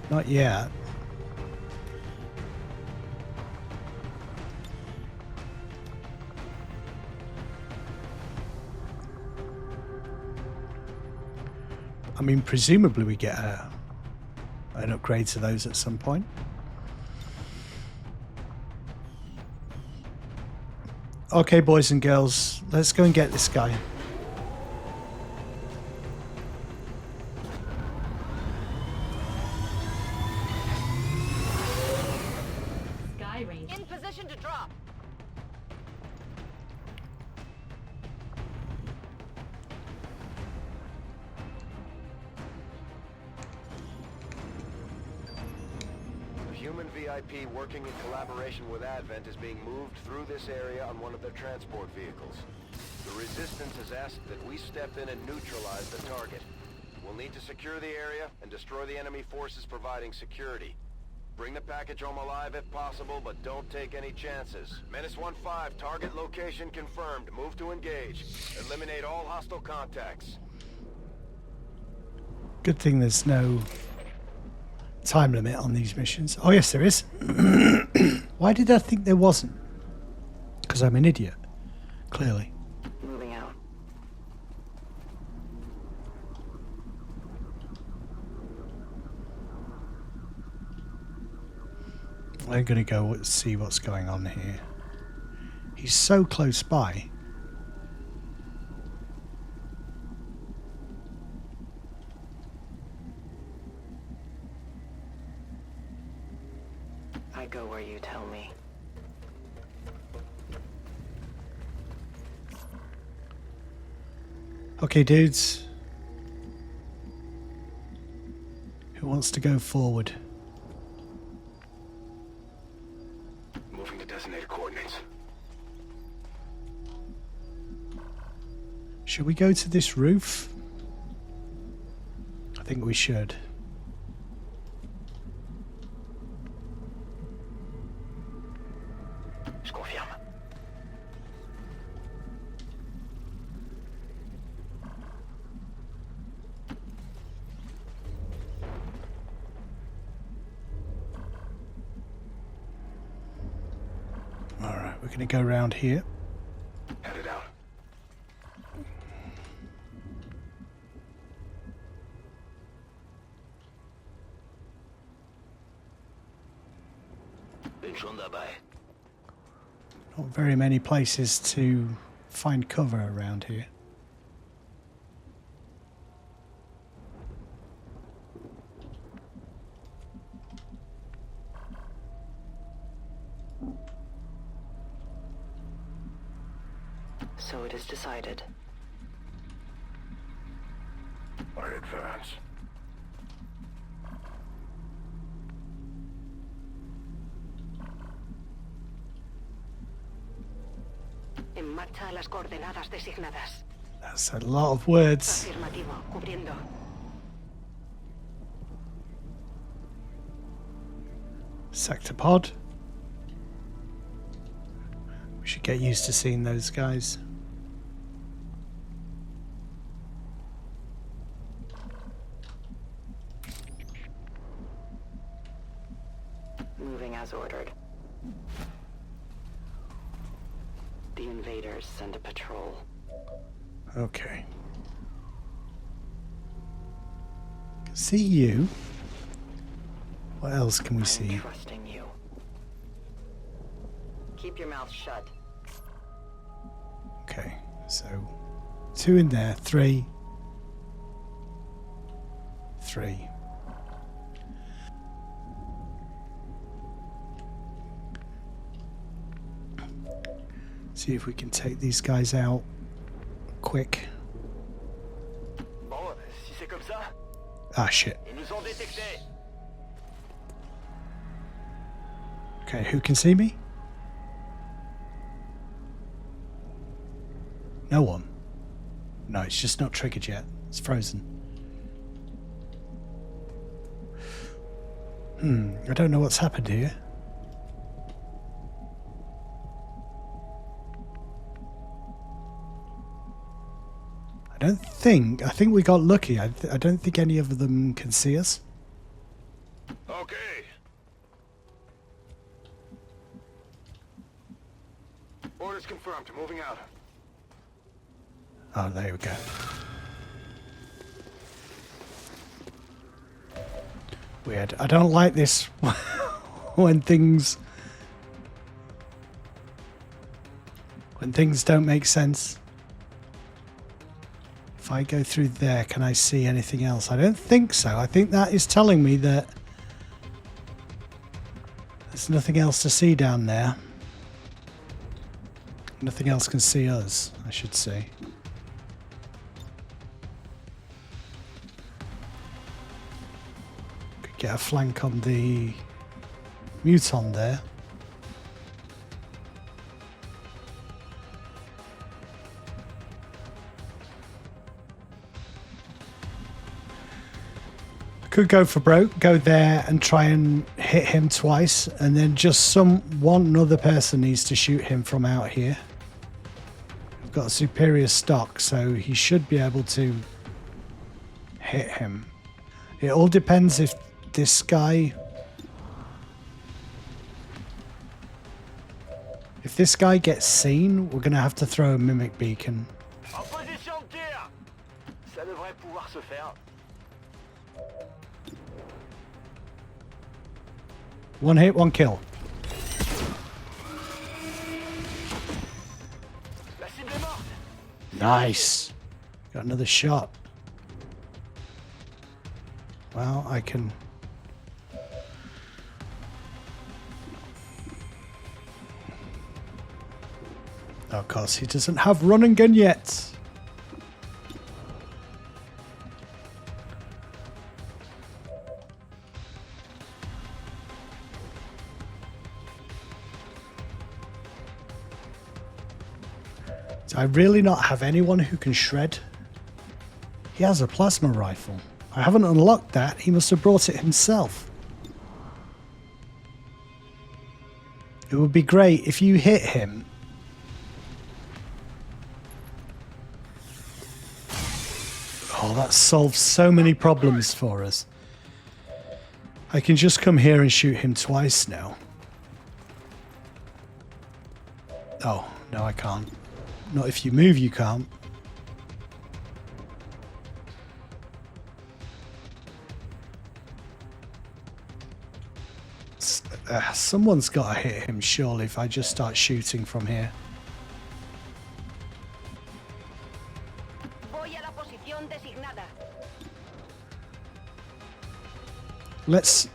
Not yet. I mean, presumably we get an upgrade to those at some point. Okay, boys and girls, let's go and get this guy.
Sky range.
In position to drop.
The human VIP working in collaboration with Advent is being moved through this area on one of their transport vehicles. The Resistance has asked that we step in and neutralize the target. We'll need to secure the area and destroy the enemy forces providing security. Bring the package home alive if possible, but don't take any chances. Menace 1-5, target location confirmed. Move to engage. Eliminate all hostile contacts.
Good thing there's no time limit on these missions. Oh yes, there is. Why did I think there wasn't? Because I'm an idiot, clearly.
Moving out.
I'm going to go see what's going on here. He's so close by.
I go where you tell me.
Okay, dudes. Who wants to go forward?
Moving to designated coordinates.
Should we go to this roof? I think we should.
Confirme.
Alright, we're going to go around here.
Headed out.
Not very many places to find cover around here.
So it is decided.
I advance.
En marcha a las coordenadas designadas.
That's a lot of words.
Afirmativo, cubriendo.
Sector pod. We should get used to seeing those guys.
Moving as ordered. The invaders send a patrol.
Okay. Can see you. What else can we see?
I'm trusting you. Keep your mouth shut.
Okay, so 2 in there, 3. 3. See if we can take these guys out quick.
Bon, si c'est comme ça,
Ah, shit.
ils nous ont détectés.
Okay, who can see me? No one. No, it's just not triggered yet. It's frozen. I don't know what's happened here. I think we got lucky. I don't think any of them can see us.
Okay.
Orders confirmed. Moving out.
Oh, there we go. Weird. I don't like this when things don't make sense. If I go through there, can I see anything else? I don't think so. I think that is telling me that there's nothing else to see down there. Nothing else can see us, I should say. Could get a flank on the Muton there. Could go for broke, go there and try and hit him twice, and then just one other person needs to shoot him from out here. We've got a superior stock, so he should be able to hit him. It all depends if this guy... If this guy gets seen, we're going to have to throw a mimic beacon.
En position de tir. Ça devrait pouvoir se faire.
One hit, one kill.
La cible est morte.
Nice. Got another shot. Well, I can... Oh, of course, he doesn't have run and gun yet. Do I really not have anyone who can shred? He has a plasma rifle. I haven't unlocked that. He must have brought it himself. It would be great if you hit him. Oh, that solves so many problems for us. I can just come here and shoot him twice now. Oh, no, I can't. Not if you move, you can't. Someone's got to hit him, surely, if I just start shooting from here.
Voy a la posición designada.
Let's...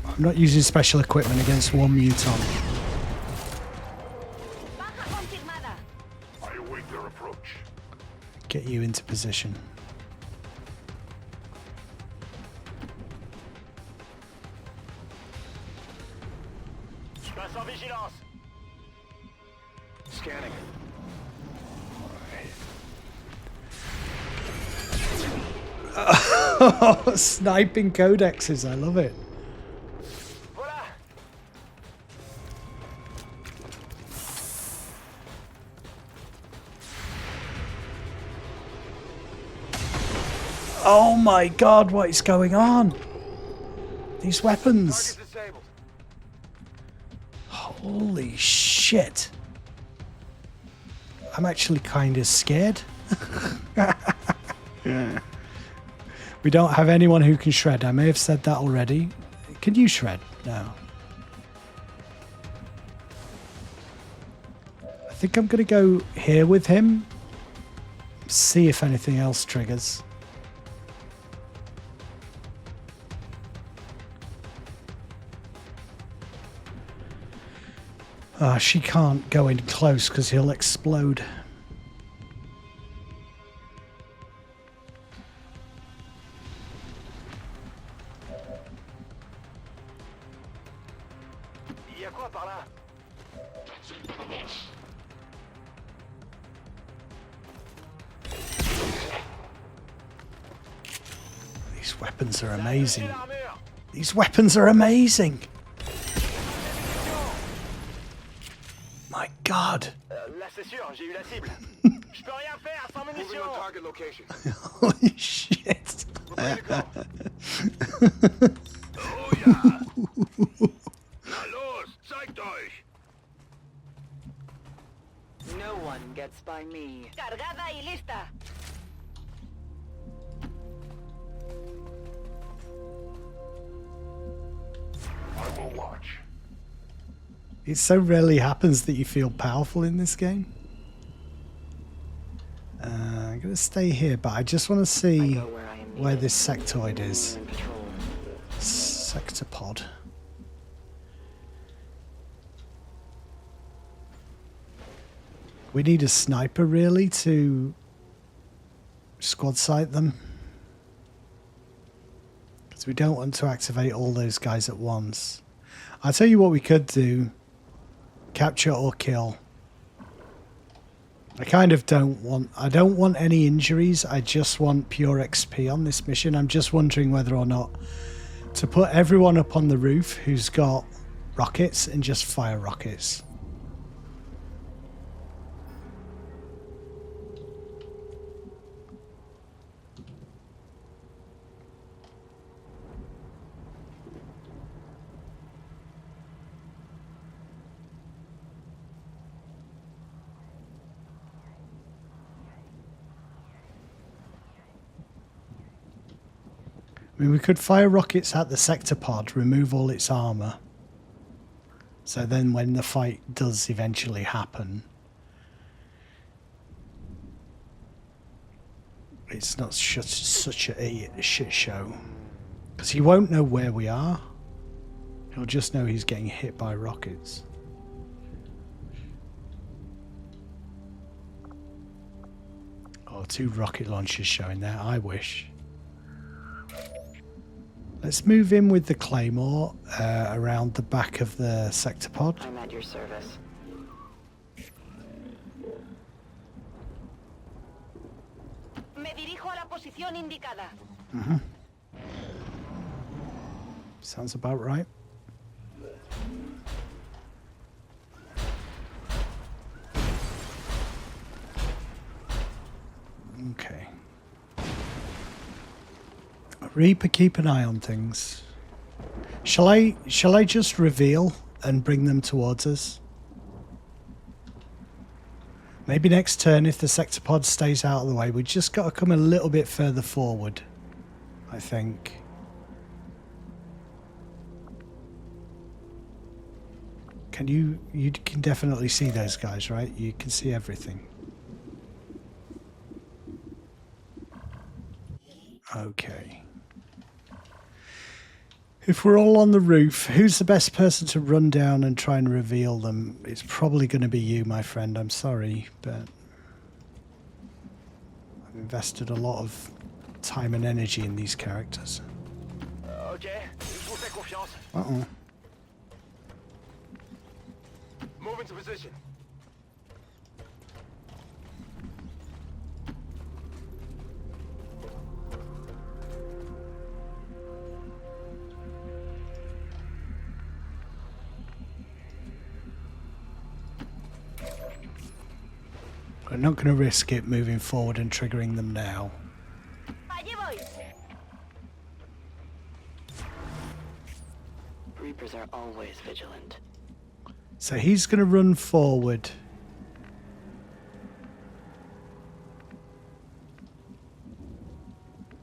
I'm not using special equipment against one muton.
Baja confirmada.
I await their approach.
Get you into position.
Passe en vigilance.
Scanning.
Sniping codexes, I love it.
Voilà.
Oh my god, what is going on? These weapons.
Target disabled.
Holy shit. I'm actually kind of scared. We don't have anyone who can shred. I may have said that already. Can you shred? No. I think I'm going to go here with him. See if anything else triggers. She can't go in close because he'll explode.
a quoi par là?
These weapons are amazing. These weapons are amazing. My God.
Là, c'est sûr, j'ai eu la cible. Je peux rien faire sans munitions.
Target location.
Holy shit.
Oh ja. Na los, zeigt euch.
No one gets by me.
Cargada y lista.
I will watch.
It so rarely happens that you feel powerful in this game. I'm going to stay here, but I just want to see where this sectoid is. Sectopod. We need a sniper, really, to squad sight them. Because we don't want to activate all those guys at once. I'll tell you what we could do. Capture or kill. I kind of don't want any injuries. I just want pure XP on this mission. I'm just wondering whether or not to put everyone up on the roof who's got rockets and just fire rockets. I mean, we could fire rockets at the sector pod, remove all its armor. So then when the fight does eventually happen, it's not such a shit show. Because he won't know where we are. He'll just know he's getting hit by rockets. Oh, 2 rocket launchers showing there. I wish. Let's move in with the Claymore around the back of the sector pod.
I'm at your service.
Me dirijo a la posición indicada.
Sounds about right. Okay. Reaper, keep an eye on things. Shall I just reveal and bring them towards us? Maybe next turn, if the sector pod stays out of the way, we just got to come a little bit further forward, I think. Can you can definitely see those guys, right? You can see everything. Okay. If we're all on the roof, who's the best person to run down and try and reveal them? It's probably going to be you, my friend. I'm sorry, but I've invested a lot of time and energy in these characters.
Okay, je vous fais confiance.
Uh-oh.
Move into position.
We're not going to risk it moving forward and triggering them now.
Allí voy.
Reapers are always vigilant.
So he's going to run forward.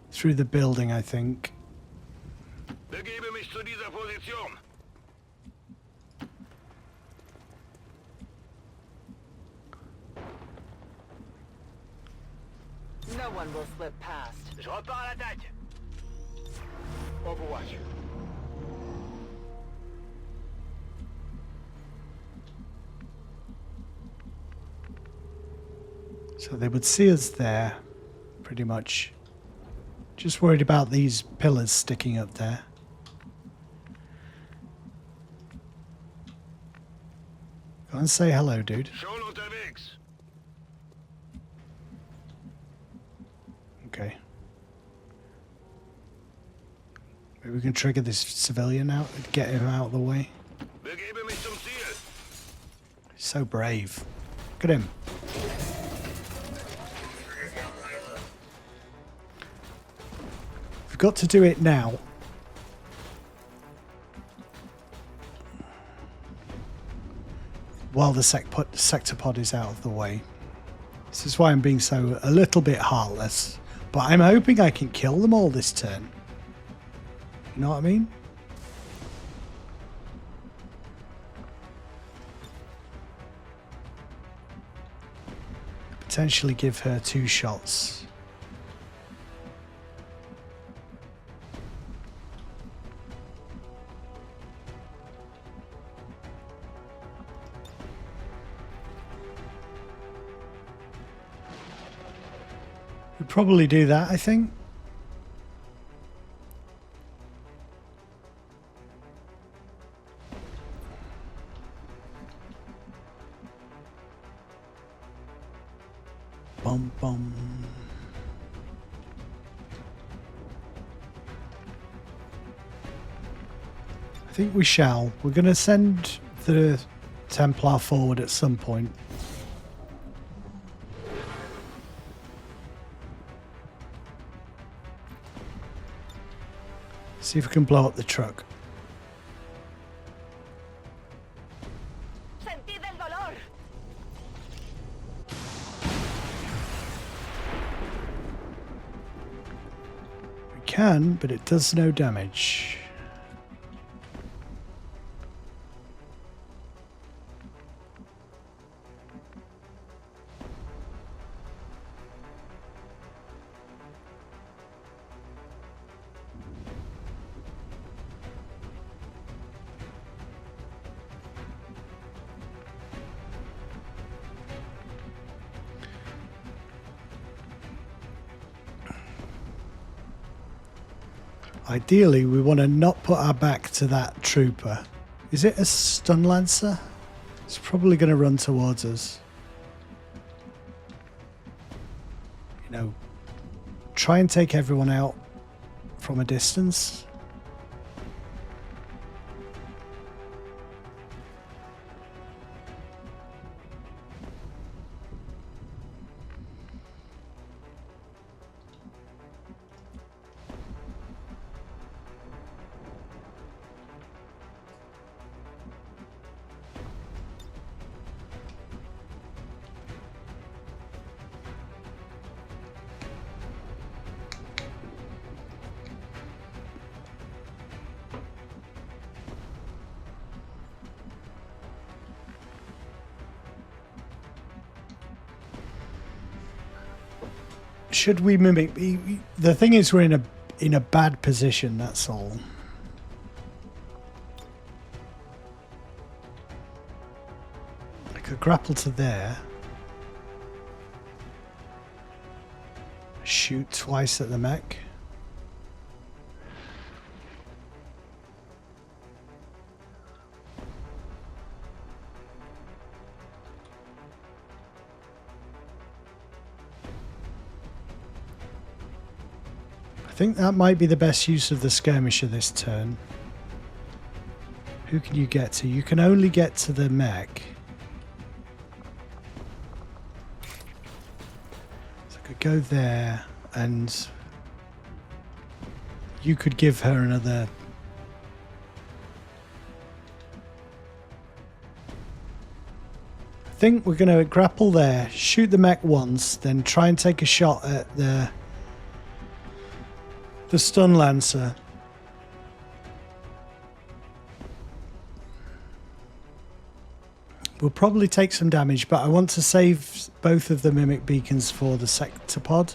Through the building, I think.
Begebe mich zu dieser Position.
No one will slip past.
Je repars à l'attaque. Overwatch.
So they would see us there, pretty much. Just worried about these pillars sticking up there. Go and say hello, dude. Okay. Maybe we can trigger this civilian out and get him out of the way. He's so brave. Look at him. We've got to do it now. While the sector pod is out of the way. This is why I'm being so a little bit heartless. But I'm hoping I can kill them all this turn. You know what I mean? Potentially give her 2 shots. We'd probably do that, I think. Bum bum. I think we shall. We're going to send the Templar forward at some point. See if we can blow up the truck. We can, but it does no damage. Ideally, we want to not put our back to that trooper. Is it a stun lancer? It's probably going to run towards us. You know, try and take everyone out from a distance. Should we mimic? The thing is, we're in a bad position. That's all. I could grapple to there. Shoot twice at the mech. I think that might be the best use of the skirmisher this turn. Who can you get to? You can only get to the mech. So I could go there and you could give her another... I think we're going to grapple there, shoot the mech once, then try and take a shot at the stun lancer. We'll probably take some damage, but I want to save both of the mimic beacons for the sector pod.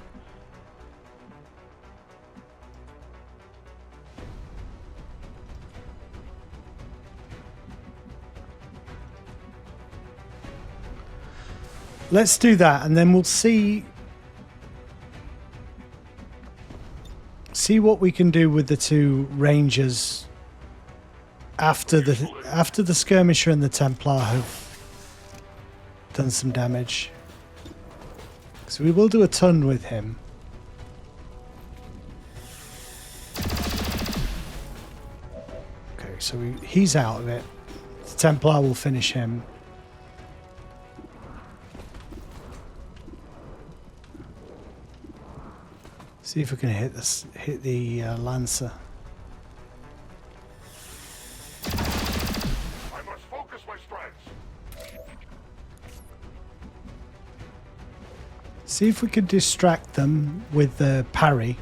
Let's do that, and then we'll see what we can do with the 2 rangers after the skirmisher and the Templar have done some damage. So we will do a ton with him. Okay, so he's out of it. The Templar will finish him. See if we can hit the Lancer.
I must focus my strengths.
See if we can distract them with the parry.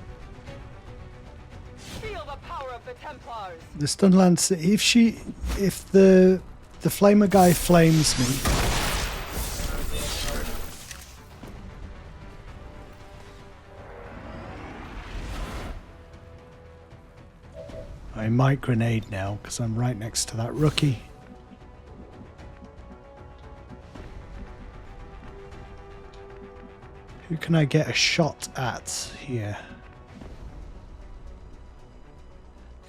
Feel the power of the Templars.
The stun Lancer, if the flamer guy flames me, I might grenade now because I'm right next to that rookie. Who can I get a shot at here?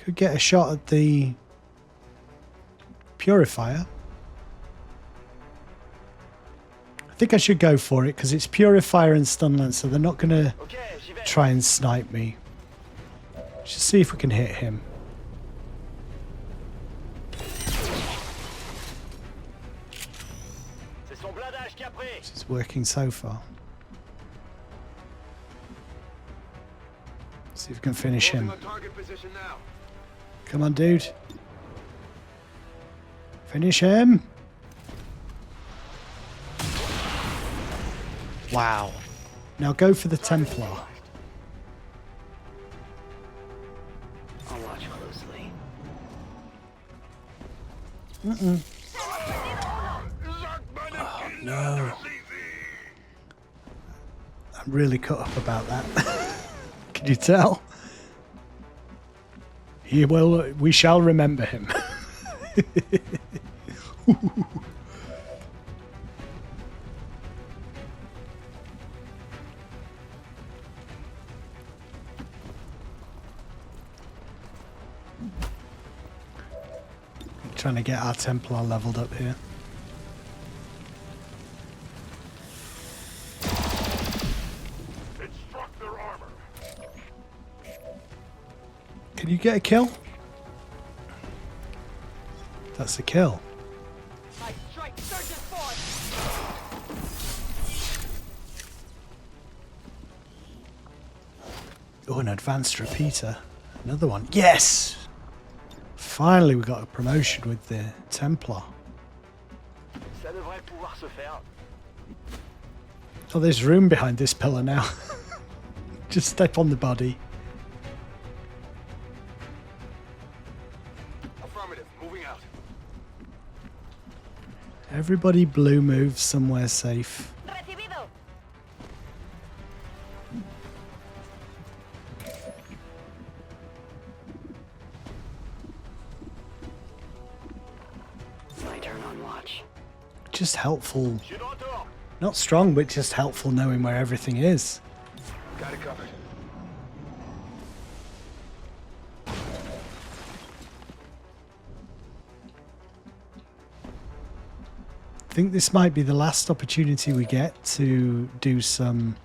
Could get a shot at the Purifier. I think I should go for it because it's Purifier and Stun Lancer. They're not going to try and snipe me. Just see if we can hit him. This is working so far. See if we can finish him. Come on, dude. Finish him. Wow. Now go for the Templar.
I'll watch closely.
Oh, no. I'm really cut up about that. Can you tell? We shall remember him. Trying to get our Templar leveled up here. Can you get a kill? That's a kill.
My strike surges forth.
Oh, an advanced repeater. Another one. Yes! Finally we got a promotion with the Templar. Oh, there's room behind this pillar now. Just step on the body.
Affirmative. Moving out.
Everybody blue moves somewhere safe.
Recibido.
My turn on watch.
Just helpful. Not strong, but just helpful knowing where everything is.
Got it covered.
I think this might be the last opportunity we get to do some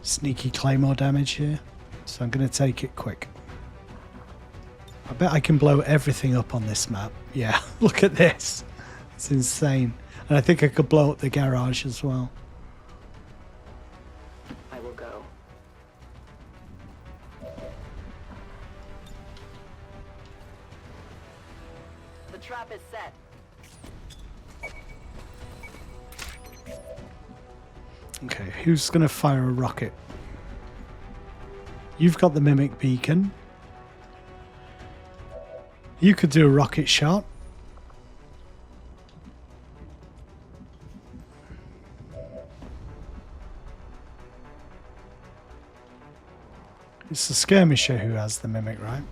sneaky claymore damage here. So I'm going to take it quick. I bet I can blow everything up on this map. Yeah, look at this. It's insane. And I think I could blow up the garage as well.
I will go.
The trap is set.
Okay, who's going to fire a rocket? You've got the Mimic Beacon. You could do a rocket shot. It's the skirmisher who has the Mimic, right?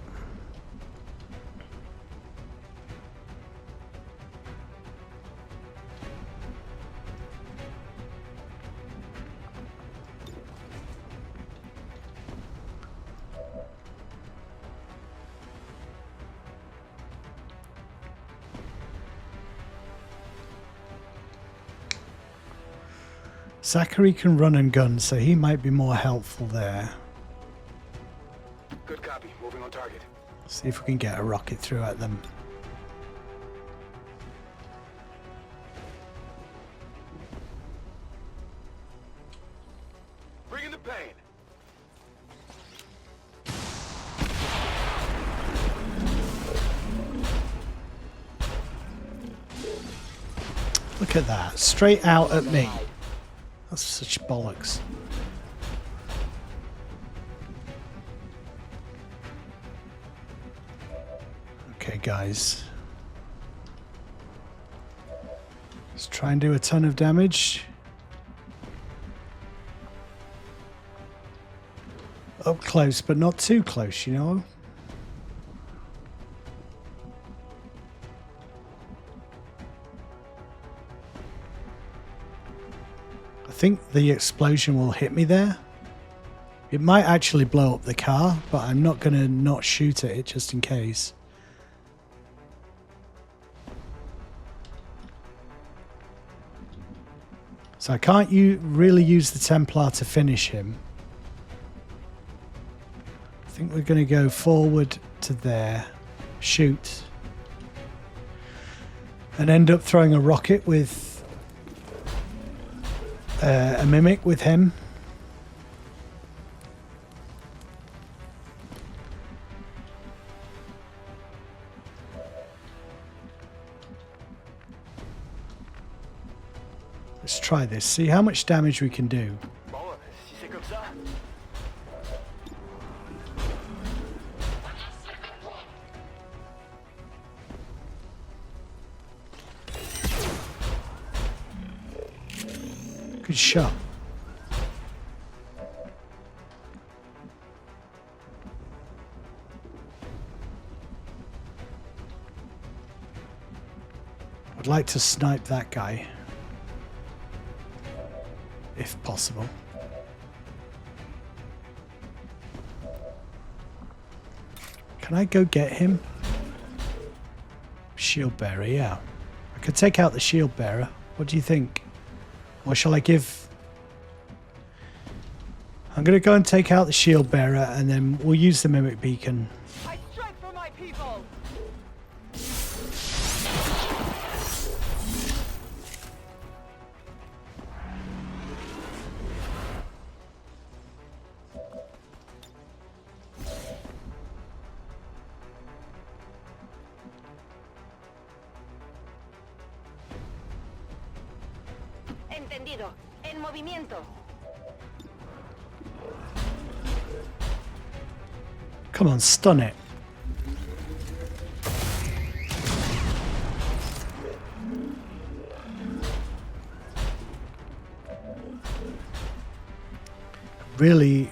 Zachary can run and gun, so he might be more helpful there.
Good copy. Moving on target.
See if we can get a rocket through at them.
Bring in the pain.
Look at that. Straight out at me. That's such bollocks. Okay, guys. Let's try and do a ton of damage. Up close, but not too close, you know? I think the explosion will hit me there. It might actually blow up the car, but I'm not going to not shoot at it just in case. So I can't really use the Templar to finish him. I think we're going to go forward to there, shoot, and end up throwing a rocket with a mimic with him. Let's try this, see how much damage we can do.
Bon, si c'est comme ça.
Good shot. I'd like to snipe that guy, if possible. Can I go get him? Shield bearer, yeah. I could take out the shield bearer. What do you think? Or shall I give... I'm going to go and take out the shield bearer and then we'll use the mimic beacon.
I strike for my people! Entendido. En movimiento.
Come on, stun it. Really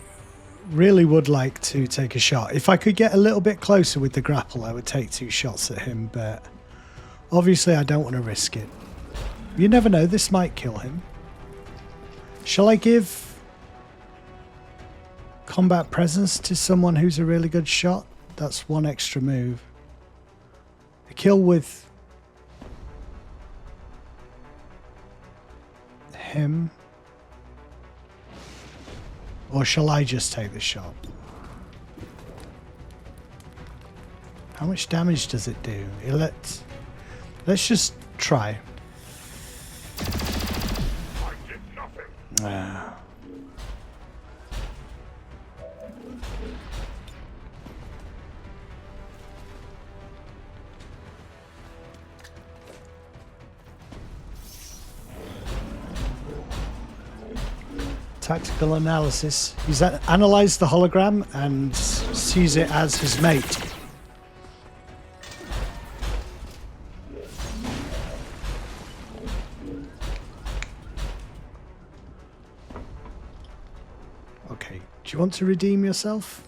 would like to take a shot. If I could get a little bit closer with the grapple, I would take 2 shots at him, but obviously I don't want to risk it. You never know, this might kill him. Shall I give combat presence to someone who's a really good shot? That's 1 extra move. A kill with him. Or shall I just take the shot? How much damage does it do? Let's just try. Tactical analysis. He's analysed the hologram and sees it as his mate. Okay, do you want to redeem yourself?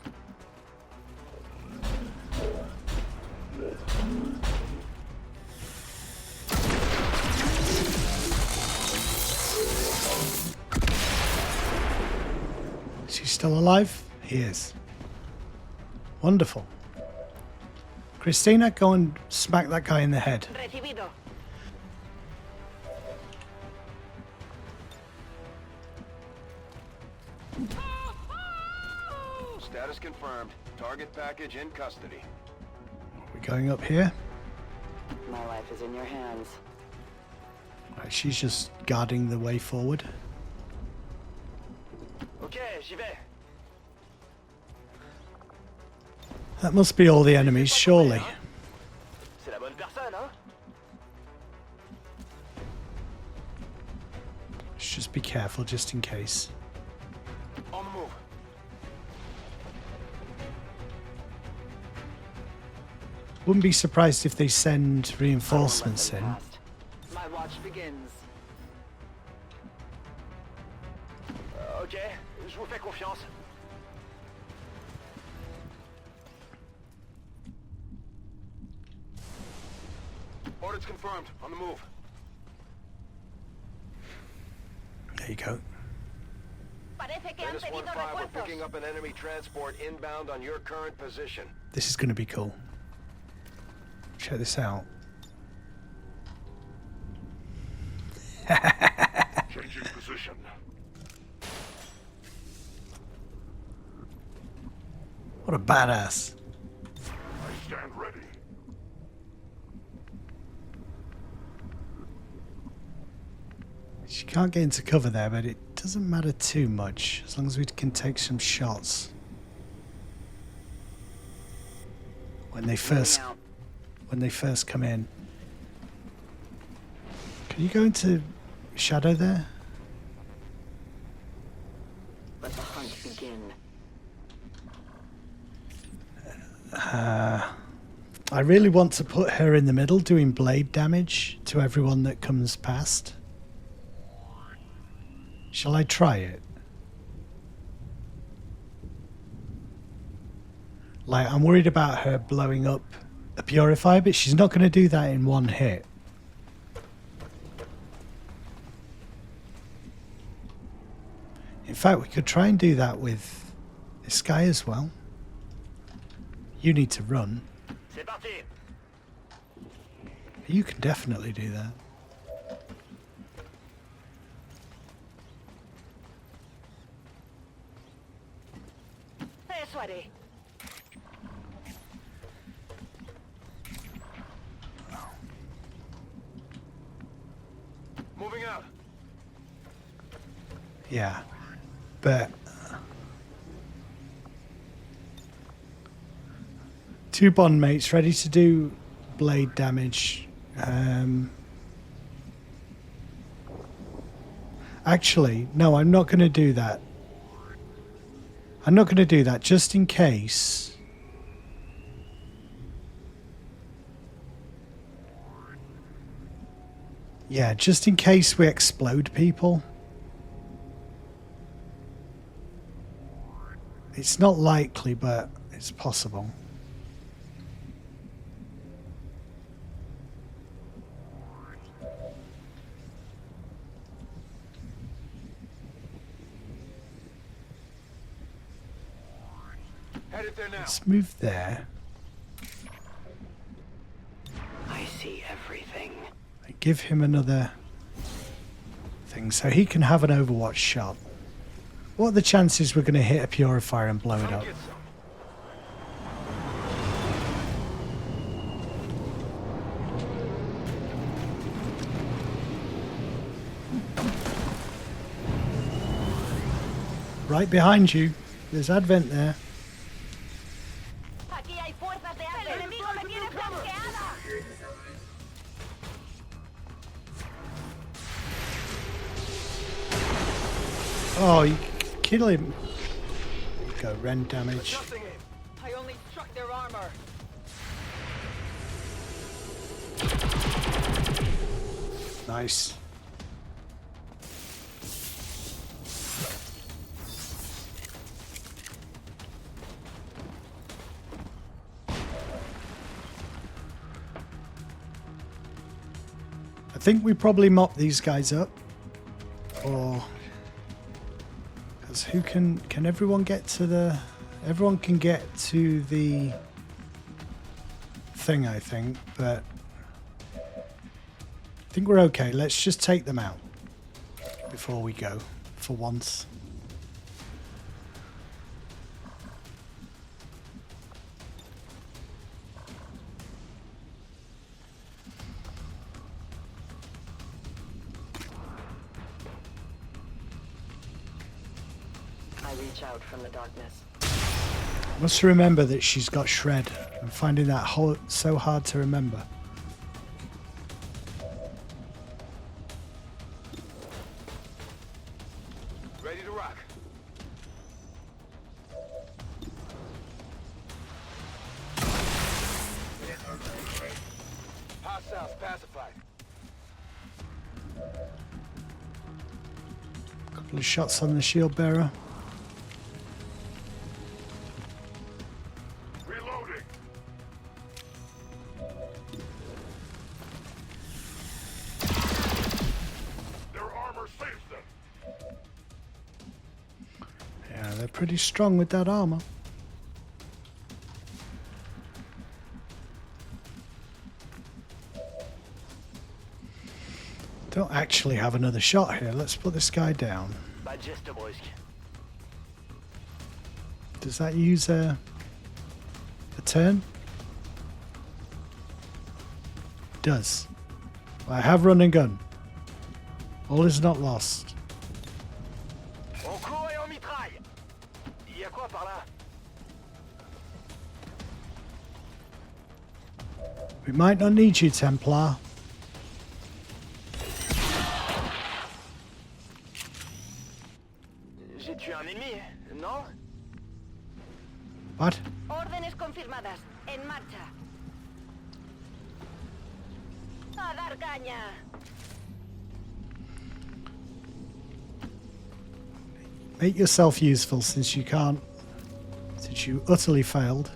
Is he still alive? He is. Wonderful. Christina, go and smack that guy in the head.
Recibido.
Status confirmed. Target package in custody.
We're going up here.
My life is in your hands.
Right, she's just guarding the way forward.
Ok, j'y vais.
That must be all the enemies, surely.
C'est la bonne personne, hein?
Let's just be careful, just in case.
On the move.
Wouldn't be surprised if they send reinforcements in.
My watch begins.
Ok, je vous fais confiance.
Orders confirmed. On the move.
There you go.
Menace 1-5, we're picking up an enemy transport inbound on your current position.
This is going to be cool. Check this out.
Changing position.
What a badass.
I stand ready.
She can't get into cover there, but it doesn't matter too much as long as we can take some shots. When they first come in. Can you go into shadow there?
Let the hunt begin.
I really want to put her in the middle doing blade damage to everyone that comes past. Shall I try it? Like, I'm worried about her blowing up a purifier, but she's not going to do that in one hit. In fact, we could try and do that with this guy as well. You need to run.
C'est parti.
You can definitely do that.
Persuadé.
Moving out.
Yeah, but two bond mates ready to do blade damage. Actually, no, I'm not going to do that. I'm not going to do that just in case. Yeah, just in case we explode people. It's not likely, but it's possible.
Headed there now.
Let's move there.
I see everything.
Give him another thing so he can have an overwatch shot. What are the chances we're going to hit a purifier and blow it up? Right behind you. There's Advent there.
Aquí hay fuerzas de Advent. El enemigo me tiene flanqueada.
Oh, you kill him. Go, rend damage.
I only struck their armor.
Nice. I think we probably mop these guys up. Or... because who can everyone get to the... everyone can get to the thing, I think, but I think we're okay. Let's just take them out before we go, for once.
reach out from the darkness.
Must remember that she's got shred. I'm finding that so hard to remember.
Ready to rock. Hostiles pacified.
Couple of shots on the shield bearer.
Reloading. Their armor saves them.
Yeah, they're pretty strong with that armor. Don't actually have another shot here. Let's put this guy down. Does that use a turn? Does. I have run and gun. All is not lost.
On court et on mitraille. Il y a quoi par là?
We might not need you, Templar.
J'ai tué un ennemi, non?
What?
Órdenes confirmadas. En marcha. A dar caña.
Make yourself useful since you can't. Since you utterly failed.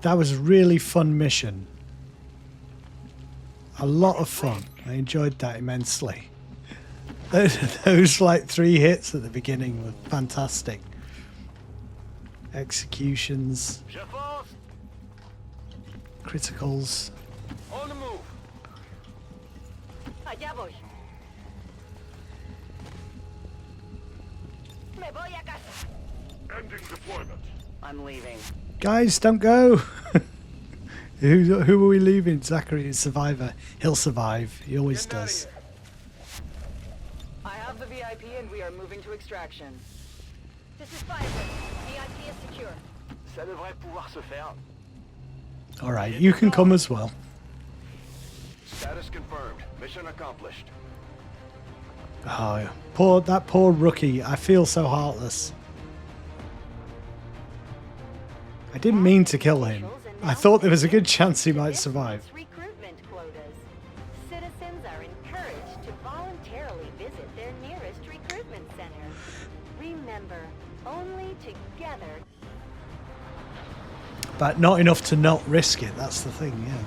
That was a really fun mission. A lot of fun. I enjoyed that immensely. Those like 3 hits at the beginning were fantastic. Executions. Criticals.
On the move.
Allá voy. Me voy a casa.
Ending deployment.
I'm leaving.
Guys, don't go! Who are we leaving? Zachary is survivor. He'll survive. He always does.
I have the VIP and we are moving to extraction.
This is Firebird. VIP is secure.
Ça devrait pouvoir se faire.
Alright, you can come as well.
Status confirmed. Mission accomplished.
Oh, that poor rookie. I feel so heartless. I didn't mean to kill him. I thought there was a good chance he might survive.
Recruitment quotas. Citizens are encouraged to voluntarily visit their nearest recruitment center. Remember, only together.
But not enough to not risk it. That's the thing, yeah.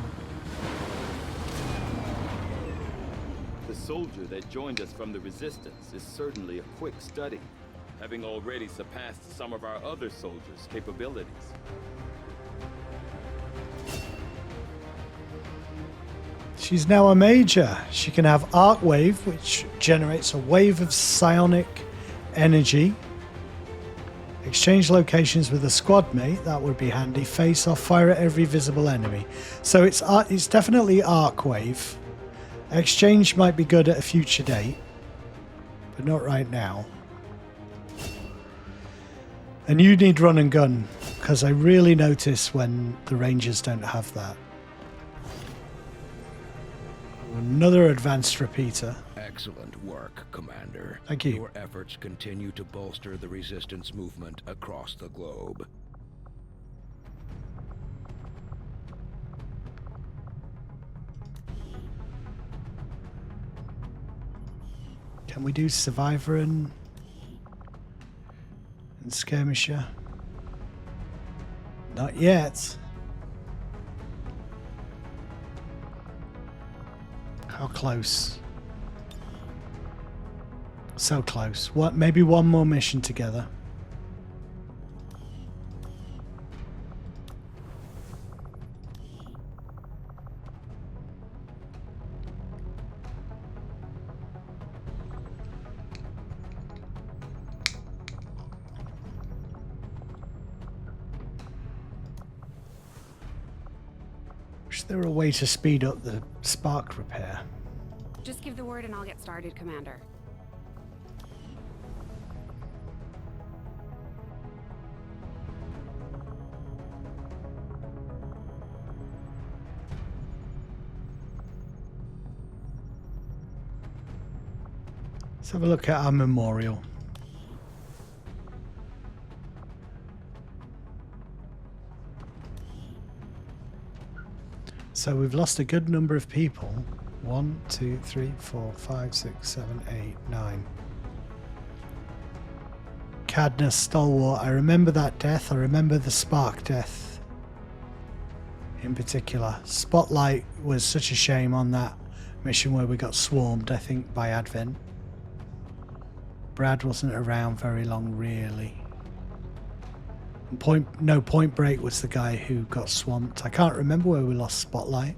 The soldier that joined us from the Resistance is certainly a quick study, having already surpassed some of our other soldiers' capabilities.
She's now a major. She can have Arc Wave, which generates a wave of psionic energy. Exchange locations with a squad mate, that would be handy. Face off, fire at every visible enemy. So it's definitely Arc Wave. Exchange might be good at a future date, but not right now. And you need run and gun, because I really notice when the Rangers don't have that. Another advanced repeater.
Excellent work, Commander.
Thank you.
Your efforts continue to bolster the Resistance movement across the globe.
Can we do Survivor and Skirmisher? Not yet. How close? So close. What? Maybe one more mission together. Is there a way to speed up the spark repair?
Just give the word and I'll get started, Commander.
Let's have a look at our memorial. So we've lost a good number of people. 1, 2, 3, 4, 5, 6, 7, 8, 9. Cadmus Stalwart. I remember that death. I remember the Spark death in particular. Spotlight was such a shame on that mission where we got swarmed, I think, by Advent. Brad wasn't around very long, really. Point Break was the guy who got swamped. I can't remember where we lost Spotlight.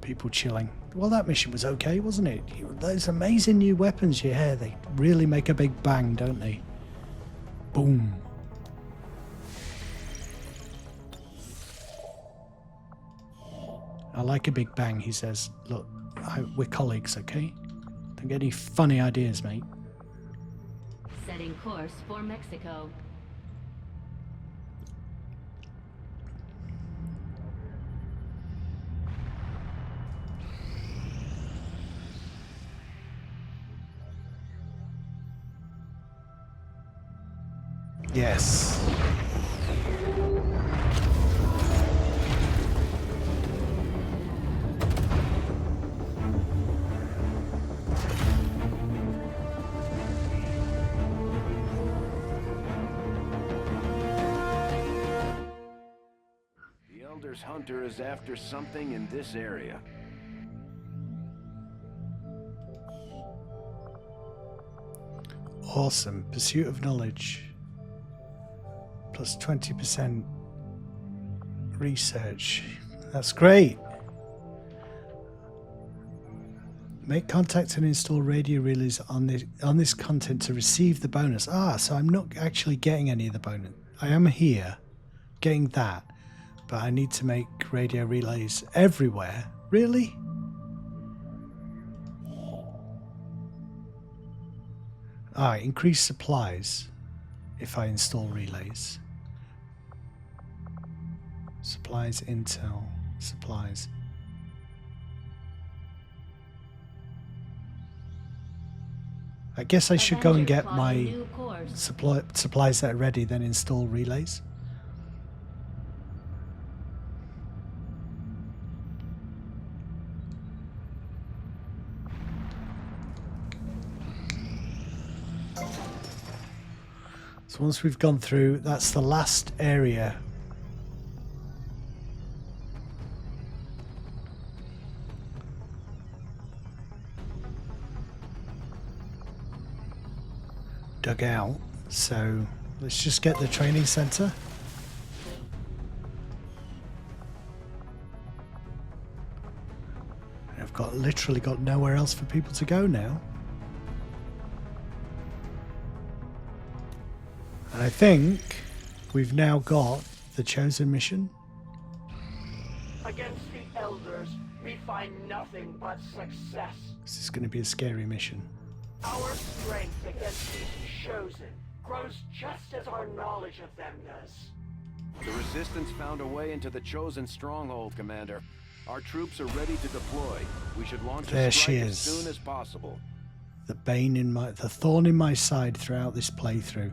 People chilling. Well, that mission was okay, wasn't it? Those amazing new weapons you hear, they really make a big bang, don't they? Boom. I like a big bang, he says. Look, we're colleagues, okay? Don't get any funny ideas, mate.
Setting course for Mexico.
Yes.
The Elder's hunter is after something in this area.
Awesome. Pursuit of knowledge. Plus 20% research. That's great. Make contact and install radio relays on this content to receive the bonus. So I'm not actually getting any of the bonus. I am here getting that, but I need to make radio relays everywhere. Really? Increase supplies if I install relays. Supplies, intel, supplies. I guess I should go and get my supplies that are ready, then install relays. So once we've gone through, that's the last area. Dug out. So let's just get the training center. I've literally got nowhere else for people to go now. And I think we've now got the Chosen mission.
Against the Elders, we find nothing but success.
This is going to be a scary mission.
Our strength against these Chosen grows just as our knowledge of them does.
The Resistance found a way into the Chosen stronghold, Commander. Our troops are ready to deploy. We should launch a strike as soon as possible.
The thorn in my side throughout this playthrough.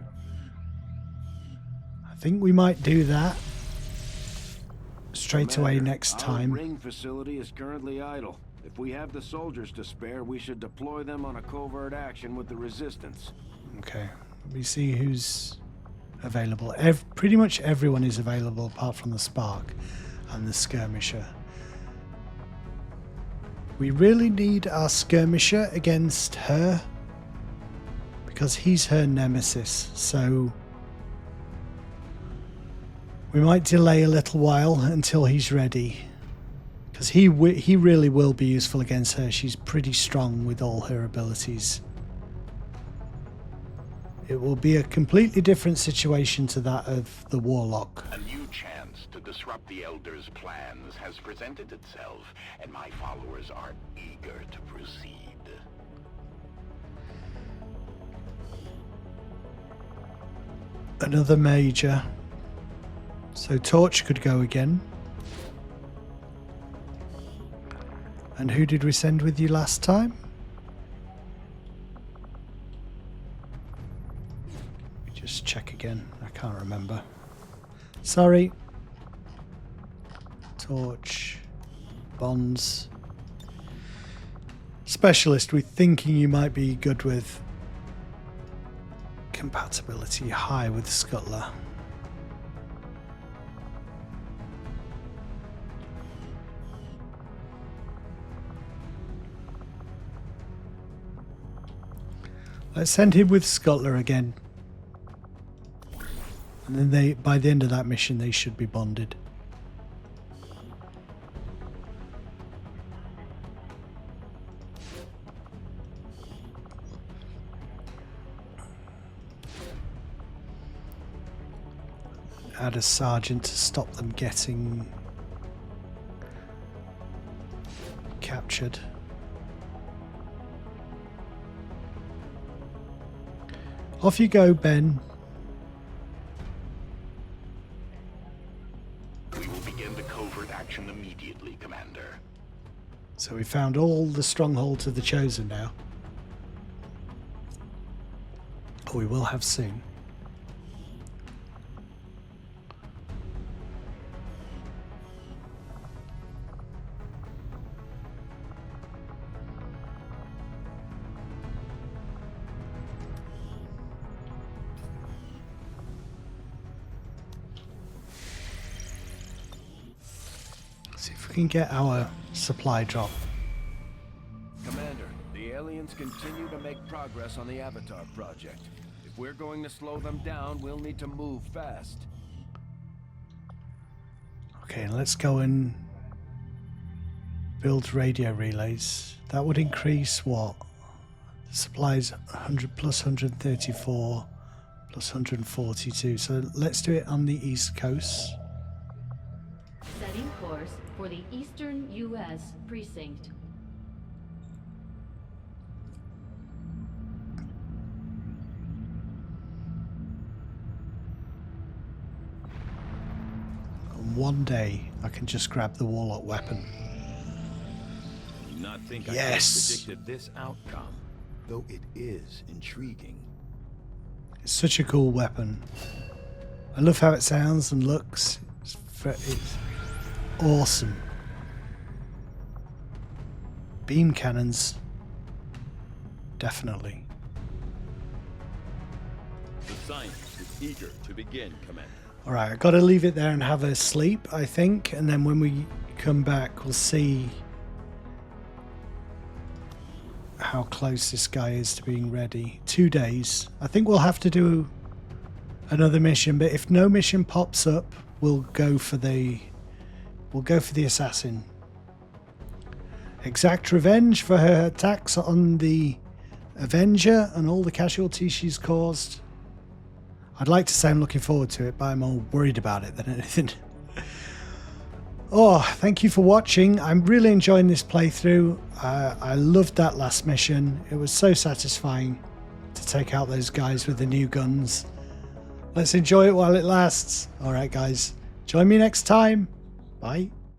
I think we might do that straight away next time.
Our ring facility is currently idle. If we have the soldiers to spare, we should deploy them on a covert action with the Resistance.
Okay, let me see who's available. Pretty much everyone is available apart from the Spark and the Skirmisher. We really need our Skirmisher against her because he's her nemesis, so we might delay a little while until he's ready, because he really will be useful against her. She's pretty strong with all her abilities. It will be a completely different situation to that of the Warlock.
A new chance to disrupt the Elders' plans has presented itself, and my followers are eager to proceed.
Another major. So Torch could go again. And who did we send with you last time? Just check again. I can't remember. Sorry. Torch. Bonds. Specialist, we're thinking you might be good with. Compatibility high with Scuttler. Let's send him with Scuttler again. And then by the end of that mission, they should be bonded. Add a sergeant to stop them getting captured. Off you go, Ben.
We will begin the covert action immediately, Commander.
So we found all the strongholds of the Chosen now. Or we will have soon. See if we can get our supply drop.
Commander, the aliens continue to make progress on the Avatar project. If we're going to slow them down, we'll need to move fast.
Okay, let's go and build radio relays. That would increase what? The supplies 100 plus 134 plus 142. So let's do it on the East Coast.
Setting course for the Eastern U.S. precinct.
And one day I can just grab the Warlock weapon.
Not think
Yes.
I predicted this outcome, though it is intriguing.
It's such a cool weapon. I love how it sounds and looks. It's awesome. Beam cannons. Definitely.
The science is eager to begin, Commander.
Alright, I've got to leave it there and have a sleep, I think. And then when we come back, we'll see how close this guy is to being ready. 2 days. I think we'll have to do another mission, but if no mission pops up, we'll go for the assassin. Exact revenge for her attacks on the Avenger and all the casualties she's caused. I'd like to say I'm looking forward to it, but I'm more worried about it than anything. Oh, thank you for watching. I'm really enjoying this playthrough. I loved that last mission. It was so satisfying to take out those guys with the new guns. Let's enjoy it while it lasts. Alright guys, join me next time. Bye.